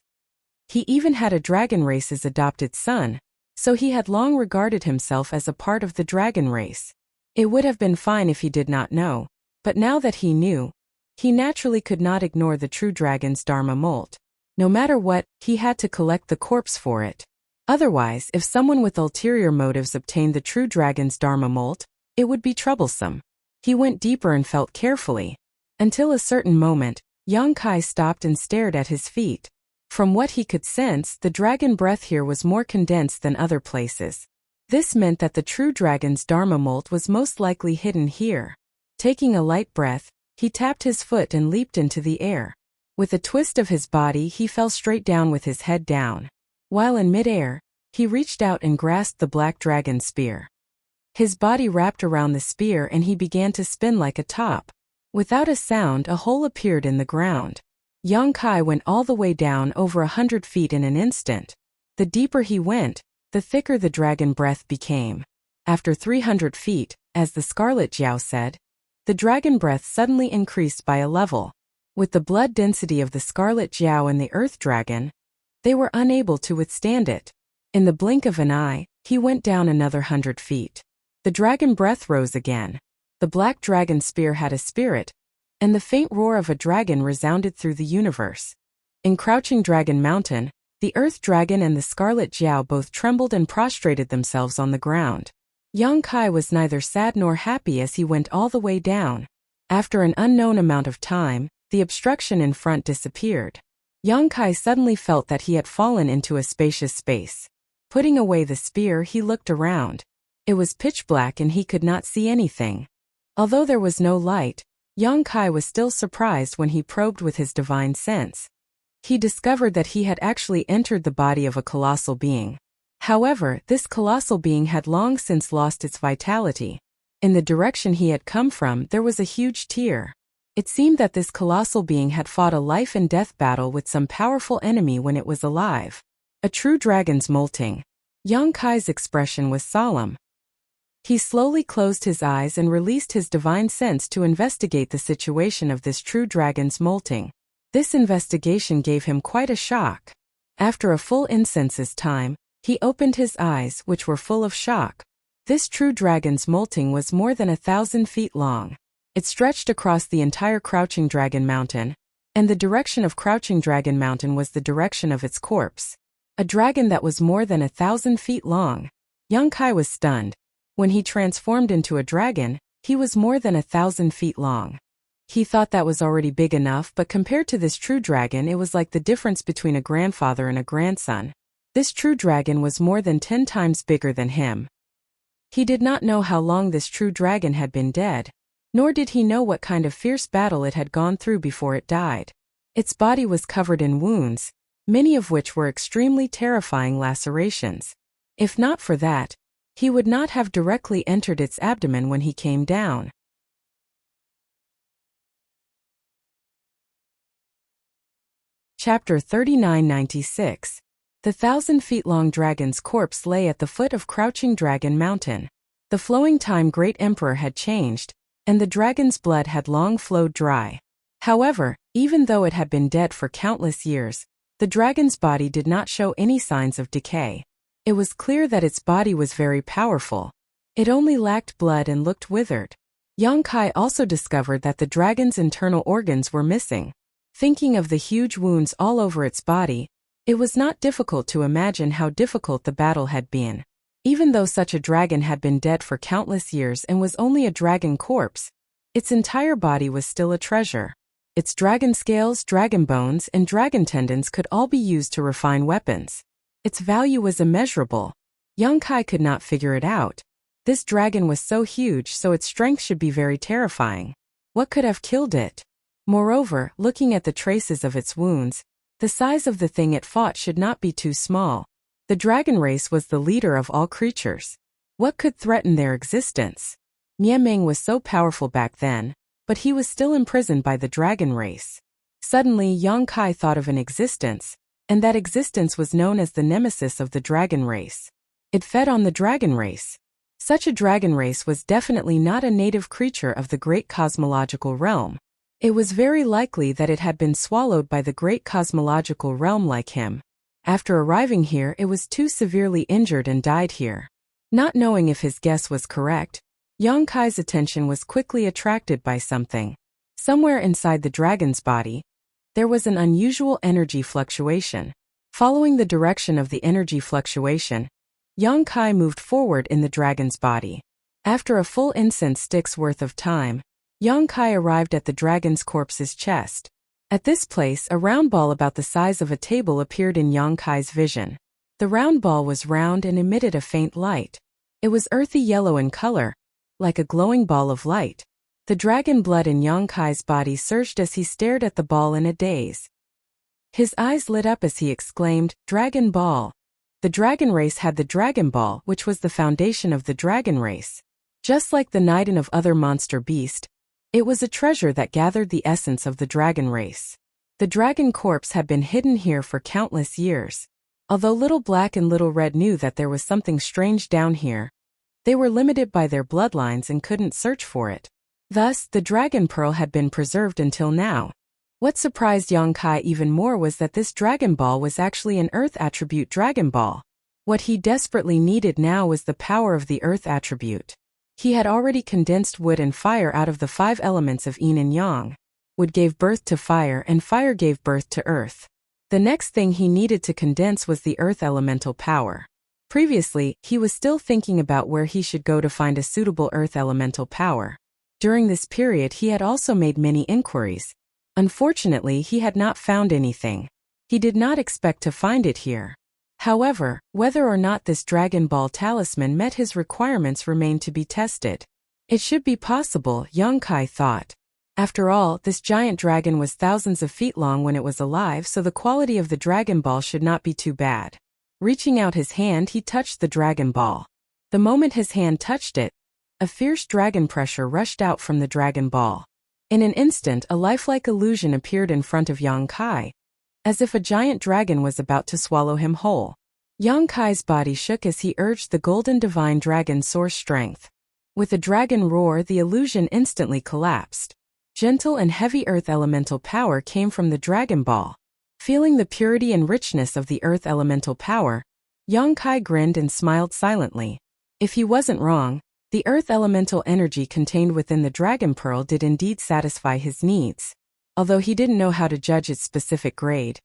He even had a dragon race's adopted son, so he had long regarded himself as a part of the dragon race. It would have been fine if he did not know, but now that he knew, he naturally could not ignore the true dragon's Dharma molt. No matter what, he had to collect the corpse for it. Otherwise, if someone with ulterior motives obtained the true dragon's Dharma molt, it would be troublesome. He went deeper and felt carefully. Until a certain moment, Yang Kai stopped and stared at his feet. From what he could sense, the dragon breath here was more condensed than other places. This meant that the true dragon's Dharma molt was most likely hidden here. Taking a light breath, he tapped his foot and leaped into the air. With a twist of his body, he fell straight down with his head down. While in midair, he reached out and grasped the black dragon spear. His body wrapped around the spear and he began to spin like a top. Without a sound, a hole appeared in the ground. Yang Kai went all the way down over 100 feet in an instant. The deeper he went, the thicker the dragon breath became. After 300 feet, as the Scarlet Jiao said, the dragon breath suddenly increased by a level. With the blood density of the Scarlet Jiao and the Earth Dragon, they were unable to withstand it. In the blink of an eye, he went down another 100 feet. The dragon breath rose again. The black dragon spear had a spirit, and the faint roar of a dragon resounded through the universe. In Crouching Dragon Mountain, the Earth Dragon and the Scarlet Jiao both trembled and prostrated themselves on the ground. Yang Kai was neither sad nor happy as he went all the way down. After an unknown amount of time, the obstruction in front disappeared. Yang Kai suddenly felt that he had fallen into a spacious space. Putting away the spear, he looked around. It was pitch black and he could not see anything. Although there was no light, Yang Kai was still surprised when he probed with his divine sense. He discovered that he had actually entered the body of a colossal being. However, this colossal being had long since lost its vitality. In the direction he had come from, there was a huge tear. It seemed that this colossal being had fought a life and death battle with some powerful enemy when it was alive. A true dragon's molting. Yang Kai's expression was solemn. He slowly closed his eyes and released his divine sense to investigate the situation of this true dragon's molting. This investigation gave him quite a shock. After a full incense's time, he opened his eyes, which were full of shock. This true dragon's molting was more than 1,000 feet long. It stretched across the entire Crouching Dragon Mountain, and the direction of Crouching Dragon Mountain was the direction of its corpse. A dragon that was more than 1,000 feet long. Yang Kai was stunned. When he transformed into a dragon, he was more than 1,000 feet long. He thought that was already big enough, but compared to this true dragon, it was like the difference between a grandfather and a grandson. This true dragon was more than 10 times bigger than him. He did not know how long this true dragon had been dead, nor did he know what kind of fierce battle it had gone through before it died. Its body was covered in wounds, many of which were extremely terrifying lacerations. If not for that, he would not have directly entered its abdomen when he came down. Chapter 3996. The 1,000-feet-long dragon's corpse lay at the foot of Crouching Dragon Mountain. The flowing time great emperor had changed, and the dragon's blood had long flowed dry. However, even though it had been dead for countless years, the dragon's body did not show any signs of decay. It was clear that its body was very powerful. It only lacked blood and looked withered. Yang Kai also discovered that the dragon's internal organs were missing. Thinking of the huge wounds all over its body, it was not difficult to imagine how difficult the battle had been. Even though such a dragon had been dead for countless years and was only a dragon corpse, its entire body was still a treasure. Its dragon scales, dragon bones, and dragon tendons could all be used to refine weapons. Its value was immeasurable. Yang Kai could not figure it out. This dragon was so huge, so its strength should be very terrifying. What could have killed it? Moreover, looking at the traces of its wounds, the size of the thing it fought should not be too small. The dragon race was the leader of all creatures. What could threaten their existence? Mieming was so powerful back then, but he was still imprisoned by the dragon race. Suddenly Yang Kai thought of an existence, and that existence was known as the nemesis of the dragon race. It fed on the dragon race. Such a dragon race was definitely not a native creature of the great cosmological realm. It was very likely that it had been swallowed by the great cosmological realm like him. After arriving here, it was too severely injured and died here. Not knowing if his guess was correct, Yang Kai's attention was quickly attracted by something. Somewhere inside the dragon's body, there was an unusual energy fluctuation. Following the direction of the energy fluctuation, Yang Kai moved forward in the dragon's body. After a full incense stick's worth of time, Yang Kai arrived at the dragon's corpse's chest. At this place, a round ball about the size of a table appeared in Yang Kai's vision. The round ball was round and emitted a faint light. It was earthy yellow in color, like a glowing ball of light. The dragon blood in Yang Kai's body surged as he stared at the ball in a daze. His eyes lit up as he exclaimed, "Dragon Ball!" The dragon race had the Dragon Ball, which was the foundation of the dragon race. Just like the Niden of other monster beast, it was a treasure that gathered the essence of the dragon race. The dragon corpse had been hidden here for countless years. Although Little Black and Little Red knew that there was something strange down here, they were limited by their bloodlines and couldn't search for it. Thus, the dragon pearl had been preserved until now. What surprised Yang Kai even more was that this Dragon Ball was actually an Earth attribute Dragon Ball. What he desperately needed now was the power of the Earth attribute. He had already condensed wood and fire out of the 5 elements of yin and yang. Wood gave birth to fire and fire gave birth to earth. The next thing he needed to condense was the earth elemental power. Previously, he was still thinking about where he should go to find a suitable earth elemental power. During this period he had also made many inquiries. Unfortunately, he had not found anything. He did not expect to find it here. However, whether or not this Dragon Ball talisman met his requirements remained to be tested. It should be possible, Yang Kai thought. After all, this giant dragon was thousands of feet long when it was alive, so the quality of the Dragon Ball should not be too bad. Reaching out his hand, he touched the Dragon Ball. The moment his hand touched it, a fierce dragon pressure rushed out from the Dragon Ball. In an instant, a lifelike illusion appeared in front of Yang Kai, as if a giant dragon was about to swallow him whole. Yang Kai's body shook as he urged the golden divine dragon source strength. With a dragon roar, the illusion instantly collapsed. Gentle and heavy earth elemental power came from the Dragon Ball. Feeling the purity and richness of the earth elemental power, Yang Kai grinned and smiled silently. If he wasn't wrong, the earth elemental energy contained within the Dragon Pearl did indeed satisfy his needs. Although he didn't know how to judge its specific grade,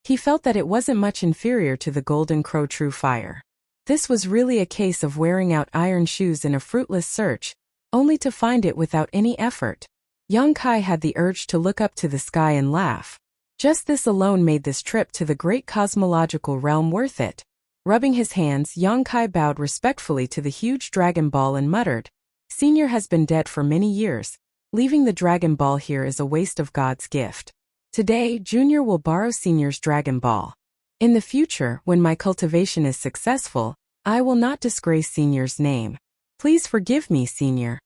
he felt that it wasn't much inferior to the Golden Crow True Fire. This was really a case of wearing out iron shoes in a fruitless search, only to find it without any effort. Yang Kai had the urge to look up to the sky and laugh. Just this alone made this trip to the great cosmological realm worth it. Rubbing his hands, Yang Kai bowed respectfully to the huge Dragon Ball and muttered, "Senior has been dead for many years. Leaving the Dragon Ball here is a waste of God's gift. Today, Junior will borrow Senior's Dragon Ball. In the future, when my cultivation is successful, I will not disgrace Senior's name. Please forgive me, Senior."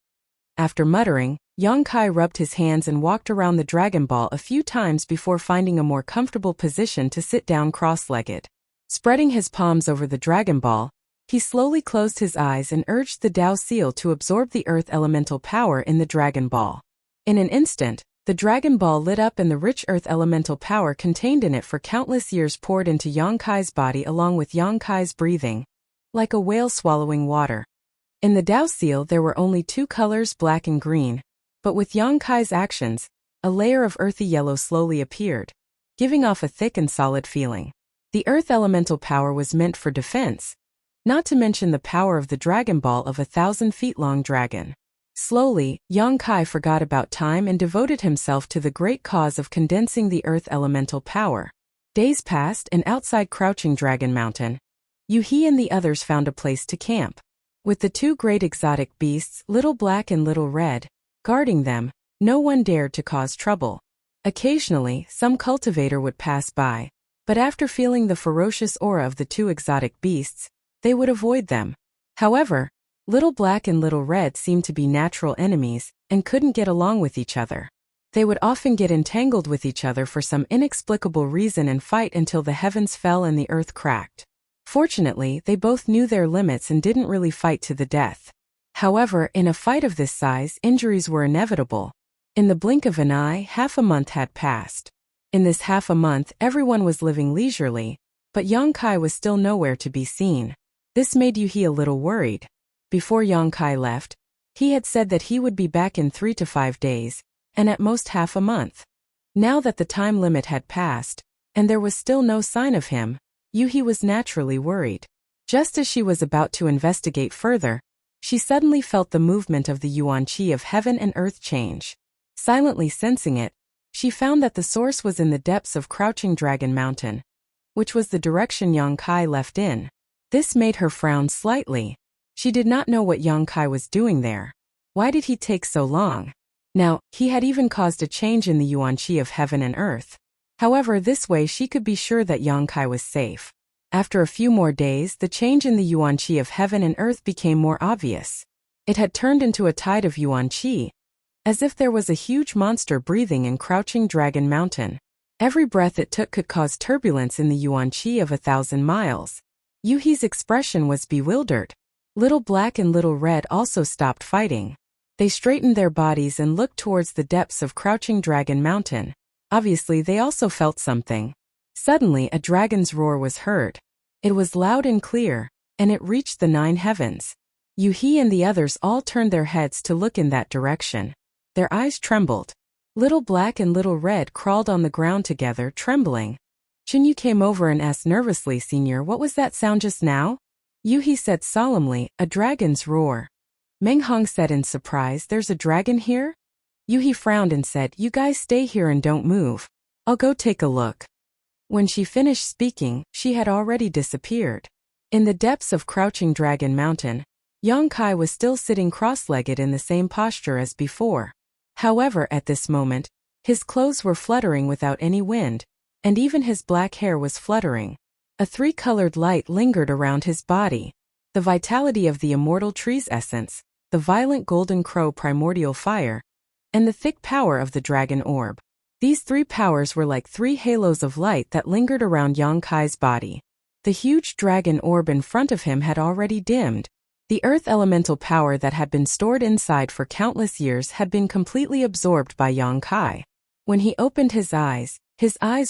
After muttering, Yang Kai rubbed his hands and walked around the Dragon Ball a few times before finding a more comfortable position to sit down cross-legged. Spreading his palms over the Dragon Ball, he slowly closed his eyes and urged the Tao Seal to absorb the earth elemental power in the Dragon Ball. In an instant, the Dragon Ball lit up and the rich earth elemental power contained in it for countless years poured into Yang Kai's body along with Yang Kai's breathing, like a whale swallowing water. In the Tao Seal there were only two colors, black and green, but with Yang Kai's actions, a layer of earthy yellow slowly appeared, giving off a thick and solid feeling. The earth elemental power was meant for defense, not to mention the power of the Dragon Ball of 1,000 feet long dragon. Slowly, Yang Kai forgot about time and devoted himself to the great cause of condensing the earth elemental power. Days passed and outside Crouching Dragon Mountain, He and the others found a place to camp. With the two great exotic beasts, Little Black and Little Red, guarding them, no one dared to cause trouble. Occasionally, some cultivator would pass by, but after feeling the ferocious aura of the two exotic beasts, they would avoid them. However, Little Black and Little Red seemed to be natural enemies and couldn't get along with each other. They would often get entangled with each other for some inexplicable reason and fight until the heavens fell and the earth cracked. Fortunately, they both knew their limits and didn't really fight to the death. However, in a fight of this size, injuries were inevitable. In the blink of an eye, half a month had passed. In this half a month, everyone was living leisurely, but Yang Kai was still nowhere to be seen. This made He a little worried. Before Yang Kai left, he had said that he would be back in 3 to 5 days, and at most half a month. Now that the time limit had passed, and there was still no sign of him, He was naturally worried. Just as she was about to investigate further, she suddenly felt the movement of the Yuan Qi of heaven and earth change. Silently sensing it, she found that the source was in the depths of Crouching Dragon Mountain, which was the direction Yang Kai left in. This made her frown slightly. She did not know what Yang Kai was doing there. Why did he take so long? Now, he had even caused a change in the Yuan Qi of heaven and earth. However, this way she could be sure that Yang Kai was safe. After a few more days, the change in the Yuan Qi of heaven and earth became more obvious. It had turned into a tide of Yuan Qi, as if there was a huge monster breathing in Crouching Dragon Mountain. Every breath it took could cause turbulence in the Yuan Qi of 1,000 miles. Yuhi's expression was bewildered. Little Black and Little Red also stopped fighting. They straightened their bodies and looked towards the depths of Crouching Dragon Mountain. Obviously, they also felt something. Suddenly, a dragon's roar was heard. It was loud and clear, and it reached the 9 heavens. Yuhi and the others all turned their heads to look in that direction. Their eyes trembled. Little Black and Little Red crawled on the ground together, trembling. Chinyu came over and asked nervously, "Senior, what was that sound just now?" Yuhi said solemnly, "A dragon's roar." Meng Hong said in surprise, "There's a dragon here?" Yuhi frowned and said, "You guys stay here and don't move. I'll go take a look." When she finished speaking, she had already disappeared. In the depths of Crouching Dragon Mountain, Yang Kai was still sitting cross-legged in the same posture as before. However, at this moment, his clothes were fluttering without any wind, and even his black hair was fluttering. A 3-colored light lingered around his body. The vitality of the immortal tree's essence, the violent golden crow primordial fire, and the thick power of the dragon orb. These 3 powers were like 3 halos of light that lingered around Yang Kai's body. The huge dragon orb in front of him had already dimmed. The earth elemental power that had been stored inside for countless years had been completely absorbed by Yang Kai. When he opened his eyes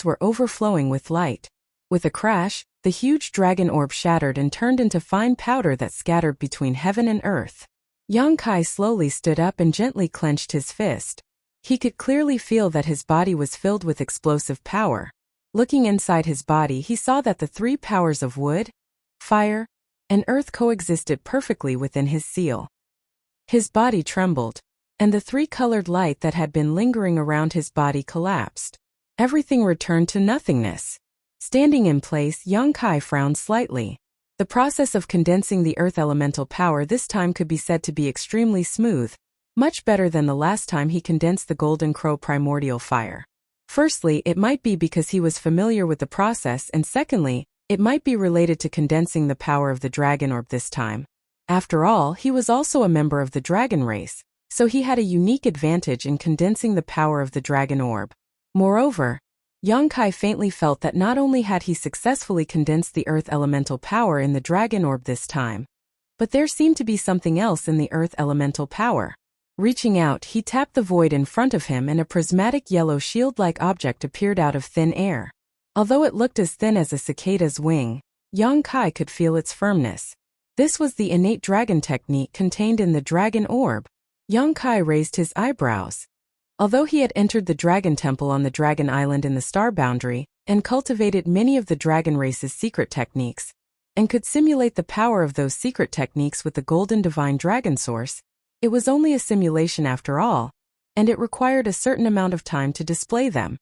were overflowing with light. With a crash, the huge dragon orb shattered and turned into fine powder that scattered between heaven and earth. Yang Kai slowly stood up and gently clenched his fist. He could clearly feel that his body was filled with explosive power. Looking inside his body, he saw that the 3 powers of wood, fire, and earth coexisted perfectly within his seal. His body trembled. and the three-colored light that had been lingering around his body collapsed. Everything returned to nothingness. Standing in place, Yang Kai frowned slightly. The process of condensing the earth elemental power this time could be said to be extremely smooth, much better than the last time he condensed the Golden Crow primordial fire. Firstly, it might be because he was familiar with the process, and secondly, it might be related to condensing the power of the dragon orb this time. After all, he was also a member of the dragon race, so he had a unique advantage in condensing the power of the dragon orb. Moreover, Yang Kai faintly felt that not only had he successfully condensed the earth elemental power in the dragon orb this time, but there seemed to be something else in the earth elemental power. Reaching out, he tapped the void in front of him and a prismatic yellow shield-like object appeared out of thin air. Although it looked as thin as a cicada's wing, Yang Kai could feel its firmness. This was the innate dragon technique contained in the dragon orb. Yang Kai raised his eyebrows. Although he had entered the dragon temple on the dragon island in the star boundary, and cultivated many of the dragon race's secret techniques, and could simulate the power of those secret techniques with the golden divine dragon source, it was only a simulation after all, and it required a certain amount of time to display them.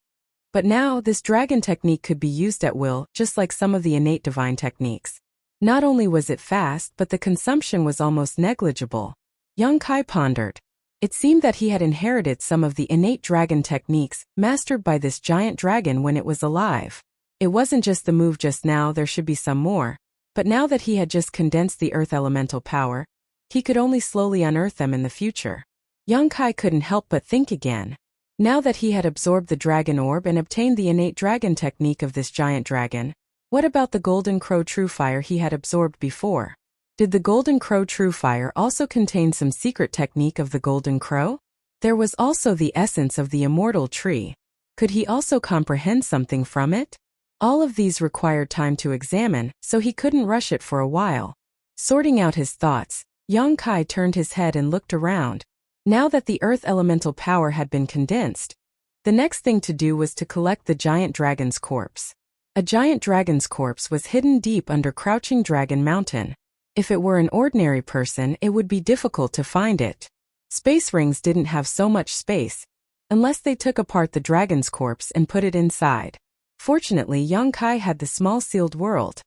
But now, this dragon technique could be used at will, just like some of the innate divine techniques. Not only was it fast, but the consumption was almost negligible. Yang Kai pondered. It seemed that he had inherited some of the innate dragon techniques mastered by this giant dragon when it was alive. It wasn't just the move just now, there should be some more. But now that he had just condensed the earth elemental power, he could only slowly unearth them in the future. Yang Kai couldn't help but think again. Now that he had absorbed the dragon orb and obtained the innate dragon technique of this giant dragon, what about the Golden Crow True Fire he had absorbed before? Did the Golden Crow True Fire also contain some secret technique of the Golden Crow? There was also the essence of the immortal tree. Could he also comprehend something from it? All of these required time to examine, so he couldn't rush it for a while. Sorting out his thoughts, Yang Kai turned his head and looked around. Now that the earth elemental power had been condensed, the next thing to do was to collect the giant dragon's corpse. A giant dragon's corpse was hidden deep under Crouching Dragon Mountain. If it were an ordinary person, it would be difficult to find it. Space rings didn't have so much space, unless they took apart the dragon's corpse and put it inside. Fortunately, Yang Kai had the small sealed world.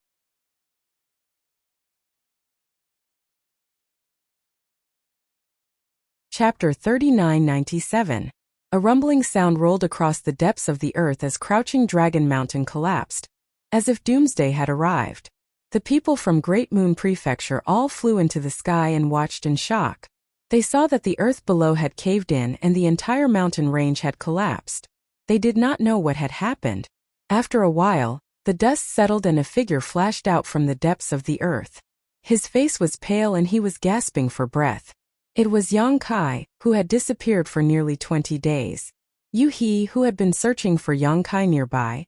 Chapter 3997. A rumbling sound rolled across the depths of the earth as Crouching Dragon Mountain collapsed, as if doomsday had arrived. The people from Great Moon Prefecture all flew into the sky and watched in shock. They saw that the earth below had caved in and the entire mountain range had collapsed. They did not know what had happened. After a while, the dust settled and a figure flashed out from the depths of the earth. His face was pale and he was gasping for breath. It was Yang Kai, who had disappeared for nearly 20 days. Yu He, who had been searching for Yang Kai nearby,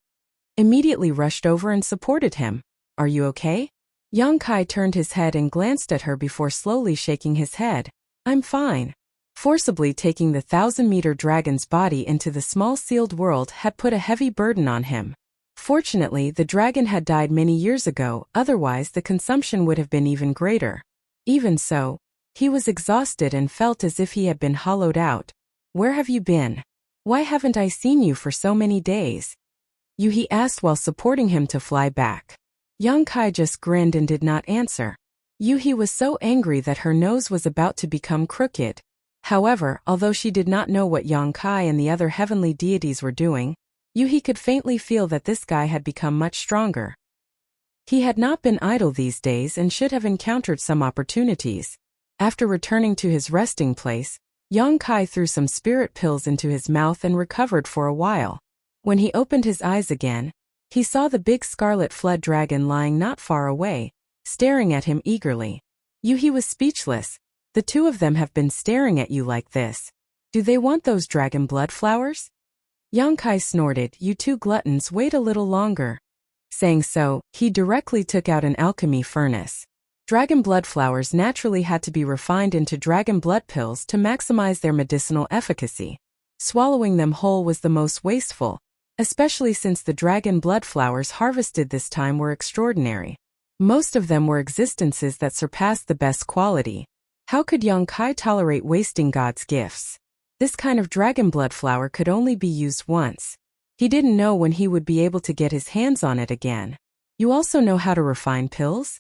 immediately rushed over and supported him. "Are you okay?" Yang Kai turned his head and glanced at her before slowly shaking his head. "I'm fine." Forcibly taking the 1,000-meter dragon's body into the small sealed world had put a heavy burden on him. Fortunately, the dragon had died many years ago, otherwise the consumption would have been even greater. Even so, he was exhausted and felt as if he had been hollowed out. "Where have you been? Why haven't I seen you for so many days?" Yu He asked while supporting him to fly back. Yang Kai just grinned and did not answer. Yu He was so angry that her nose was about to become crooked. However, although she did not know what Yang Kai and the other heavenly deities were doing, Yu He could faintly feel that this guy had become much stronger. He had not been idle these days and should have encountered some opportunities. After returning to his resting place, Yang Kai threw some spirit pills into his mouth and recovered for a while. When he opened his eyes again, he saw the big scarlet flood dragon lying not far away, staring at him eagerly. Yu He was speechless. The two of them have been staring at you like this. Do they want those dragon blood flowers? Yang Kai snorted. "You two gluttons, wait a little longer." Saying so, he directly took out an alchemy furnace. Dragon blood flowers naturally had to be refined into dragon blood pills to maximize their medicinal efficacy. Swallowing them whole was the most wasteful, especially since the dragon blood flowers harvested this time were extraordinary. Most of them were existences that surpassed the best quality. How could Young Kai tolerate wasting God's gifts? This kind of dragon blood flower could only be used once. He didn't know when he would be able to get his hands on it again. You also know how to refine pills?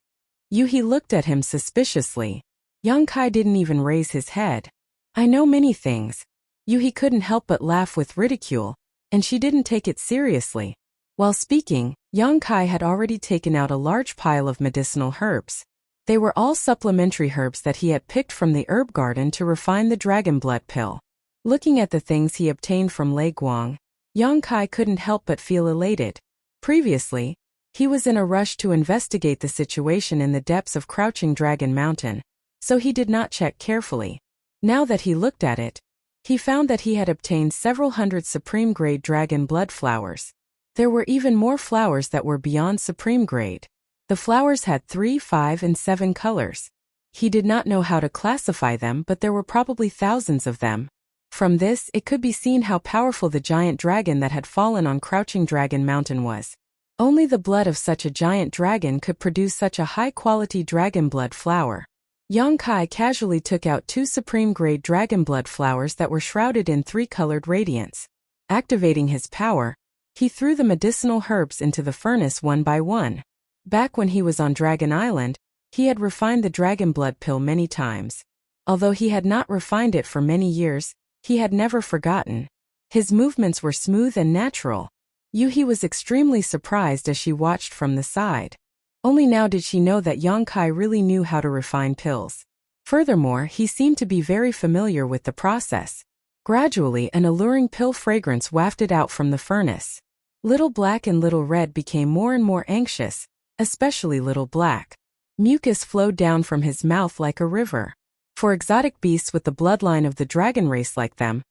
Yuhi looked at him suspiciously. Young Kai didn't even raise his head. I know many things. Yuhi couldn't help but laugh with ridicule, and she didn't take it seriously. While speaking, Young Kai had already taken out a large pile of medicinal herbs. They were all supplementary herbs that he had picked from the herb garden to refine the dragon blood pill. Looking at the things he obtained from Lei Guang, Young Kai couldn't help but feel elated. Previously, he was in a rush to investigate the situation in the depths of Crouching Dragon Mountain, so he did not check carefully. Now that he looked at it, he found that he had obtained several hundred supreme-grade dragon blood flowers. There were even more flowers that were beyond supreme grade. The flowers had 3, 5, and 7 colors. He did not know how to classify them, but there were probably thousands of them. From this, it could be seen how powerful the giant dragon that had fallen on Crouching Dragon Mountain was. Only the blood of such a giant dragon could produce such a high-quality dragon blood flower. Young Kai casually took out 2 supreme-grade dragon blood flowers that were shrouded in 3-colored radiance. Activating his power, he threw the medicinal herbs into the furnace one by one. Back when he was on Dragon Island, he had refined the dragon blood pill many times. Although he had not refined it for many years, he had never forgotten. His movements were smooth and natural. Yuhi was extremely surprised as she watched from the side. Only now did she know that Young Kai really knew how to refine pills. Furthermore, he seemed to be very familiar with the process. Gradually, an alluring pill fragrance wafted out from the furnace. Little Black and Little Red became more and more anxious, especially Little Black. Mucus flowed down from his mouth like a river. For exotic beasts with the bloodline of the dragon race like them,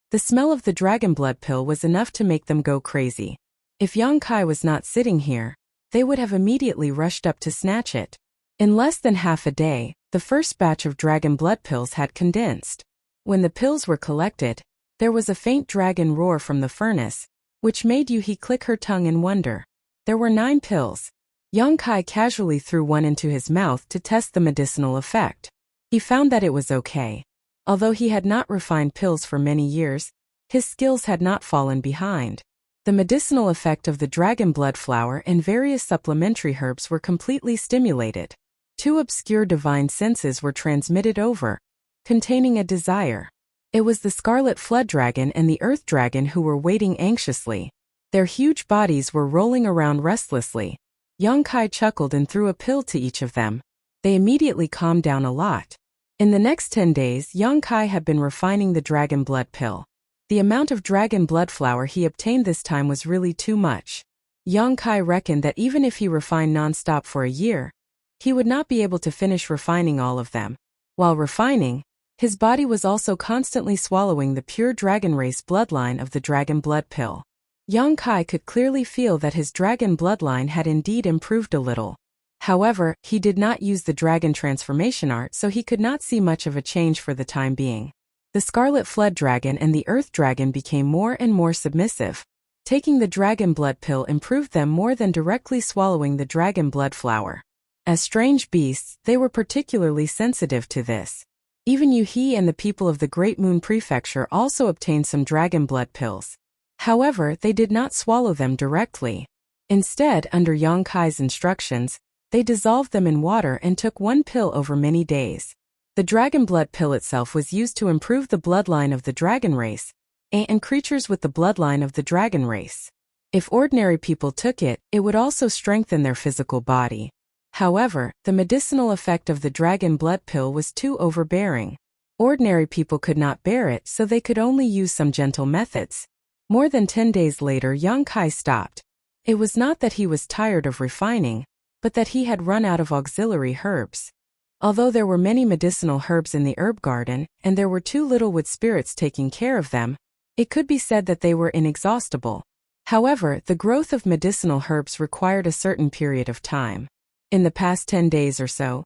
the smell of the dragon blood pill was enough to make them go crazy. If Young Kai was not sitting here, they would have immediately rushed up to snatch it. In less than half a day, the first batch of dragon blood pills had condensed. When the pills were collected, there was a faint dragon roar from the furnace, which made Yuhi click her tongue in wonder. There were 9 pills. Young Kai casually threw one into his mouth to test the medicinal effect. He found that it was okay. Although he had not refined pills for many years, his skills had not fallen behind. The medicinal effect of the dragon blood flower and various supplementary herbs were completely stimulated. 2 obscure divine senses were transmitted over, containing a desire. It was the Scarlet Flood Dragon and the Earth Dragon who were waiting anxiously. Their huge bodies were rolling around restlessly. Young Kai chuckled and threw a pill to each of them. They immediately calmed down a lot. In the next 10 days, Young Kai had been refining the dragon blood pill. The amount of dragon blood flower he obtained this time was really too much. Young Kai reckoned that even if he refined non-stop for a year, he would not be able to finish refining all of them. While refining, his body was also constantly swallowing the pure dragon race bloodline of the dragon blood pill. Young Kai could clearly feel that his dragon bloodline had indeed improved a little. However, he did not use the dragon transformation art, so he could not see much of a change for the time being. The Scarlet Flood Dragon and the Earth Dragon became more and more submissive. Taking the dragon blood pill improved them more than directly swallowing the dragon blood flower. As strange beasts, they were particularly sensitive to this. Even Yuhi and the people of the Great Moon Prefecture also obtained some dragon blood pills. However, they did not swallow them directly. Instead, under Young Kai's instructions, they dissolved them in water and took 1 pill over many days. The dragon blood pill itself was used to improve the bloodline of the dragon race, and creatures with the bloodline of the dragon race. If ordinary people took it, it would also strengthen their physical body. However, the medicinal effect of the dragon blood pill was too overbearing. Ordinary people could not bear it, so they could only use some gentle methods. More than 10 days later, Young Kai stopped. It was not that he was tired of refining, but that he had run out of auxiliary herbs. Although there were many medicinal herbs in the herb garden, and there were 2 little wood spirits taking care of them, it could be said that they were inexhaustible. However, the growth of medicinal herbs required a certain period of time. In the past 10 days or so,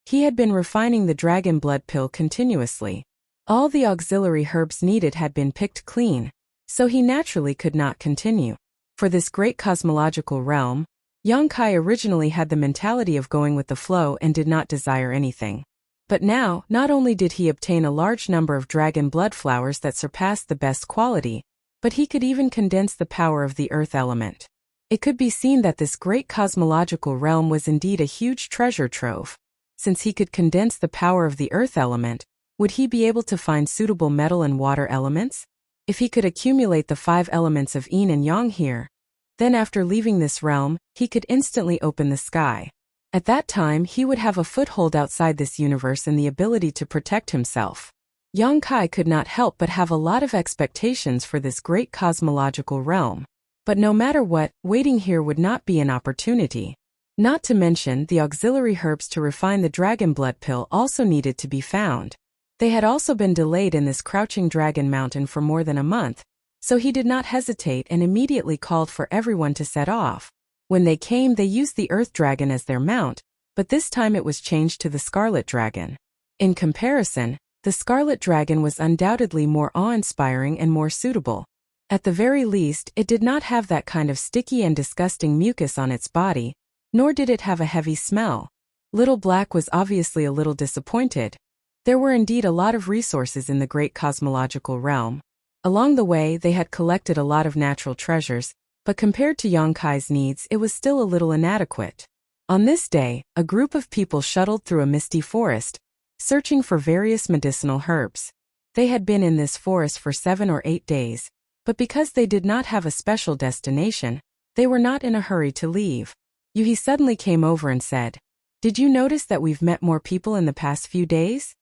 he had been refining the dragon blood pill continuously. All the auxiliary herbs needed had been picked clean, so he naturally could not continue. For this great cosmological realm, Young Kai originally had the mentality of going with the flow and did not desire anything. But now, not only did he obtain a large number of dragon blood flowers that surpassed the best quality, but he could even condense the power of the earth element. It could be seen that this great cosmological realm was indeed a huge treasure trove. Since he could condense the power of the earth element, would he be able to find suitable metal and water elements? If he could accumulate the 5 elements of yin and yang here, then after leaving this realm, he could instantly open the sky. At that time, he would have a foothold outside this universe and the ability to protect himself. Yang Kai could not help but have a lot of expectations for this great cosmological realm. But no matter what, waiting here would not be an opportunity. Not to mention, the auxiliary herbs to refine the dragon blood pill also needed to be found. They had also been delayed in this crouching dragon mountain for more than a month, so he did not hesitate and immediately called for everyone to set off. When they came, they used the earth dragon as their mount, but this time it was changed to the scarlet dragon. In comparison, the scarlet dragon was undoubtedly more awe-inspiring and more suitable. At the very least, it did not have that kind of sticky and disgusting mucus on its body, nor did it have a heavy smell. Little Black was obviously a little disappointed. There were indeed a lot of resources in the great cosmological realm. Along the way, they had collected a lot of natural treasures, but compared to Yang Kai's needs, it was still a little inadequate. On this day, a group of people shuttled through a misty forest, searching for various medicinal herbs. They had been in this forest for 7 or 8 days, but because they did not have a special destination, they were not in a hurry to leave. Yuhi suddenly came over and said, "Did you notice that we've met more people in the past few days?"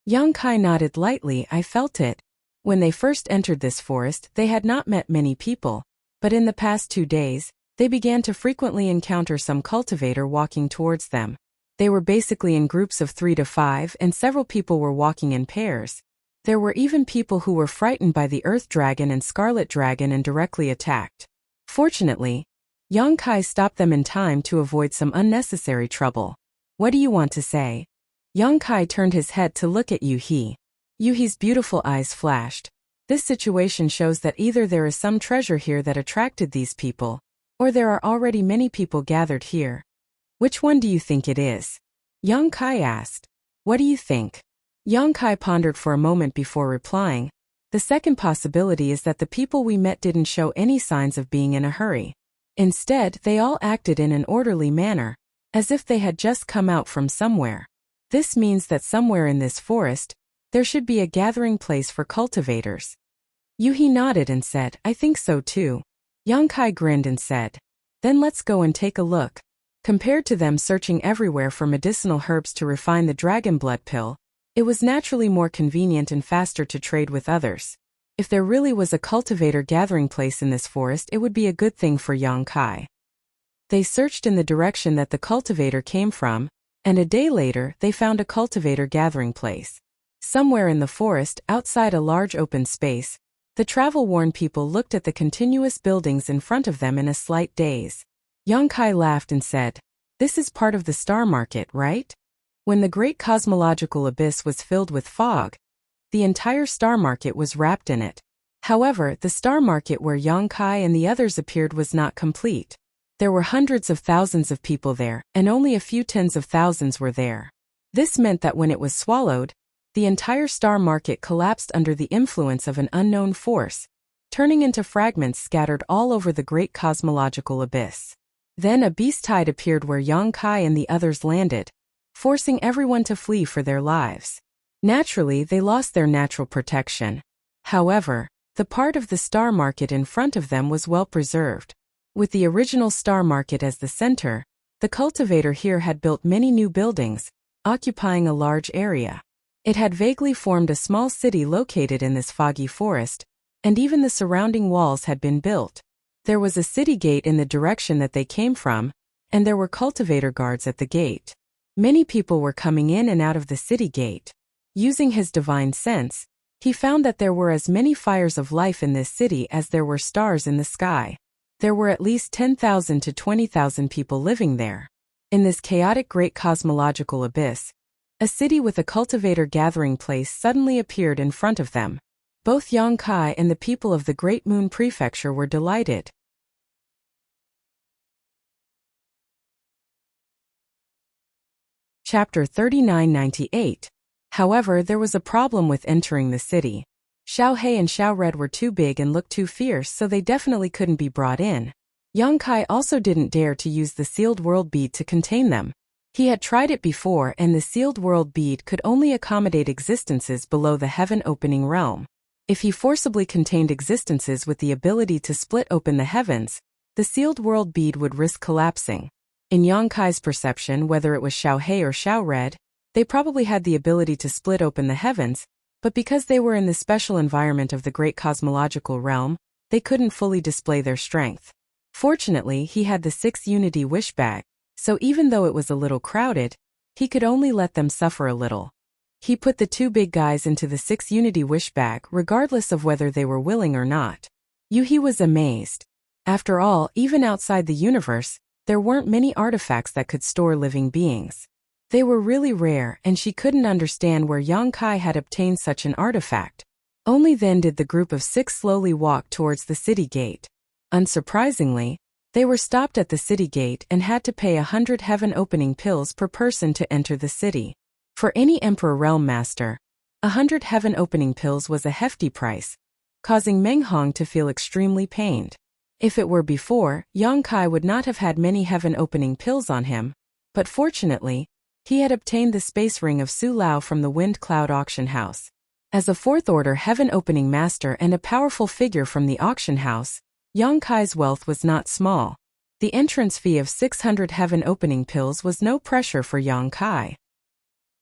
Yang Kai nodded lightly. "I felt it. When they first entered this forest, they had not met many people, but in the past 2 days, they began to frequently encounter some cultivator walking towards them. They were basically in groups of 3 to 5, and several people were walking in pairs. There were even people who were frightened by the earth dragon and scarlet dragon and directly attacked. Fortunately, Yang Kai stopped them in time to avoid some unnecessary trouble." "What do you want to say?" Yang Kai turned his head to look at Yuhi. Yuhi's beautiful eyes flashed. This situation shows that either there is some treasure here that attracted these people, or there are already many people gathered here. "Which one do you think it is?" Yang Kai asked. "What do you think?" Yang Kai pondered for a moment before replying. "The second possibility is that the people we met didn't show any signs of being in a hurry. Instead, they all acted in an orderly manner, as if they had just come out from somewhere. This means that somewhere in this forest, there should be a gathering place for cultivators." Yuhi nodded and said, "I think so too." Yang Kai grinned and said, "Then let's go and take a look." Compared to them searching everywhere for medicinal herbs to refine the dragon blood pill, it was naturally more convenient and faster to trade with others. If there really was a cultivator gathering place in this forest, it would be a good thing for Yang Kai. They searched in the direction that the cultivator came from, and a day later they found a cultivator gathering place. Somewhere in the forest, outside a large open space, the travel-worn people looked at the continuous buildings in front of them in a slight daze. Yang Kai laughed and said, "This is part of the star market, right?" When the great cosmological abyss was filled with fog, the entire star market was wrapped in it. However, the star market where Yang Kai and the others appeared was not complete. There were hundreds of thousands of people there, and only a few tens of thousands were there. This meant that when it was swallowed, the entire star market collapsed under the influence of an unknown force, turning into fragments scattered all over the great cosmological abyss. Then a beast tide appeared where Yang Kai and the others landed, forcing everyone to flee for their lives. Naturally, they lost their natural protection. However, the part of the star market in front of them was well preserved. With the original star market as the center, the cultivator here had built many new buildings, occupying a large area. It had vaguely formed a small city located in this foggy forest, and even the surrounding walls had been built. There was a city gate in the direction that they came from, and there were cultivator guards at the gate. Many people were coming in and out of the city gate. Using his divine sense, he found that there were as many fires of life in this city as there were stars in the sky. There were at least 10,000 to 20,000 people living there. In this chaotic great cosmological abyss, a city with a cultivator gathering place suddenly appeared in front of them. Both Yang Kai and the people of the Great Moon Prefecture were delighted. Chapter 3998. However, there was a problem with entering the city. Xiao He and Xiao Red were too big and looked too fierce, so they definitely couldn't be brought in. Yang Kai also didn't dare to use the sealed world bead to contain them. He had tried it before, and the sealed world bead could only accommodate existences below the heaven-opening realm. If he forcibly contained existences with the ability to split open the heavens, the sealed world bead would risk collapsing. In Yang Kai's perception, whether it was Xiao He or Xiao Red, they probably had the ability to split open the heavens, but because they were in the special environment of the great cosmological realm, they couldn't fully display their strength. Fortunately, he had the 6 Unity Wish Bag, so even though it was a little crowded, he could only let them suffer a little. He put the 2 big guys into the 6 Unity Wish Bag regardless of whether they were willing or not. Yuhi was amazed. After all, even outside the universe, there weren't many artifacts that could store living beings. They were really rare, and she couldn't understand where Yang Kai had obtained such an artifact. Only then did the group of 6 slowly walk towards the city gate. Unsurprisingly, they were stopped at the city gate and had to pay 100 heaven-opening pills per person to enter the city. For any Emperor Realm Master, 100 heaven-opening pills was a hefty price, causing Meng Hong to feel extremely pained. If it were before, Yang Kai would not have had many heaven-opening pills on him, but fortunately, he had obtained the space ring of Su Lao from the Wind Cloud Auction House. As a 4th-order heaven-opening master and a powerful figure from the auction house, Yang Kai's wealth was not small. The entrance fee of 600 heaven-opening pills was no pressure for Yang Kai.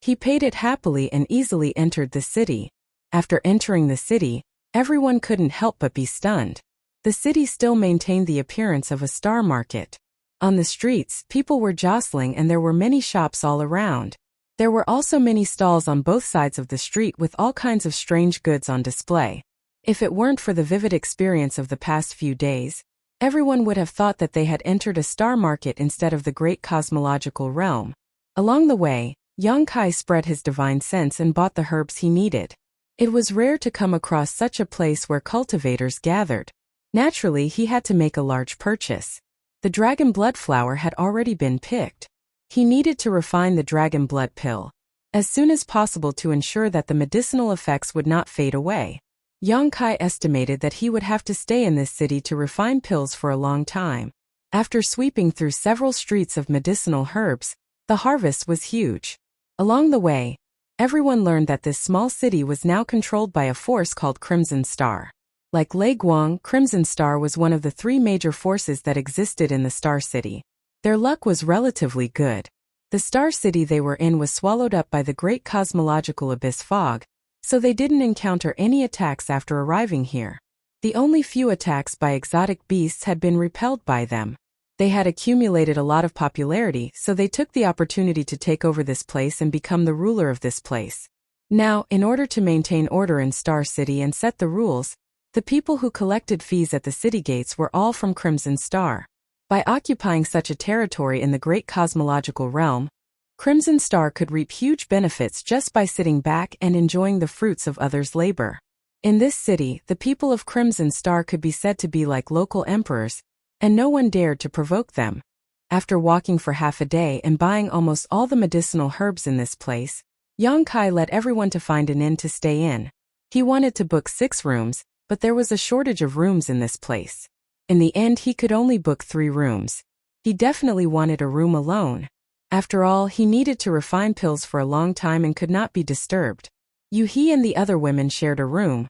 He paid it happily and easily entered the city. After entering the city, everyone couldn't help but be stunned. The city still maintained the appearance of a star market. On the streets, people were jostling and there were many shops all around. There were also many stalls on both sides of the street with all kinds of strange goods on display. If it weren't for the vivid experience of the past few days, everyone would have thought that they had entered a star market instead of the great cosmological realm. Along the way, Yang Kai spread his divine sense and bought the herbs he needed. It was rare to come across such a place where cultivators gathered. Naturally, he had to make a large purchase. The dragon blood flower had already been picked. He needed to refine the dragon blood pill as soon as possible to ensure that the medicinal effects would not fade away. Yang Kai estimated that he would have to stay in this city to refine pills for a long time. After sweeping through several streets of medicinal herbs, the harvest was huge. Along the way, everyone learned that this small city was now controlled by a force called Crimson Star. Like Lei Guang, Crimson Star was one of the 3 major forces that existed in the Star City. Their luck was relatively good. The Star City they were in was swallowed up by the great cosmological abyss fog, so they didn't encounter any attacks after arriving here. The only few attacks by exotic beasts had been repelled by them. They had accumulated a lot of popularity, so they took the opportunity to take over this place and become the ruler of this place. Now, in order to maintain order in Star City and set the rules, the people who collected fees at the city gates were all from Crimson Star. By occupying such a territory in the great cosmological realm, Crimson Star could reap huge benefits just by sitting back and enjoying the fruits of others' labor. In this city, the people of Crimson Star could be said to be like local emperors, and no one dared to provoke them. After walking for half a day and buying almost all the medicinal herbs in this place, Yang Kai led everyone to find an inn to stay in. He wanted to book 6 rooms, but there was a shortage of rooms in this place. In the end, he could only book 3 rooms. He definitely wanted a room alone. After all, he needed to refine pills for a long time and could not be disturbed. Yuhi and the other women shared a room,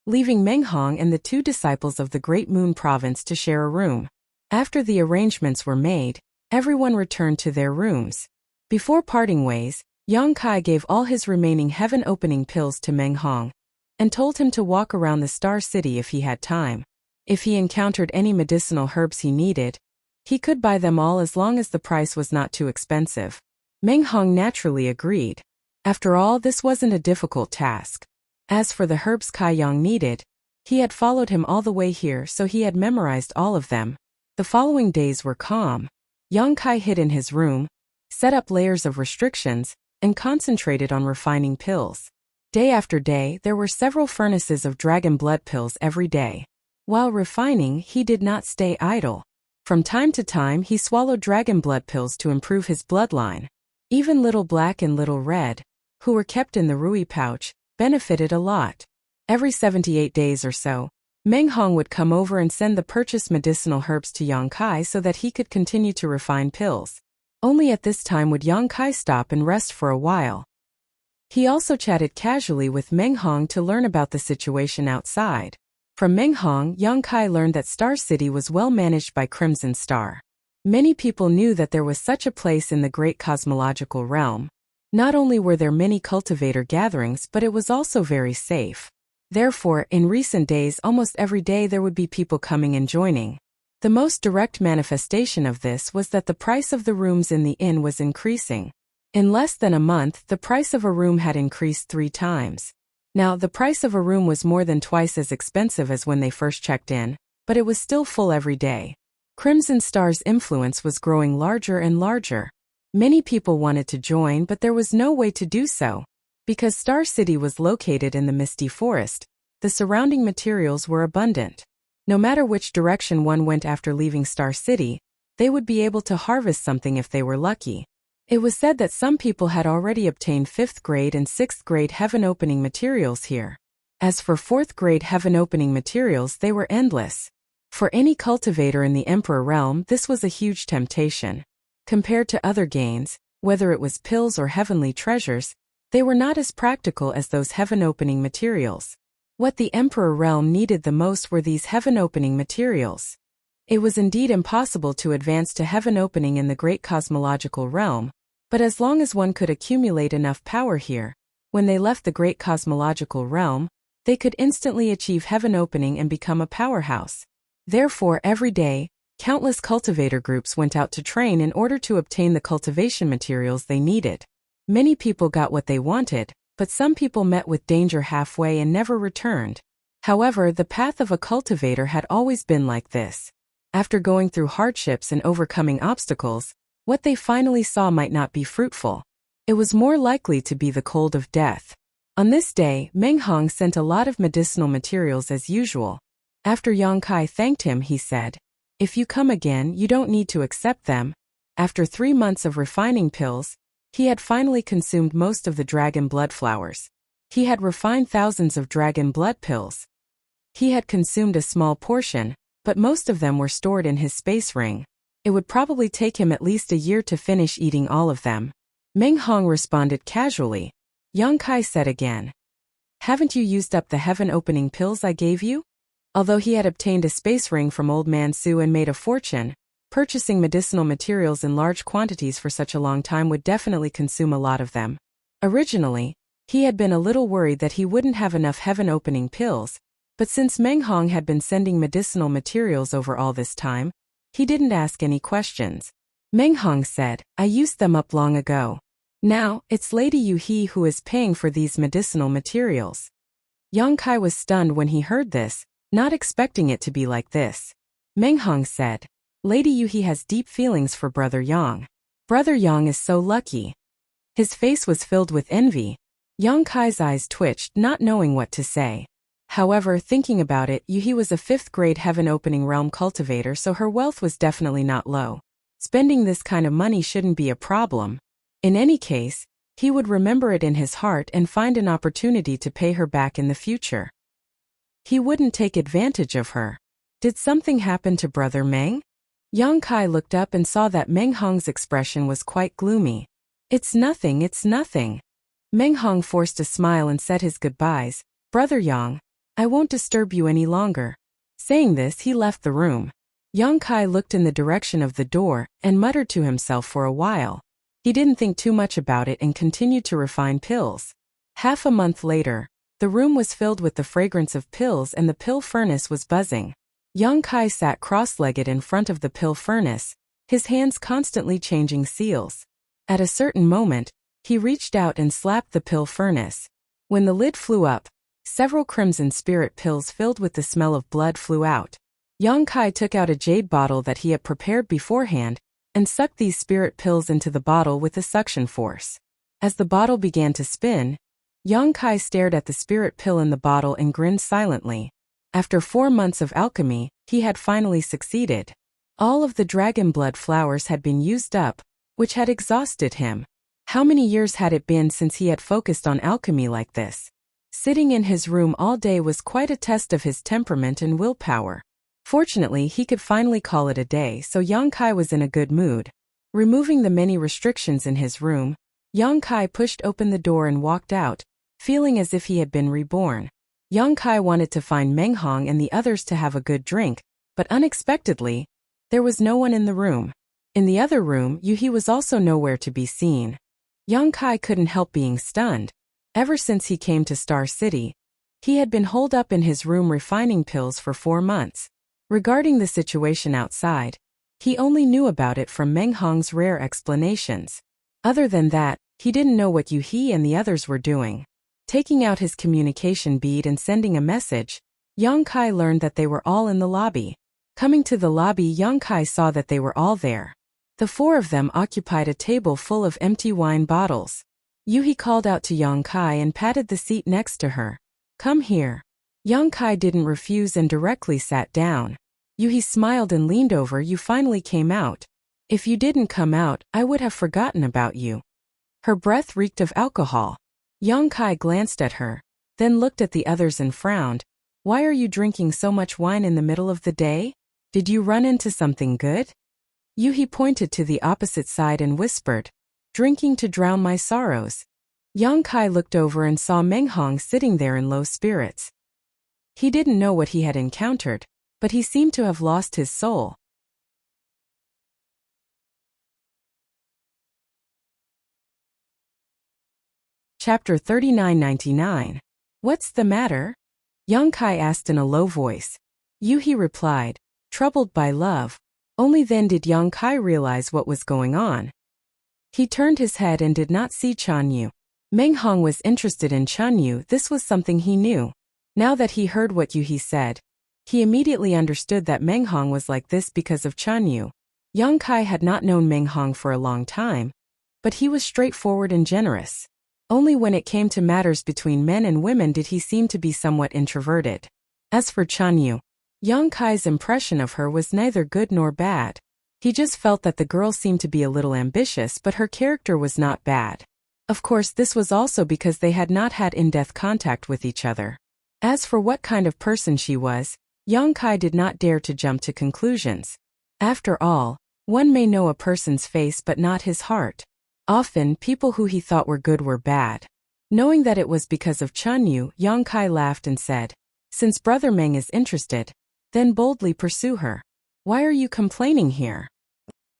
leaving Meng Hong and the 2 disciples of the Great Moon Province to share a room. After the arrangements were made, everyone returned to their rooms. Before parting ways, Yang Kai gave all his remaining heaven-opening pills to Meng Hong, and told him to walk around the Star City if he had time. If he encountered any medicinal herbs he needed, he could buy them all as long as the price was not too expensive. Meng Hong naturally agreed. After all, this wasn't a difficult task. As for the herbs Kai Yang needed, he had followed him all the way here, so he had memorized all of them. The following days were calm. Yang Kai hid in his room, set up layers of restrictions, and concentrated on refining pills. Day after day, there were several furnaces of dragon blood pills every day. While refining, he did not stay idle. From time to time, he swallowed dragon blood pills to improve his bloodline. Even Little Black and Little Red, who were kept in the Rui pouch, benefited a lot. Every 78 days or so, Meng Hong would come over and send the purchased medicinal herbs to Yang Kai so that he could continue to refine pills. Only at this time would Yang Kai stop and rest for a while. He also chatted casually with Meng Hong to learn about the situation outside. From Meng Hong, Yang Kai learned that Star City was well managed by Crimson Star. Many people knew that there was such a place in the great cosmological realm. Not only were there many cultivator gatherings, but it was also very safe. Therefore, in recent days almost every day there would be people coming and joining. The most direct manifestation of this was that the price of the rooms in the inn was increasing. In less than a month, the price of a room had increased 3 times. Now, the price of a room was more than twice as expensive as when they first checked in, but it was still full every day. Crimson Star's influence was growing larger and larger. Many people wanted to join, but there was no way to do so. Because Star City was located in the misty forest, the surrounding materials were abundant. No matter which direction one went after leaving Star City, they would be able to harvest something if they were lucky. It was said that some people had already obtained 5th grade and 6th grade heaven-opening materials here. As for 4th grade heaven-opening materials, they were endless. For any cultivator in the Emperor realm, this was a huge temptation. Compared to other gains, whether it was pills or heavenly treasures, they were not as practical as those heaven-opening materials. What the Emperor realm needed the most were these heaven-opening materials. It was indeed impossible to advance to heaven opening in the great cosmological realm, but as long as one could accumulate enough power here, when they left the great cosmological realm, they could instantly achieve heaven opening and become a powerhouse. Therefore, every day, countless cultivator groups went out to train in order to obtain the cultivation materials they needed. Many people got what they wanted, but some people met with danger halfway and never returned. However, the path of a cultivator had always been like this. After going through hardships and overcoming obstacles, what they finally saw might not be fruitful. It was more likely to be the cold of death. On this day, Meng Hong sent a lot of medicinal materials as usual. After Yang Kai thanked him, he said, "If you come again, you don't need to accept them." After 3 months of refining pills, he had finally consumed most of the dragon blood flowers. He had refined thousands of dragon blood pills. He had consumed a small portion, but most of them were stored in his space ring. It would probably take him at least a year to finish eating all of them. Meng Hong responded casually. Yang Kai said again, "Haven't you used up the heaven-opening pills I gave you?" Although he had obtained a space ring from Old Man Su and made a fortune, purchasing medicinal materials in large quantities for such a long time would definitely consume a lot of them. Originally, he had been a little worried that he wouldn't have enough heaven-opening pills, but since Meng Hong had been sending medicinal materials over all this time, he didn't ask any questions. Meng Hong said, "I used them up long ago. Now, it's Lady Yu He who is paying for these medicinal materials." Yang Kai was stunned when he heard this, not expecting it to be like this. Meng Hong said, "Lady Yu He has deep feelings for Brother Yang. Brother Yang is so lucky." His face was filled with envy. Yang Kai's eyes twitched, not knowing what to say. However, thinking about it, Yu He was a 5th grade heaven-opening realm cultivator, so her wealth was definitely not low. Spending this kind of money shouldn't be a problem. In any case, he would remember it in his heart and find an opportunity to pay her back in the future. He wouldn't take advantage of her. Did something happen to Brother Meng? Yang Kai looked up and saw that Meng Hong's expression was quite gloomy. It's nothing, it's nothing." Meng Hong forced a smile and said his goodbyes. "Brother Yang, I won't disturb you any longer." Saying this, he left the room. Yang Kai looked in the direction of the door and muttered to himself for a while. He didn't think too much about it and continued to refine pills. Half a month later, the room was filled with the fragrance of pills and the pill furnace was buzzing. Yang Kai sat cross-legged in front of the pill furnace, his hands constantly changing seals. At a certain moment, he reached out and slapped the pill furnace. When the lid flew up, several crimson spirit pills filled with the smell of blood flew out. Yang Kai took out a jade bottle that he had prepared beforehand and sucked these spirit pills into the bottle with a suction force. As the bottle began to spin, Yang Kai stared at the spirit pill in the bottle and grinned silently. After 4 months of alchemy, he had finally succeeded. All of the dragon blood flowers had been used up, which had exhausted him. How many years had it been since he had focused on alchemy like this? Sitting in his room all day was quite a test of his temperament and willpower. Fortunately, he could finally call it a day, so Yang Kai was in a good mood. Removing the many restrictions in his room, Yang Kai pushed open the door and walked out, feeling as if he had been reborn. Yang Kai wanted to find Meng Hong and the others to have a good drink, but unexpectedly, there was no one in the room. In the other room, Yuhi was also nowhere to be seen. Yang Kai couldn't help being stunned. Ever since he came to Star City, he had been holed up in his room refining pills for 4 months. Regarding the situation outside, he only knew about it from Meng Hong's rare explanations. Other than that, he didn't know what Yuhi and the others were doing. Taking out his communication bead and sending a message, Yang Kai learned that they were all in the lobby. Coming to the lobby, Yang Kai saw that they were all there. The 4 of them occupied a table full of empty wine bottles. Yuhi called out to Yang Kai and patted the seat next to her. "Come here." Yang Kai didn't refuse and directly sat down. Yuhi smiled and leaned over. "You finally came out. If you didn't come out, I would have forgotten about you." Her breath reeked of alcohol. Yang Kai glanced at her, then looked at the others and frowned. "Why are you drinking so much wine in the middle of the day? Did you run into something good?" Yuhi pointed to the opposite side and whispered, "Drinking to drown my sorrows." Yang Kai looked over and saw Meng Hong sitting there in low spirits. He didn't know what he had encountered, but he seemed to have lost his soul. Chapter 3999. What's the matter? Yang Kai asked in a low voice. Yuhi replied, "Troubled by love." Only then did Yang Kai realize what was going on. He turned his head and did not see Chanyu. Meng Hong was interested in Chanyu. This was something he knew. Now that he heard what Yuhi said, he immediately understood that Meng Hong was like this because of Chanyu. Yang Kai had not known Meng Hong for a long time, but he was straightforward and generous. Only when it came to matters between men and women did he seem to be somewhat introverted. As for Chanyu, Yang Kai's impression of her was neither good nor bad. He just felt that the girl seemed to be a little ambitious, but her character was not bad. Of course, this was also because they had not had in-depth contact with each other. As for what kind of person she was, Yang Kai did not dare to jump to conclusions. After all, one may know a person's face but not his heart. Often, people who he thought were good were bad. Knowing that it was because of Chanyu, Yang Kai laughed and said, "Since Brother Meng is interested, then boldly pursue her. Why are you complaining here?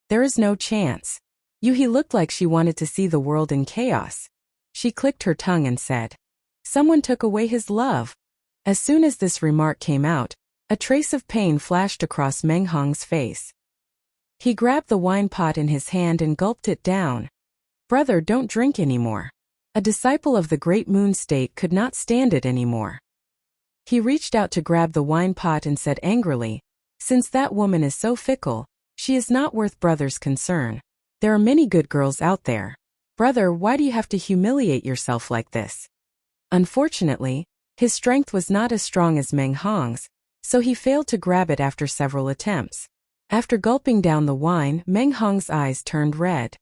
There is no chance." Yuhi looked like she wanted to see the world in chaos. She clicked her tongue and said, "Someone took away his love." As soon as this remark came out, a trace of pain flashed across Meng Hong's face. He grabbed the wine pot in his hand and gulped it down. "Brother, don't drink anymore." A disciple of the Great Moon State could not stand it anymore. He reached out to grab the wine pot and said angrily, "Since that woman is so fickle, she is not worth Brother's concern. There are many good girls out there. Brother, why do you have to humiliate yourself like this?" Unfortunately, his strength was not as strong as Meng Hong's, so he failed to grab it after several attempts. After gulping down the wine, Meng Hong's eyes turned red.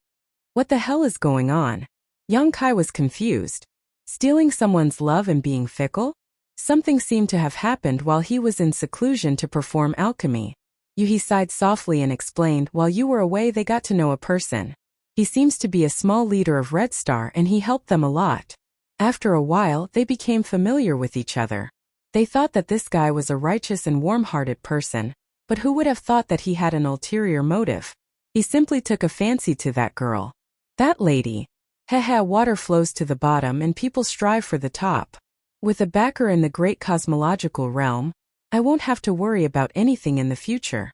What the hell is going on? Yang Kai was confused. Stealing someone's love and being fickle? Something seemed to have happened while he was in seclusion to perform alchemy. Yuhi sighed softly and explained, "While you were away, they got to know a person. He seems to be a small leader of Red Star and he helped them a lot. After a while, they became familiar with each other. They thought that this guy was a righteous and warm-hearted person, but who would have thought that he had an ulterior motive? He simply took a fancy to that girl. That lady. Haha, water flows to the bottom and people strive for the top. With a backer in the great cosmological realm, I won't have to worry about anything in the future."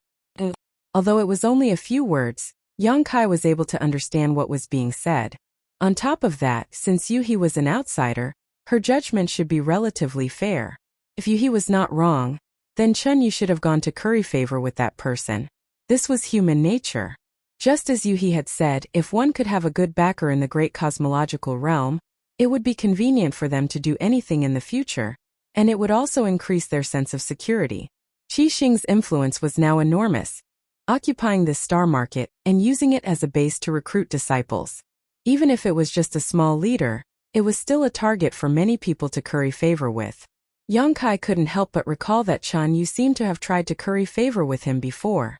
Although it was only a few words, Yang Kai was able to understand what was being said. On top of that, since Yuhi was an outsider, her judgment should be relatively fair. If Yuhi was not wrong, then Chunyu should have gone to curry favor with that person. This was human nature. Just as Yuhi had said, if one could have a good backer in the great cosmological realm, it would be convenient for them to do anything in the future, and it would also increase their sense of security. Qi Xing's influence was now enormous, occupying this star market and using it as a base to recruit disciples. Even if it was just a small leader, it was still a target for many people to curry favor with. Yang Kai couldn't help but recall that Chan Yu seemed to have tried to curry favor with him before.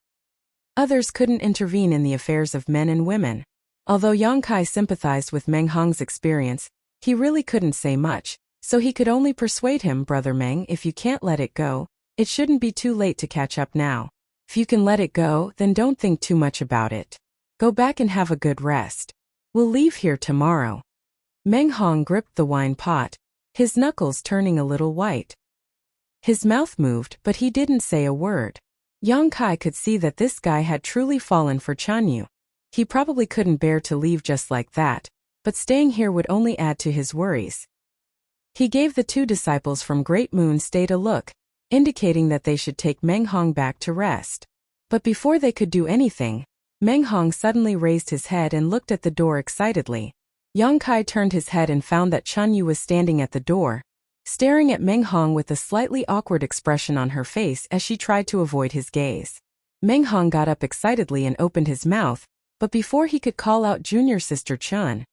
Others couldn't intervene in the affairs of men and women. Although Yang Kai sympathized with Meng Hong's experience, he really couldn't say much, so he could only persuade him, Brother Meng, if you can't let it go, it shouldn't be too late to catch up now. If you can let it go, then don't think too much about it. Go back and have a good rest. We'll leave here tomorrow. Meng Hong gripped the wine pot, his knuckles turning a little white. His mouth moved, but he didn't say a word. Yang Kai could see that this guy had truly fallen for Chan Yu. He probably couldn't bear to leave just like that, but staying here would only add to his worries. He gave the two disciples from Great Moon State a look, indicating that they should take Meng Hong back to rest. But before they could do anything, Meng Hong suddenly raised his head and looked at the door excitedly. Yang Kai turned his head and found that Chan Yu was standing at the door, staring at Meng Hong with a slightly awkward expression on her face as she tried to avoid his gaze. Meng Hong got up excitedly and opened his mouth, but before he could call out Junior Sister Chun,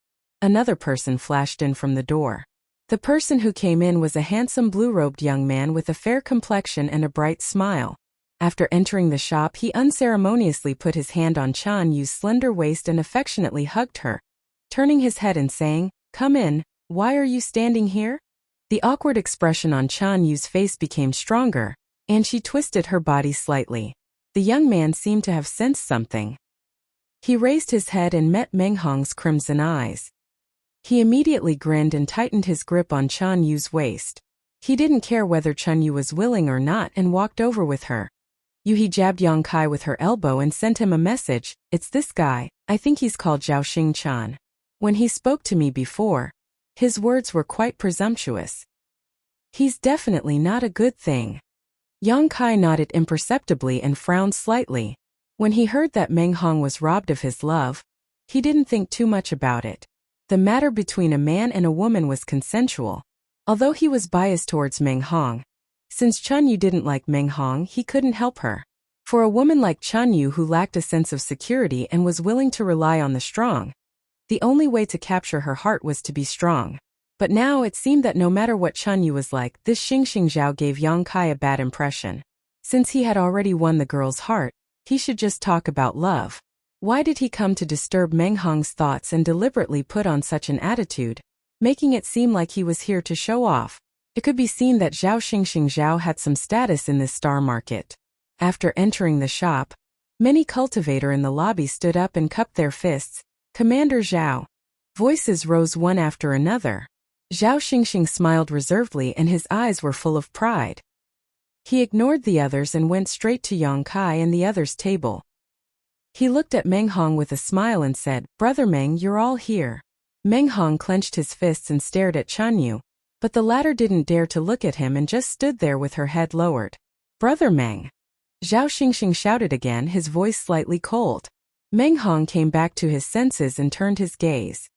another person flashed in from the door. The person who came in was a handsome blue-robed young man with a fair complexion and a bright smile. After entering the shop, he unceremoniously put his hand on Chan Yu's slender waist and affectionately hugged her, turning his head and saying, "Come in, why are you standing here?" The awkward expression on Chan Yu's face became stronger, and she twisted her body slightly. The young man seemed to have sensed something. He raised his head and met Meng Hong's crimson eyes. He immediately grinned and tightened his grip on Chan Yu's waist. He didn't care whether Chan Yu was willing or not and walked over with her. He jabbed Yang Kai with her elbow and sent him a message, "It's this guy, I think he's called Zhao Xing-chan. When he spoke to me before, his words were quite presumptuous. He's definitely not a good thing." Yang Kai nodded imperceptibly and frowned slightly. When he heard that Meng Hong was robbed of his love, he didn't think too much about it. The matter between a man and a woman was consensual. Although he was biased towards Meng Hong, since Chan Yu didn't like Meng Hong, he couldn't help her. For a woman like Chan Yu who lacked a sense of security and was willing to rely on the strong, the only way to capture her heart was to be strong. But now it seemed that no matter what Chan Yu was like, this Xing Zhao gave Yang Kai a bad impression. Since he had already won the girl's heart, he should just talk about love. Why did he come to disturb Meng Hong's thoughts and deliberately put on such an attitude, making it seem like he was here to show off? It could be seen that Zhao Xing Zhao had some status in this star market. After entering the shop, many cultivators in the lobby stood up and cupped their fists. "Commander Zhao." Voices rose one after another. Zhao Xingxing smiled reservedly and his eyes were full of pride. He ignored the others and went straight to Yang Kai and the others' table. He looked at Meng Hong with a smile and said, "Brother Meng, you're all here." Meng Hong clenched his fists and stared at Chan Yu, but the latter didn't dare to look at him and just stood there with her head lowered. "Brother Meng!" Zhao Xingxing shouted again, his voice slightly cold. Meng Hong came back to his senses and turned his gaze.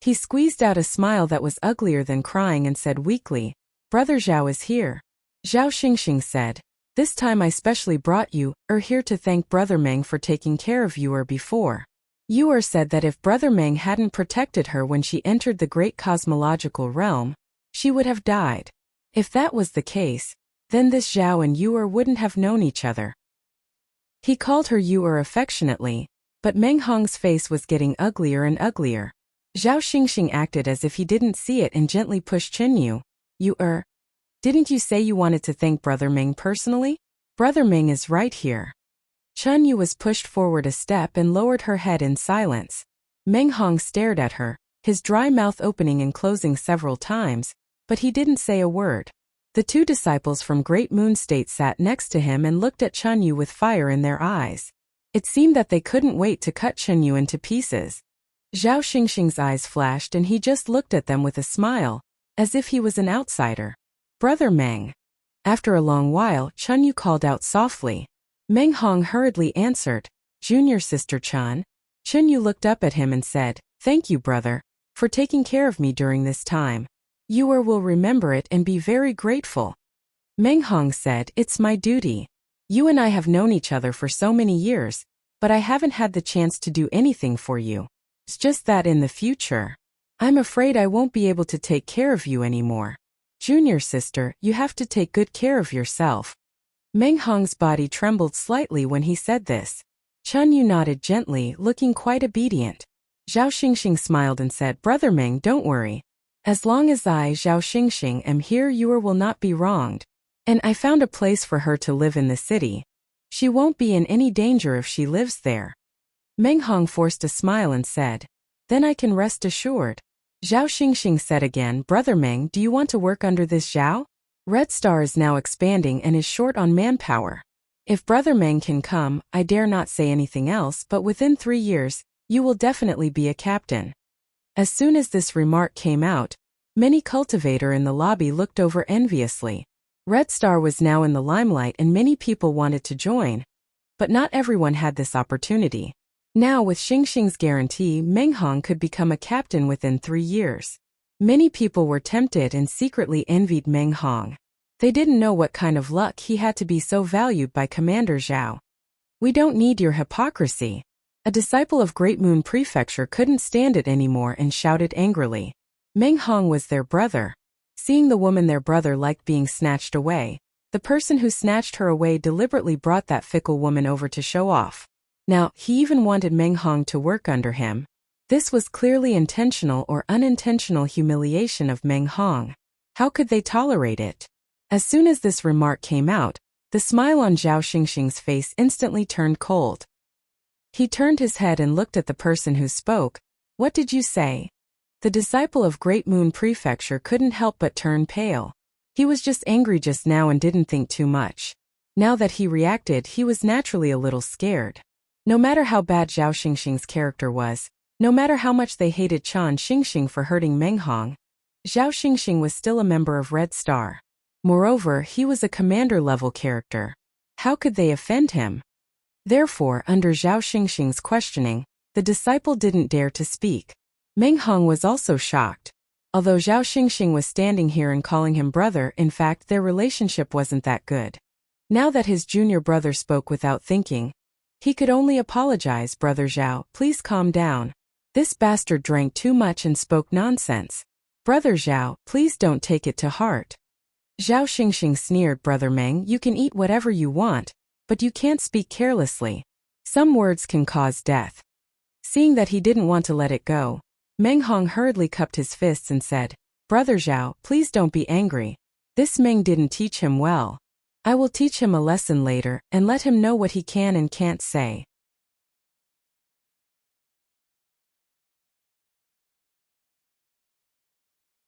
He squeezed out a smile that was uglier than crying and said weakly, "Brother Zhao is here." Zhao Xingxing said, "This time I specially brought you, here to thank Brother Meng for taking care of you before. You said that if Brother Meng hadn't protected her when she entered the great cosmological realm, she would have died. If that was the case, then this Zhao and you wouldn't have known each other." He called her you affectionately, but Meng Hong's face was getting uglier and uglier. Zhao Xingxing acted as if he didn't see it and gently pushed Chen Yu. "You Didn't you say you wanted to thank Brother Meng personally? Brother Meng is right here." Chen Yu was pushed forward a step and lowered her head in silence. Meng Hong stared at her, his dry mouth opening and closing several times, but he didn't say a word. The two disciples from Great Moon State sat next to him and looked at Chen Yu with fire in their eyes. It seemed that they couldn't wait to cut Chen Yu into pieces. Zhao Xingxing's eyes flashed and he just looked at them with a smile, as if he was an outsider. "Brother Meng." After a long while, Chen Yu called out softly. Meng Hong hurriedly answered, "Junior Sister Chan." Chen Yu looked up at him and said, "Thank you, brother, for taking care of me during this time. You will remember it and be very grateful." Meng Hong said, "It's my duty. You and I have known each other for so many years, but I haven't had the chance to do anything for you. It's just that in the future, I'm afraid I won't be able to take care of you anymore. Junior sister, you have to take good care of yourself. Meng Hong's body trembled slightly when he said this. Chun Yu nodded gently, looking quite obedient. Zhao Xingxing smiled and said, Brother Meng, don't worry. As long as I, Zhao Xingxing, am here, you will not be wronged. And I found a place for her to live in the city. She won't be in any danger if she lives there. Meng Hong forced a smile and said, Then I can rest assured. Zhao Xingxing said again, Brother Meng, do you want to work under this Zhao? Red Star is now expanding and is short on manpower. If Brother Meng can come, I dare not say anything else, but within 3 years, you will definitely be a captain. As soon as this remark came out, many cultivator in the lobby looked over enviously. Red Star was now in the limelight and many people wanted to join. But not everyone had this opportunity. Now with Xingxing's guarantee, Meng Hong could become a captain within 3 years. Many people were tempted and secretly envied Meng Hong. They didn't know what kind of luck he had to be so valued by Commander Zhao. We don't need your hypocrisy. A disciple of Great Moon Prefecture couldn't stand it anymore and shouted angrily. Meng Hong was their brother. Seeing the woman their brother liked being snatched away, the person who snatched her away deliberately brought that fickle woman over to show off. Now, he even wanted Meng Hong to work under him. This was clearly intentional or unintentional humiliation of Meng Hong. How could they tolerate it? As soon as this remark came out, the smile on Zhao Xingxing's face instantly turned cold. He turned his head and looked at the person who spoke. What did you say? The disciple of Great Moon Prefecture couldn't help but turn pale. He was just angry just now and didn't think too much. Now that he reacted, he was naturally a little scared. No matter how bad Zhao Xingxing's character was, no matter how much they hated Chan Xingxing for hurting Meng Hong, Zhao Xingxing was still a member of Red Star. Moreover, he was a commander-level character. How could they offend him? Therefore, under Zhao Xingxing's questioning, the disciple didn't dare to speak. Meng Hong was also shocked. Although Zhao Xingxing was standing here and calling him brother, in fact their relationship wasn't that good. Now that his junior brother spoke without thinking, he could only apologize. Brother Zhao, please calm down. This bastard drank too much and spoke nonsense. Brother Zhao, please don't take it to heart. Zhao Xingxing sneered. Brother Meng, you can eat whatever you want, but you can't speak carelessly. Some words can cause death. Seeing that he didn't want to let it go, Meng Hong hurriedly cupped his fists and said, Brother Zhao, please don't be angry. This Meng didn't teach him well. I will teach him a lesson later and let him know what he can and can't say.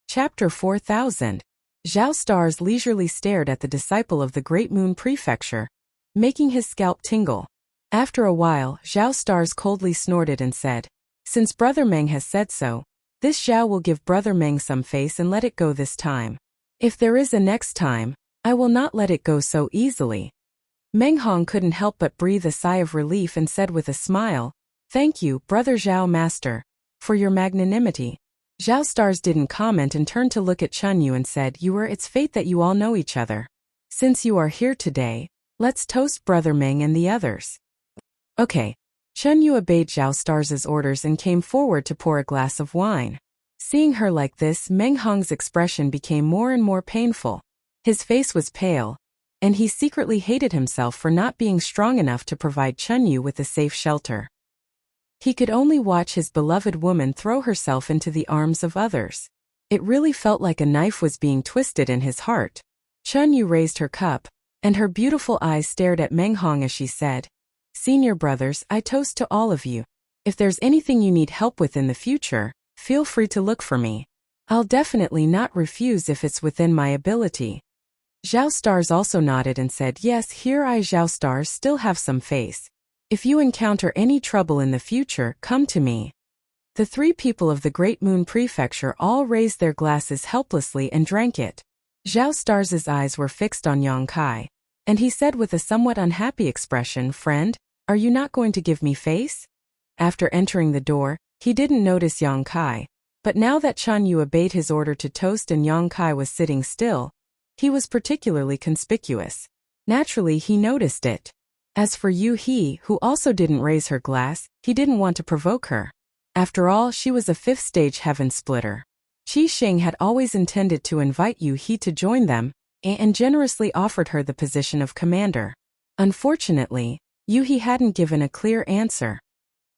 Chapter 4000. Zhao Stars leisurely stared at the disciple of the Great Moon Prefecture, making his scalp tingle. After a while, Zhao Stars coldly snorted and said, Since Brother Meng has said so, this Zhao will give Brother Meng some face and let it go this time. If there is a next time, I will not let it go so easily. Meng Hong couldn't help but breathe a sigh of relief and said with a smile, Thank you, Brother Zhao Master, for your magnanimity. Zhao Stars didn't comment and turned to look at Chun Yu and said, It's fate that you all know each other. Since you are here today, let's toast Brother Meng and the others. Okay. Chun Yu obeyed Zhao Stars' orders and came forward to pour a glass of wine. Seeing her like this, Meng Hong's expression became more and more painful. His face was pale, and he secretly hated himself for not being strong enough to provide Chun Yu with a safe shelter. He could only watch his beloved woman throw herself into the arms of others. It really felt like a knife was being twisted in his heart. Chun Yu raised her cup, and her beautiful eyes stared at Meng Hong as she said, Senior brothers, I toast to all of you. If there's anything you need help with in the future, feel free to look for me. I'll definitely not refuse if it's within my ability. Zhao Stars also nodded and said, Yes, here I Zhao Stars still have some face. If you encounter any trouble in the future, come to me. The 3 people of the Great Moon Prefecture all raised their glasses helplessly and drank it. Zhao Stars' eyes were fixed on Yang Kai, and he said with a somewhat unhappy expression, Friend, are you not going to give me face? After entering the door, he didn't notice Yang Kai, but now that Chun Yu obeyed his order to toast and Yang Kai was sitting still, he was particularly conspicuous. Naturally, he noticed it. As for Yu He, who also didn't raise her glass, he didn't want to provoke her. After all, she was a fifth-stage heaven splitter. Qi Xing had always intended to invite Yu He to join them, and generously offered her the position of commander. Unfortunately, Yu He hadn't given a clear answer.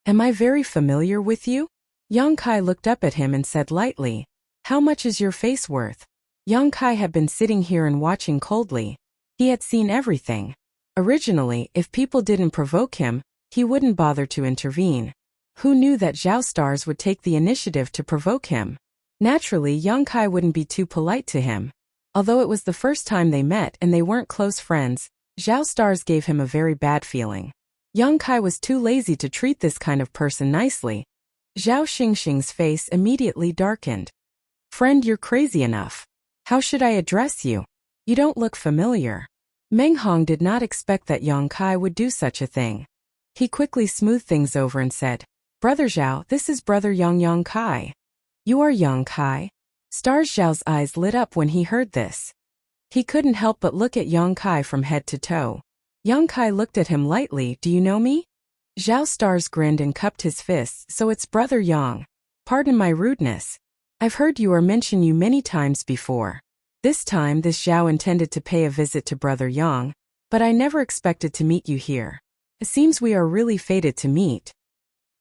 Am I very familiar with you? Yang Kai looked up at him and said lightly, how much is your face worth? Yang Kai had been sitting here and watching coldly. He had seen everything. Originally, if people didn't provoke him, he wouldn't bother to intervene. Who knew that Zhao Stars would take the initiative to provoke him? Naturally, Yang Kai wouldn't be too polite to him. Although it was the first time they met and they weren't close friends, Zhao Stars gave him a very bad feeling. Yang Kai was too lazy to treat this kind of person nicely. Zhao Xingxing's face immediately darkened. Friend, you're crazy enough. How should I address you? You don't look familiar. Meng Hong did not expect that Yang Kai would do such a thing. He quickly smoothed things over and said, Brother Zhao, this is Brother Yang Kai. You are Yang Kai? Stars Zhao's eyes lit up when he heard this. He couldn't help but look at Yang Kai from head to toe. Yang Kai looked at him lightly, do you know me? Zhao Stars grinned and cupped his fists, so it's Brother Yang. Pardon my rudeness. I've heard you mention you many times before. This time this Zhao intended to pay a visit to Brother Yang, but I never expected to meet you here. It seems we are really fated to meet.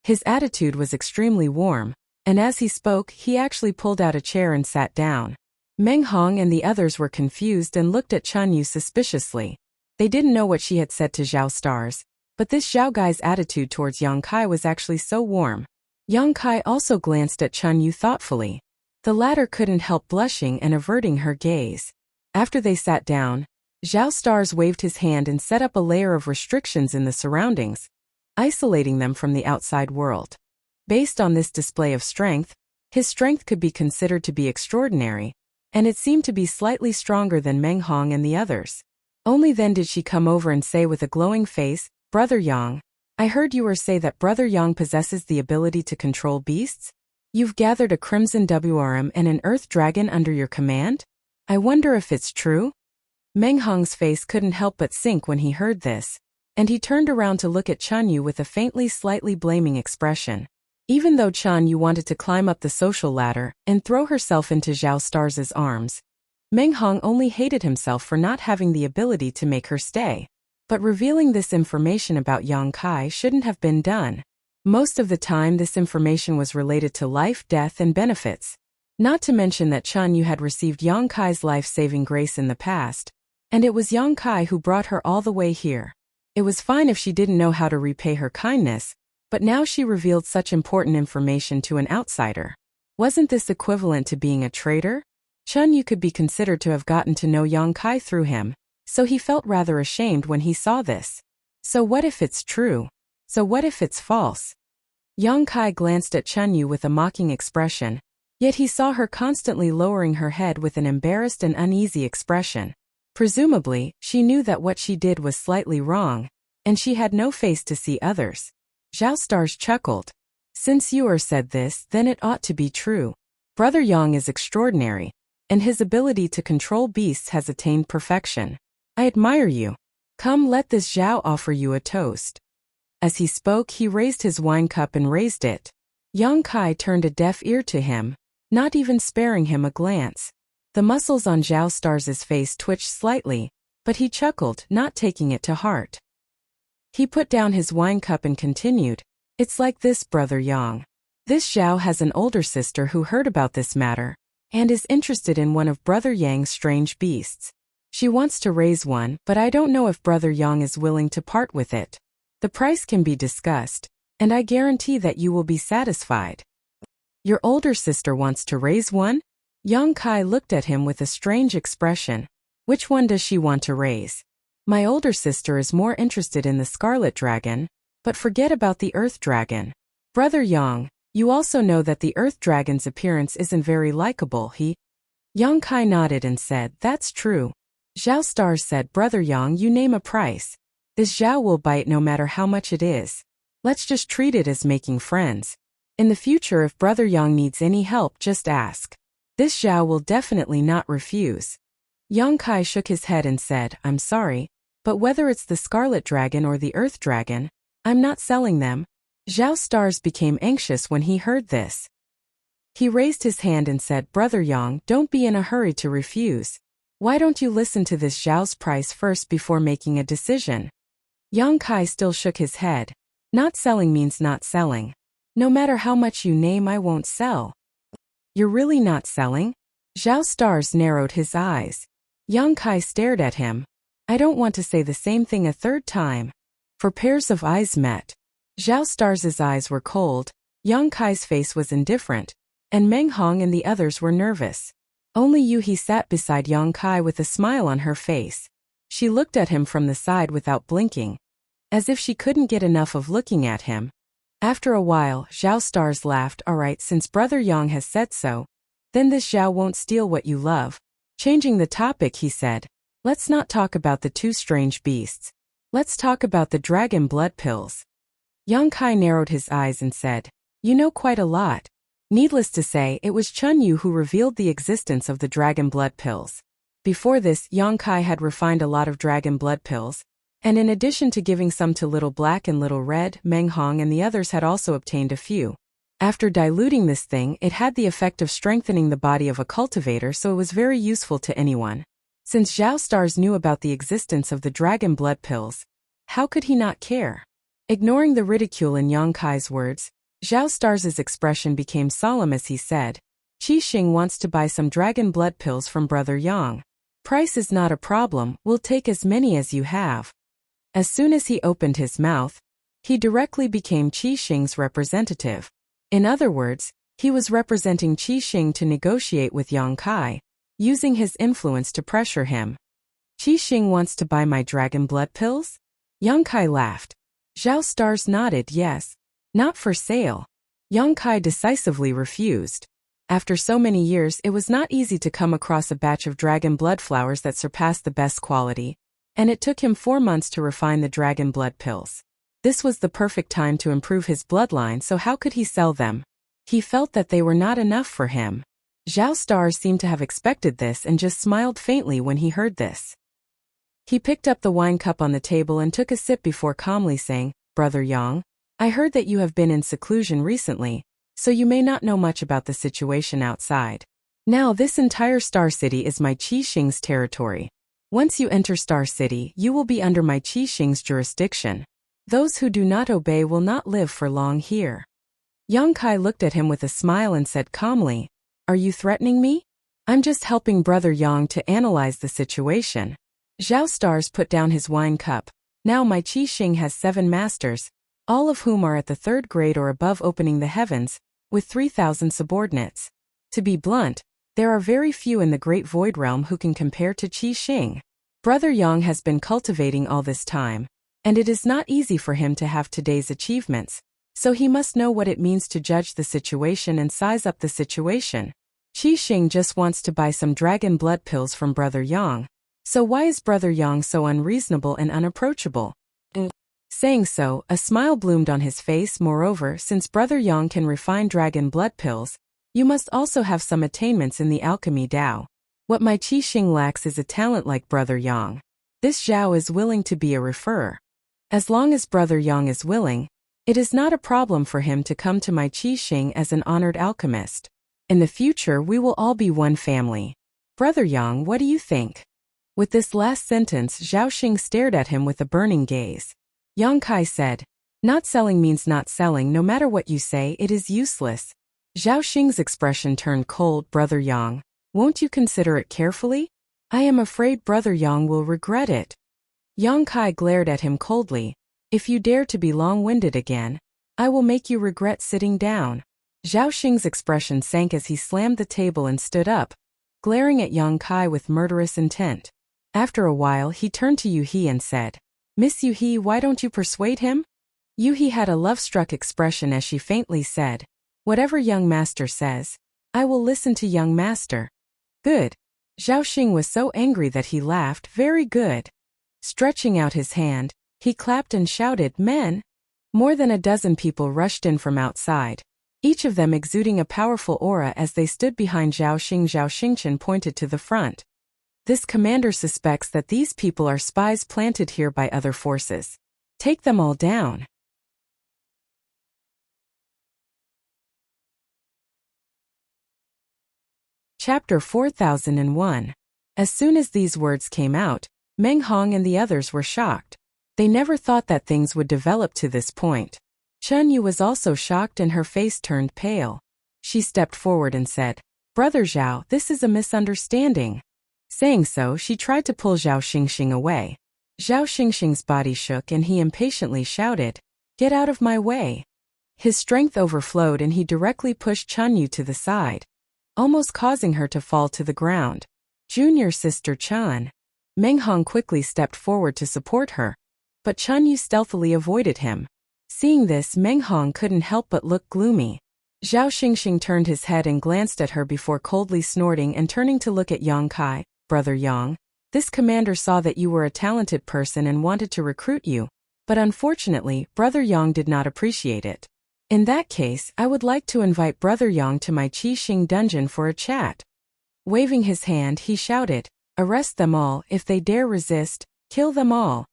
His attitude was extremely warm, and as he spoke, he actually pulled out a chair and sat down. Meng Hong and the others were confused and looked at Chun Yu suspiciously. They didn't know what she had said to Zhao Stars, but this Zhao guy's attitude towards Yang Kai was actually so warm. Yang Kai also glanced at Chun Yu thoughtfully. The latter couldn't help blushing and averting her gaze. After they sat down, Zhao Stars waved his hand and set up a layer of restrictions in the surroundings, isolating them from the outside world. Based on this display of strength, his strength could be considered to be extraordinary, and it seemed to be slightly stronger than Meng Hong and the others. Only then did she come over and say with a glowing face, Brother Yang, I heard you say that Brother Yang possesses the ability to control beasts? You've gathered a crimson WRM and an earth dragon under your command? I wonder if it's true? Meng Hong's face couldn't help but sink when he heard this, and he turned around to look at Chun Yu with a faintly slightly blaming expression. Even though Chun Yu wanted to climb up the social ladder and throw herself into Zhao Stars' arms, Meng Hong only hated himself for not having the ability to make her stay. But revealing this information about Yang Kai shouldn't have been done. Most of the time this information was related to life, death, and benefits. Not to mention that Chun Yu had received Yang Kai's life-saving grace in the past, and it was Yang Kai who brought her all the way here. It was fine if she didn't know how to repay her kindness, but now she revealed such important information to an outsider. Wasn't this equivalent to being a traitor? Chun Yu could be considered to have gotten to know Yang Kai through him, so he felt rather ashamed when he saw this. So what if it's true? So what if it's false? Yang Kai glanced at Chun Yu with a mocking expression, yet he saw her constantly lowering her head with an embarrassed and uneasy expression. Presumably, she knew that what she did was slightly wrong, and she had no face to see others. Zhao Stars chuckled. Since you said this, then it ought to be true. Brother Yang is extraordinary, and his ability to control beasts has attained perfection. I admire you. Come, let this Zhao offer you a toast. As he spoke, he raised his wine cup and raised it. Yang Kai turned a deaf ear to him, not even sparing him a glance. The muscles on Zhao Stars' face twitched slightly, but he chuckled, not taking it to heart. He put down his wine cup and continued, It's like this, Brother Yang. This Zhao has an older sister who heard about this matter, and is interested in one of Brother Yang's strange beasts. She wants to raise one, but I don't know if Brother Yang is willing to part with it. The price can be discussed, and I guarantee that you will be satisfied. Your older sister wants to raise one? Yang Kai looked at him with a strange expression. Which one does she want to raise? My older sister is more interested in the Scarlet Dragon, but forget about the Earth Dragon. Brother Yang, you also know that the Earth Dragon's appearance isn't very likable, Yang Kai nodded and said, That's true. Zhao Stars said, Brother Yang, you name a price. This Zhao will bite no matter how much it is. Let's just treat it as making friends. In the future, if Brother Yang needs any help, just ask. This Zhao will definitely not refuse. Yang Kai shook his head and said, I'm sorry, but whether it's the Scarlet Dragon or the Earth Dragon, I'm not selling them. Zhao Stars became anxious when he heard this. He raised his hand and said, Brother Yang, don't be in a hurry to refuse. Why don't you listen to this Zhao's price first before making a decision? Yang Kai still shook his head. Not selling means not selling. No matter how much you name, I won't sell. You're really not selling? Zhao Stars narrowed his eyes. Yang Kai stared at him. I don't want to say the same thing a third time. For pairs of eyes met. Zhao Stars' eyes were cold, Yang Kai's face was indifferent, and Meng Hong and the others were nervous. Only Yuhi sat beside Yang Kai with a smile on her face. She looked at him from the side without blinking, as if she couldn't get enough of looking at him. After a while, Zhao Stars laughed. All right, since Brother Yang has said so, then this Zhao won't steal what you love. Changing the topic, he said, let's not talk about the two strange beasts. Let's talk about the dragon blood pills. Yang Kai narrowed his eyes and said, you know quite a lot. Needless to say, it was Chun Yu who revealed the existence of the dragon blood pills. Before this, Yang Kai had refined a lot of dragon blood pills, and in addition to giving some to Little Black and Little Red, Meng Hong and the others had also obtained a few. After diluting this thing, it had the effect of strengthening the body of a cultivator, so it was very useful to anyone. Since Zhao Stars knew about the existence of the dragon blood pills, how could he not care? Ignoring the ridicule in Yang Kai's words, Zhao Stars' expression became solemn as he said, Qi Xing wants to buy some dragon blood pills from Brother Yang. Price is not a problem, we'll take as many as you have. As soon as he opened his mouth, he directly became Qi Xing's representative. In other words, he was representing Qi Xing to negotiate with Yang Kai, using his influence to pressure him. Qi Xing wants to buy my dragon blood pills? Yang Kai laughed. Zhao Stars nodded yes. Not for sale. Yang Kai decisively refused. After so many years, it was not easy to come across a batch of dragon blood flowers that surpassed the best quality, and it took him 4 months to refine the dragon blood pills. This was the perfect time to improve his bloodline, so how could he sell them? He felt that they were not enough for him. Zhao Stars seemed to have expected this and just smiled faintly when he heard this. He picked up the wine cup on the table and took a sip before calmly saying, Brother Yang, I heard that you have been in seclusion recently, so you may not know much about the situation outside. Now this entire Star City is my Qi Xing's territory. Once you enter Star City, you will be under my Qi Xing's jurisdiction. Those who do not obey will not live for long here. Yang Kai looked at him with a smile and said calmly, Are you threatening me? I'm just helping Brother Yang to analyze the situation. Zhao Stars put down his wine cup. Now my Qi Xing has 7 masters, all of whom are at the 3rd grade or above opening the heavens, with 3,000 subordinates. To be blunt, there are very few in the Great Void Realm who can compare to Qi Xing. Brother Yang has been cultivating all this time, and it is not easy for him to have today's achievements, so he must know what it means to judge the situation and size up the situation. Qi Xing just wants to buy some dragon blood pills from Brother Yang, so why is Brother Yang so unreasonable and unapproachable? Saying so, a smile bloomed on his face. Moreover, since Brother Yang can refine dragon blood pills, you must also have some attainments in the alchemy Dao. What my Qi Xing lacks is a talent like Brother Yang. This Zhao is willing to be a referrer. As long as Brother Yang is willing, it is not a problem for him to come to my Qi Xing as an honored alchemist. In the future we will all be one family. Brother Yang, what do you think? With this last sentence, Zhao Xing stared at him with a burning gaze. Yang Kai said, Not selling means not selling. No matter what you say, it is useless. Zhao Xing's expression turned cold. Brother Yang, won't you consider it carefully? I am afraid Brother Yang will regret it. Yang Kai glared at him coldly. If you dare to be long-winded again, I will make you regret sitting down. Zhao Xing's expression sank as he slammed the table and stood up, glaring at Yang Kai with murderous intent. After a while he turned to Yuhi and said, Miss Yuhi, why don't you persuade him? Yuhi had a love-struck expression as she faintly said, Whatever young master says, I will listen to young master. Good. Zhao Xing was so angry that he laughed. Very good. Stretching out his hand, he clapped and shouted, Men! More than a dozen people rushed in from outside, each of them exuding a powerful aura. As they stood behind Zhao Xing, Zhao Xingchen pointed to the front. This commander suspects that these people are spies planted here by other forces. Take them all down. Chapter 4001. As soon as these words came out, Meng Hong and the others were shocked. They never thought that things would develop to this point. Chun Yu was also shocked and her face turned pale. She stepped forward and said, "Brother Zhao, this is a misunderstanding." Saying so, she tried to pull Zhao Xingxing away. Zhao Xingxing's body shook and he impatiently shouted, "Get out of my way." His strength overflowed and he directly pushed Chun Yu to the side, almost causing her to fall to the ground. "Junior sister Chun." Meng Hong quickly stepped forward to support her, but Chun Yu stealthily avoided him. Seeing this, Meng Hong couldn't help but look gloomy. Zhao Xingxing turned his head and glanced at her before coldly snorting and turning to look at Yang Kai. "Brother Yang, this commander saw that you were a talented person and wanted to recruit you, but unfortunately, Brother Yang did not appreciate it. In that case, I would like to invite Brother Yang to my Qi Xing dungeon for a chat." Waving his hand, he shouted, "Arrest them all, if they dare resist, kill them all."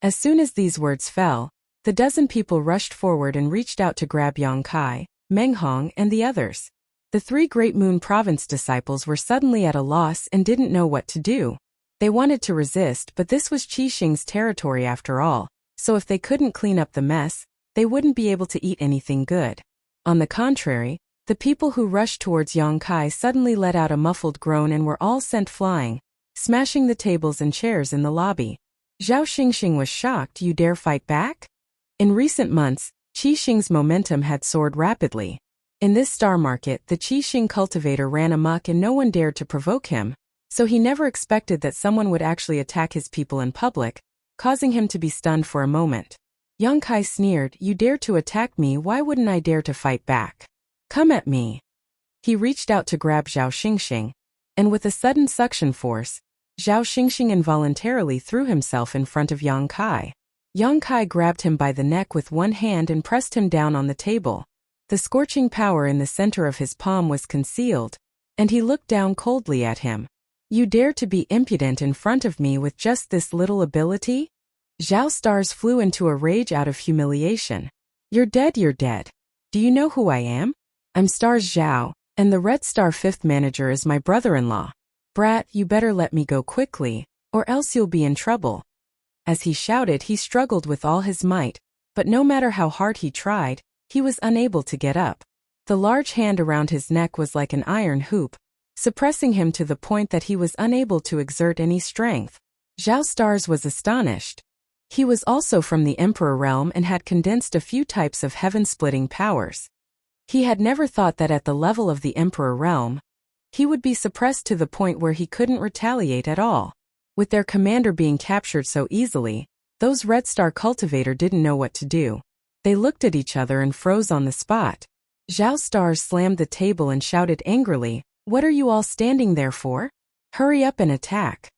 As soon as these words fell, the dozen people rushed forward and reached out to grab Yang Kai, Meng Hong, and the others. The 3 Great Moon Province disciples were suddenly at a loss and didn't know what to do. They wanted to resist, but this was Qi Xing's territory after all, so if they couldn't clean up the mess, they wouldn't be able to eat anything good. On the contrary, the people who rushed towards Yang Kai suddenly let out a muffled groan and were all sent flying, smashing the tables and chairs in the lobby. Zhao Xingxing was shocked. "You dare fight back?" In recent months, Qi Xing's momentum had soared rapidly. In this star market, the Qi Xing cultivator ran amok and no one dared to provoke him, so he never expected that someone would actually attack his people in public, causing him to be stunned for a moment. Yang Kai sneered, "You dare to attack me, why wouldn't I dare to fight back? Come at me." He reached out to grab Zhao Xingxing, and with a sudden suction force, Zhao Xingxing involuntarily threw himself in front of Yang Kai. Yang Kai grabbed him by the neck with one hand and pressed him down on the table. The scorching power in the center of his palm was concealed, and he looked down coldly at him. "You dare to be impudent in front of me with just this little ability?" Zhao Stars flew into a rage out of humiliation. You're dead. Do you know who I am? I'm Stars Zhao, and the Red Star 5th manager is my brother-in-law. Brat, you better let me go quickly, or else you'll be in trouble." As he shouted, he struggled with all his might, but no matter how hard he tried, he was unable to get up. The large hand around his neck was like an iron hoop, suppressing him to the point that he was unable to exert any strength. Zhao Stars was astonished. He was also from the Emperor realm and had condensed a few types of heaven-splitting powers. He had never thought that at the level of the Emperor realm, he would be suppressed to the point where he couldn't retaliate at all. With their commander being captured so easily, those Red Star cultivator didn't know what to do. They looked at each other and froze on the spot. Zhao Stars slammed the table and shouted angrily, "What are you all standing there for? Hurry up and attack."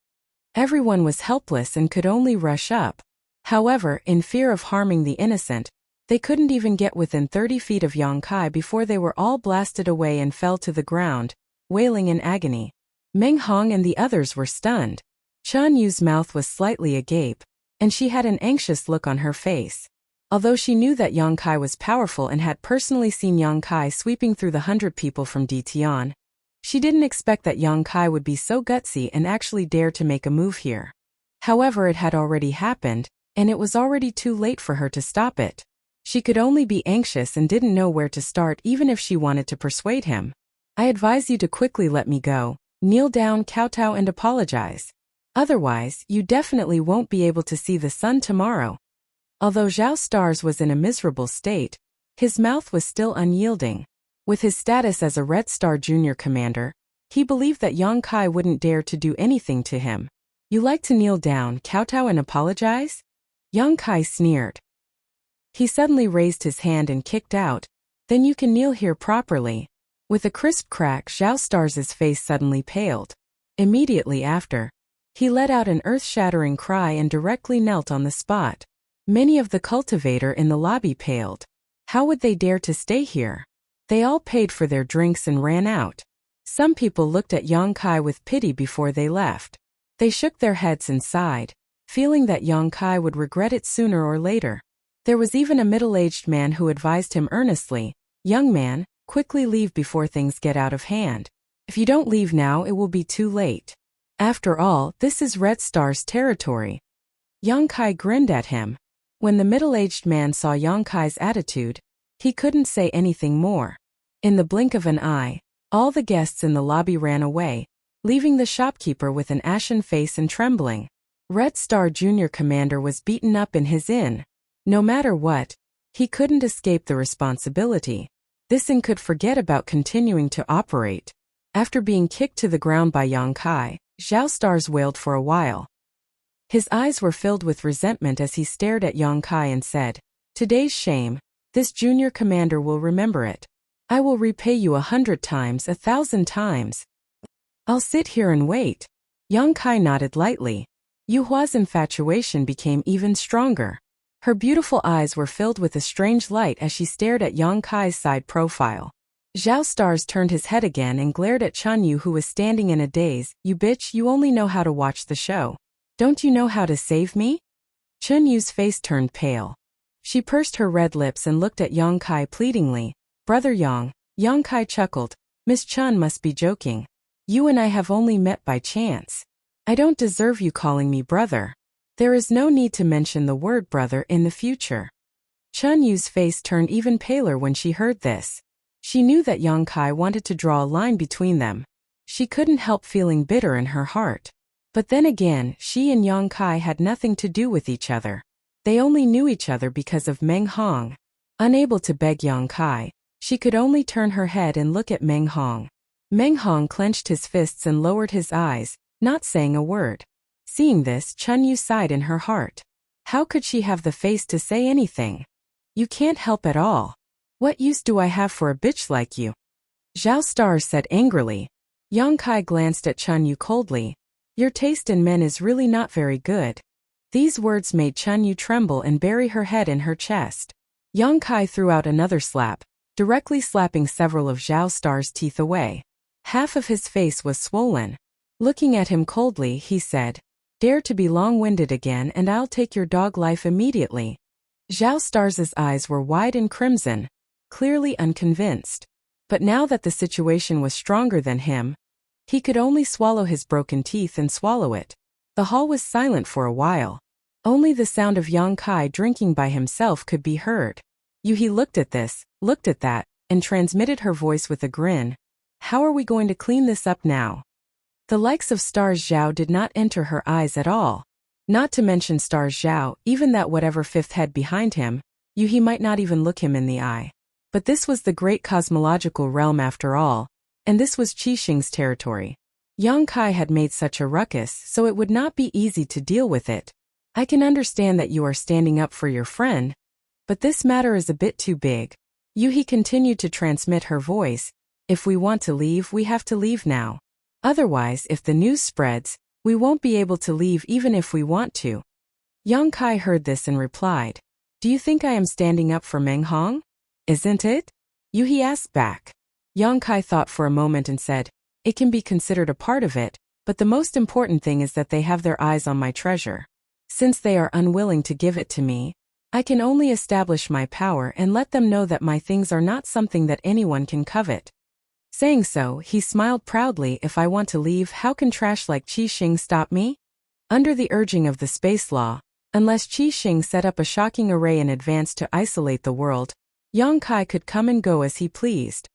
Everyone was helpless and could only rush up. However, in fear of harming the innocent, they couldn't even get within 30 feet of Yang Kai before they were all blasted away and fell to the ground, wailing in agony. Meng Hong and the others were stunned. Chun Yu's mouth was slightly agape, and she had an anxious look on her face. Although she knew that Yang Kai was powerful and had personally seen Yang Kai sweeping through the 100 people from Ditian, she didn't expect that Yang Kai would be so gutsy and actually dare to make a move here. However, it had already happened, and it was already too late for her to stop it. She could only be anxious and didn't know where to start even if she wanted to persuade him. "I advise you to quickly let me go, kneel down, kowtow, and apologize. Otherwise, you definitely won't be able to see the sun tomorrow." Although Zhao Stars was in a miserable state, his mouth was still unyielding. With his status as a Red Star Junior Commander, he believed that Yang Kai wouldn't dare to do anything to him. "You like to kneel down, kowtow, and apologize?" Yang Kai sneered. He suddenly raised his hand and kicked out, "Then you can kneel here properly." With a crisp crack, Zhao Stars' face suddenly paled. Immediately after, he let out an earth-shattering cry and directly knelt on the spot. Many of the cultivator in the lobby paled. How would they dare to stay here? They all paid for their drinks and ran out. Some people looked at Yang Kai with pity before they left. They shook their heads and sighed, feeling that Yang Kai would regret it sooner or later. There was even a middle-aged man who advised him earnestly, "Young man, quickly leave before things get out of hand. If you don't leave now, it will be too late. After all, this is Red Star's territory. Yang Kai grinned at him. When the middle-aged man saw Yang Kai's attitude, he couldn't say anything more. In the blink of an eye, all the guests in the lobby ran away, leaving the shopkeeper with an ashen face and trembling. Red Star Junior Commander was beaten up in his inn. No matter what, he couldn't escape the responsibility. This inn could forget about continuing to operate. After being kicked to the ground by Yang Kai, Zhao Stars wailed for a while. His eyes were filled with resentment as he stared at Yang Kai and said, "Today's shame, this junior commander will remember it. I will repay you 100 times, 1,000 times. I'll sit here and wait." Yang Kai nodded lightly. Yu Hua's infatuation became even stronger. Her beautiful eyes were filled with a strange light as she stared at Yang Kai's side profile. Zhao Stars turned his head again and glared at Chun Yu, who was standing in a daze. "You bitch, you only know how to watch the show. Don't you know how to save me?" Chun Yu's face turned pale. She pursed her red lips and looked at Yang Kai pleadingly. "Brother Yang." Yang Kai chuckled. "Miss Chun must be joking. You and I have only met by chance. I don't deserve you calling me brother. There is no need to mention the word brother in the future." Chun Yu's face turned even paler when she heard this. She knew that Yang Kai wanted to draw a line between them. She couldn't help feeling bitter in her heart. But then again, she and Yang Kai had nothing to do with each other. They only knew each other because of Meng Hong. Unable to beg Yang Kai, she could only turn her head and look at Meng Hong. Meng Hong clenched his fists and lowered his eyes, not saying a word. Seeing this, Chun Yu sighed in her heart. How could she have the face to say anything? "You can't help at all. What use do I have for a bitch like you?" Zhao Stars said angrily. Yang Kai glanced at Chun Yu coldly. "Your taste in men is really not very good." These words made Chun Yu tremble and bury her head in her chest. Yang Kai threw out another slap, directly slapping several of Zhao Star's teeth away. Half of his face was swollen. Looking at him coldly, he said, "Dare to be long-winded again and I'll take your dog life immediately." Zhao Stars's eyes were wide and crimson, clearly unconvinced. But now that the situation was stronger than him, he could only swallow his broken teeth and swallow it. The hall was silent for a while. Only the sound of Yang Kai drinking by himself could be heard. Yuhi looked at this, looked at that, and transmitted her voice with a grin. "How are we going to clean this up now?" The likes of Stars Zhao did not enter her eyes at all. Not to mention Stars Zhao, even that whatever fifth head behind him, Yuhi might not even look him in the eye. But this was the great cosmological realm after all, and this was Qi Xing's territory. Yang Kai had made such a ruckus, so it would not be easy to deal with it. "I can understand that you are standing up for your friend, but this matter is a bit too big." Yuhi continued to transmit her voice. "If we want to leave, we have to leave now. Otherwise, if the news spreads, we won't be able to leave even if we want to." Yang Kai heard this and replied, "Do you think I am standing up for Meng Hong? Isn't it?" Yuhi asked back. Yang Kai thought for a moment and said, "It can be considered a part of it, but the most important thing is that they have their eyes on my treasure. Since they are unwilling to give it to me, I can only establish my power and let them know that my things are not something that anyone can covet." Saying so, he smiled proudly. "If I want to leave, how can trash like Qi Xing stop me?" Under the urging of the space law, unless Qi Xing set up a shocking array in advance to isolate the world, Yang Kai could come and go as he pleased.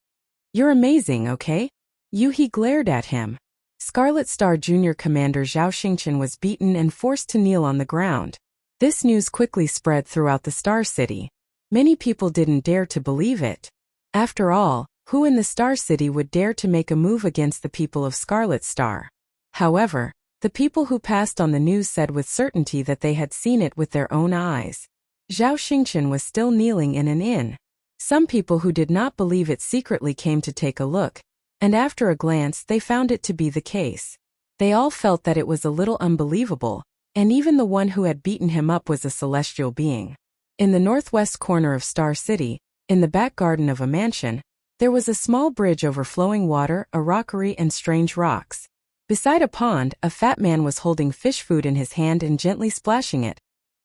"You're amazing, okay?" Yuhi glared at him. Scarlet Star Junior Commander Zhao Xingchen was beaten and forced to kneel on the ground. This news quickly spread throughout the Star City. Many people didn't dare to believe it. After all, who in the Star City would dare to make a move against the people of Scarlet Star? However, the people who passed on the news said with certainty that they had seen it with their own eyes. Zhao Xingchen was still kneeling in an inn. Some people who did not believe it secretly came to take a look, and after a glance they found it to be the case. They all felt that it was a little unbelievable, and even the one who had beaten him up was a celestial being. In the northwest corner of Star City, in the back garden of a mansion, there was a small bridge over flowing water, a rockery and strange rocks. Beside a pond, a fat man was holding fish food in his hand and gently splashing it,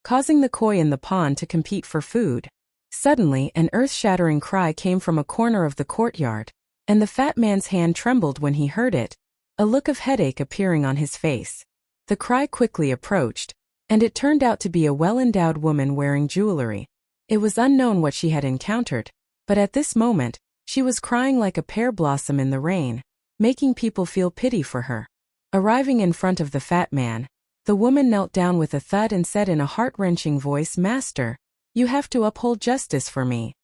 causing the koi in the pond to compete for food. Suddenly, an earth-shattering cry came from a corner of the courtyard. and the fat man's hand trembled when he heard it, a look of headache appearing on his face. The cry quickly approached, and it turned out to be a well-endowed woman wearing jewelry. It was unknown what she had encountered, but at this moment, she was crying like a pear blossom in the rain, making people feel pity for her. Arriving in front of the fat man, the woman knelt down with a thud and said in a heart-wrenching voice, "Master, you have to uphold justice for me."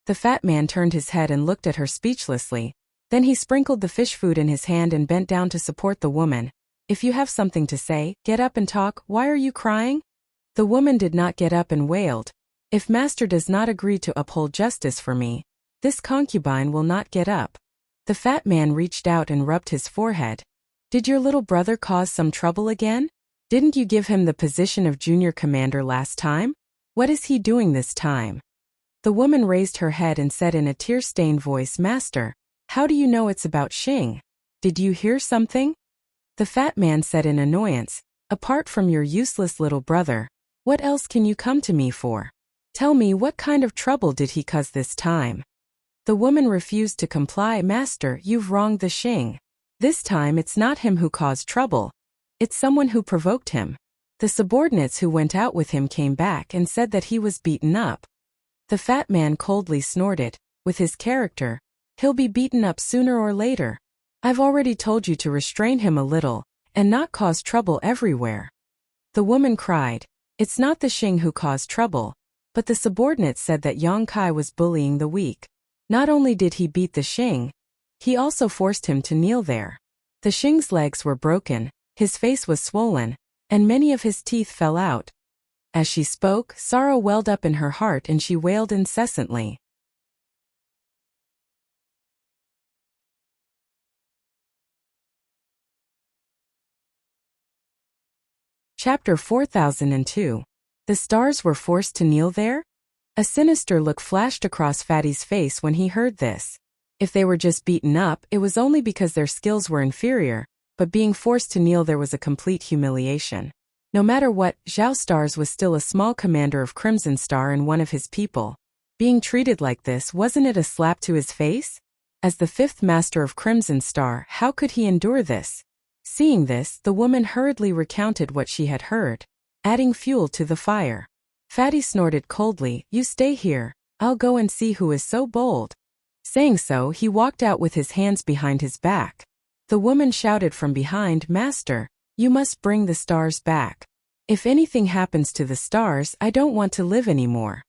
The fat man turned his head and looked at her speechlessly. Then he sprinkled the fish food in his hand and bent down to support the woman. "If you have something to say, get up and talk. Why are you crying?" The woman did not get up and wailed, "If master does not agree to uphold justice for me, this concubine will not get up." The fat man reached out and rubbed his forehead. "Did your little brother cause some trouble again? Didn't you give him the position of junior commander last time? What is he doing this time?" The woman raised her head and said in a tear-stained voice, "Master, how do you know it's about Xing? Did you hear something?" The fat man said in annoyance, "Apart from your useless little brother, what else can you come to me for? Tell me, what kind of trouble did he cause this time?" The woman refused to comply. "Master, you've wronged the Xing. This time it's not him who caused trouble. It's someone who provoked him. The subordinates who went out with him came back and said that he was beaten up." The fat man coldly snorted, "With his character, he'll be beaten up sooner or later. I've already told you to restrain him a little, and not cause trouble everywhere." The woman cried, "It's not the Xing who caused trouble, but the subordinates said that Yang Kai was bullying the weak. Not only did he beat the Xing, he also forced him to kneel there. The Xing's legs were broken, his face was swollen, and many of his teeth fell out." As she spoke, sorrow welled up in her heart and she wailed incessantly. Chapter 4002. The stars were forced to kneel there? A sinister look flashed across Fatty's face when he heard this. If they were just beaten up, it was only because their skills were inferior, but being forced to kneel there was a complete humiliation. No matter what, Zhao Stars was still a small commander of Crimson Star and one of his people. Being treated like this, wasn't it a slap to his face? As the fifth master of Crimson Star, how could he endure this? Seeing this, the woman hurriedly recounted what she had heard, adding fuel to the fire. Fatty snorted coldly, "You stay here, I'll go and see who is so bold." Saying so, he walked out with his hands behind his back. The woman shouted from behind, "Master, you must bring the stars back. If anything happens to the stars, I don't want to live anymore."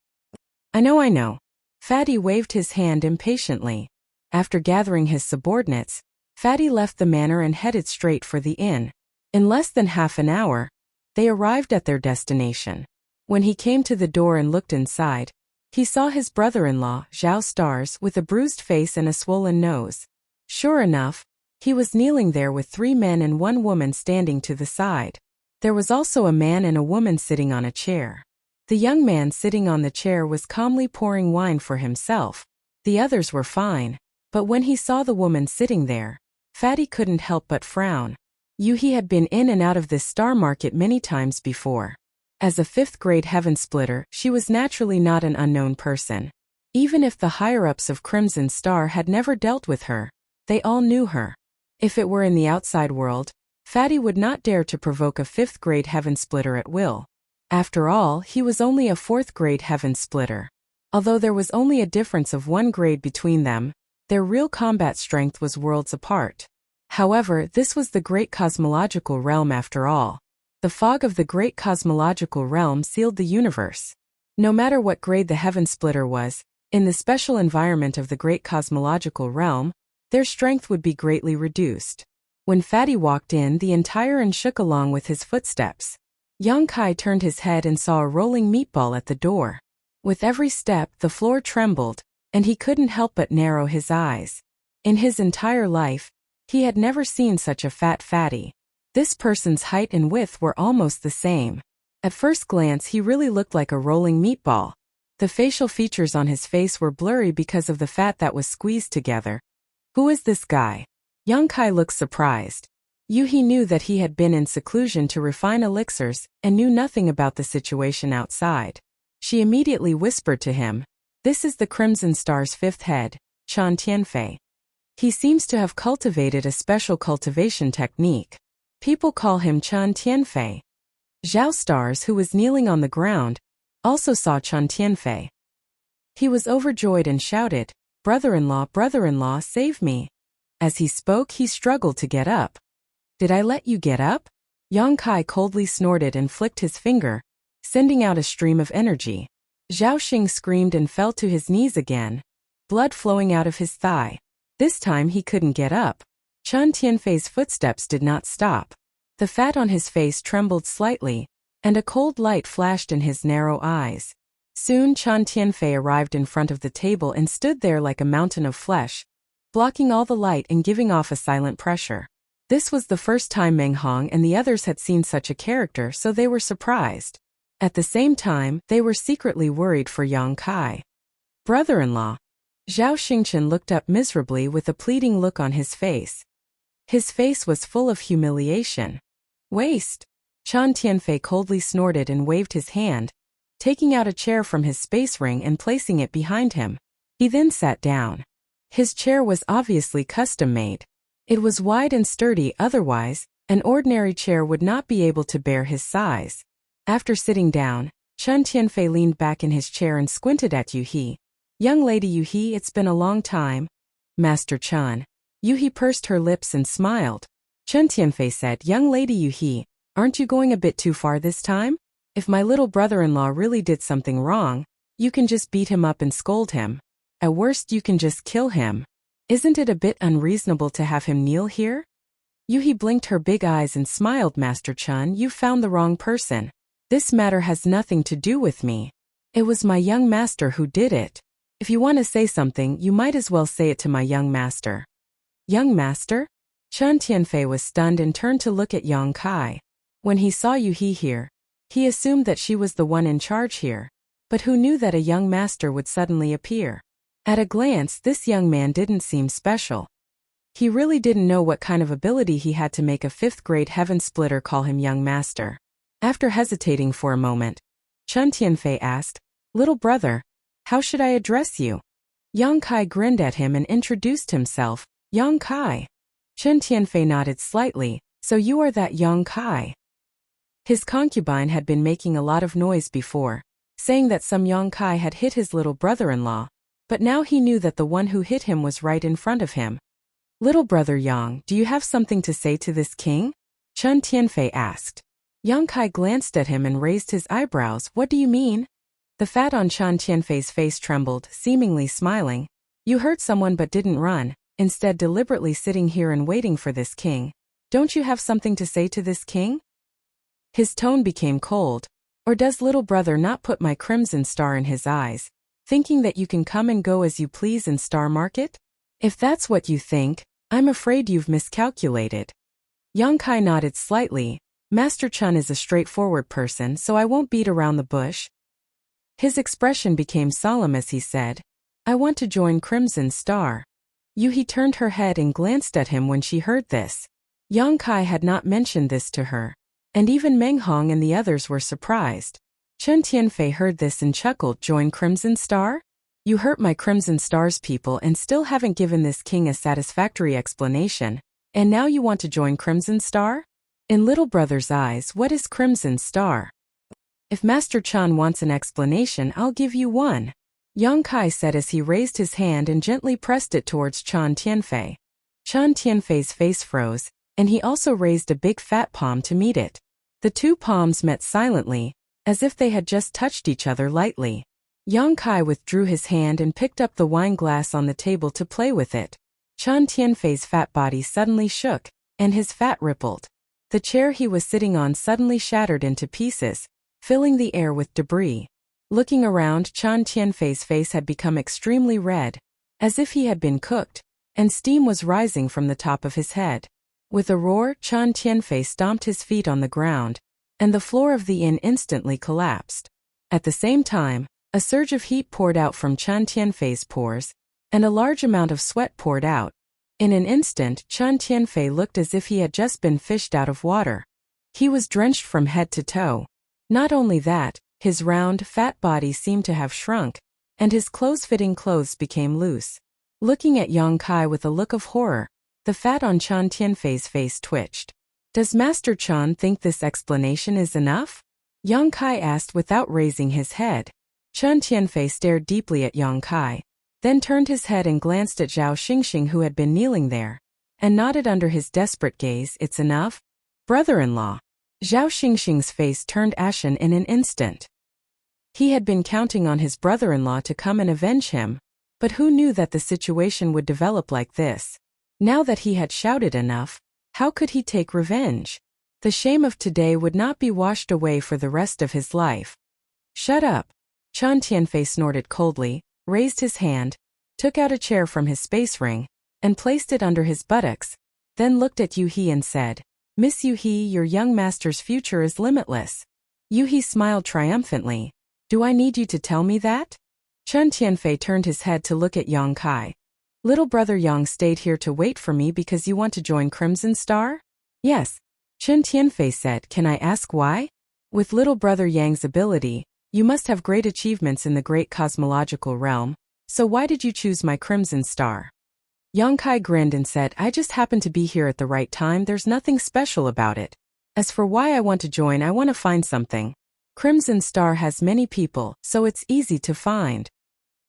I know. Fatty waved his hand impatiently. After gathering his subordinates, Fatty left the manor and headed straight for the inn. In less than half an hour, they arrived at their destination. When he came to the door and looked inside, he saw his brother-in-law, Zhao Stars, with a bruised face and a swollen nose. Sure enough, he was kneeling there with 3 men and 1 woman standing to the side. There was also a man and a woman sitting on a chair. The young man sitting on the chair was calmly pouring wine for himself. The others were fine, but when he saw the woman sitting there, Fatty couldn't help but frown. He had been in and out of this star market many times before. As a 5th-grade heaven splitter, she was naturally not an unknown person. Even if the higher-ups of Crimson Star had never dealt with her, they all knew her. If it were in the outside world, Fatty would not dare to provoke a 5th-grade heaven splitter at will. After all, he was only a 4th-grade heaven splitter. Although there was only a difference of 1 grade between them, their real combat strength was worlds apart. However, this was the great cosmological realm after all. The fog of the great cosmological realm sealed the universe. No matter what grade the heaven splitter was, in the special environment of the great cosmological realm, their strength would be greatly reduced. When Fatty walked in, the entire inn shook along with his footsteps. Yang Kai turned his head and saw a rolling meatball at the door. With every step, the floor trembled, and he couldn't help but narrow his eyes. In his entire life, he had never seen such a fat Fatty. This person's height and width were almost the same. At first glance, he really looked like a rolling meatball. The facial features on his face were blurry because of the fat that was squeezed together. "Who is this guy?" Yang Kai looked surprised. He knew that he had been in seclusion to refine elixirs and knew nothing about the situation outside. She immediately whispered to him, "This is the Crimson Star's 5th head, Chan Tianfei." He seems to have cultivated a special cultivation technique. People call him Chen Tianfei. Zhao Stars, who was kneeling on the ground, also saw Chen Tianfei. He was overjoyed and shouted, brother-in-law, save me." As he spoke, he struggled to get up. "Did I let you get up?" Yang Kai coldly snorted and flicked his finger, sending out a stream of energy. Zhao Xing screamed and fell to his knees again, blood flowing out of his thigh. This time he couldn't get up. Chen Tianfei's footsteps did not stop. The fat on his face trembled slightly, and a cold light flashed in his narrow eyes. Soon Chen Tianfei arrived in front of the table and stood there like a mountain of flesh, blocking all the light and giving off a silent pressure. This was the first time Meng Hong and the others had seen such a character, so they were surprised. At the same time, they were secretly worried for Yang Kai. "Brother-in-law." Zhao Xingchen looked up miserably with a pleading look on his face. His face was full of humiliation. "Waste." Chen Tianfei coldly snorted and waved his hand, taking out a chair from his space ring and placing it behind him. He then sat down. His chair was obviously custom-made. It was wide and sturdy, otherwise, an ordinary chair would not be able to bear his size. After sitting down, Chen Tianfei leaned back in his chair and squinted at Yuhi. "Young lady Yuhi, it's been a long time." "Master Chen." Yuhi pursed her lips and smiled. Chen Tianfei said, "Young lady Yuhi, aren't you going a bit too far this time? If my little brother-in-law really did something wrong, you can just beat him up and scold him. At worst you can just kill him. Isn't it a bit unreasonable to have him kneel here?" Yuhi blinked her big eyes and smiled. "Master Chen, you've found the wrong person. This matter has nothing to do with me. It was my young master who did it. If you want to say something, you might as well say it to my young master." "Young master?" Chen Tianfei was stunned and turned to look at Yang Kai. When he saw Yuhi here, he assumed that she was the one in charge here. But who knew that a young master would suddenly appear? At a glance, this young man didn't seem special. He really didn't know what kind of ability he had to make a 5th-grade heaven splitter call him young master. After hesitating for a moment, Chen Tianfei asked, "Little brother, how should I address you?" Yang Kai grinned at him and introduced himself, "Yang Kai." Chen Tianfei nodded slightly, "So you are that Yang Kai." His concubine had been making a lot of noise before, saying that some Yang Kai had hit his little brother-in-law, but now he knew that the one who hit him was right in front of him. "Little brother Yang, do you have something to say to this king?" Chen Tianfei asked. Yang Kai glanced at him and raised his eyebrows. "What do you mean?" The fat on Chen Tianfei's face trembled, seemingly smiling. "You hurt someone but didn't run, instead deliberately sitting here and waiting for this king. Don't you have something to say to this king?" His tone became cold. "Or does little brother not put my crimson star in his eyes, thinking that you can come and go as you please in Star Market? If that's what you think, I'm afraid you've miscalculated." Yang Kai nodded slightly. "Master Chen is a straightforward person, so I won't beat around the bush." His expression became solemn as he said, "I want to join Crimson Star." Yuhi turned her head and glanced at him when she heard this. Yang Kai had not mentioned this to her, and even Meng Hong and the others were surprised. Chen Tianfei heard this and chuckled. "Join Crimson Star? You hurt my Crimson Star's people and still haven't given this king a satisfactory explanation, and now you want to join Crimson Star?" In little brother's eyes, what is Crimson Star? "If Master Chen wants an explanation, I'll give you one," Yang Kai said as he raised his hand and gently pressed it towards Chen Tianfei. Chen Tianfei's face froze, and he also raised a big fat palm to meet it. The two palms met silently, as if they had just touched each other lightly. Yang Kai withdrew his hand and picked up the wine glass on the table to play with it. Chen Tianfei's fat body suddenly shook, and his fat rippled. The chair he was sitting on suddenly shattered into pieces, filling the air with debris. Looking around, Chen Tianfei's face had become extremely red, as if he had been cooked, and steam was rising from the top of his head. With a roar, Chen Tianfei stomped his feet on the ground, and the floor of the inn instantly collapsed. At the same time, a surge of heat poured out from Chen Tianfei's pores, and a large amount of sweat poured out. In an instant, Chen Tianfei looked as if he had just been fished out of water. He was drenched from head to toe. Not only that, his round, fat body seemed to have shrunk, and his close-fitting clothes became loose. Looking at Yang Kai with a look of horror, the fat on Chen Tianfei's face twitched. Does Master Chen think this explanation is enough? Yang Kai asked without raising his head. Chen Tianfei stared deeply at Yang Kai, then turned his head and glanced at Zhao Xingxing who had been kneeling there, and nodded under his desperate gaze. It's enough? Brother-in-law. Zhao Xingxing's face turned ashen in an instant. He had been counting on his brother-in-law to come and avenge him, but who knew that the situation would develop like this? Now that he had shouted enough, how could he take revenge? The shame of today would not be washed away for the rest of his life. Shut up. Chen Tianfei snorted coldly, raised his hand, took out a chair from his space ring, and placed it under his buttocks, then looked at Yu He and said, Miss Yu He, your young master's future is limitless. Yu He smiled triumphantly. Do I need you to tell me that? Chen Tianfei turned his head to look at Yang Kai. Little brother Yang stayed here to wait for me because you want to join Crimson Star? Yes. Chen Tianfei said, can I ask why? With little brother Yang's ability, you must have great achievements in the great cosmological realm, so why did you choose my Crimson Star? Yang Kai grinned and said, I just happened to be here at the right time, there's nothing special about it. As for why I want to join, I want to find something. Crimson Star has many people, so it's easy to find.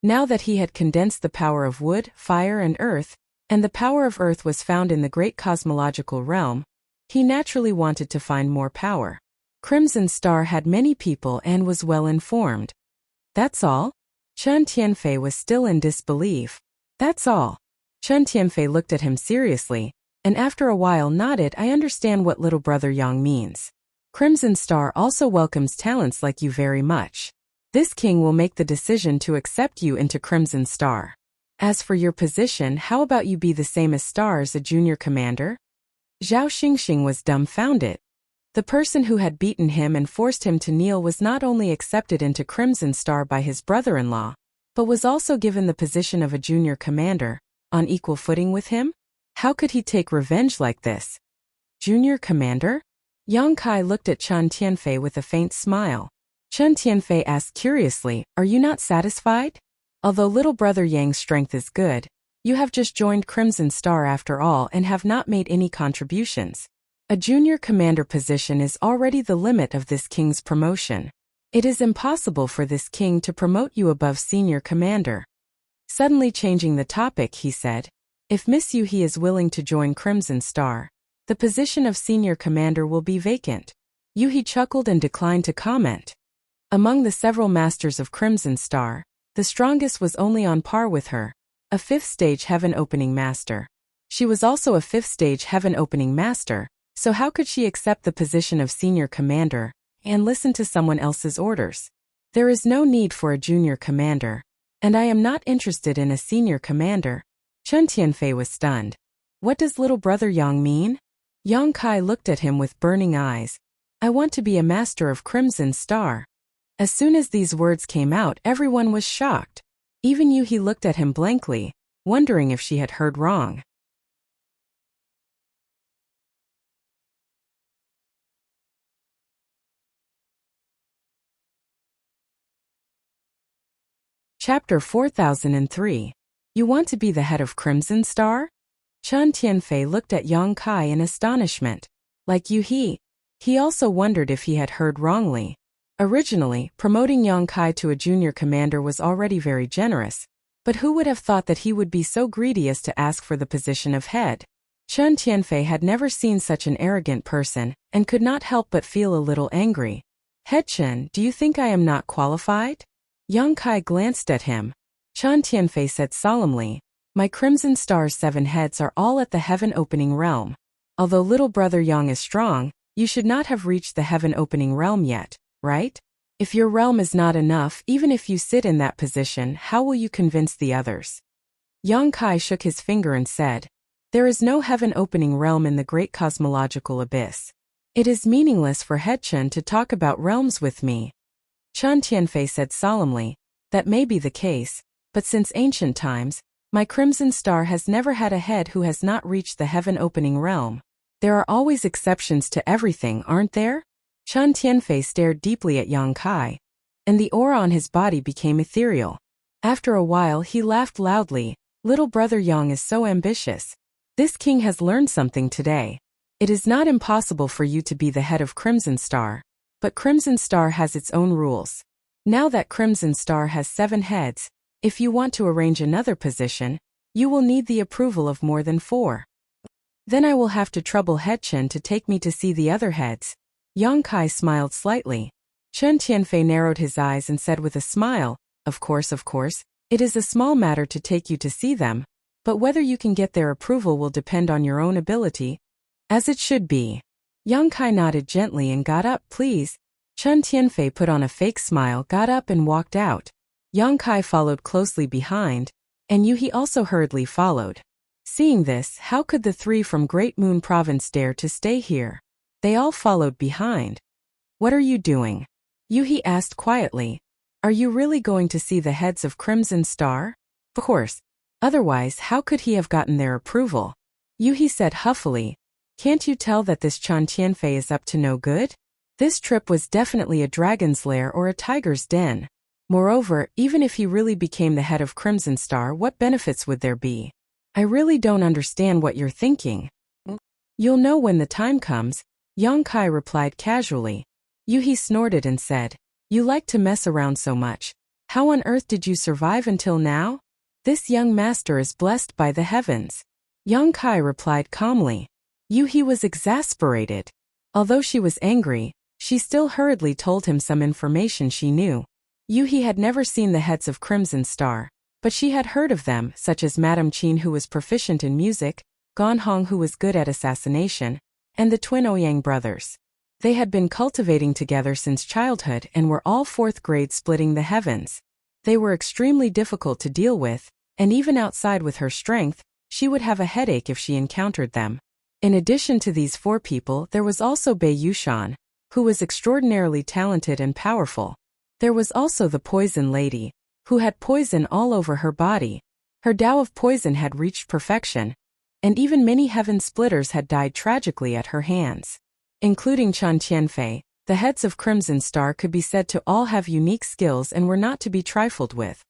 Now that he had condensed the power of wood, fire and earth, and the power of earth was found in the great cosmological realm, he naturally wanted to find more power. Crimson Star had many people and was well informed. That's all? Chen Tianfei was still in disbelief. That's all. Chen Tianfei looked at him seriously, and after a while nodded. I understand what little brother Yang means. Crimson Star also welcomes talents like you very much. This king will make the decision to accept you into Crimson Star. As for your position, how about you be the same as Star as a junior commander? Zhao Xingxing was dumbfounded. The person who had beaten him and forced him to kneel was not only accepted into Crimson Star by his brother-in-law, but was also given the position of a junior commander, on equal footing with him? How could he take revenge like this? Junior commander? Yang Kai looked at Chen Tianfei with a faint smile. Chen Tianfei asked curiously, are you not satisfied? Although little brother Yang's strength is good, you have just joined Crimson Star after all and have not made any contributions. A junior commander position is already the limit of this king's promotion. It is impossible for this king to promote you above senior commander. Suddenly changing the topic, he said, if Miss Yu He is willing to join Crimson Star, the position of senior commander will be vacant. Yu He chuckled and declined to comment. Among the several masters of Crimson Star, the strongest was only on par with her, a 5th stage heaven opening master. She was also a 5th stage heaven opening master, so how could she accept the position of senior commander and listen to someone else's orders? There is no need for a junior commander, and I am not interested in a senior commander. Chen Tianfei was stunned. What does little brother Yang mean? Yang Kai looked at him with burning eyes. I want to be a master of Crimson Star. As soon as these words came out, everyone was shocked. Even Yu He looked at him blankly, wondering if she had heard wrong. Chapter 4003. You want to be the head of Crimson Star? Chen Tianfei looked at Yang Kai in astonishment. Like Yu He, he also wondered if he had heard wrongly. Originally, promoting Yang Kai to a junior commander was already very generous, but who would have thought that he would be so greedy as to ask for the position of head? Chen Tianfei had never seen such an arrogant person, and could not help but feel a little angry. Head Chen, do you think I am not qualified? Yang Kai glanced at him. Chen Tianfei said solemnly, my Crimson Star's 7 heads are all at the heaven opening realm. Although little brother Yang is strong, you should not have reached the heaven opening realm yet, right? If your realm is not enough, even if you sit in that position, how will you convince the others? Yang Kai shook his finger and said, there is no heaven opening realm in the great cosmological abyss. It is meaningless for Head Chen to talk about realms with me. Chen Tianfei said solemnly, that may be the case, but since ancient times, my Crimson Star has never had a head who has not reached the heaven opening realm. There are always exceptions to everything, aren't there? Chen Tianfei stared deeply at Yang Kai, and the aura on his body became ethereal. After a while he laughed loudly, Little brother Yang is so ambitious. This king has learned something today. It is not impossible for you to be the head of Crimson Star, but Crimson Star has its own rules. Now that Crimson Star has 7 heads, if you want to arrange another position, you will need the approval of more than 4. Then I will have to trouble Head Chen to take me to see the other heads. Yang Kai smiled slightly. Chen Tianfei narrowed his eyes and said with a smile, of course, it is a small matter to take you to see them, but whether you can get their approval will depend on your own ability. As it should be. Yang Kai nodded gently and got up. Please. Chen Tianfei put on a fake smile, got up and walked out. Yang Kai followed closely behind, and Yuhi also hurriedly followed. Seeing this, how could the 3 from Great Moon Province dare to stay here? They all followed behind. What are you doing? Yuhi asked quietly. Are you really going to see the heads of Crimson Star? Of course. Otherwise, how could he have gotten their approval? Yuhi said huffily. Can't you tell that this Chen Tianfei is up to no good? This trip was definitely a dragon's lair or a tiger's den. Moreover, even if he really became the head of Crimson Star, what benefits would there be? I really don't understand what you're thinking. You'll know when the time comes, Yang Kai replied casually. Yuhi snorted and said, You like to mess around so much. How on earth did you survive until now? This young master is blessed by the heavens. Yang Kai replied calmly. Yuhi was exasperated. Although she was angry, she still hurriedly told him some information she knew. Yuhi had never seen the heads of Crimson Star, but she had heard of them, such as Madame Qin, who was proficient in music, Gan Hong, who was good at assassination, and the twin Ouyang brothers. They had been cultivating together since childhood and were all 4th grade, splitting the heavens. They were extremely difficult to deal with, and even outside with her strength, she would have a headache if she encountered them. In addition to these 4 people, there was also Bei Yushan, who was extraordinarily talented and powerful. There was also the Poison Lady, who had poison all over her body. Her Tao of poison had reached perfection, and even many heaven splitters had died tragically at her hands. Including Chen Tianfei, the heads of Crimson Star could be said to all have unique skills and were not to be trifled with.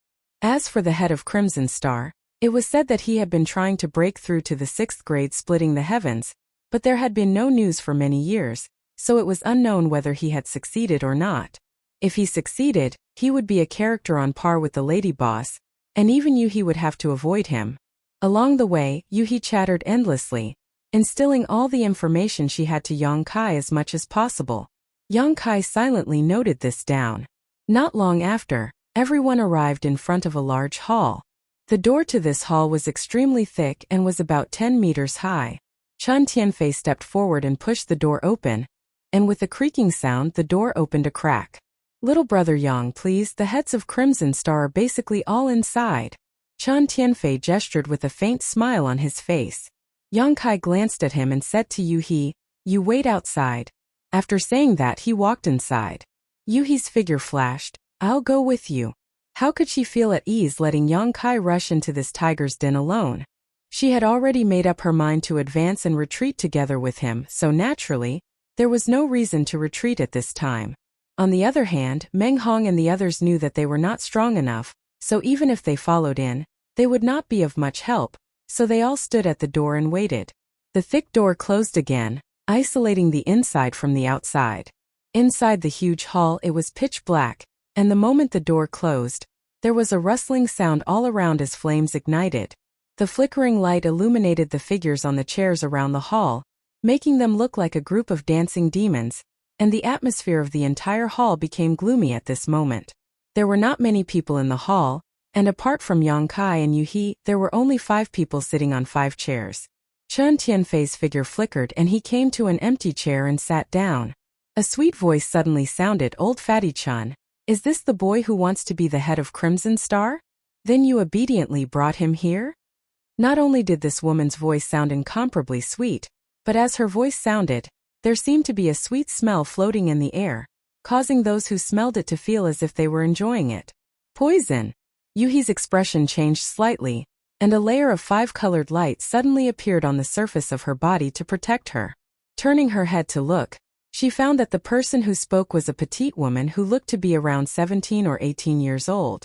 As for the head of Crimson Star, it was said that he had been trying to break through to the 6th grade, splitting the heavens, but there had been no news for many years, so it was unknown whether he had succeeded or not. If he succeeded, he would be a character on par with the lady boss, and even Yuhi would have to avoid him. Along the way, Yuhi chattered endlessly, instilling all the information she had to Yang Kai as much as possible. Yang Kai silently noted this down. Not long after, everyone arrived in front of a large hall. The door to this hall was extremely thick and was about 10 meters high. Chen Tianfei stepped forward and pushed the door open, and with a creaking sound the door opened a crack. Little brother Yang, please, the heads of Crimson Star are basically all inside. Chen Tianfei gestured with a faint smile on his face. Yang Kai glanced at him and said to Yuhi, You wait outside. After saying that, he walked inside. Yuhi's figure flashed, I'll go with you. How could she feel at ease letting Yang Kai rush into this tiger's den alone? She had already made up her mind to advance and retreat together with him, so naturally, there was no reason to retreat at this time. On the other hand, Meng Hong and the others knew that they were not strong enough, so even if they followed in, they would not be of much help, so they all stood at the door and waited. The thick door closed again, isolating the inside from the outside. Inside the huge hall it was pitch black, and the moment the door closed, there was a rustling sound all around as flames ignited. The flickering light illuminated the figures on the chairs around the hall, making them look like a group of dancing demons, and the atmosphere of the entire hall became gloomy at this moment. There were not many people in the hall, and apart from Yang Kai and Yuhi, there were only 5 people sitting on 5 chairs. Chen Tianfei's figure flickered and he came to an empty chair and sat down. A sweet voice suddenly sounded, Old Fatty Chen, is this the boy who wants to be the head of Crimson Star? Then you obediently brought him here? Not only did this woman's voice sound incomparably sweet, but as her voice sounded, there seemed to be a sweet smell floating in the air, causing those who smelled it to feel as if they were enjoying it. Poison! Yuhi's expression changed slightly, and a layer of 5-colored light suddenly appeared on the surface of her body to protect her. Turning her head to look, she found that the person who spoke was a petite woman who looked to be around 17 or 18 years old.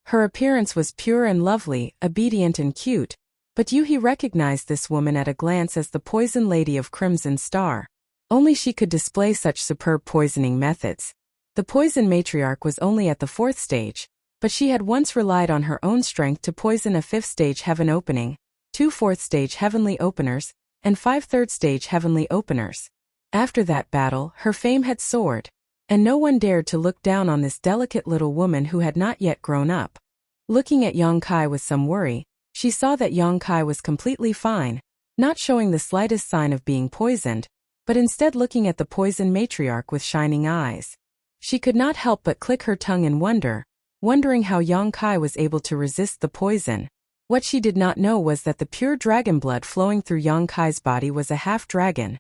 Her appearance was pure and lovely, obedient and cute, but Yuhi recognized this woman at a glance as the poison lady of Crimson Star. Only she could display such superb poisoning methods. The poison matriarch was only at the 4th stage, but she had once relied on her own strength to poison a 5th stage heaven opening, 2 4th stage heavenly openers, and 5 3rd stage heavenly openers. After that battle, her fame had soared, and no one dared to look down on this delicate little woman who had not yet grown up. Looking at Yang Kai with some worry, she saw that Yang Kai was completely fine, not showing the slightest sign of being poisoned, but instead looking at the poison matriarch with shining eyes. She could not help but click her tongue in wonder, wondering how Yang Kai was able to resist the poison. What she did not know was that the pure dragon blood flowing through Yang Kai's body was a half-dragon,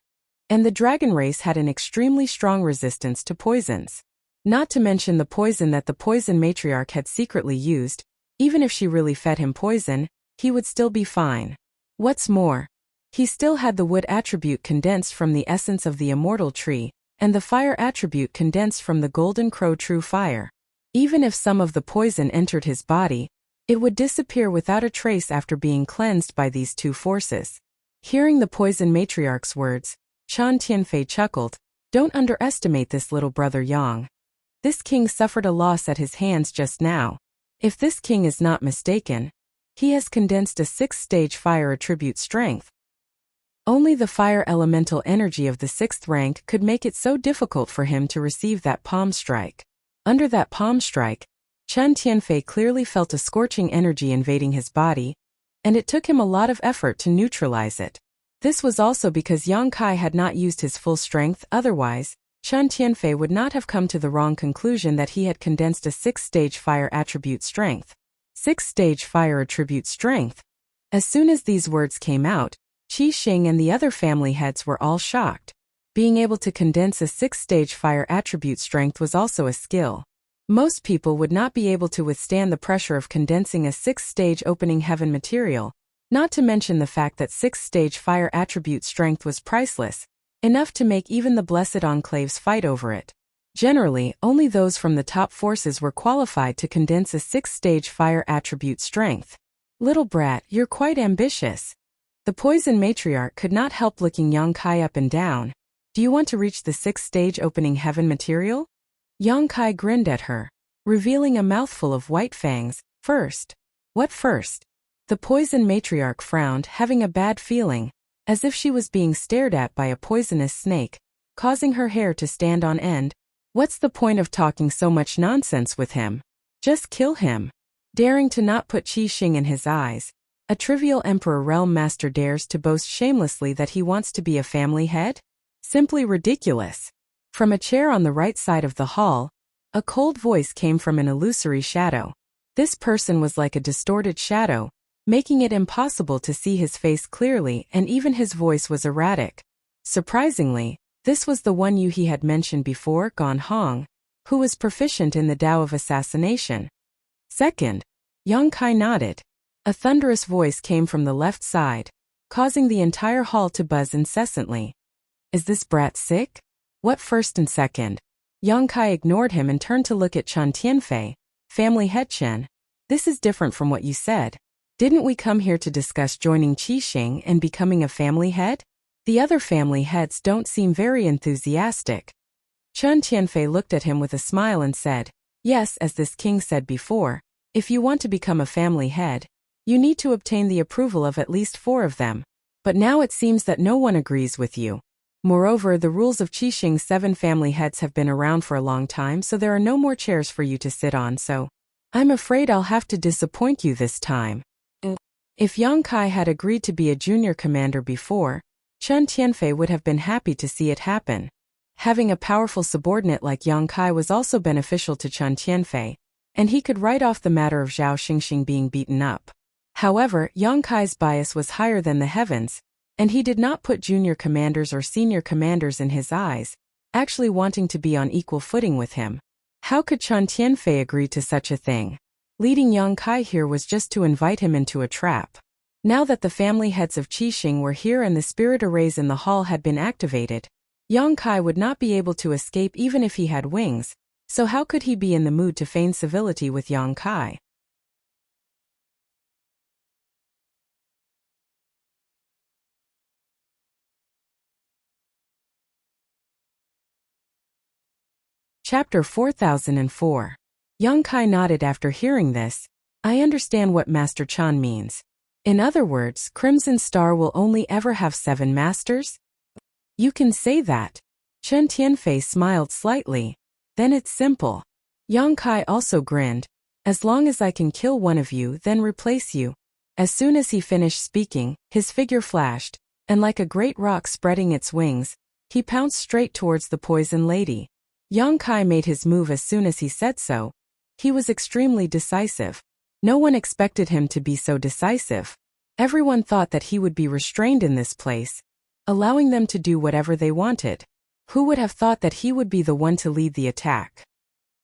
and the dragon race had an extremely strong resistance to poisons. Not to mention the poison that the poison matriarch had secretly used. Even if she really fed him poison, he would still be fine. What's more, he still had the wood attribute condensed from the essence of the immortal tree, and the fire attribute condensed from the golden crow true fire. Even if some of the poison entered his body, it would disappear without a trace after being cleansed by these two forces. Hearing the poison matriarch's words, Chen Tianfei chuckled. Don't underestimate this little brother Yang. This king suffered a loss at his hands just now. If this king is not mistaken, he has condensed a 6th stage fire attribute strength. Only the fire elemental energy of the 6th rank could make it so difficult for him to receive that palm strike. Under that palm strike, Chen Tianfei clearly felt a scorching energy invading his body, and it took him a lot of effort to neutralize it. This was also because Yang Kai had not used his full strength, otherwise, Chen Tianfei would not have come to the wrong conclusion that he had condensed a 6th stage fire attribute strength. 6th stage fire attribute strength. As soon as these words came out, Qi Xing and the other family heads were all shocked. Being able to condense a 6th stage fire attribute strength was also a skill. Most people would not be able to withstand the pressure of condensing a 6th stage opening heaven material, not to mention the fact that 6th stage fire attribute strength was priceless, enough to make even the blessed enclaves fight over it. Generally, only those from the top forces were qualified to condense a 6th stage fire attribute strength. Little brat, you're quite ambitious. The poison matriarch could not help looking Yang Kai up and down. Do you want to reach the 6th stage opening heaven material? Yang Kai grinned at her, revealing a mouthful of white fangs. First. What first? The poison matriarch frowned, having a bad feeling, as if she was being stared at by a poisonous snake, causing her hair to stand on end. What's the point of talking so much nonsense with him? Just kill him. Daring to not put Qi Xing in his eyes, a trivial Emperor Realm Master dares to boast shamelessly that he wants to be a family head? Simply ridiculous. From a chair on the right side of the hall, a cold voice came from an illusory shadow. This person was like a distorted shadow, making it impossible to see his face clearly, and even his voice was erratic. Surprisingly, this was the one Yuhi had mentioned before, Gan Hong, who was proficient in the Tao of assassination. Second, Yang Kai nodded. A thunderous voice came from the left side, causing the entire hall to buzz incessantly. Is this brat sick? What first and second? Yang Kai ignored him and turned to look at Chen Tianfei. Family head Chen. This is different from what you said. Didn't we come here to discuss joining Qi Xing and becoming a family head? The other family heads don't seem very enthusiastic. Chen Tianfei looked at him with a smile and said, yes, as this king said before, if you want to become a family head, you need to obtain the approval of at least 4 of them. But now it seems that no one agrees with you. Moreover, the rules of Qi Xing's 7 family heads have been around for a long time, so there are no more chairs for you to sit on, so I'm afraid I'll have to disappoint you this time. If Yang Kai had agreed to be a junior commander before, Chen Tianfei would have been happy to see it happen. Having a powerful subordinate like Yang Kai was also beneficial to Chen Tianfei, and he could write off the matter of Zhao Xingxing being beaten up. However, Yang Kai's bias was higher than the heavens, and he did not put junior commanders or senior commanders in his eyes, actually wanting to be on equal footing with him. How could Chen Tianfei agree to such a thing? Leading Yang Kai here was just to invite him into a trap. Now that the family heads of Qi Xing were here and the spirit arrays in the hall had been activated, Yang Kai would not be able to escape even if he had wings, so how could he be in the mood to feign civility with Yang Kai? Chapter 4004. Young Kai nodded after hearing this. I understand what Master Chan means. In other words, Crimson Star will only ever have 7 masters? You can say that. Chen Tianfei smiled slightly. Then it's simple. Yang Kai also grinned. As long as I can kill one of you, then replace you. As soon as he finished speaking, his figure flashed, and like a great rock spreading its wings, he pounced straight towards the poison lady. Yang Kai made his move as soon as he said so. He was extremely decisive. No one expected him to be so decisive. Everyone thought that he would be restrained in this place, allowing them to do whatever they wanted. Who would have thought that he would be the one to lead the attack?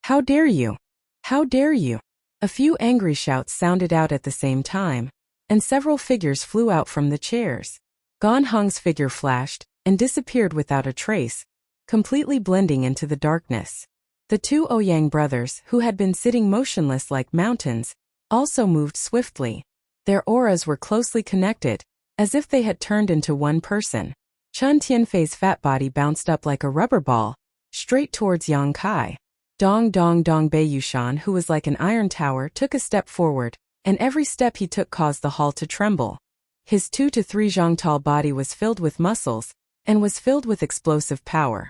How dare you! How dare you! A few angry shouts sounded out at the same time, and several figures flew out from the chairs. Gan Hong's figure flashed and disappeared without a trace, completely blending into the darkness. The 2 Ouyang brothers, who had been sitting motionless like mountains, also moved swiftly. Their auras were closely connected, as if they had turned into one person. Chen Tianfei's fat body bounced up like a rubber ball, straight towards Yang Kai. Dong Dong Dong Bei Yushan, who was like an iron tower, took a step forward, and every step he took caused the hall to tremble. His 2 to 3 zhang tall body was filled with muscles, and was filled with explosive power.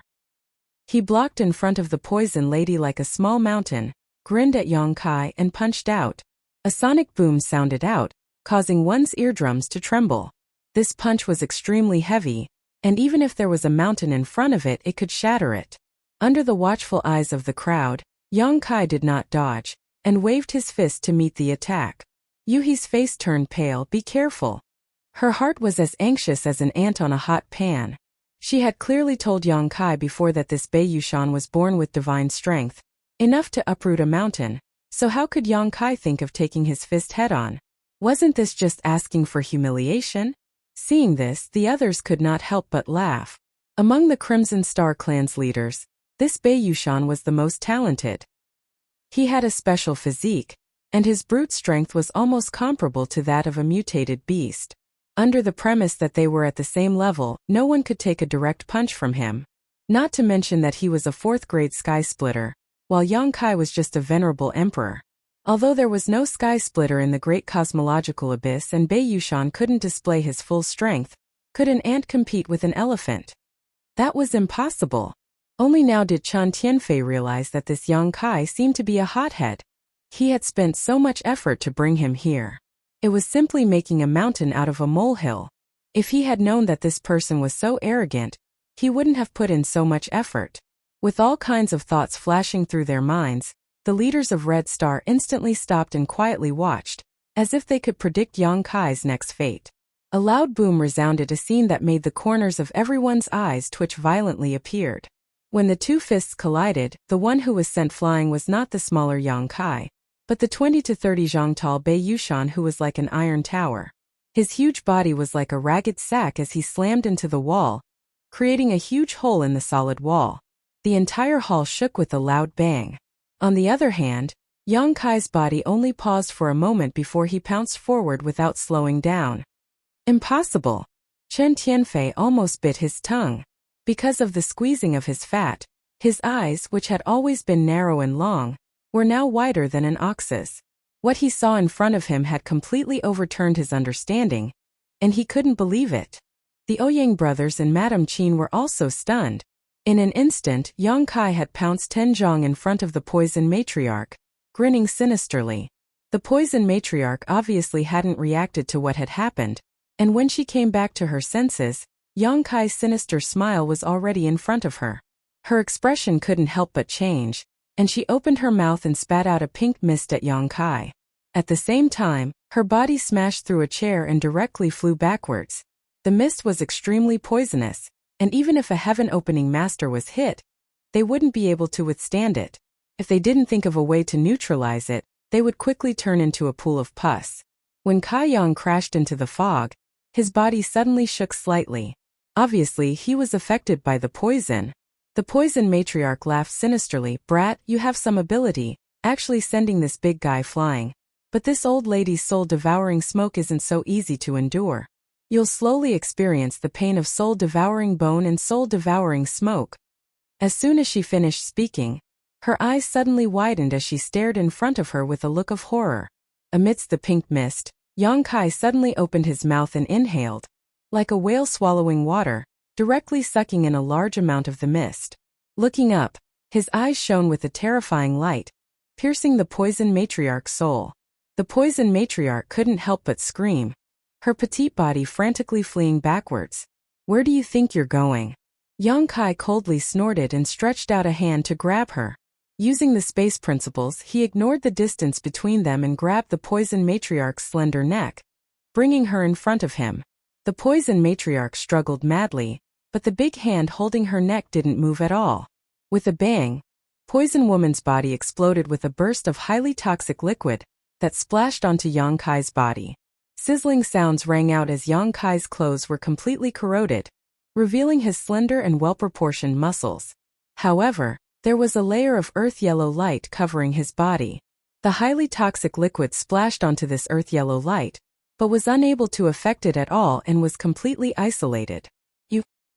He blocked in front of the poison lady like a small mountain, grinned at Yang Kai and punched out. A sonic boom sounded out, causing one's eardrums to tremble. This punch was extremely heavy, and even if there was a mountain in front of it, it could shatter it. Under the watchful eyes of the crowd, Yang Kai did not dodge, and waved his fist to meet the attack. Yuhi's face turned pale. Be careful. Her heart was as anxious as an ant on a hot pan. She had clearly told Yang Kai before that this Bei Yushan was born with divine strength, enough to uproot a mountain, so how could Yang Kai think of taking his fist head-on? Wasn't this just asking for humiliation? Seeing this, the others could not help but laugh. Among the Crimson Star clan's leaders, this Bei Yushan was the most talented. He had a special physique, and his brute strength was almost comparable to that of a mutated beast. Under the premise that they were at the same level, no one could take a direct punch from him. Not to mention that he was a 4th-grade sky splitter, while Yang Kai was just a venerable emperor. Although there was no sky splitter in the great cosmological abyss and Bei Yushan couldn't display his full strength, could an ant compete with an elephant? That was impossible. Only now did Chen Tianfei realize that this Yang Kai seemed to be a hothead. He had spent so much effort to bring him here. It was simply making a mountain out of a molehill. If he had known that this person was so arrogant, he wouldn't have put in so much effort. With all kinds of thoughts flashing through their minds, the leaders of Red Star instantly stopped and quietly watched, as if they could predict Yang Kai's next fate. A loud boom resounded, a scene that made the corners of everyone's eyes twitch violently appeared. When the 2 fists collided, the one who was sent flying was not the smaller Yang Kai, but the 20 to 30 zhang tall Bei Yushan, who was like an iron tower. His huge body was like a ragged sack as he slammed into the wall, creating a huge hole in the solid wall. The entire hall shook with a loud bang. On the other hand, Yang Kai's body only paused for a moment before he pounced forward without slowing down. Impossible! Chen Tianfei almost bit his tongue. Because of the squeezing of his fat, his eyes, which had always been narrow and long, were now wider than an ox's. What he saw in front of him had completely overturned his understanding, and he couldn't believe it. The Ouyang brothers and Madame Qin were also stunned. In an instant, Yang Kai had pounced 10 zhang in front of the poison matriarch, grinning sinisterly. The poison matriarch obviously hadn't reacted to what had happened, and when she came back to her senses, Yang Kai's sinister smile was already in front of her. Her expression couldn't help but change, and she opened her mouth and spat out a pink mist at Yang Kai. At the same time, her body smashed through a chair and directly flew backwards. The mist was extremely poisonous, and even if a heaven-opening master was hit, they wouldn't be able to withstand it. If they didn't think of a way to neutralize it, they would quickly turn into a pool of pus. When Kai Yang crashed into the fog, his body suddenly shook slightly. Obviously, he was affected by the poison. The poison matriarch laughed sinisterly. Brat, you have some ability, actually sending this big guy flying. But this old lady's soul-devouring smoke isn't so easy to endure. You'll slowly experience the pain of soul-devouring bone and soul-devouring smoke. As soon as she finished speaking, Her eyes suddenly widened as she stared in front of her with a look of horror. Amidst the pink mist, Yang Kai suddenly opened his mouth and inhaled, like a whale swallowing water, directly sucking in a large amount of the mist. Looking up, his eyes shone with a terrifying light, piercing the poison matriarch's soul. The poison matriarch couldn't help but scream, her petite body frantically fleeing backwards. "Where do you think you're going?" Yang Kai coldly snorted and stretched out a hand to grab her. Using the space principles, he ignored the distance between them and grabbed the poison matriarch's slender neck, bringing her in front of him. The poison matriarch struggled madly, but the big hand holding her neck didn't move at all. With a bang, Poison Woman's body exploded with a burst of highly toxic liquid that splashed onto Yang Kai's body. Sizzling sounds rang out as Yang Kai's clothes were completely corroded, revealing his slender and well-proportioned muscles. However, there was a layer of earth-yellow light covering his body. The highly toxic liquid splashed onto this earth-yellow light, but was unable to affect it at all and was completely isolated.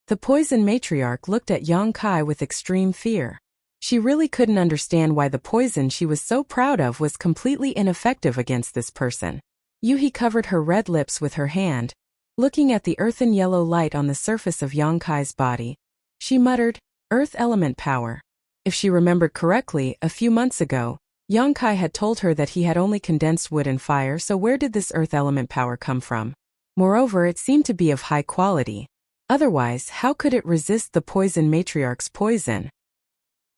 The poison matriarch looked at Yang Kai with extreme fear. She really couldn't understand why the poison she was so proud of was completely ineffective against this person. Yuhi covered her red lips with her hand, looking at the earthen yellow light on the surface of Yang Kai's body. She muttered, "Earth element power." If she remembered correctly, a few months ago, Yang Kai had told her that he had only condensed wood and fire, so where did this earth element power come from? Moreover, it seemed to be of high quality. Otherwise, how could it resist the poison matriarch's poison?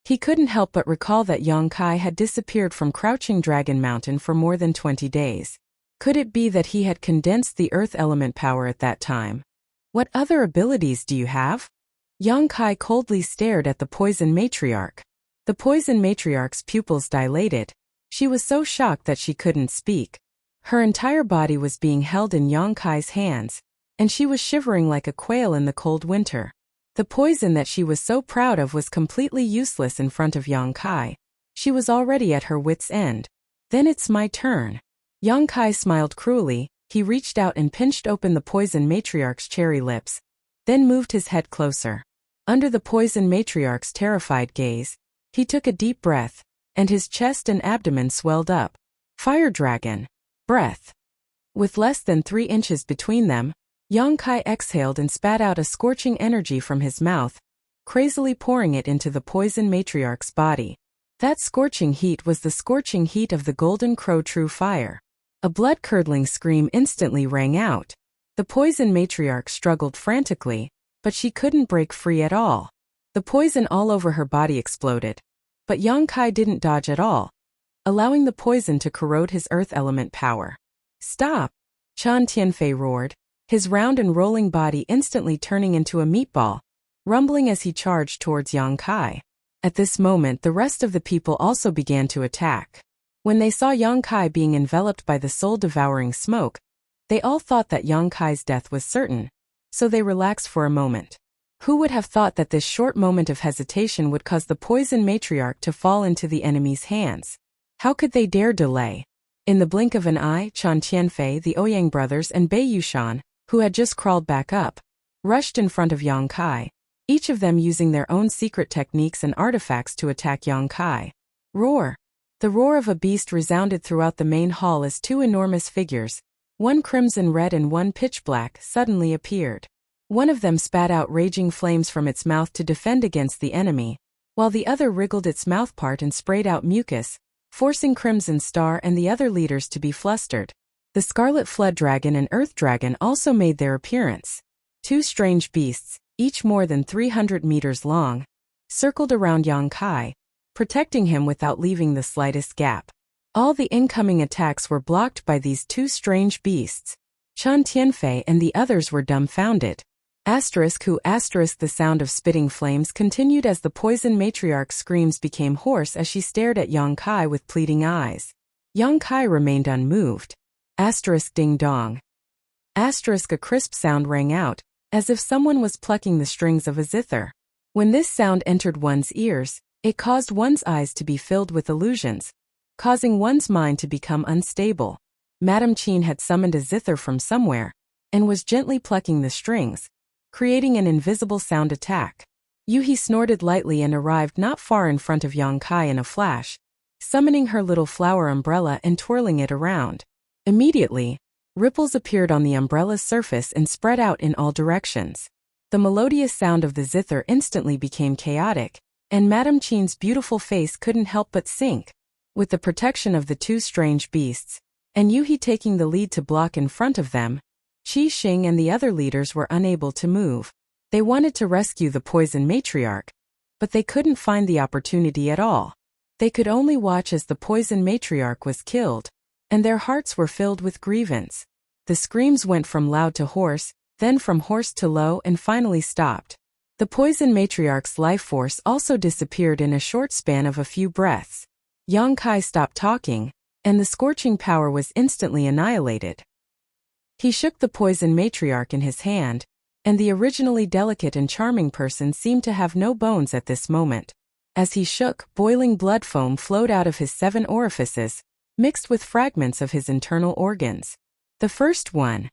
He couldn't help but recall that Yang Kai had disappeared from Crouching Dragon Mountain for more than 20 days. Could it be that he had condensed the earth element power at that time? "What other abilities do you have?" Yang Kai coldly stared at the poison matriarch. The poison matriarch's pupils dilated. She was so shocked that she couldn't speak. Her entire body was being held in Yang Kai's hands, and she was shivering like a quail in the cold winter. The poison that she was so proud of was completely useless in front of Yang Kai. She was already at her wits' end. "Then it's my turn." Yang Kai smiled cruelly. He reached out and pinched open the poison matriarch's cherry lips, then moved his head closer. Under the poison matriarch's terrified gaze, he took a deep breath, and his chest and abdomen swelled up. Fire dragon. Breath. With less than 3 inches between them, Yang Kai exhaled and spat out a scorching energy from his mouth, crazily pouring it into the poison matriarch's body. That scorching heat was the scorching heat of the Golden Crow True Fire. A blood-curdling scream instantly rang out. The poison matriarch struggled frantically, but she couldn't break free at all. The poison all over her body exploded, but Yang Kai didn't dodge at all, allowing the poison to corrode his earth element power. "Stop!" Chan Tianfei roared, his round and rolling body instantly turning into a meatball, rumbling as he charged towards Yang Kai. At this moment, the rest of the people also began to attack. When they saw Yang Kai being enveloped by the soul-devouring smoke, they all thought that Yang Kai's death was certain, so they relaxed for a moment. Who would have thought that this short moment of hesitation would cause the poison matriarch to fall into the enemy's hands? How could they dare delay? In the blink of an eye, Chan Tianfei, the Ouyang brothers, and Bei Yushan, who had just crawled back up, rushed in front of Yang Kai, each of them using their own secret techniques and artifacts to attack Yang Kai. Roar! The roar of a beast resounded throughout the main hall as 2 enormous figures, one crimson red and one pitch black, suddenly appeared. One of them spat out raging flames from its mouth to defend against the enemy, while the other wriggled its mouthpart and sprayed out mucus, forcing Crimson Star and the other leaders to be flustered. The Scarlet Flood Dragon and Earth Dragon also made their appearance. 2 strange beasts, each more than 300 meters long, circled around Yang Kai, protecting him without leaving the slightest gap. All the incoming attacks were blocked by these 2 strange beasts. Chan Tianfei and the others were dumbfounded. The sound of spitting flames continued as the poison matriarch's screams became hoarse as she stared at Yang Kai with pleading eyes. Yang Kai remained unmoved. Ding dong. A crisp sound rang out, as if someone was plucking the strings of a zither. When this sound entered one's ears, it caused one's eyes to be filled with illusions, causing one's mind to become unstable. Madame Qin had summoned a zither from somewhere, and was gently plucking the strings, creating an invisible sound attack. Yuhi snorted lightly and arrived not far in front of Yang Kai in a flash, summoning her little flower umbrella and twirling it around. Immediately, ripples appeared on the umbrella's surface and spread out in all directions. The melodious sound of the zither instantly became chaotic, and Madame Qin's beautiful face couldn't help but sink. With the protection of the two strange beasts, and Yuhi taking the lead to block in front of them, Qi Xing and the other leaders were unable to move. They wanted to rescue the poison matriarch, but they couldn't find the opportunity at all. They could only watch as the poison matriarch was killed, and their hearts were filled with grievance. The screams went from loud to hoarse, then from hoarse to low and finally stopped. The poison matriarch's life force also disappeared in a short span of a few breaths. Yang Kai stopped talking, and the scorching power was instantly annihilated. He shook the poison matriarch in his hand, and the originally delicate and charming person seemed to have no bones at this moment. As he shook, boiling blood foam flowed out of his 7 orifices, mixed with fragments of his internal organs. The first one.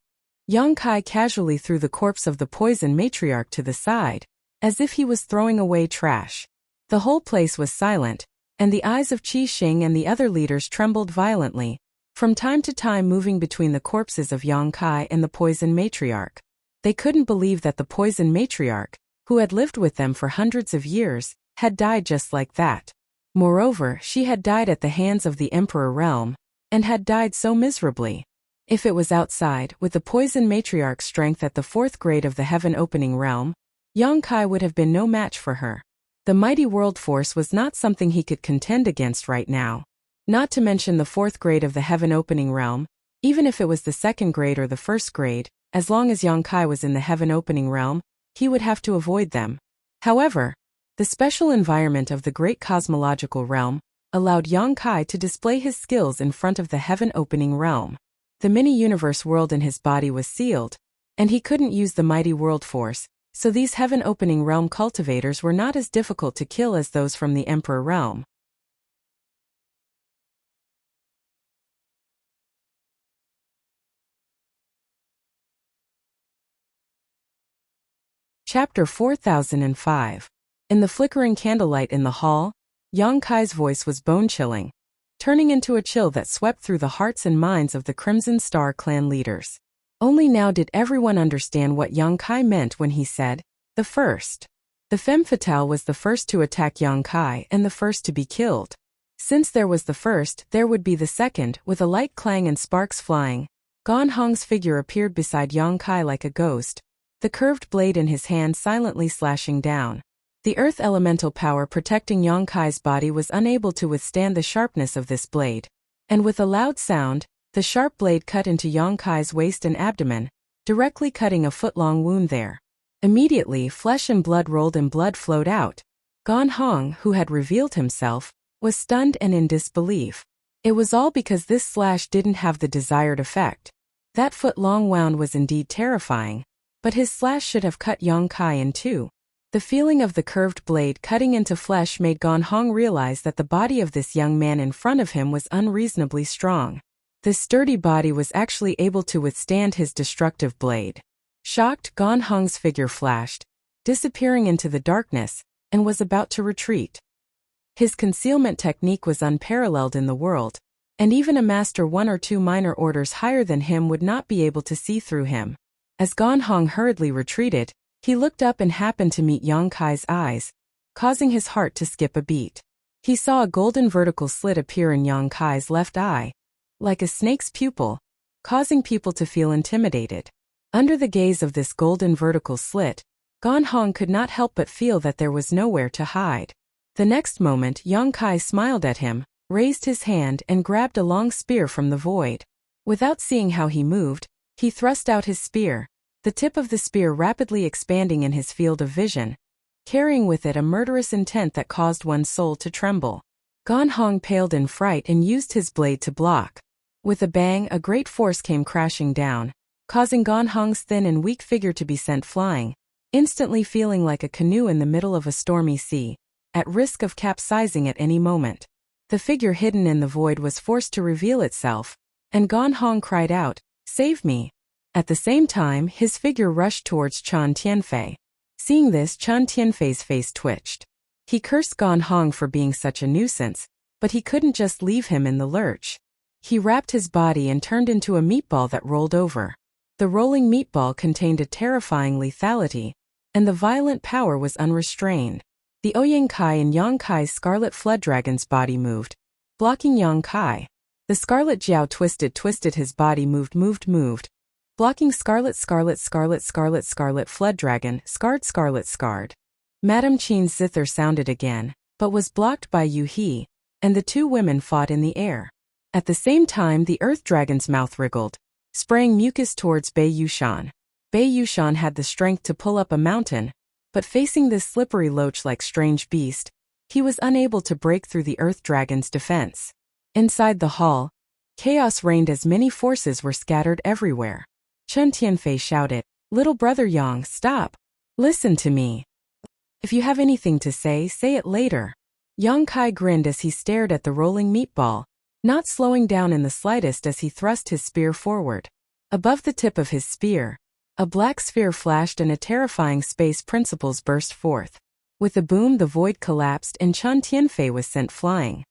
Yang Kai casually threw the corpse of the poison matriarch to the side, as if he was throwing away trash. The whole place was silent, and the eyes of Qi Xing and the other leaders trembled violently, from time to time moving between the corpses of Yang Kai and the poison matriarch. They couldn't believe that the poison matriarch, who had lived with them for hundreds of years, had died just like that. Moreover, she had died at the hands of the Emperor Realm, and had died so miserably. If it was outside, with the poison matriarch's strength at the 4th grade of the heaven-opening realm, Yang Kai would have been no match for her. The mighty world force was not something he could contend against right now. Not to mention the 4th grade of the heaven-opening realm, even if it was the 2nd grade or the 1st grade, as long as Yang Kai was in the heaven-opening realm, he would have to avoid them. However, the special environment of the great cosmological realm allowed Yang Kai to display his skills in front of the heaven-opening realm. The mini-universe world in his body was sealed, and he couldn't use the mighty world force, so these heaven-opening realm cultivators were not as difficult to kill as those from the Emperor realm. Chapter 4005. In the flickering candlelight in the hall, Yang Kai's voice was bone-chilling, turning into a chill that swept through the hearts and minds of the Crimson Star clan leaders. Only now did everyone understand what Yang Kai meant when he said, "the first." The femme fatale was the first to attack Yang Kai and the first to be killed. Since there was the first, there would be the second. With a light clang and sparks flying, Gan Hong's figure appeared beside Yang Kai like a ghost, the curved blade in his hand silently slashing down. The earth elemental power protecting Yang Kai's body was unable to withstand the sharpness of this blade, and with a loud sound, the sharp blade cut into Yang Kai's waist and abdomen, directly cutting a foot-long wound there. Immediately, flesh and blood rolled and blood flowed out. Gan Hong, who had revealed himself, was stunned and in disbelief. It was all because this slash didn't have the desired effect. That foot-long wound was indeed terrifying, but his slash should have cut Yang Kai in two. The feeling of the curved blade cutting into flesh made Gan Hong realize that the body of this young man in front of him was unreasonably strong. This sturdy body was actually able to withstand his destructive blade. Shocked, Gan Hong's figure flashed, disappearing into the darkness, and was about to retreat. His concealment technique was unparalleled in the world, and even a master 1 or 2 minor orders higher than him would not be able to see through him. As Gan Hong hurriedly retreated, he looked up and happened to meet Yang Kai's eyes, causing his heart to skip a beat. He saw a golden vertical slit appear in Yang Kai's left eye, like a snake's pupil, causing people to feel intimidated. Under the gaze of this golden vertical slit, Gan Hong could not help but feel that there was nowhere to hide. The next moment, Yang Kai smiled at him, raised his hand and grabbed a long spear from the void. Without seeing how he moved, he thrust out his spear, the tip of the spear rapidly expanding in his field of vision, carrying with it a murderous intent that caused one's soul to tremble. Gan Hong paled in fright and used his blade to block. With a bang, a great force came crashing down, causing Gan Hong's thin and weak figure to be sent flying, instantly feeling like a canoe in the middle of a stormy sea, at risk of capsizing at any moment. The figure hidden in the void was forced to reveal itself, and Gan Hong cried out, "Save me!" At the same time, his figure rushed towards Chan Tianfei. Seeing this, Chen Tianfei's face twitched. He cursed Gan Hong for being such a nuisance, but he couldn't just leave him in the lurch. He wrapped his body and turned into a meatball that rolled over. The rolling meatball contained a terrifying lethality, and the violent power was unrestrained. The Ouyang Kai and Yang Kai's scarlet flood dragon's body moved, blocking Yang Kai. The scarlet Jiao twisted his body moved, blocking scarlet flood dragon, scarred. Madame Qin's zither sounded again, but was blocked by Yu He, and the two women fought in the air. At the same time, the earth dragon's mouth wriggled, spraying mucus towards Bei Yushan. Bei Yushan had the strength to pull up a mountain, but facing this slippery loach-like strange beast, he was unable to break through the earth dragon's defense. Inside the hall, chaos reigned as many forces were scattered everywhere. Chen Tianfei shouted, "Little brother Yang, stop! Listen to me. If you have anything to say it later." Yang Kai grinned as he stared at the rolling meatball, not slowing down in the slightest as he thrust his spear forward. Above the tip of his spear, a black sphere flashed and a terrifying space principles burst forth. With a boom, the void collapsed and Chen Tianfei was sent flying.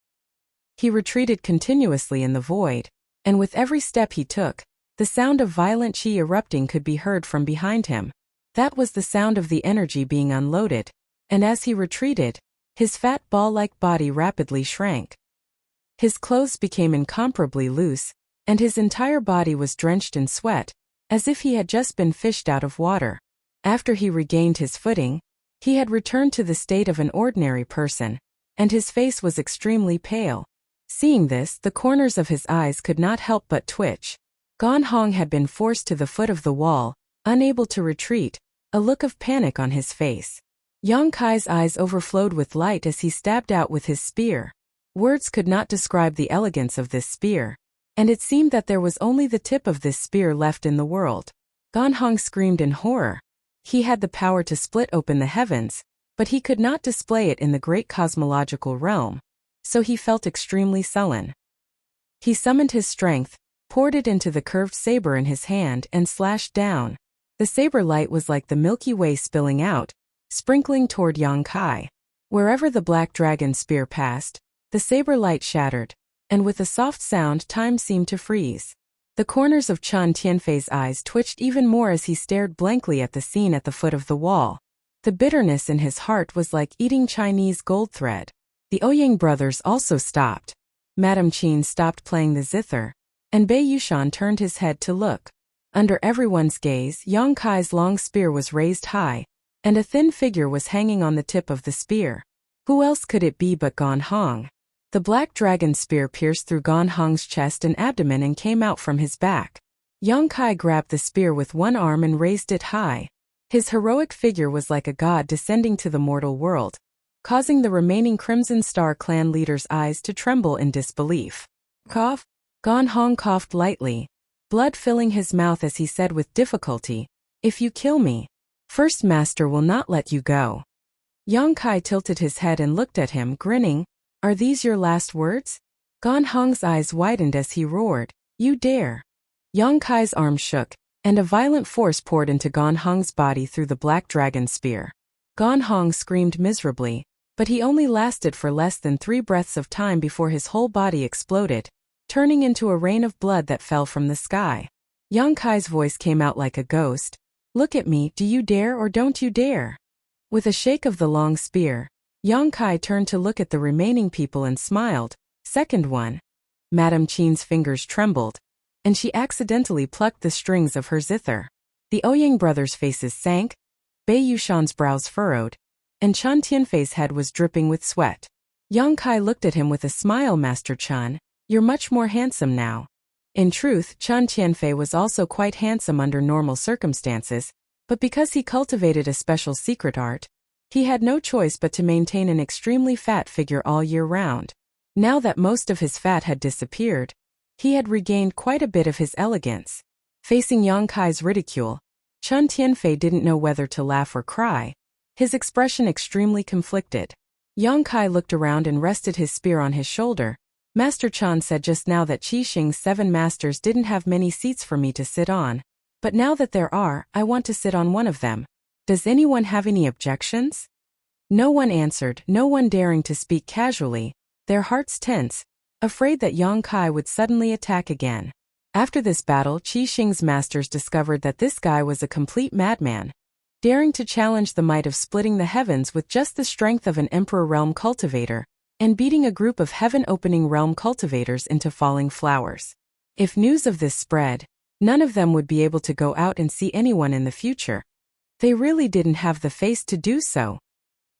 He retreated continuously in the void, and with every step he took, the sound of violent qi erupting could be heard from behind him. That was the sound of the energy being unloaded, and as he retreated, his fat ball-like body rapidly shrank. His clothes became incomparably loose, and his entire body was drenched in sweat, as if he had just been fished out of water. After he regained his footing, he had returned to the state of an ordinary person, and his face was extremely pale. Seeing this, the corners of his eyes could not help but twitch. Gan Hong had been forced to the foot of the wall, unable to retreat, a look of panic on his face. Yang Kai's eyes overflowed with light as he stabbed out with his spear. Words could not describe the elegance of this spear, and it seemed that there was only the tip of this spear left in the world. Gan Hong screamed in horror. He had the power to split open the heavens, but he could not display it in the great cosmological realm, so he felt extremely sullen. He summoned his strength, poured it into the curved saber in his hand and slashed down. The saber light was like the Milky Way spilling out, sprinkling toward Yang Kai. Wherever the black dragon spear passed, the saber light shattered, and with a soft sound time seemed to freeze. The corners of Chen Tianfei's eyes twitched even more as he stared blankly at the scene at the foot of the wall. The bitterness in his heart was like eating Chinese gold thread. The Ouyang brothers also stopped. Madame Qin stopped playing the zither, and Bei Yushan turned his head to look. Under everyone's gaze, Yang Kai's long spear was raised high, and a thin figure was hanging on the tip of the spear. Who else could it be but Gan Hong? The black dragon spear pierced through Gan Hong's chest and abdomen and came out from his back. Yang Kai grabbed the spear with one arm and raised it high. His heroic figure was like a god descending to the mortal world, causing the remaining Crimson Star clan leader's eyes to tremble in disbelief. Cough? Gan Hong coughed lightly, blood filling his mouth as he said with difficulty, "If you kill me, First Master will not let you go." Yang Kai tilted his head and looked at him, grinning. "Are these your last words?" Gan Hong's eyes widened as he roared, "You dare!" Yang Kai's arm shook, and a violent force poured into Gan Hong's body through the black dragon spear. Gan Hong screamed miserably, but he only lasted for less than 3 breaths of time before his whole body exploded, turning into a rain of blood that fell from the sky. Yang Kai's voice came out like a ghost. "Look at me, do you dare or don't you dare?" With a shake of the long spear, Yang Kai turned to look at the remaining people and smiled. "Second one." Madame Qin's fingers trembled, and she accidentally plucked the strings of her zither. The Ouyang brothers' faces sank, Bei Yushan's brows furrowed, and Chen Tianfei's head was dripping with sweat. Yang Kai looked at him with a smile. "Master Chen, you're much more handsome now." In truth, Chen Tianfei was also quite handsome under normal circumstances, but because he cultivated a special secret art, he had no choice but to maintain an extremely fat figure all year round. Now that most of his fat had disappeared, he had regained quite a bit of his elegance. Facing Yang Kai's ridicule, Chen Tianfei didn't know whether to laugh or cry, his expression extremely conflicted. Yang Kai looked around and rested his spear on his shoulder. "Master Chen said just now that Qixing's 7 masters didn't have many seats for me to sit on, but now that there are, I want to sit on one of them." Does anyone have any objections? No one answered, no one daring to speak casually, their hearts tense, afraid that Yang Kai would suddenly attack again. After this battle, Qi Xing's masters discovered that this guy was a complete madman, daring to challenge the might of splitting the heavens with just the strength of an emperor realm cultivator, and beating a group of heaven-opening realm cultivators into falling flowers. If news of this spread, none of them would be able to go out and see anyone in the future. They really didn't have the face to do so.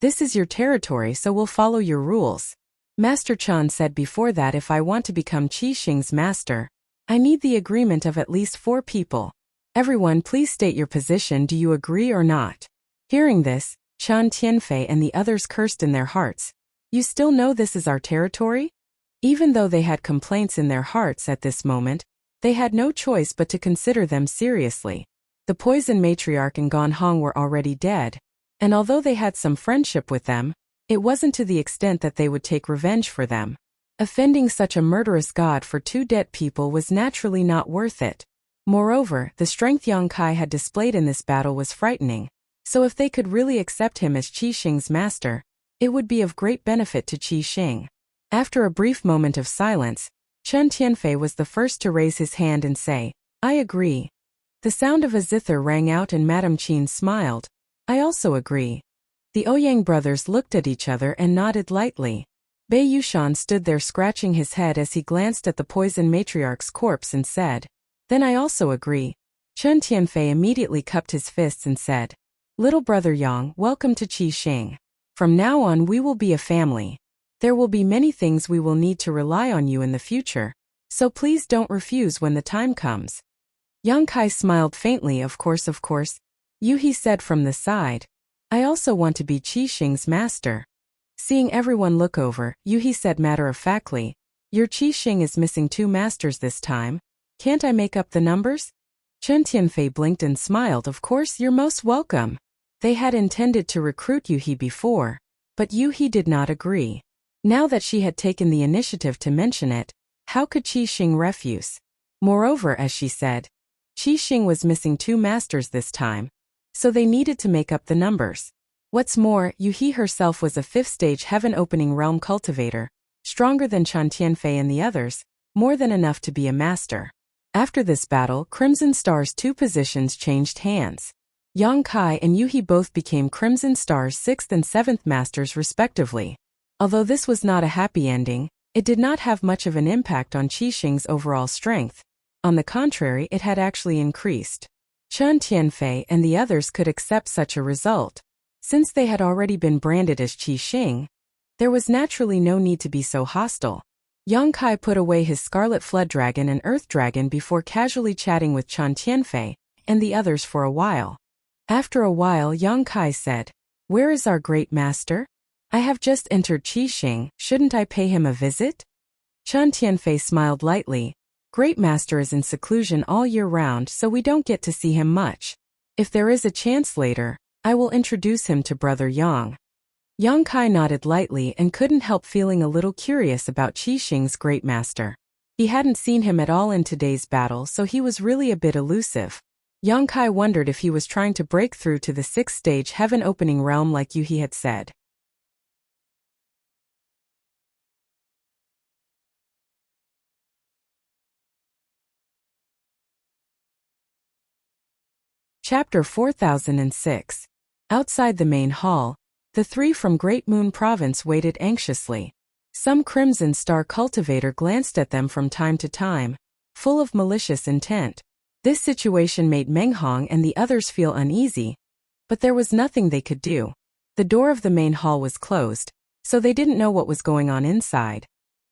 This is your territory, so we'll follow your rules. Master Chan said before that if I want to become Qi Xing's master, I need the agreement of at least 4 people. Everyone, please state your position. Do you agree or not? Hearing this, Chan Tianfei and the others cursed in their hearts. You still know this is our territory? Even though they had complaints in their hearts at this moment, they had no choice but to consider them seriously. The poison matriarch and Gan Hong were already dead, and although they had some friendship with them, it wasn't to the extent that they would take revenge for them. Offending such a murderous god for 2 dead people was naturally not worth it. Moreover, the strength Yang Kai had displayed in this battle was frightening, so if they could really accept him as Qi Xing's master, it would be of great benefit to Qi Xing. After a brief moment of silence, Chen Tianfei was the first to raise his hand and say, I agree. The sound of a zither rang out and Madame Qin smiled. I also agree. The Ouyang brothers looked at each other and nodded lightly. Bei Yushan stood there scratching his head as he glanced at the poison matriarch's corpse and said, Then I also agree. Chen Tianfei immediately cupped his fists and said, Little brother Yang, welcome to Qi Xing. From now on we will be a family. There will be many things we will need to rely on you in the future, so please don't refuse when the time comes. Yang Kai smiled faintly. Of course. Yu He said from the side, I also want to be Qi Xing's master. Seeing everyone look over, Yu He said matter-of-factly, Your Qi Xing is missing 2 masters this time. Can't I make up the numbers? Chen Tianfei blinked and smiled. Of course, you're most welcome. They had intended to recruit Yu He before, but Yu He did not agree. Now that she had taken the initiative to mention it, how could Qi Xing refuse? Moreover, as she said, Qi Xing was missing 2 masters this time, so they needed to make up the numbers. What's more, Yu He herself was a 5th-stage heaven-opening realm cultivator, stronger than Chan Tianfei and the others, more than enough to be a master. After this battle, Crimson Star's 2 positions changed hands. Yang Kai and Yu He both became Crimson Star's 6th and 7th masters respectively. Although this was not a happy ending, it did not have much of an impact on Qi Xing's overall strength. On the contrary, it had actually increased. Chen Tianfei and the others could accept such a result. Since they had already been branded as Qi Xing, there was naturally no need to be so hostile. Yang Kai put away his Scarlet Flood Dragon and Earth Dragon before casually chatting with Chen Tianfei and the others for a while. After a while, Yang Kai said, Where is our great master? I have just entered Qi Xing, shouldn't I pay him a visit? Chen Tianfei smiled lightly. Great master is in seclusion all year round, so we don't get to see him much. If there is a chance later, I will introduce him to brother Yang. Yang Kai nodded lightly and couldn't help feeling a little curious about Qi Xing's great master. He hadn't seen him at all in today's battle, so he was really a bit elusive. Yang Kai wondered if he was trying to break through to the 6th-stage heaven-opening realm like Yu He had said. Chapter 4006. Outside the main hall, the 3 from Great Moon Province waited anxiously. Some Crimson Star cultivator glanced at them from time to time, full of malicious intent. This situation made Meng Hong and the others feel uneasy, but there was nothing they could do. The door of the main hall was closed, so they didn't know what was going on inside.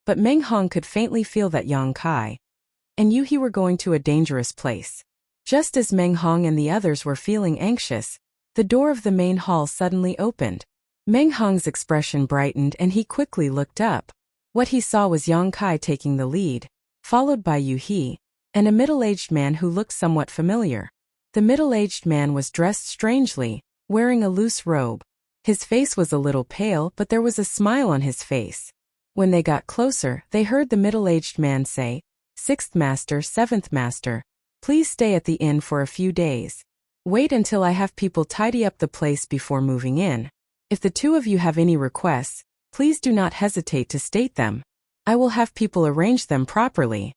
But Meng Hong could faintly feel that Yang Kai and Yu He were going to a dangerous place. Just as Meng Hong and the others were feeling anxious, the door of the main hall suddenly opened. Meng Hong's expression brightened and he quickly looked up. What he saw was Yang Kai taking the lead, followed by Yu He, and a middle-aged man who looked somewhat familiar. The middle-aged man was dressed strangely, wearing a loose robe. His face was a little pale, but there was a smile on his face. When they got closer, they heard the middle-aged man say, 6th Master, 7th Master, please stay at the inn for a few days. Wait until I have people tidy up the place before moving in. If the two of you have any requests, please do not hesitate to state them. I will have people arrange them properly.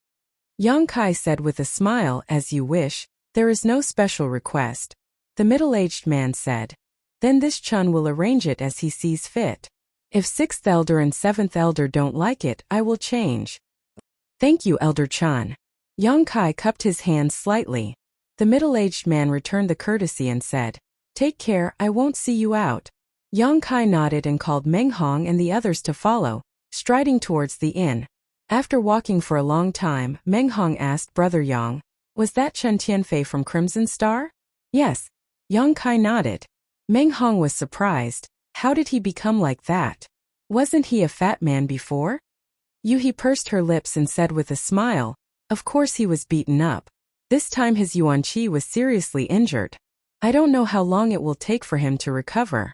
Yang Kai said with a smile, as you wish, there is no special request. The middle-aged man said. Then this Chun will arrange it as he sees fit. If 6th elder and 7th elder don't like it, I will change. Thank you, Elder Chun. Yang Kai cupped his hands slightly. The middle-aged man returned the courtesy and said, Take care, I won't see you out. Yang Kai nodded and called Meng Hong and the others to follow, striding towards the inn. After walking for a long time, Meng Hong asked Brother Yang, Was that Chen Tianfei from Crimson Star? Yes. Yang Kai nodded. Meng Hong was surprised. How did he become like that? Wasn't he a fat man before? Yuhi pursed her lips and said with a smile, Of course he was beaten up. This time his Yuanqi was seriously injured. I don't know how long it will take for him to recover.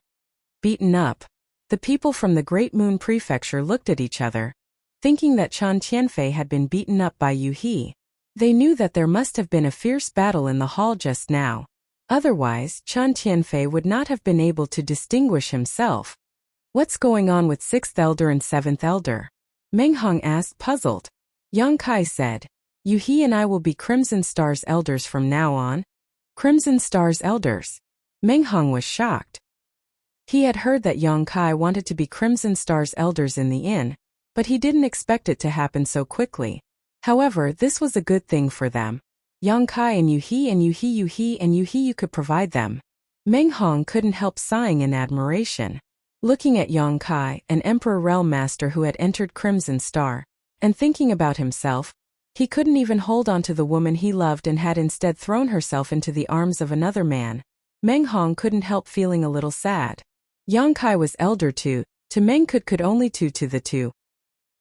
Beaten up. The people from the Great Moon Prefecture looked at each other, thinking that Chen Tianfei had been beaten up by Yuhi. They knew that there must have been a fierce battle in the hall just now. Otherwise, Chen Tianfei would not have been able to distinguish himself. What's going on with 6th elder and 7th elder? Meng Hong asked, puzzled. Yang Kai said, Yuhi and I will be Crimson Star's elders from now on. Crimson Star's elders. Meng Hong was shocked. He had heard that Yang Kai wanted to be Crimson Star's elders in the inn, but he didn't expect it to happen so quickly. However, this was a good thing for them. Yang Kai and Yuhi you could provide them. Meng Hong couldn't help sighing in admiration. Looking at Yang Kai, an Emperor Realm Master who had entered Crimson Star, and thinking about himself, he couldn't even hold on to the woman he loved and had instead thrown herself into the arms of another man. Meng Hong couldn't help feeling a little sad. Yang Kai was elder to Meng could only to the two.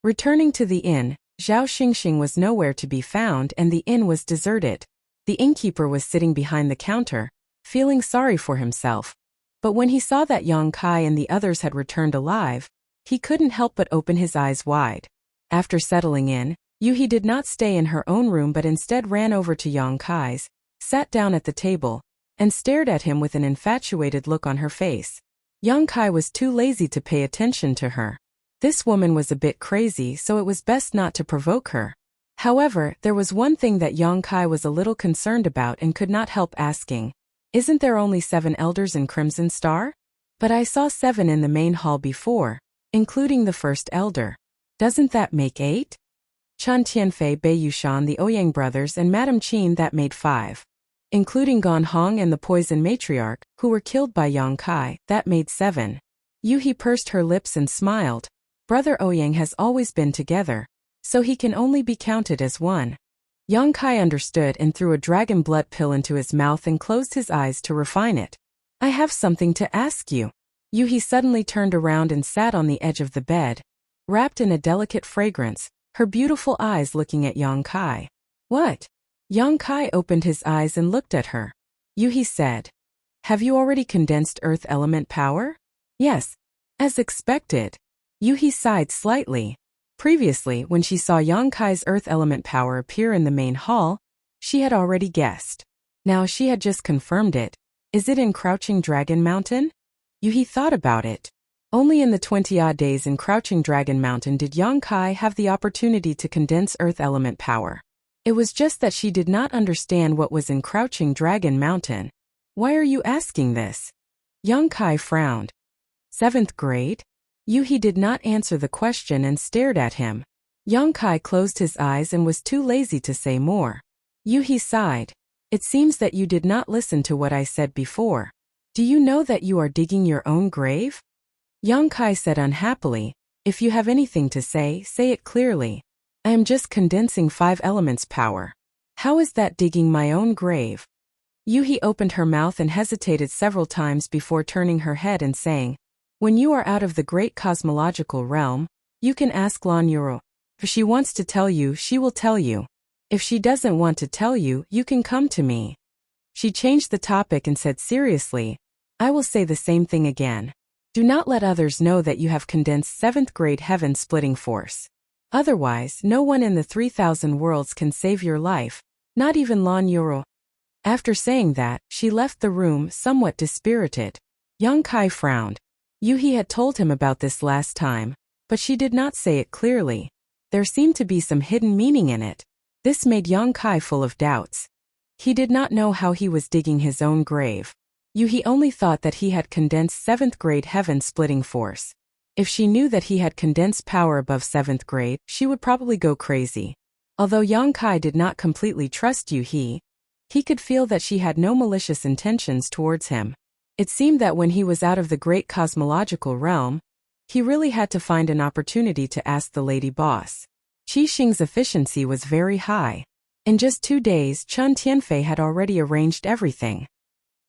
Returning to the inn, Zhao Xingxing was nowhere to be found and the inn was deserted. The innkeeper was sitting behind the counter, feeling sorry for himself. But when he saw that Yang Kai and the others had returned alive, he couldn't help but open his eyes wide. After settling in, Yuhi did not stay in her own room but instead ran over to Yang Kai's, sat down at the table, and stared at him with an infatuated look on her face. Yang Kai was too lazy to pay attention to her. This woman was a bit crazy, so it was best not to provoke her. However, there was one thing that Yang Kai was a little concerned about and could not help asking. Isn't there only 7 elders in Crimson Star? But I saw 7 in the main hall before, including the first elder. Doesn't that make 8? Chen Tianfei, Bei Yushan, the Ouyang brothers and Madame Qin, that made 5. Including Gan Hong and the Poison Matriarch, who were killed by Yang Kai, that made 7. Yuhi pursed her lips and smiled. Brother Ouyang has always been together, so he can only be counted as 1. Yang Kai understood and threw a dragon blood pill into his mouth and closed his eyes to refine it. I have something to ask you. Yuhi suddenly turned around and sat on the edge of the bed, wrapped in a delicate fragrance, her beautiful eyes looking at Yang Kai. What? Yang Kai opened his eyes and looked at her. Yuhi said, Have you already condensed earth element power? Yes. As expected. Yuhi sighed slightly. Previously, when she saw Yang Kai's earth element power appear in the main hall, she had already guessed. Now she had just confirmed it. Is it in Crouching Dragon Mountain? Yuhi thought about it. Only in the 20-odd days in Crouching Dragon Mountain did Yang Kai have the opportunity to condense earth element power. It was just that she did not understand what was in Crouching Dragon Mountain. Why are you asking this? Yang Kai frowned. 7th grade? Yuhi did not answer the question and stared at him. Yang Kai closed his eyes and was too lazy to say more. Yuhi sighed. It seems that you did not listen to what I said before. Do you know that you are digging your own grave? Yang Kai said unhappily, If you have anything to say it clearly. I am just condensing 5 elements power. How is that digging my own grave? Yuhi opened her mouth and hesitated several times before turning her head and saying, When you are out of the great cosmological realm, you can ask Lan Yuro. If she wants to tell you, she will tell you. If she doesn't want to tell you, you can come to me. She changed the topic and said seriously, I will say the same thing again. Do not let others know that you have condensed 7th grade heaven splitting force. Otherwise, no one in the 3,000 worlds can save your life, not even Lan Yuro. After saying that, she left the room somewhat dispirited. Yang Kai frowned. Yuhi had told him about this last time, but she did not say it clearly. There seemed to be some hidden meaning in it. This made Yang Kai full of doubts. He did not know how he was digging his own grave. Yuhi only thought that he had condensed 7th grade heaven-splitting force. If she knew that he had condensed power above 7th grade, she would probably go crazy. Although Yang Kai did not completely trust Yuhi, he could feel that she had no malicious intentions towards him. It seemed that when he was out of the great cosmological realm, he really had to find an opportunity to ask the lady boss. Qi Xing's efficiency was very high. In just 2 days, Chen Tianfei had already arranged everything.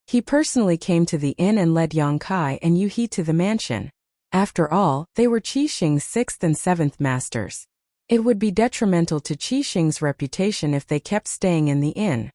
He personally came to the inn and led Yang Kai and Yuhi to the mansion. After all, they were Qi Xing's 6th and 7th masters. It would be detrimental to Qi Xing's reputation if they kept staying in the inn.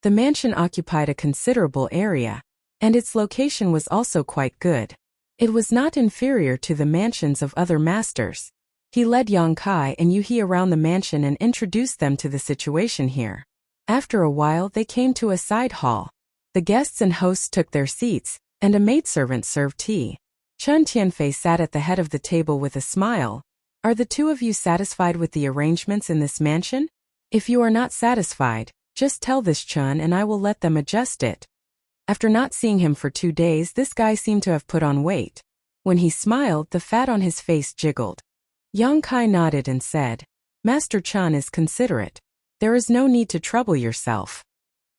The mansion occupied a considerable area, and its location was also quite good. It was not inferior to the mansions of other masters. He led Yang Kai and Yuhi around the mansion and introduced them to the situation here. After a while they came to a side hall. The guests and hosts took their seats, and a maidservant served tea. Chen Tianfei sat at the head of the table with a smile. Are the two of you satisfied with the arrangements in this mansion? If you are not satisfied, just tell this Chen and I will let them adjust it. After not seeing him for 2 days, this guy seemed to have put on weight. When he smiled, the fat on his face jiggled. Yang Kai nodded and said, Master Chen is considerate. There is no need to trouble yourself.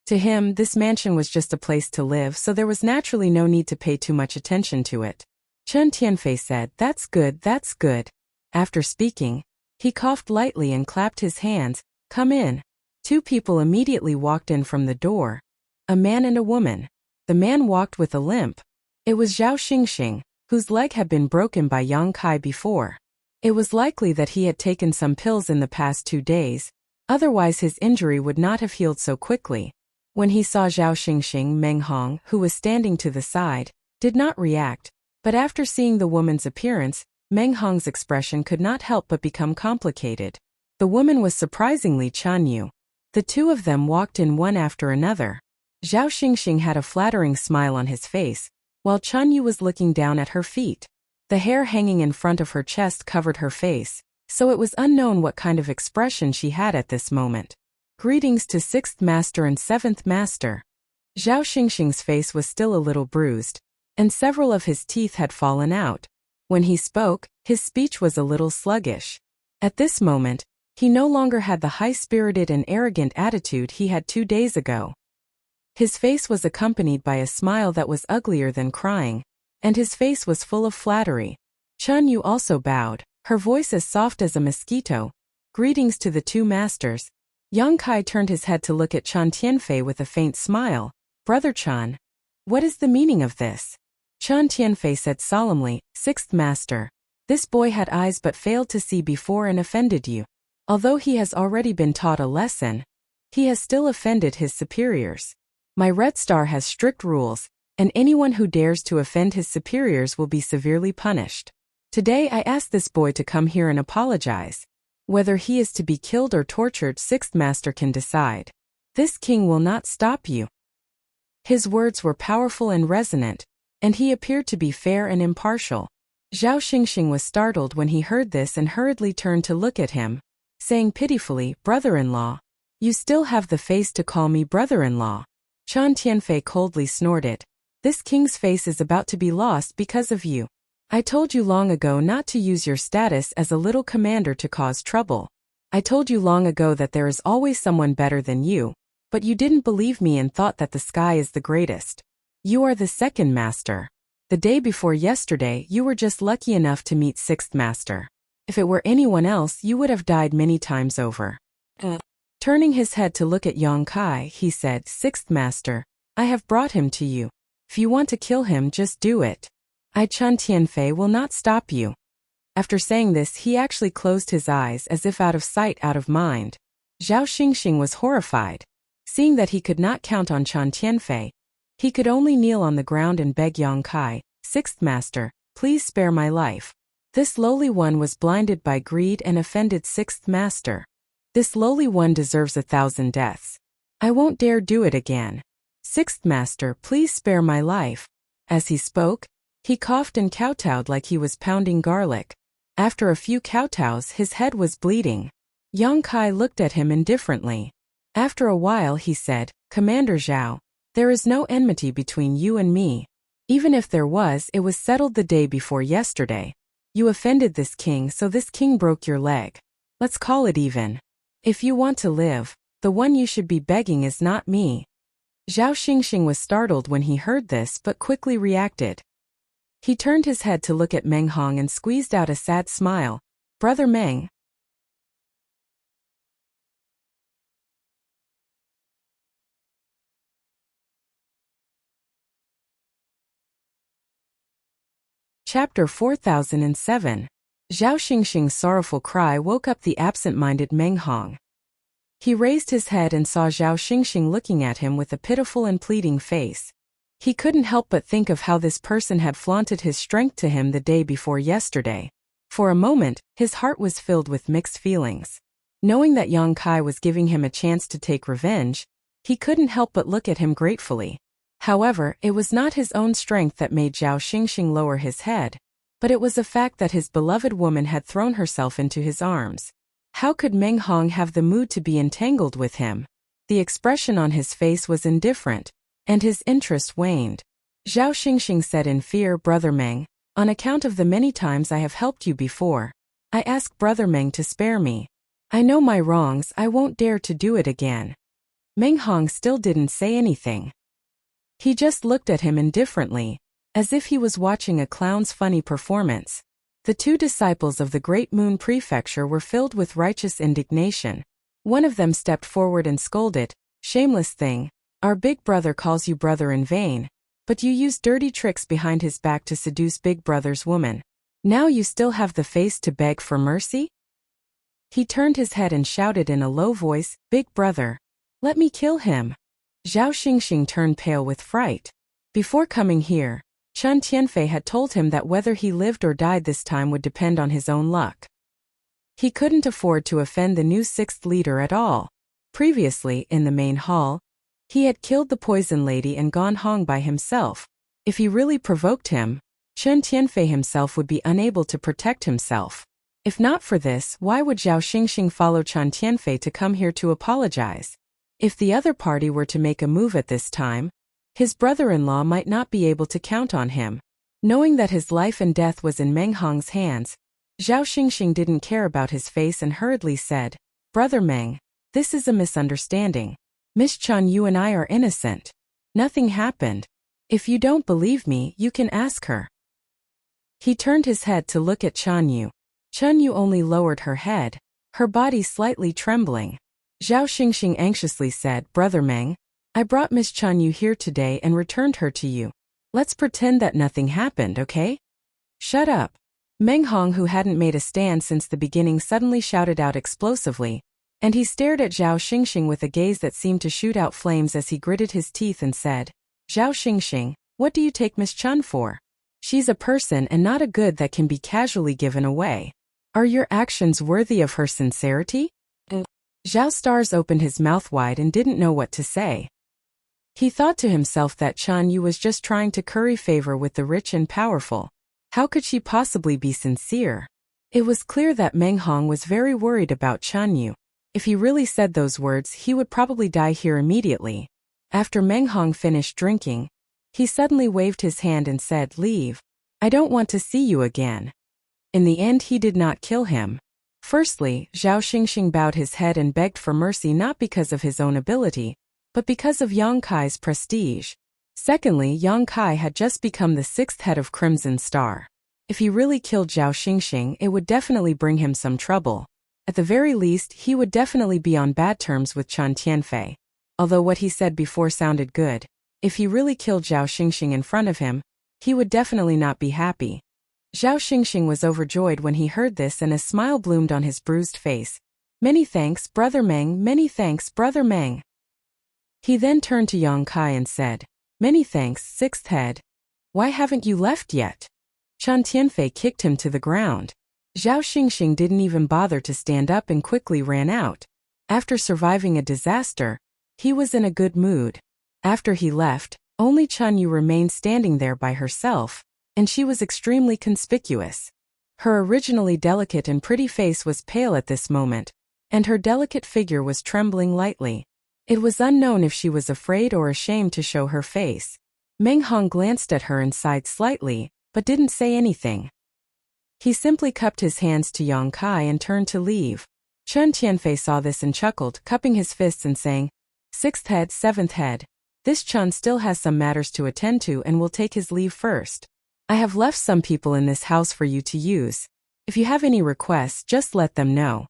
To him, this mansion was just a place to live, so there was naturally no need to pay too much attention to it. Chen Tianfei said, That's good, that's good. After speaking, he coughed lightly and clapped his hands. Come in. 2 people immediately walked in from the door. A man and a woman. The man walked with a limp. It was Zhao Xingxing, whose leg had been broken by Yang Kai before. It was likely that he had taken some pills in the past 2 days, otherwise his injury would not have healed so quickly. When he saw Zhao Xingxing, Meng Hong, who was standing to the side, did not react, but after seeing the woman's appearance, Meng Hong's expression could not help but become complicated. The woman was surprisingly Chan Yu. The 2 of them walked in one after another. Zhao Xingxing had a flattering smile on his face, while Chan Yu was looking down at her feet. The hair hanging in front of her chest covered her face, so it was unknown what kind of expression she had at this moment. Greetings to 6th Master and 7th Master. Zhao Xingxing's face was still a little bruised, and several of his teeth had fallen out. When he spoke, his speech was a little sluggish. At this moment, he no longer had the high-spirited and arrogant attitude he had 2 days ago. His face was accompanied by a smile that was uglier than crying, and his face was full of flattery. Chen Yu also bowed, her voice as soft as a mosquito. Greetings to the 2 masters. Yang Kai turned his head to look at Chen Tianfei with a faint smile. Brother Chen, what is the meaning of this? Chen Tianfei said solemnly, 6th Master. This boy had eyes but failed to see before and offended you. Although he has already been taught a lesson, he has still offended his superiors. My Red Star has strict rules, and anyone who dares to offend his superiors will be severely punished. Today I ask this boy to come here and apologize. Whether he is to be killed or tortured, 6th Master can decide. This king will not stop you. His words were powerful and resonant, and he appeared to be fair and impartial. Zhao Xingxing was startled when he heard this and hurriedly turned to look at him, saying pitifully, Brother-in-law. You still have the face to call me brother-in-law. Chen Tianfei coldly snorted. This king's face is about to be lost because of you. I told you long ago not to use your status as a little commander to cause trouble. I told you long ago that there is always someone better than you, but you didn't believe me and thought that the sky is the greatest. You are the 2nd Master. The day before yesterday you were just lucky enough to meet 6th Master. If it were anyone else you would have died many times over. Turning his head to look at Yang Kai, he said, 6th Master, I have brought him to you. If you want to kill him, just do it. I Chen Tianfei will not stop you. After saying this he actually closed his eyes as if out of sight out of mind. Zhao Xingxing was horrified. Seeing that he could not count on Chen Tianfei, he could only kneel on the ground and beg Yang Kai, 6th Master, please spare my life. This lowly one was blinded by greed and offended 6th Master. This lowly one deserves 1,000 deaths. I won't dare do it again. Sixth master, please spare my life. As he spoke, he coughed and kowtowed like he was pounding garlic. After a few kowtows, his head was bleeding. Yang Kai looked at him indifferently. After a while he said, Commander Zhao, there is no enmity between you and me. Even if there was, it was settled the day before yesterday. You offended this king, so this king broke your leg. Let's call it even. If you want to live, the one you should be begging is not me. Zhao Xingxing was startled when he heard this but quickly reacted. He turned his head to look at Meng Hong and squeezed out a sad smile. Brother Meng. Chapter 4007. Zhao Xingxing's sorrowful cry woke up the absent-minded Meng Hong. He raised his head and saw Zhao Xingxing looking at him with a pitiful and pleading face. He couldn't help but think of how this person had flaunted his strength to him the day before yesterday. For a moment, his heart was filled with mixed feelings. Knowing that Yang Kai was giving him a chance to take revenge, he couldn't help but look at him gratefully. However, it was not his own strength that made Zhao Xingxing lower his head, but it was the fact that his beloved woman had thrown herself into his arms. How could Meng Hong have the mood to be entangled with him? The expression on his face was indifferent, and his interest waned. Zhao Xingxing said in fear, Brother Meng, on account of the many times I have helped you before, I ask Brother Meng to spare me. I know my wrongs, I won't dare to do it again. Meng Hong still didn't say anything. He just looked at him indifferently, as if he was watching a clown's funny performance. The two disciples of the Great Moon Prefecture were filled with righteous indignation. One of them stepped forward and scolded, Shameless thing, our big brother calls you brother in vain, but you use dirty tricks behind his back to seduce big brother's woman. Now you still have the face to beg for mercy? He turned his head and shouted in a low voice, Big brother, let me kill him. Zhao Xingxing turned pale with fright. Before coming here, Chen Tianfei had told him that whether he lived or died this time would depend on his own luck. He couldn't afford to offend the new sixth leader at all. Previously, in the main hall, he had killed the poison lady and gone home by himself. If he really provoked him, Chen Tianfei himself would be unable to protect himself. If not for this, why would Zhao Xingxing follow Chen Tianfei to come here to apologize? If the other party were to make a move at this time, his brother-in-law might not be able to count on him. Knowing that his life and death was in Meng Hong's hands, Zhao Xingxing didn't care about his face and hurriedly said, Brother Meng, this is a misunderstanding. Miss Chen, you and I are innocent. Nothing happened. If you don't believe me, you can ask her. He turned his head to look at Chen Yu. Chen Yu only lowered her head, her body slightly trembling. Zhao Xingxing anxiously said, Brother Meng, I brought Miss Chen Yu here today and returned her to you. Let's pretend that nothing happened, okay? Shut up. Meng Hong, who hadn't made a stand since the beginning, suddenly shouted out explosively, and he stared at Zhao Xingxing with a gaze that seemed to shoot out flames as he gritted his teeth and said, Zhao Xingxing, what do you take Miss Chen for? She's a person and not a good that can be casually given away. Are your actions worthy of her sincerity? Zhao Stars opened his mouth wide and didn't know what to say. He thought to himself that Chen Yu was just trying to curry favor with the rich and powerful. How could she possibly be sincere? It was clear that Meng Hong was very worried about Chen Yu. If he really said those words, he would probably die here immediately. After Meng Hong finished drinking, he suddenly waved his hand and said, Leave. I don't want to see you again. In the end, he did not kill him. Firstly, Zhao Xingxing bowed his head and begged for mercy not because of his own ability, but because of Yang Kai's prestige. Secondly, Yang Kai had just become the sixth head of Crimson Star. If he really killed Zhao Xingxing, it would definitely bring him some trouble. At the very least, he would definitely be on bad terms with Chen Tianfei. Although what he said before sounded good, if he really killed Zhao Xingxing in front of him, he would definitely not be happy. Zhao Xingxing was overjoyed when he heard this and a smile bloomed on his bruised face. Many thanks, Brother Meng, many thanks, Brother Meng. He then turned to Yang Kai and said, Many thanks, sixth head. Why haven't you left yet? Chen Tianfei kicked him to the ground. Zhao Xingxing didn't even bother to stand up and quickly ran out. After surviving a disaster, He was in a good mood. After he left, only Chunyu remained standing there by herself, and she was extremely conspicuous. Her originally delicate and pretty face was pale at this moment, and her delicate figure was trembling lightly. It was unknown if she was afraid or ashamed to show her face. Meng Hong glanced at her and sighed slightly, but didn't say anything. He simply cupped his hands to Yang Kai and turned to leave. Chen Tianfei saw this and chuckled, cupping his fists and saying, "Sixth head, seventh head. This Chun still has some matters to attend to and will take his leave first. I have left some people in this house for you to use. If you have any requests, just let them know.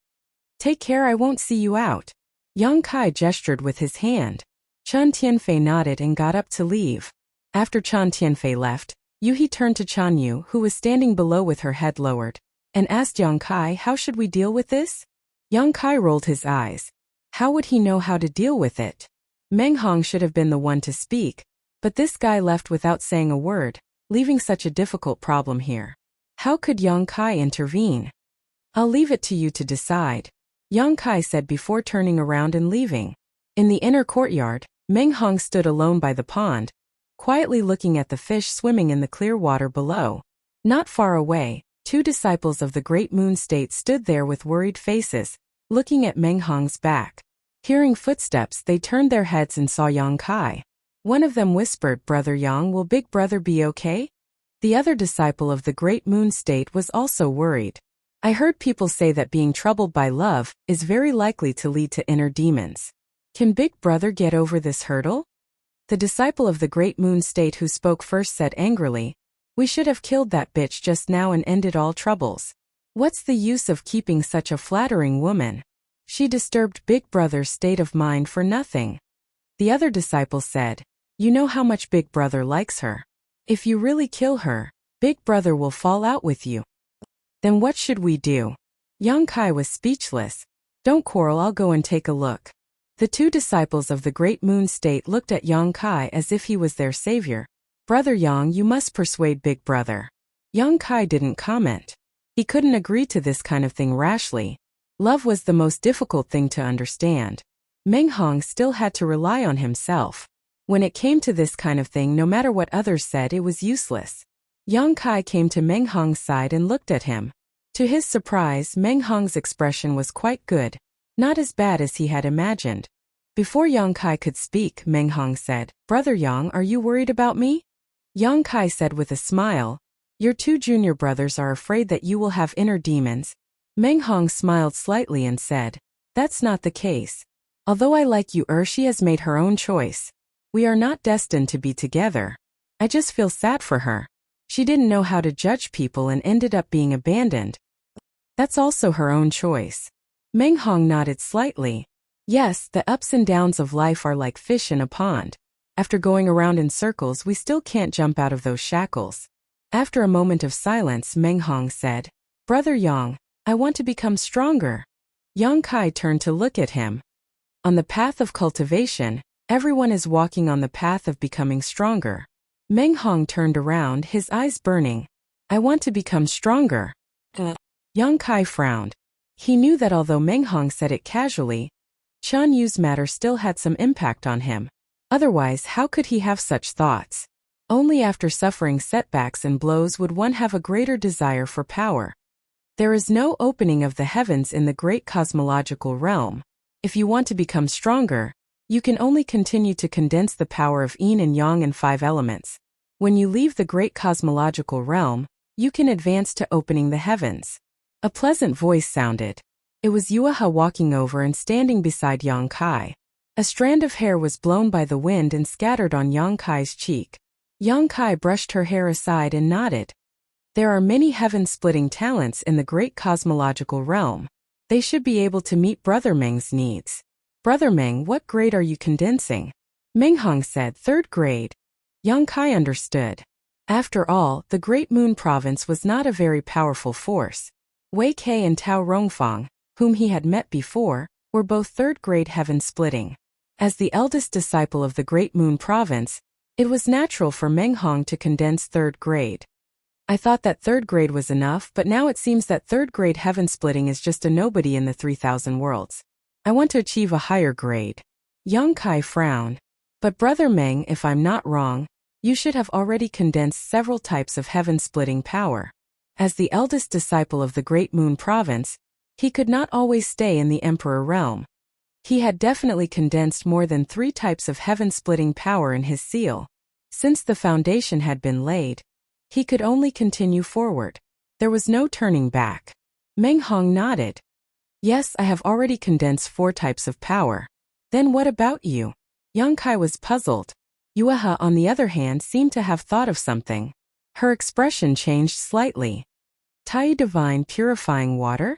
Take care, I won't see you out." Yang Kai gestured with his hand. Chen Tianfei nodded and got up to leave. After Chen Tianfei left, Yuhi turned to Chanyu, who was standing below with her head lowered, and asked Yang Kai, "How should we deal with this?" Yang Kai rolled his eyes. How would he know how to deal with it? Meng Hong should have been the one to speak, but this guy left without saying a word, leaving such a difficult problem here. How could Yang Kai intervene? "I'll leave it to you to decide," Yang Kai said before turning around and leaving. In the inner courtyard, Meng Hong stood alone by the pond, quietly looking at the fish swimming in the clear water below. Not far away, two disciples of the Great Moon State stood there with worried faces, looking at Meng Hong's back. Hearing footsteps, they turned their heads and saw Yang Kai. One of them whispered, "Brother Yang, will Big Brother be okay?" The other disciple of the Great Moon State was also worried. "I heard people say that being troubled by love is very likely to lead to inner demons. Can Big Brother get over this hurdle?" The disciple of the Great Moon State who spoke first said angrily, "We should have killed that bitch just now and ended all troubles. What's the use of keeping such a flattering woman? She disturbed Big Brother's state of mind for nothing." The other disciple said, "You know how much Big Brother likes her. If you really kill her, Big Brother will fall out with you. Then what should we do?" Yang Kai was speechless. "Don't quarrel, I'll go and take a look." The two disciples of the Great Moon State looked at Yang Kai as if he was their savior. "Brother Yang, you must persuade Big Brother." Yang Kai didn't comment. He couldn't agree to this kind of thing rashly. Love was the most difficult thing to understand. Meng Hong still had to rely on himself. When it came to this kind of thing, no matter what others said, it was useless. Yang Kai came to Meng Hong's side and looked at him. To his surprise, Meng Hong's expression was quite good, not as bad as he had imagined. Before Yang Kai could speak, Meng Hong said, "Brother Yang, are you worried about me?" Yang Kai said with a smile, "Your two junior brothers are afraid that you will have inner demons." Meng Hong smiled slightly and said, "That's not the case. Although I like you, she has made her own choice. We are not destined to be together. I just feel sad for her. She didn't know how to judge people and ended up being abandoned. That's also her own choice." Meng Hong nodded slightly. Yes, the ups and downs of life are like fish in a pond. After going around in circles, we still can't jump out of those shackles. After a moment of silence, Meng Hong said, "Brother Yang, I want to become stronger." Yang Kai turned to look at him. On the path of cultivation, everyone is walking on the path of becoming stronger. Meng Hong turned around, his eyes burning. "I want to become stronger." Yang Kai frowned. He knew that although Meng Hong said it casually, Chan Yu's matter still had some impact on him. Otherwise, how could he have such thoughts? Only after suffering setbacks and blows would one have a greater desire for power. There is no opening of the heavens in the great cosmological realm. If you want to become stronger, you can only continue to condense the power of yin and yang and 5 elements. When you leave the great cosmological realm, you can advance to opening the heavens. A pleasant voice sounded. It was Yuaha walking over and standing beside Yang Kai. A strand of hair was blown by the wind and scattered on Yang Kai's cheek. Yang Kai brushed her hair aside and nodded. There are many heaven-splitting talents in the great cosmological realm. They should be able to meet Brother Meng's needs. "Brother Meng, what grade are you condensing?" Meng Hong said, "3rd grade." Yang Kai understood. After all, the Great Moon Province was not a very powerful force. Wei Kei and Tao Rongfang, whom he had met before, were both 3rd grade heaven-splitting. As the eldest disciple of the Great Moon Province, it was natural for Meng Hong to condense 3rd grade. "I thought that 3rd grade was enough, but now it seems that 3rd grade heaven-splitting is just a nobody in the 3,000 worlds. I want to achieve a higher grade." Yang Kai frowned. But Brother Meng, if I'm not wrong, you should have already condensed several types of heaven-splitting power. As the eldest disciple of the Great Moon Province, he could not always stay in the Emperor realm. He had definitely condensed more than 3 types of heaven-splitting power in his seal. Since the foundation had been laid, he could only continue forward. There was no turning back. Meng Hong nodded. Yes, I have already condensed 4 types of power. Then what about you? Yang Kai was puzzled. Yuehe, on the other hand, seemed to have thought of something. Her expression changed slightly. Tai divine purifying water?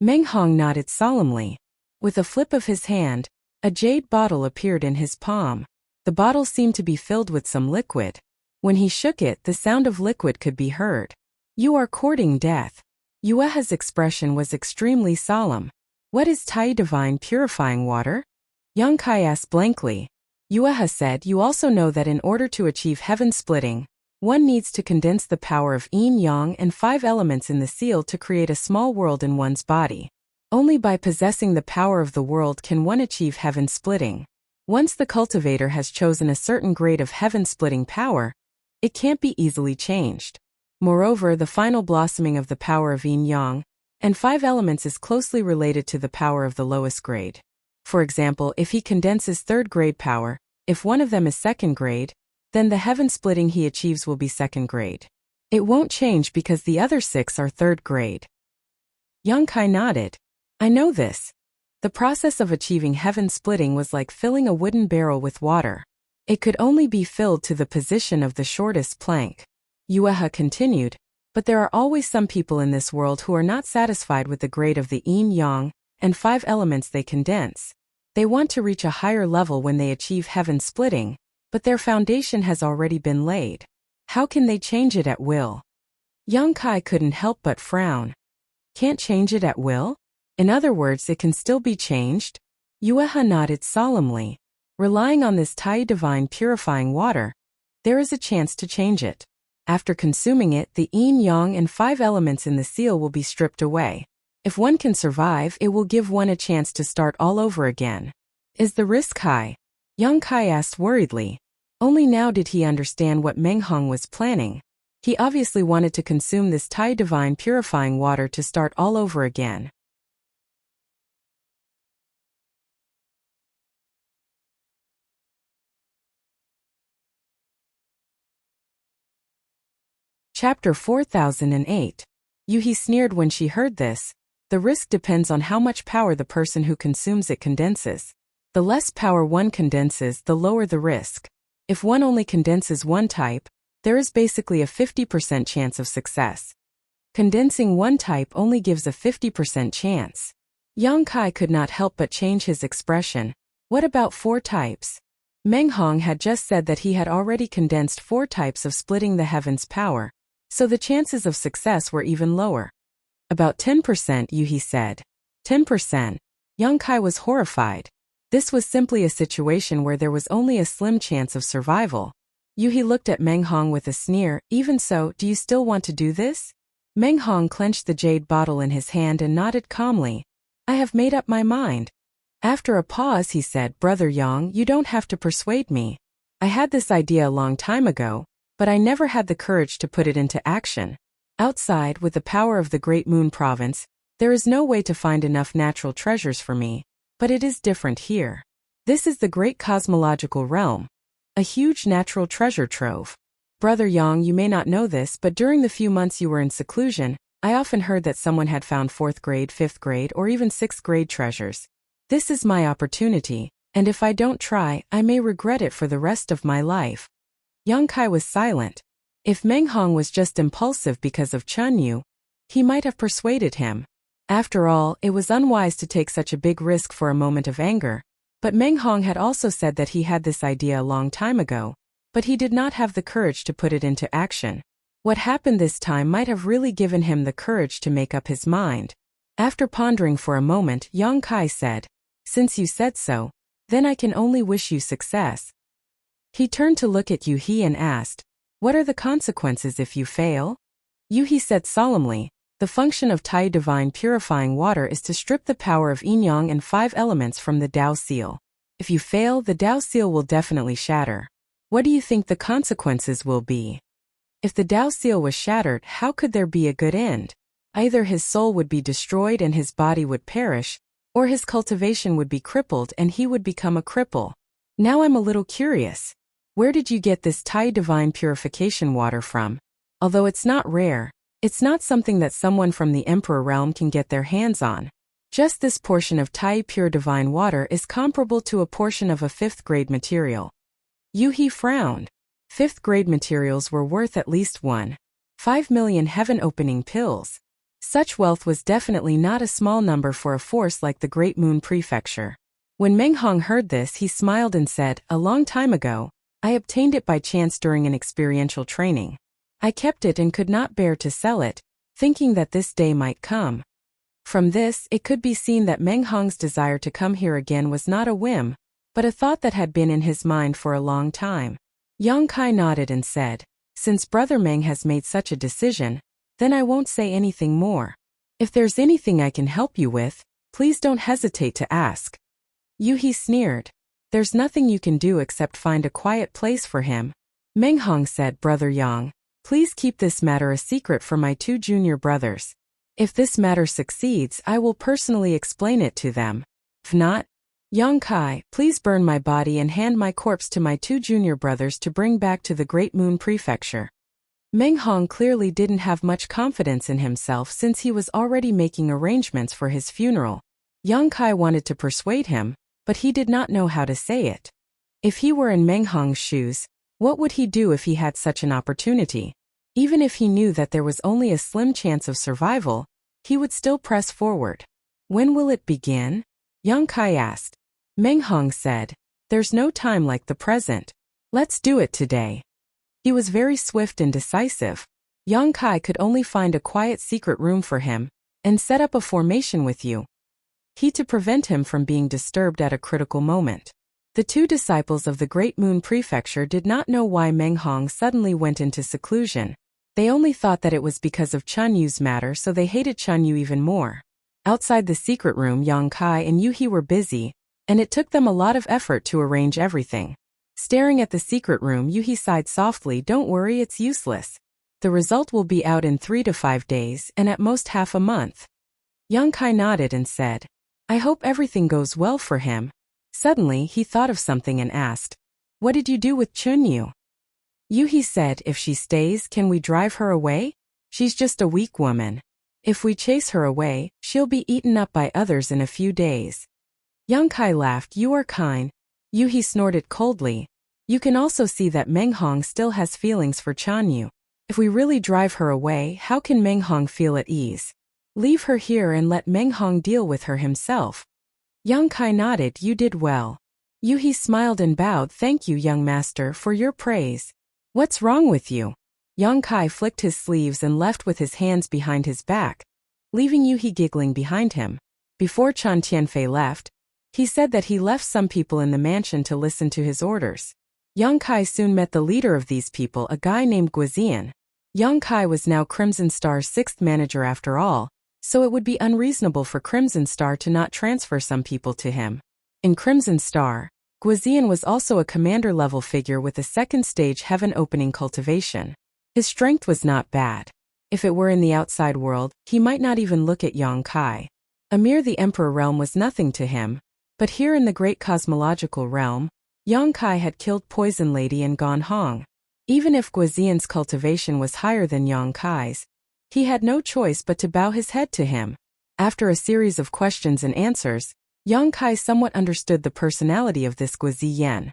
Meng Hong nodded solemnly. With a flip of his hand, a jade bottle appeared in his palm. The bottle seemed to be filled with some liquid. When he shook it, the sound of liquid could be heard. You are courting death. Yuehe's expression was extremely solemn. What is Tai divine purifying water? Yang Kai asked blankly. Yuehe said, you also know that in order to achieve heaven splitting, one needs to condense the power of yin yang and 5 elements in the seal to create a small world in one's body. Only by possessing the power of the world can one achieve heaven splitting. Once the cultivator has chosen a certain grade of heaven splitting power, it can't be easily changed. Moreover, the final blossoming of the power of yin yang and 5 elements is closely related to the power of the lowest grade. For example, if he condenses 3rd grade power, if one of them is 2nd grade, then the heaven splitting he achieves will be 2nd grade. It won't change because the other 6 are 3rd grade. Yang Kai nodded. I know this. The process of achieving heaven splitting was like filling a wooden barrel with water. It could only be filled to the position of the shortest plank. Yuehe continued, but there are always some people in this world who are not satisfied with the grade of the yin yang and 5 elements they condense. They want to reach a higher level when they achieve heaven splitting, but their foundation has already been laid. How can they change it at will? Yang Kai couldn't help but frown. Can't change it at will? In other words, it can still be changed? Yuehe nodded solemnly. Relying on this Tai divine purifying water, there is a chance to change it. After consuming it, the yin yang and 5 elements in the seal will be stripped away. If one can survive, it will give one a chance to start all over again. Is the risk high? Yang Kai asked worriedly. Only now did he understand what Meng Hong was planning. He obviously wanted to consume this Tai divine purifying water to start all over again. Chapter 4008. Yuhi sneered when she heard this. The risk depends on how much power the person who consumes it condenses. The less power one condenses, the lower the risk. If one only condenses one type, there is basically a 50% chance of success. Condensing one type only gives a 50% chance. Yang Kai could not help but change his expression. What about 4 types? Meng Hong had just said that he had already condensed 4 types of splitting the heavens power, so the chances of success were even lower. About 10%, Yuhi said. 10%. Yang Kai was horrified. This was simply a situation where there was only a slim chance of survival. Yuhi looked at Meng Hong with a sneer. Even so, do you still want to do this? Meng Hong clenched the jade bottle in his hand and nodded calmly. I have made up my mind. After a pause, he said, Brother Yang, you don't have to persuade me. I had this idea a long time ago, but I never had the courage to put it into action. Outside, with the power of the Great Moon Province, there is no way to find enough natural treasures for me, but it is different here. This is the great cosmological realm, a huge natural treasure trove. Brother Yang, you may not know this, but during the few months you were in seclusion, I often heard that someone had found 4th grade, 5th grade, or even 6th grade treasures. This is my opportunity, and if I don't try, I may regret it for the rest of my life. Yang Kai was silent. If Meng Hong was just impulsive because of Chun Yu, he might have persuaded him. After all, it was unwise to take such a big risk for a moment of anger. But Meng Hong had also said that he had this idea a long time ago, but he did not have the courage to put it into action. What happened this time might have really given him the courage to make up his mind. After pondering for a moment, Yang Kai said, Since you said so, then I can only wish you success. He turned to look at Yuhi and asked, What are the consequences if you fail? Yuhi said solemnly, The function of Tai divine purifying water is to strip the power of yin yang and 5 elements from the Tao seal. If you fail, the Tao seal will definitely shatter. What do you think the consequences will be? If the Tao seal was shattered, how could there be a good end? Either his soul would be destroyed and his body would perish, or his cultivation would be crippled and he would become a cripple. Now I'm a little curious. Where did you get this Thai divine purification water from? Although it's not rare, it's not something that someone from the Emperor realm can get their hands on. Just this portion of Thai pure divine water is comparable to a portion of a 5th grade material. Yu-He frowned. 5th grade materials were worth at least 1.5 million heaven-opening pills. Such wealth was definitely not a small number for a force like the Great Moon Prefecture. When Meng Hong heard this, he smiled and said, "A long time ago, I obtained it by chance during an experiential training. I kept it and could not bear to sell it, thinking that this day might come." From this, it could be seen that Meng Hong's desire to come here again was not a whim, but a thought that had been in his mind for a long time. Yang Kai nodded and said, "Since Brother Meng has made such a decision, then I won't say anything more. If there's anything I can help you with, please don't hesitate to ask." Yu-He sneered. "There's nothing you can do except find a quiet place for him." Meng Hong said, "Brother Yang, please keep this matter a secret for my 2 junior brothers. If this matter succeeds, I will personally explain it to them. If not, Yang Kai, please burn my body and hand my corpse to my 2 junior brothers to bring back to the Great Moon Prefecture." Meng Hong clearly didn't have much confidence in himself since he was already making arrangements for his funeral. Yang Kai wanted to persuade him, but he did not know how to say it. If he were in Meng Hong's shoes, what would he do if he had such an opportunity? Even if he knew that there was only a slim chance of survival, he would still press forward. "When will it begin?" Yang Kai asked. Meng Hong said, "There's no time like the present. Let's do it today." He was very swift and decisive. Yang Kai could only find a quiet secret room for him, and set up a formation with Yu-He to prevent him from being disturbed at a critical moment. The 2 disciples of the Great Moon Prefecture did not know why Meng Hong suddenly went into seclusion. They only thought that it was because of Chun Yu's matter, so they hated Chun Yu even more. Outside the secret room, Yang Kai and Yu-He were busy, and it took them a lot of effort to arrange everything. Staring at the secret room, Yu-He sighed softly, "Don't worry, it's useless. The result will be out in 3 to 5 days, and at most half a month." Yang Kai nodded and said, "I hope everything goes well for him." Suddenly, he thought of something and asked, "What did you do with Chun Yu?" Yu-He said, "If she stays, can we drive her away? She's just a weak woman. If we chase her away, she'll be eaten up by others in a few days." Yang Kai laughed. "You are kind." Yu-He snorted coldly. "You can also see that Meng Hong still has feelings for Chun Yu. If we really drive her away, how can Meng Hong feel at ease? Leave her here and let Meng Hong deal with her himself." Yang Kai nodded. "You did well." Yu-He smiled and bowed. "Thank you, young master, for your praise. What's wrong with you?" Yang Kai flicked his sleeves and left with his hands behind his back, leaving Yu-He giggling behind him. Before Chan Tianfei left, he said that he left some people in the mansion to listen to his orders. Yang Kai soon met the leader of these people, a guy named Guizian. Yang Kai was now Crimson Star's 6th manager after all, so it would be unreasonable for Crimson Star to not transfer some people to him. In Crimson Star, Guizian was also a commander-level figure with a 2nd stage heaven-opening cultivation. His strength was not bad. If it were in the outside world, he might not even look at Yang Kai. Amir the Emperor realm was nothing to him, but here in the great cosmological realm, Yang Kai had killed Poison Lady and gone Hong. Even if Guizian's cultivation was higher than Yang Kai's, he had no choice but to bow his head to him. After a series of questions and answers, Yang Kai somewhat understood the personality of this Guizian.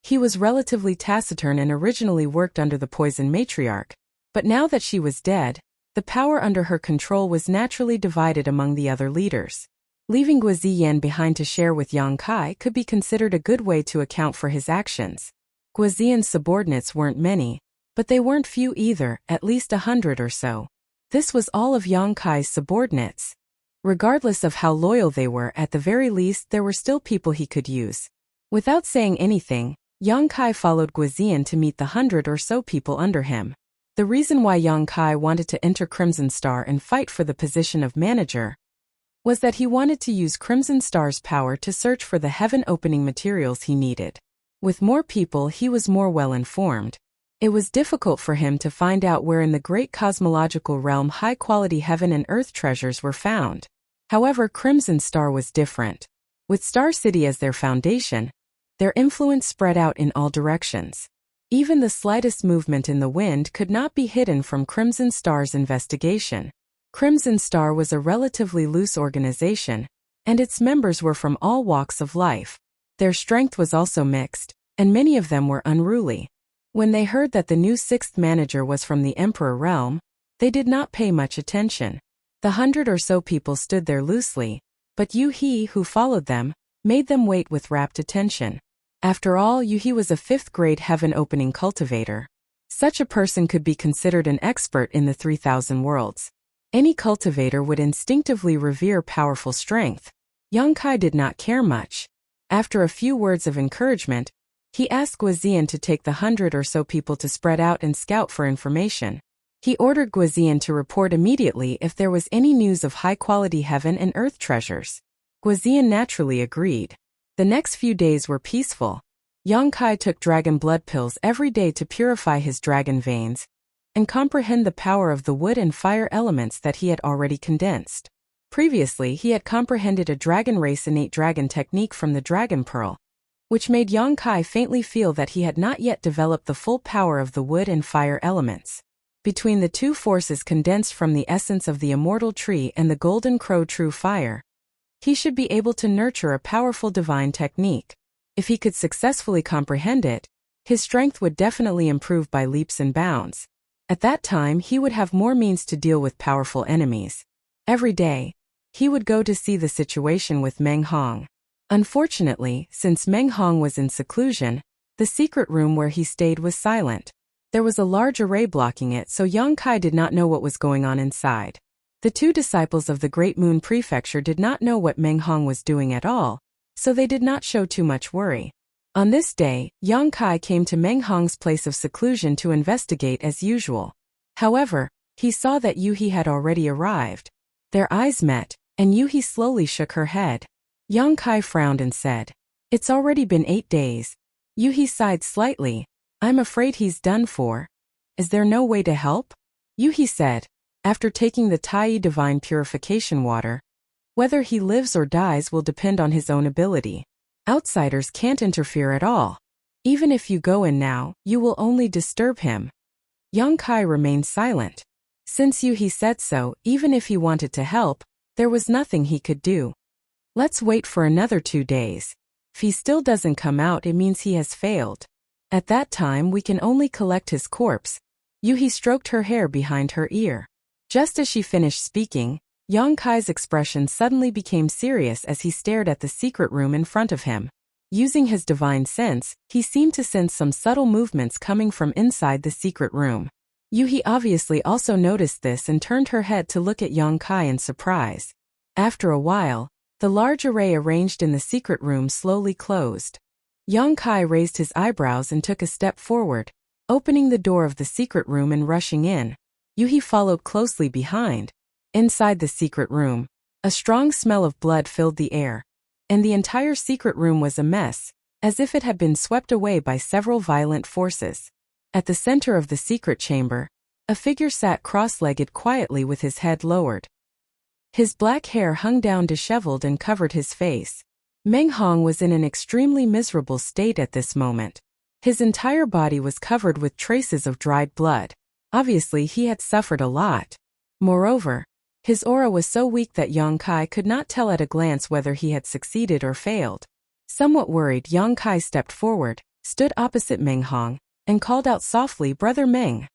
He was relatively taciturn and originally worked under the Poison Matriarch, but now that she was dead, the power under her control was naturally divided among the other leaders. Leaving Guizian behind to share with Yang Kai could be considered a good way to account for his actions. Guizian's subordinates weren't many, but they weren't few either, at least 100 or so. This was all of Yang Kai's subordinates. Regardless of how loyal they were, at the very least there were still people he could use. Without saying anything, Yang Kai followed Guizian to meet the 100 or so people under him. The reason why Yang Kai wanted to enter Crimson Star and fight for the position of manager was that he wanted to use Crimson Star's power to search for the heaven-opening materials he needed. With more people, he was more well-informed. It was difficult for him to find out where in the great cosmological realm high-quality heaven and earth treasures were found. However, Crimson Star was different. With Star City as their foundation, their influence spread out in all directions. Even the slightest movement in the wind could not be hidden from Crimson Star's investigation. Crimson Star was a relatively loose organization, and its members were from all walks of life. Their strength was also mixed, and many of them were unruly. When they heard that the new sixth manager was from the Emperor realm, they did not pay much attention. The 100 or so people stood there loosely, but Yu-He, who followed them, made them wait with rapt attention. After all, Yu-He was a 5th-grade heaven-opening cultivator. Such a person could be considered an expert in the 3,000 worlds. Any cultivator would instinctively revere powerful strength. Yang Kai did not care much. After a few words of encouragement, he asked Guozian to take the 100 or so people to spread out and scout for information. He ordered Guozian to report immediately if there was any news of high-quality heaven and earth treasures. Guozian naturally agreed. The next few days were peaceful. Yang Kai took dragon blood pills every day to purify his dragon veins and comprehend the power of the wood and fire elements that he had already condensed. Previously, he had comprehended a dragon race innate dragon technique from the dragon pearl, which made Yang Kai faintly feel that he had not yet developed the full power of the wood and fire elements. Between the two forces condensed from the essence of the immortal tree and the golden crow true fire, he should be able to nurture a powerful divine technique. If he could successfully comprehend it, his strength would definitely improve by leaps and bounds. At that time, he would have more means to deal with powerful enemies. Every day, he would go to see the situation with Meng Hong. Unfortunately, since Meng Hong was in seclusion, the secret room where he stayed was silent. There was a large array blocking it, so Yang Kai did not know what was going on inside. The two disciples of the Great Moon Prefecture did not know what Meng Hong was doing at all, so they did not show too much worry. On this day, Yang Kai came to Meng Hong's place of seclusion to investigate as usual. However, he saw that Yu-He had already arrived. Their eyes met, and Yu-He slowly shook her head. Yang Kai frowned and said, "It's already been 8 days. Yu-He sighed slightly. "I'm afraid he's done for. Is there no way to help?" Yu-He said, "After taking the Tai Divine Purification Water, whether he lives or dies will depend on his own ability. Outsiders can't interfere at all. Even if you go in now, you will only disturb him." Yang Kai remained silent. Since Yu-He said so, even if he wanted to help, there was nothing he could do. "Let's wait for another 2 days. If he still doesn't come out, it means he has failed. At that time, we can only collect his corpse." Yu-He stroked her hair behind her ear. Just as she finished speaking, Yang Kai's expression suddenly became serious as he stared at the secret room in front of him. Using his divine sense, he seemed to sense some subtle movements coming from inside the secret room. Yu-He obviously also noticed this and turned her head to look at Yang Kai in surprise. After a while, the large array arranged in the secret room slowly closed. Yang Kai raised his eyebrows and took a step forward, opening the door of the secret room and rushing in. Yu-He followed closely behind. Inside the secret room, a strong smell of blood filled the air, and the entire secret room was a mess, as if it had been swept away by several violent forces. At the center of the secret chamber, a figure sat cross-legged quietly with his head lowered. His black hair hung down disheveled and covered his face. Meng Hong was in an extremely miserable state at this moment. His entire body was covered with traces of dried blood. Obviously, he had suffered a lot. Moreover, his aura was so weak that Yang Kai could not tell at a glance whether he had succeeded or failed. Somewhat worried, Yang Kai stepped forward, stood opposite Meng Hong, and called out softly, "Brother Meng."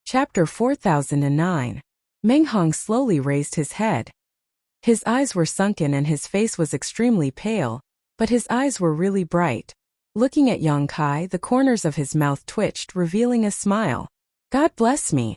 Chapter 4009. Meng Hong slowly raised his head. His eyes were sunken and his face was extremely pale, but his eyes were really bright. Looking at Yang Kai, the corners of his mouth twitched, revealing a smile. "God bless me."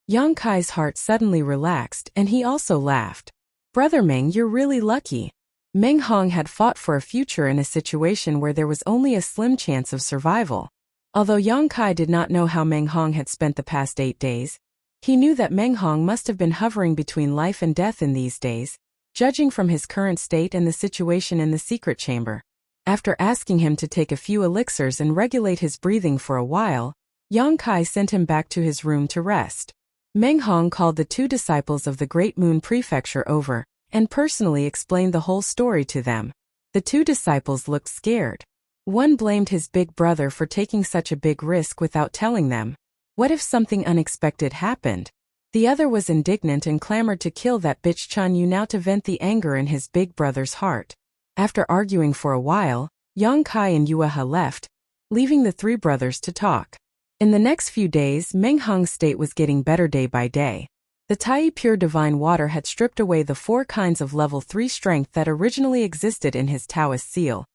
Yang Kai's heart suddenly relaxed and he also laughed. "Brother Meng, you're really lucky. Meng Hong had fought for a future in a situation where there was only a slim chance of survival. Although Yang Kai did not know how Meng Hong had spent the past 8 days, he knew that Meng Hong must have been hovering between life and death in these days, judging from his current state and the situation in the secret chamber. After asking him to take a few elixirs and regulate his breathing for a while, Yang Kai sent him back to his room to rest. Meng Hong called the 2 disciples of the Great Moon Prefecture over and personally explained the whole story to them. The 2 disciples looked scared. One blamed his big brother for taking such a big risk without telling them. What if something unexpected happened? The other was indignant and clamored to kill that bitch Chun Yu now to vent the anger in his big brother's heart. After arguing for a while, Yang Kai and Yuehe left, leaving the 3 brothers to talk. In the next few days, Meng Hong's state was getting better day by day. The Tai Pure Divine Water had stripped away the 4 kinds of level 3 strength that originally existed in his Taoist seal,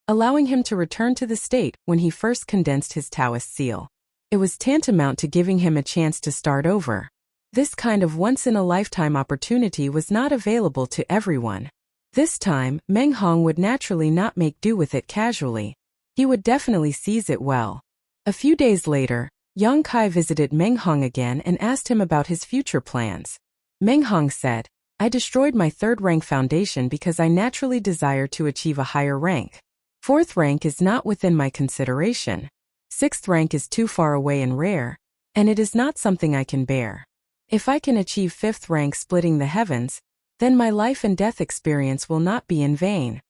allowing him to return to the state when he first condensed his Taoist seal. It was tantamount to giving him a chance to start over. This kind of once-in-a-lifetime opportunity was not available to everyone. This time, Meng Hong would naturally not make do with it casually. He would definitely seize it well. A few days later, Yang Kai visited Meng Hong again and asked him about his future plans. Meng Hong said, "I destroyed my 3rd rank foundation because I naturally desire to achieve a higher rank. 4th rank is not within my consideration. 6th rank is too far away and rare, and it is not something I can bear. If I can achieve 5th rank splitting the heavens, then my life and death experience will not be in vain."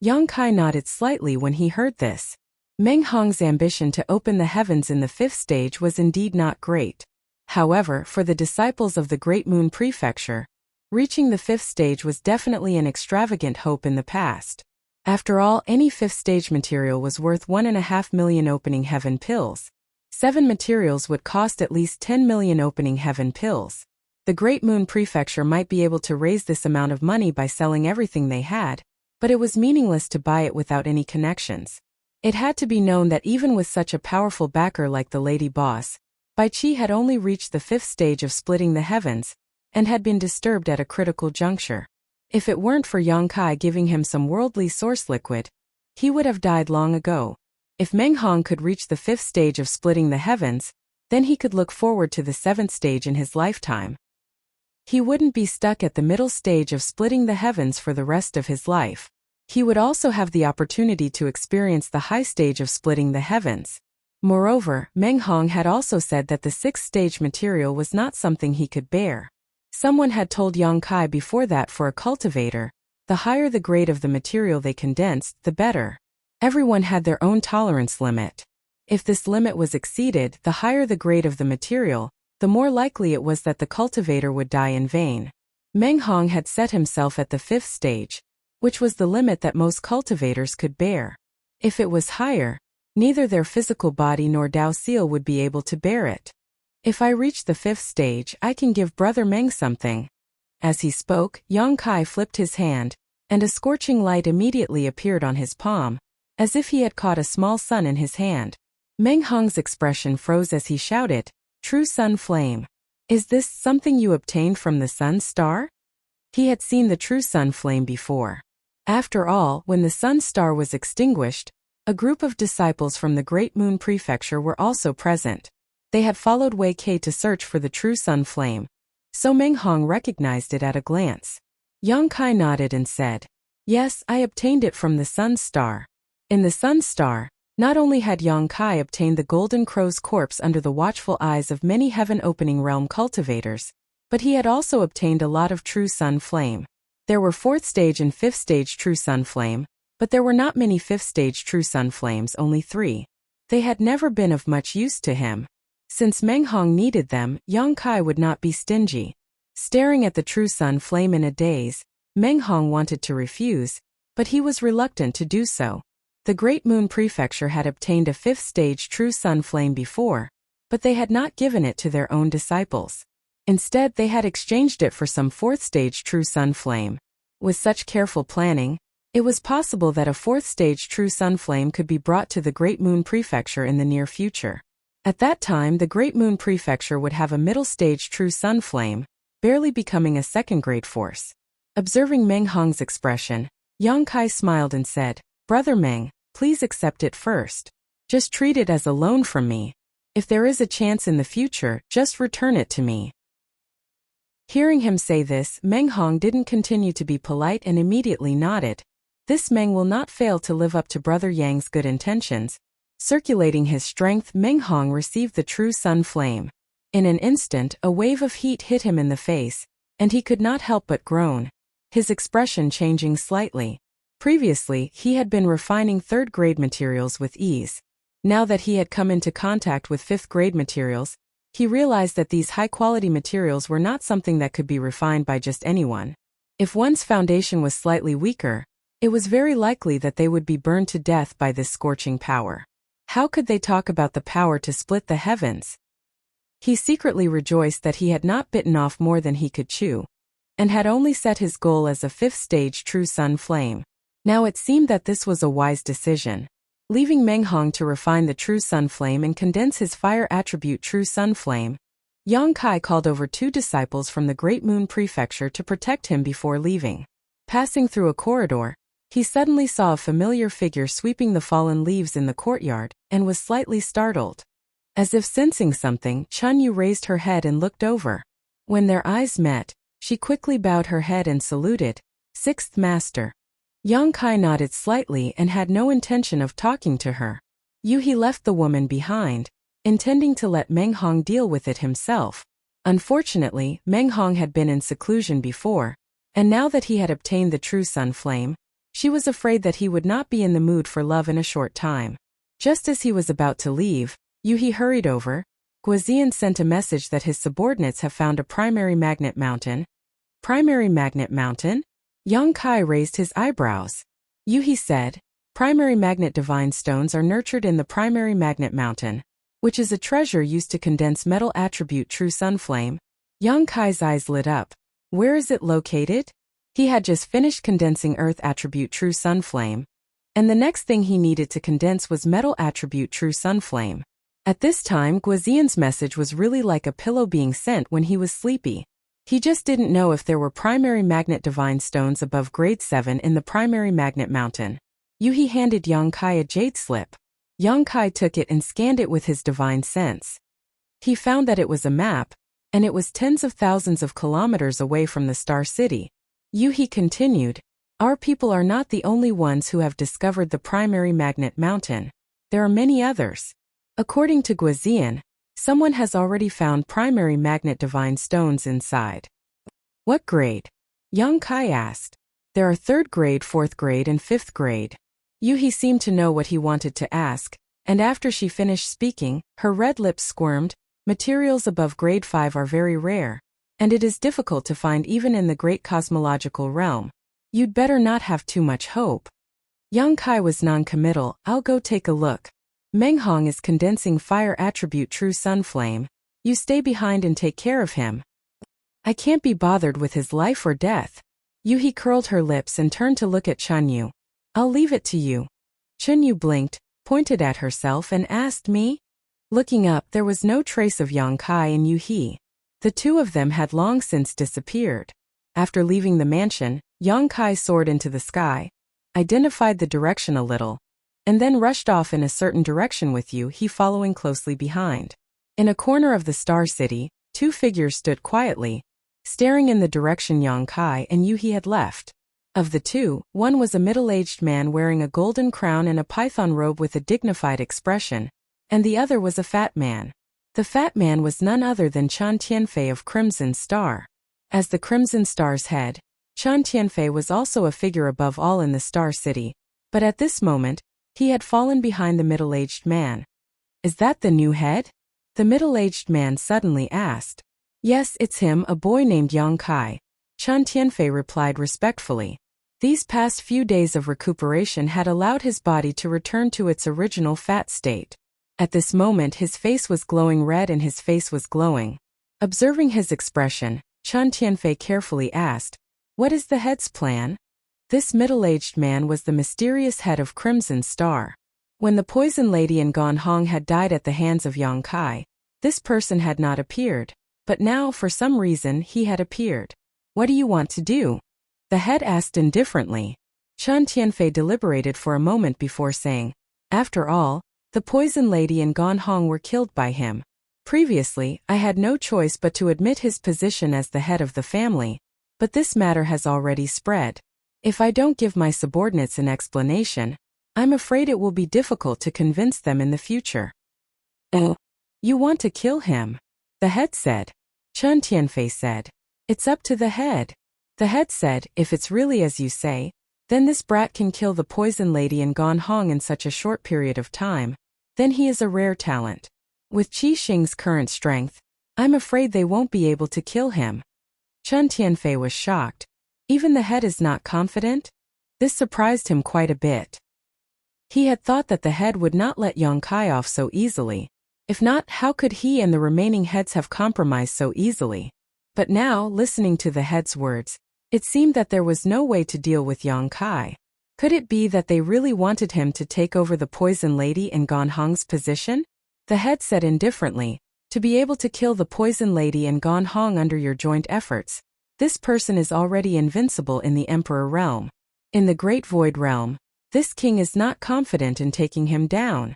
Yang Kai nodded slightly when he heard this. Meng Hong's ambition to open the heavens in the 5th stage was indeed not great. However, for the disciples of the Great Moon Prefecture, reaching the 5th stage was definitely an extravagant hope in the past. After all, any 5th stage material was worth 1.5 million opening heaven pills. 7 materials would cost at least 10 million opening heaven pills. The Great Moon Prefecture might be able to raise this amount of money by selling everything they had, but it was meaningless to buy it without any connections. It had to be known that even with such a powerful backer like the Lady Boss, Bai Qi had only reached the 5th stage of splitting the heavens, and had been disturbed at a critical juncture. If it weren't for Yang Kai giving him some worldly source liquid, he would have died long ago. If Meng Hong could reach the 5th stage of splitting the heavens, then he could look forward to the 7th stage in his lifetime. He wouldn't be stuck at the middle stage of splitting the heavens for the rest of his life. He would also have the opportunity to experience the high stage of splitting the heavens. Moreover, Meng Hong had also said that the 6th stage material was not something he could bear. Someone had told Yang Kai before that for a cultivator, the higher the grade of the material they condensed, the better. Everyone had their own tolerance limit. If this limit was exceeded, the higher the grade of the material, the more likely it was that the cultivator would die in vain. Meng Hong had set himself at the 5th stage, which was the limit that most cultivators could bear. If it was higher, neither their physical body nor Dao Seal would be able to bear it. If I reach the 5th stage, I can give Brother Meng something. As he spoke, Yang Kai flipped his hand, and a scorching light immediately appeared on his palm, as if he had caught a small sun in his hand. Meng Hong's expression froze as he shouted, "True Sun Flame. Is this something you obtained from the Sun Star?" He had seen the True Sun Flame before. After all, when the Sun Star was extinguished, a group of disciples from the Great Moon Prefecture were also present. They had followed Wei Kei to search for the True Sun Flame, so Meng Hong recognized it at a glance. Yang Kai nodded and said, "Yes, I obtained it from the Sun Star." In the Sun Star, not only had Yang Kai obtained the Golden Crow's corpse under the watchful eyes of many heaven-opening realm cultivators, but he had also obtained a lot of True Sun Flame. There were 4th stage and 5th stage True Sun Flame, but there were not many 5th stage True Sun Flames, only 3. They had never been of much use to him. Since Meng Hong needed them, Yang Kai would not be stingy. Staring at the True Sun Flame in a daze, Meng Hong wanted to refuse, but he was reluctant to do so. The Great Moon Prefecture had obtained a 5th stage True Sun Flame before, but they had not given it to their own disciples. Instead, they had exchanged it for some 4th stage True Sun Flame. With such careful planning, it was possible that a 4th stage True Sun Flame could be brought to the Great Moon Prefecture in the near future. At that time, the Great Moon Prefecture would have a middle stage True Sun Flame, barely becoming a 2nd grade force. Observing Meng Hong's expression, Yang Kai smiled and said, "Brother Meng, please accept it first. Just treat it as a loan from me. If there is a chance in the future, just return it to me." Hearing him say this, Meng Hong didn't continue to be polite and immediately nodded. This Meng will not fail to live up to Brother Yang's good intentions. Circulating his strength, Meng Hong received the true sun flame. In an instant, a wave of heat hit him in the face, and he could not help but groan, his expression changing slightly. Previously, he had been refining third-grade materials with ease. Now that he had come into contact with fifth-grade materials, he realized that these high-quality materials were not something that could be refined by just anyone. If one's foundation was slightly weaker, it was very likely that they would be burned to death by this scorching power. How could they talk about the power to split the heavens? He secretly rejoiced that he had not bitten off more than he could chew, and had only set his goal as a fifth-stage true sun flame. Now it seemed that this was a wise decision. Leaving Meng Hong to refine the true sun flame and condense his fire attribute true sun flame, Yang Kai called over 2 disciples from the Great Moon Prefecture to protect him before leaving. Passing through a corridor, he suddenly saw a familiar figure sweeping the fallen leaves in the courtyard, and was slightly startled. As if sensing something, Chun Yu raised her head and looked over. When their eyes met, she quickly bowed her head and saluted, "Sixth Master." Yang Kai nodded slightly and had no intention of talking to her. He left the woman behind, intending to let Meng Hong deal with it himself. Unfortunately, Meng Hong had been in seclusion before, and now that he had obtained the true sun flame, she was afraid that he would not be in the mood for love in a short time. Just as he was about to leave, He hurried over. Guazian sent a message that his subordinates have found a primary magnet mountain. Primary magnet mountain? Yang Kai raised his eyebrows. He said, primary magnet divine stones are nurtured in the primary magnet mountain, which is a treasure used to condense metal attribute true sun flame. Yang Kai's eyes lit up. Where is it located? He had just finished condensing earth attribute true sun flame, and the next thing he needed to condense was metal attribute true sun flame. At this time, Guazian's message was really like a pillow being sent when he was sleepy. He just didn't know if there were primary magnet divine stones above grade 7 in the primary magnet mountain. He handed Yang Kai a jade slip. Yang Kai took it and scanned it with his divine sense. He found that it was a map, and it was tens of thousands of kilometers away from the Star City. He continued, our people are not the only ones who have discovered the primary magnet mountain. There are many others. According to Guazian, someone has already found primary magnet divine stones inside. What grade? Yang Kai asked. There are 3rd grade, 4th grade, and 5th grade. He seemed to know what he wanted to ask, and after she finished speaking, her red lips squirmed. Materials above grade 5 are very rare, and it is difficult to find even in the great cosmological realm. You'd better not have too much hope. Yang Kai was non-committal. I'll go take a look. Meng Hong is condensing fire attribute true sun flame. You stay behind and take care of him. I can't be bothered with his life or death. He curled her lips and turned to look at Chun Yu. I'll leave it to you. Chun Yu blinked, pointed at herself and asked me? Looking up, there was no trace of Yang Kai and He. The two of them had long since disappeared. After leaving the mansion, Yang Kai soared into the sky, identified the direction a little, and then rushed off in a certain direction with He following closely behind. In a corner of the Star City, 2 figures stood quietly, staring in the direction Yang Kai and He had left. Of the 2, one was a middle-aged man wearing a golden crown and a python robe with a dignified expression, and the other was a fat man. The fat man was none other than Chan Tianfei of Crimson Star. As the Crimson Star's head, Chan Tianfei was also a figure above all in the Star City, but at this moment, he had fallen behind the middle-aged man. Is that the new head? The middle-aged man suddenly asked. Yes, it's him, a boy named Yang Kai. Chan Tianfei replied respectfully. These past few days of recuperation had allowed his body to return to its original fat state. At this moment his face was glowing red and his face was glowing. Observing his expression, Chan Tianfei carefully asked, what is the head's plan? This middle-aged man was the mysterious head of Crimson Star. When the Poison Lady and Gan Hong had died at the hands of Yang Kai, this person had not appeared, but now for some reason he had appeared. What do you want to do? The head asked indifferently. Chen Tianfei deliberated for a moment before saying, "After all, the poison lady and Gan Hong were killed by him. Previously, I had no choice but to admit his position as the head of the family, but this matter has already spread. If I don't give my subordinates an explanation, I'm afraid it will be difficult to convince them in the future." "Oh, you want to kill him?" the head said. Chen Tianfei said, "It's up to the head." The head said, "If it's really as you say, then this brat can kill the poison lady and Gan Hong in such a short period of time. Then he is a rare talent. With Qi Xing's current strength, I'm afraid they won't be able to kill him." Chen Tianfei was shocked. Even the head is not confident? This surprised him quite a bit. He had thought that the head would not let Yang Kai off so easily. If not, how could he and the remaining heads have compromised so easily? But now, listening to the head's words, it seemed that there was no way to deal with Yang Kai. Could it be that they really wanted him to take over the poison lady and Gan Hong's position? The head said indifferently, "To be able to kill the poison lady and Gan Hong under your joint efforts, this person is already invincible in the Emperor realm. In the Great Void realm, this king is not confident in taking him down."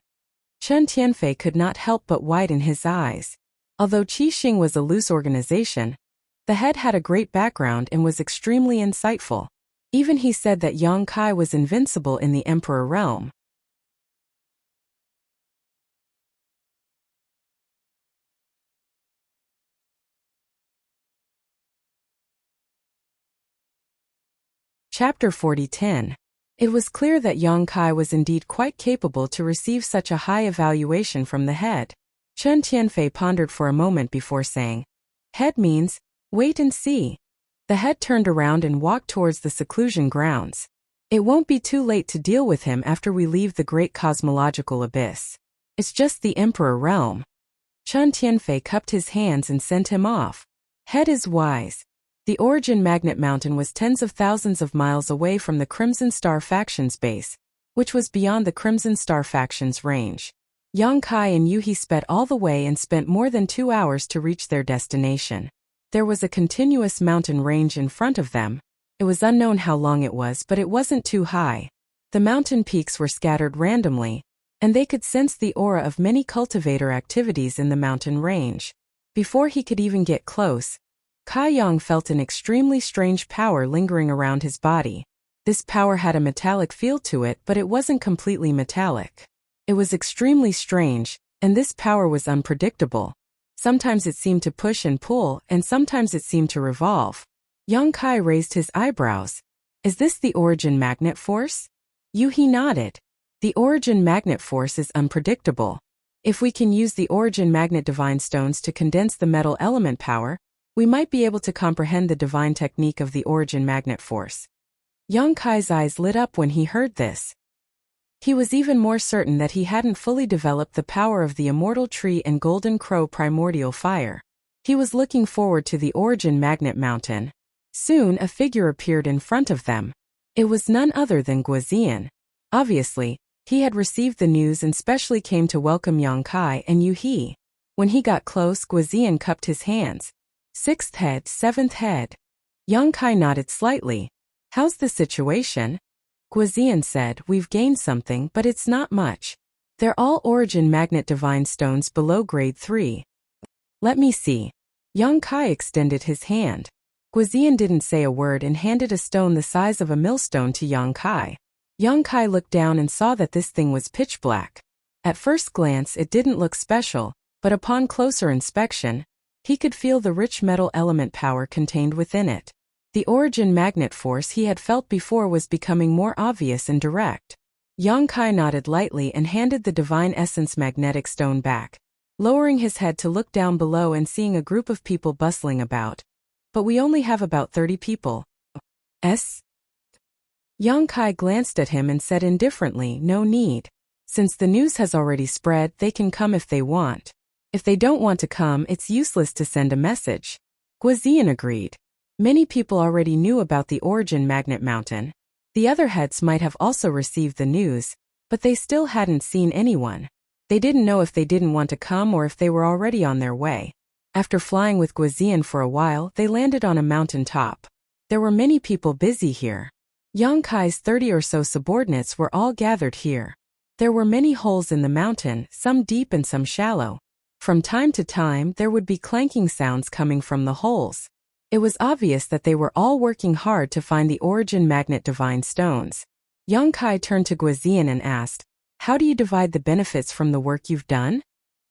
Chen Tianfei could not help but widen his eyes. Although Qi Xing was a loose organization, the head had a great background and was extremely insightful. Even he said that Yang Kai was invincible in the Emperor realm. Chapter 40:10. It was clear that Yang Kai was indeed quite capable to receive such a high evaluation from the head. Chen Tianfei pondered for a moment before saying, "Head means, wait and see." The head turned around and walked towards the seclusion grounds. "It won't be too late to deal with him after we leave the great cosmological abyss. It's just the Emperor realm." Chen Tianfei cupped his hands and sent him off. Head is wise. The Origin Magnet Mountain was tens of thousands of miles away from the Crimson Star faction's base, which was beyond the Crimson Star faction's range. Yang Kai and Yu He sped all the way and spent more than 2 hours to reach their destination. There was a continuous mountain range in front of them. It was unknown how long it was, but it wasn't too high. The mountain peaks were scattered randomly, and they could sense the aura of many cultivator activities in the mountain range. Before he could even get close, Kai Yang felt an extremely strange power lingering around his body. This power had a metallic feel to it, but it wasn't completely metallic. It was extremely strange, and this power was unpredictable. Sometimes it seemed to push and pull, and sometimes it seemed to revolve. Yang Kai raised his eyebrows. "Is this the Origin Magnet Force?" Yu He nodded. "The Origin Magnet Force is unpredictable. If we can use the Origin Magnet Divine Stones to condense the metal element power, we might be able to comprehend the divine technique of the Origin Magnet Force." Yang Kai's eyes lit up when he heard this. He was even more certain that he hadn't fully developed the power of the Immortal Tree and Golden Crow Primordial Fire. He was looking forward to the Origin Magnet Mountain. Soon a figure appeared in front of them. It was none other than Guozian. Obviously, he had received the news and specially came to welcome Yang Kai and Yu He. When he got close, Guozian cupped his hands. "Sixth head, seventh head." Yang Kai nodded slightly. "How's the situation?" Guozian said, "We've gained something, but it's not much. They're all Origin Magnet Divine Stones below grade 3. "Let me see." Yang Kai extended his hand. Guozian didn't say a word and handed a stone the size of a millstone to Yang Kai. Yang Kai looked down and saw that this thing was pitch black. At first glance it didn't look special, but upon closer inspection, he could feel the rich metal element power contained within it. The Origin Magnet Force he had felt before was becoming more obvious and direct. Yang Kai nodded lightly and handed the Divine Essence magnetic stone back, lowering his head to look down below and seeing a group of people bustling about. "But we only have about 30 people. Yang Kai glanced at him and said indifferently, "No need. Since the news has already spread, they can come if they want. If they don't want to come, it's useless to send a message." Guozian agreed. Many people already knew about the Origin Magnet Mountain. The other heads might have also received the news, but they still hadn't seen anyone. They didn't know if they didn't want to come or if they were already on their way. After flying with Guozian for a while, they landed on a mountain top. There were many people busy here. Yang Kai's 30 or so subordinates were all gathered here. There were many holes in the mountain, some deep and some shallow. From time to time there would be clanking sounds coming from the holes. It was obvious that they were all working hard to find the origin magnet divine stones. Yang Kai turned to Guizian and asked, "How do you divide the benefits from the work you've done?"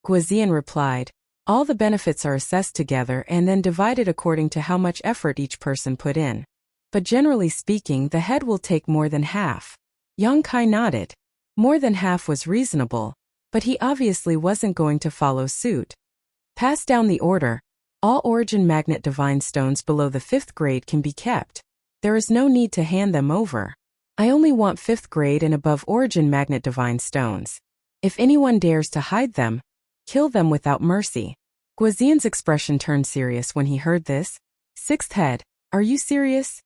Guizian replied, "All the benefits are assessed together and then divided according to how much effort each person put in. But generally speaking, the head will take more than half." Yang Kai nodded. More than half was reasonable, but he obviously wasn't going to follow suit. Pass down the order. All origin magnet divine stones below the 5th grade can be kept. There is no need to hand them over. I only want 5th grade and above origin magnet divine stones. If anyone dares to hide them, kill them without mercy. Guizian's expression turned serious when he heard this. 6th head, are you serious?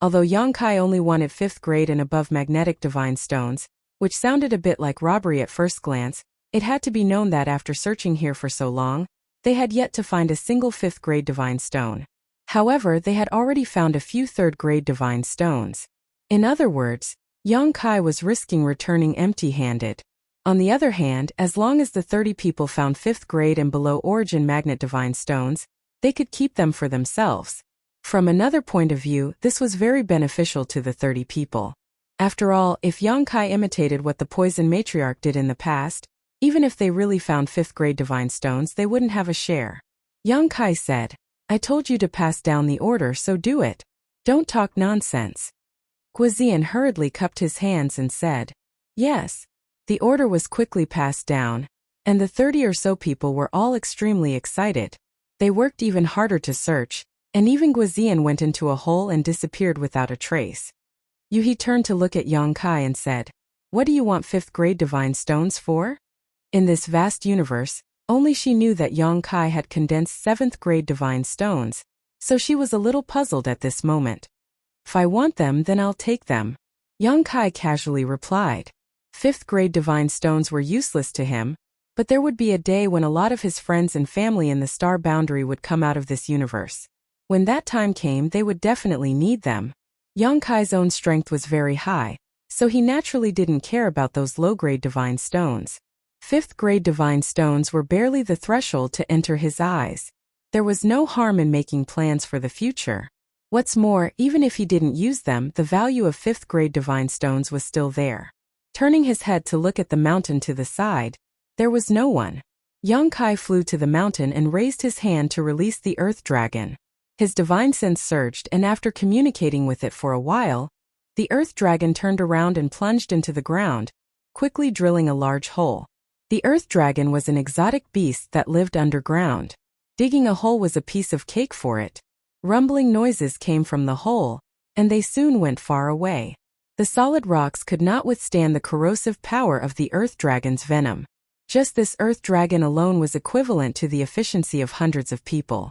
Although Yang Kai only wanted 5th grade and above magnetic divine stones, which sounded a bit like robbery at first glance, it had to be known that after searching here for so long, they had yet to find a single 5th grade divine stone. However, they had already found a few 3rd grade divine stones. In other words, Yang Kai was risking returning empty-handed. On the other hand, as long as the 30 people found 5th grade and below origin magnet divine stones, they could keep them for themselves. From another point of view, this was very beneficial to the 30 people. After all, if Yang Kai imitated what the poison matriarch did in the past, even if they really found 5th grade divine stones, they wouldn't have a share. Yang Kai said, "I told you to pass down the order, so do it. Don't talk nonsense." Guizian hurriedly cupped his hands and said, "Yes." The order was quickly passed down, and the 30 or so people were all extremely excited. They worked even harder to search, and even Guizian went into a hole and disappeared without a trace. Yuhi turned to look at Yang Kai and said, "What do you want 5th grade divine stones for?" In this vast universe, only she knew that Yang Kai had condensed 7th grade divine stones, so she was a little puzzled at this moment. "If I want them, then I'll take them," Yang Kai casually replied. 5th grade divine stones were useless to him, but there would be a day when a lot of his friends and family in the star boundary would come out of this universe. When that time came, they would definitely need them. Yang Kai's own strength was very high, so he naturally didn't care about those low-grade divine stones. 5th grade divine stones were barely the threshold to enter his eyes. There was no harm in making plans for the future. What's more, even if he didn't use them, the value of 5th grade divine stones was still there. Turning his head to look at the mountain to the side, there was no one. Yang Kai flew to the mountain and raised his hand to release the earth dragon. His divine sense surged, and after communicating with it for a while, the earth dragon turned around and plunged into the ground, quickly drilling a large hole. The earth dragon was an exotic beast that lived underground. Digging a hole was a piece of cake for it. Rumbling noises came from the hole, and they soon went far away. The solid rocks could not withstand the corrosive power of the earth dragon's venom. Just this earth dragon alone was equivalent to the efficiency of hundreds of people.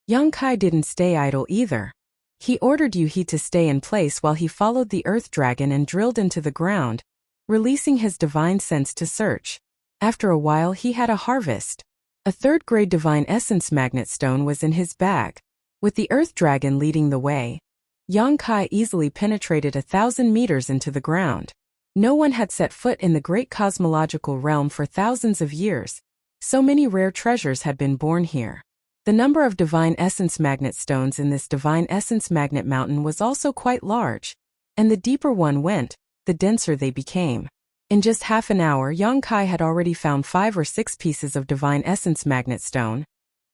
Yang Kai didn't stay idle either. He ordered Yuhi to stay in place while he followed the earth dragon and drilled into the ground, releasing his divine sense to search. After a while he had a harvest. A 3rd grade divine essence magnet stone was in his bag. With the earth dragon leading the way, Yang Kai easily penetrated 1,000 meters into the ground. No one had set foot in the great cosmological realm for thousands of years. So many rare treasures had been born here. The number of divine essence magnet stones in this divine essence magnet mountain was also quite large, and the deeper one went, the denser they became. In just half an hour, Yang Kai had already found 5 or 6 pieces of divine essence magnet stone,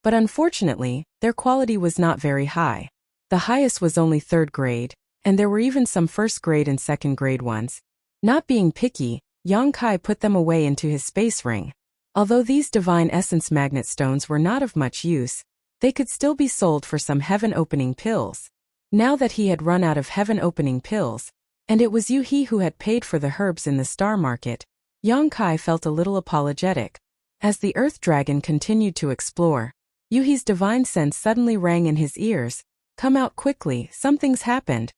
but unfortunately, their quality was not very high. The highest was only 3rd grade, and there were even some 1st grade and 2nd grade ones. Not being picky, Yang Kai put them away into his space ring. Although these divine essence magnet stones were not of much use, they could still be sold for some heaven-opening pills. Now that he had run out of heaven-opening pills, and it was Yuhi who had paid for the herbs in the star market, Yang Kai felt a little apologetic. As the earth dragon continued to explore, Yuhi's divine sense suddenly rang in his ears. "Come out quickly, something's happened."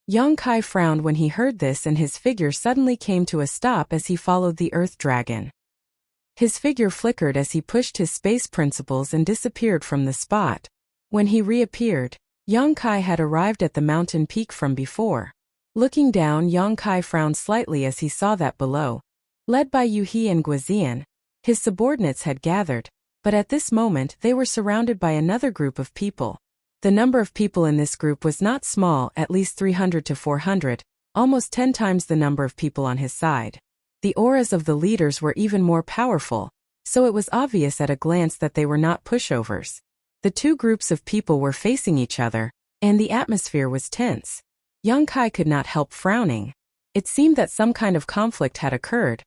Yang Kai frowned when he heard this, and his figure suddenly came to a stop as he followed the earth dragon. His figure flickered as he pushed his space principles and disappeared from the spot. When he reappeared, Yang Kai had arrived at the mountain peak from before. Looking down, Yang Kai frowned slightly as he saw that below, led by Yu He and Guizian, his subordinates had gathered, but at this moment they were surrounded by another group of people. The number of people in this group was not small, at least 300 to 400, almost 10 times the number of people on his side. The auras of the leaders were even more powerful, so it was obvious at a glance that they were not pushovers. The two groups of people were facing each other, and the atmosphere was tense. Yang Kai could not help frowning. It seemed that some kind of conflict had occurred,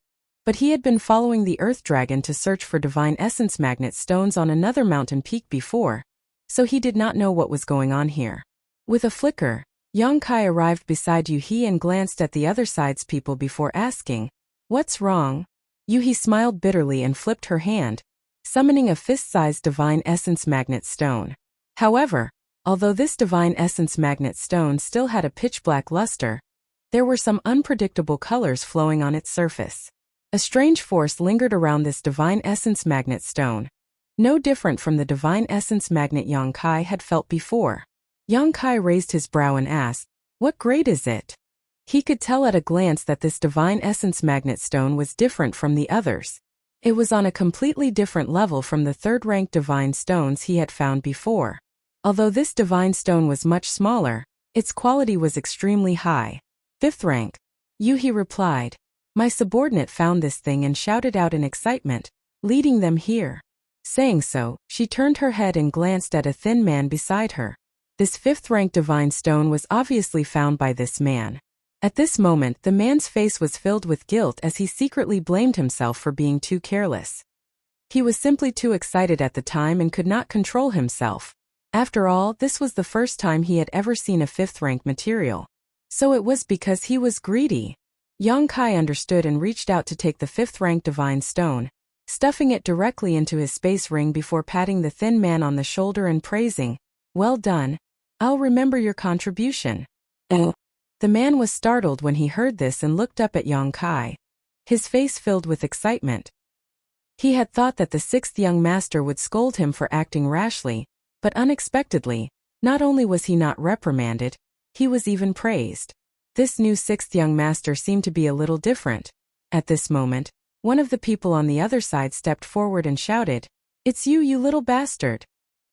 but he had been following the Earth Dragon to search for divine essence magnet stones on another mountain peak before, so he did not know what was going on here. With a flicker, Yang Kai arrived beside Yu He and glanced at the other side's people before asking, "What's wrong?" Yu He smiled bitterly and flipped her hand, summoning a fist-sized divine essence magnet stone. However, although this divine essence magnet stone still had a pitch-black luster, there were some unpredictable colors flowing on its surface. A strange force lingered around this divine essence magnet stone, no different from the divine essence magnet Yang Kai had felt before. Yang Kai raised his brow and asked, "What grade is it?" He could tell at a glance that this divine essence magnet stone was different from the others. It was on a completely different level from the third-ranked divine stones he had found before. Although this divine stone was much smaller, its quality was extremely high. "Fifth rank," Yu He replied. "My subordinate found this thing and shouted out in excitement, leading them here." Saying so, she turned her head and glanced at a thin man beside her. This fifth-ranked divine stone was obviously found by this man. At this moment, the man's face was filled with guilt as he secretly blamed himself for being too careless. He was simply too excited at the time and could not control himself. After all, this was the first time he had ever seen a fifth-rank material. So it was because he was greedy. Yang Kai understood and reached out to take the fifth-ranked divine stone, stuffing it directly into his space ring before patting the thin man on the shoulder and praising, "Well done. I'll remember your contribution." The man was startled when he heard this and looked up at Yang Kai, his face filled with excitement. He had thought that the sixth young master would scold him for acting rashly, but unexpectedly, not only was he not reprimanded, he was even praised. This new sixth young master seemed to be a little different. At this moment, one of the people on the other side stepped forward and shouted, "It's you, you little bastard."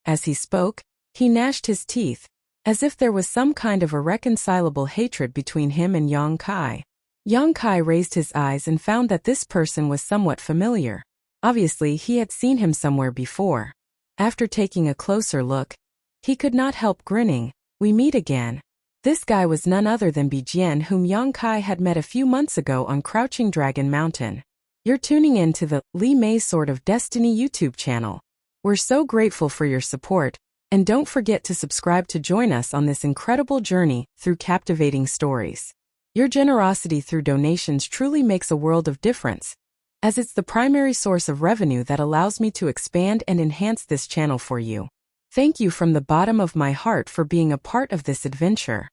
As he spoke, he gnashed his teeth, as if there was some kind of irreconcilable hatred between him and Yang Kai. Yang Kai raised his eyes and found that this person was somewhat familiar. Obviously, he had seen him somewhere before. After taking a closer look, he could not help grinning. "We meet again." This guy was none other than Bijian, whom Yang Kai had met a few months ago on Crouching Dragon Mountain. You're tuning in to the Li Mei Sword of Destiny YouTube channel. We're so grateful for your support, and don't forget to subscribe to join us on this incredible journey through captivating stories. Your generosity through donations truly makes a world of difference, as it's the primary source of revenue that allows me to expand and enhance this channel for you. Thank you from the bottom of my heart for being a part of this adventure.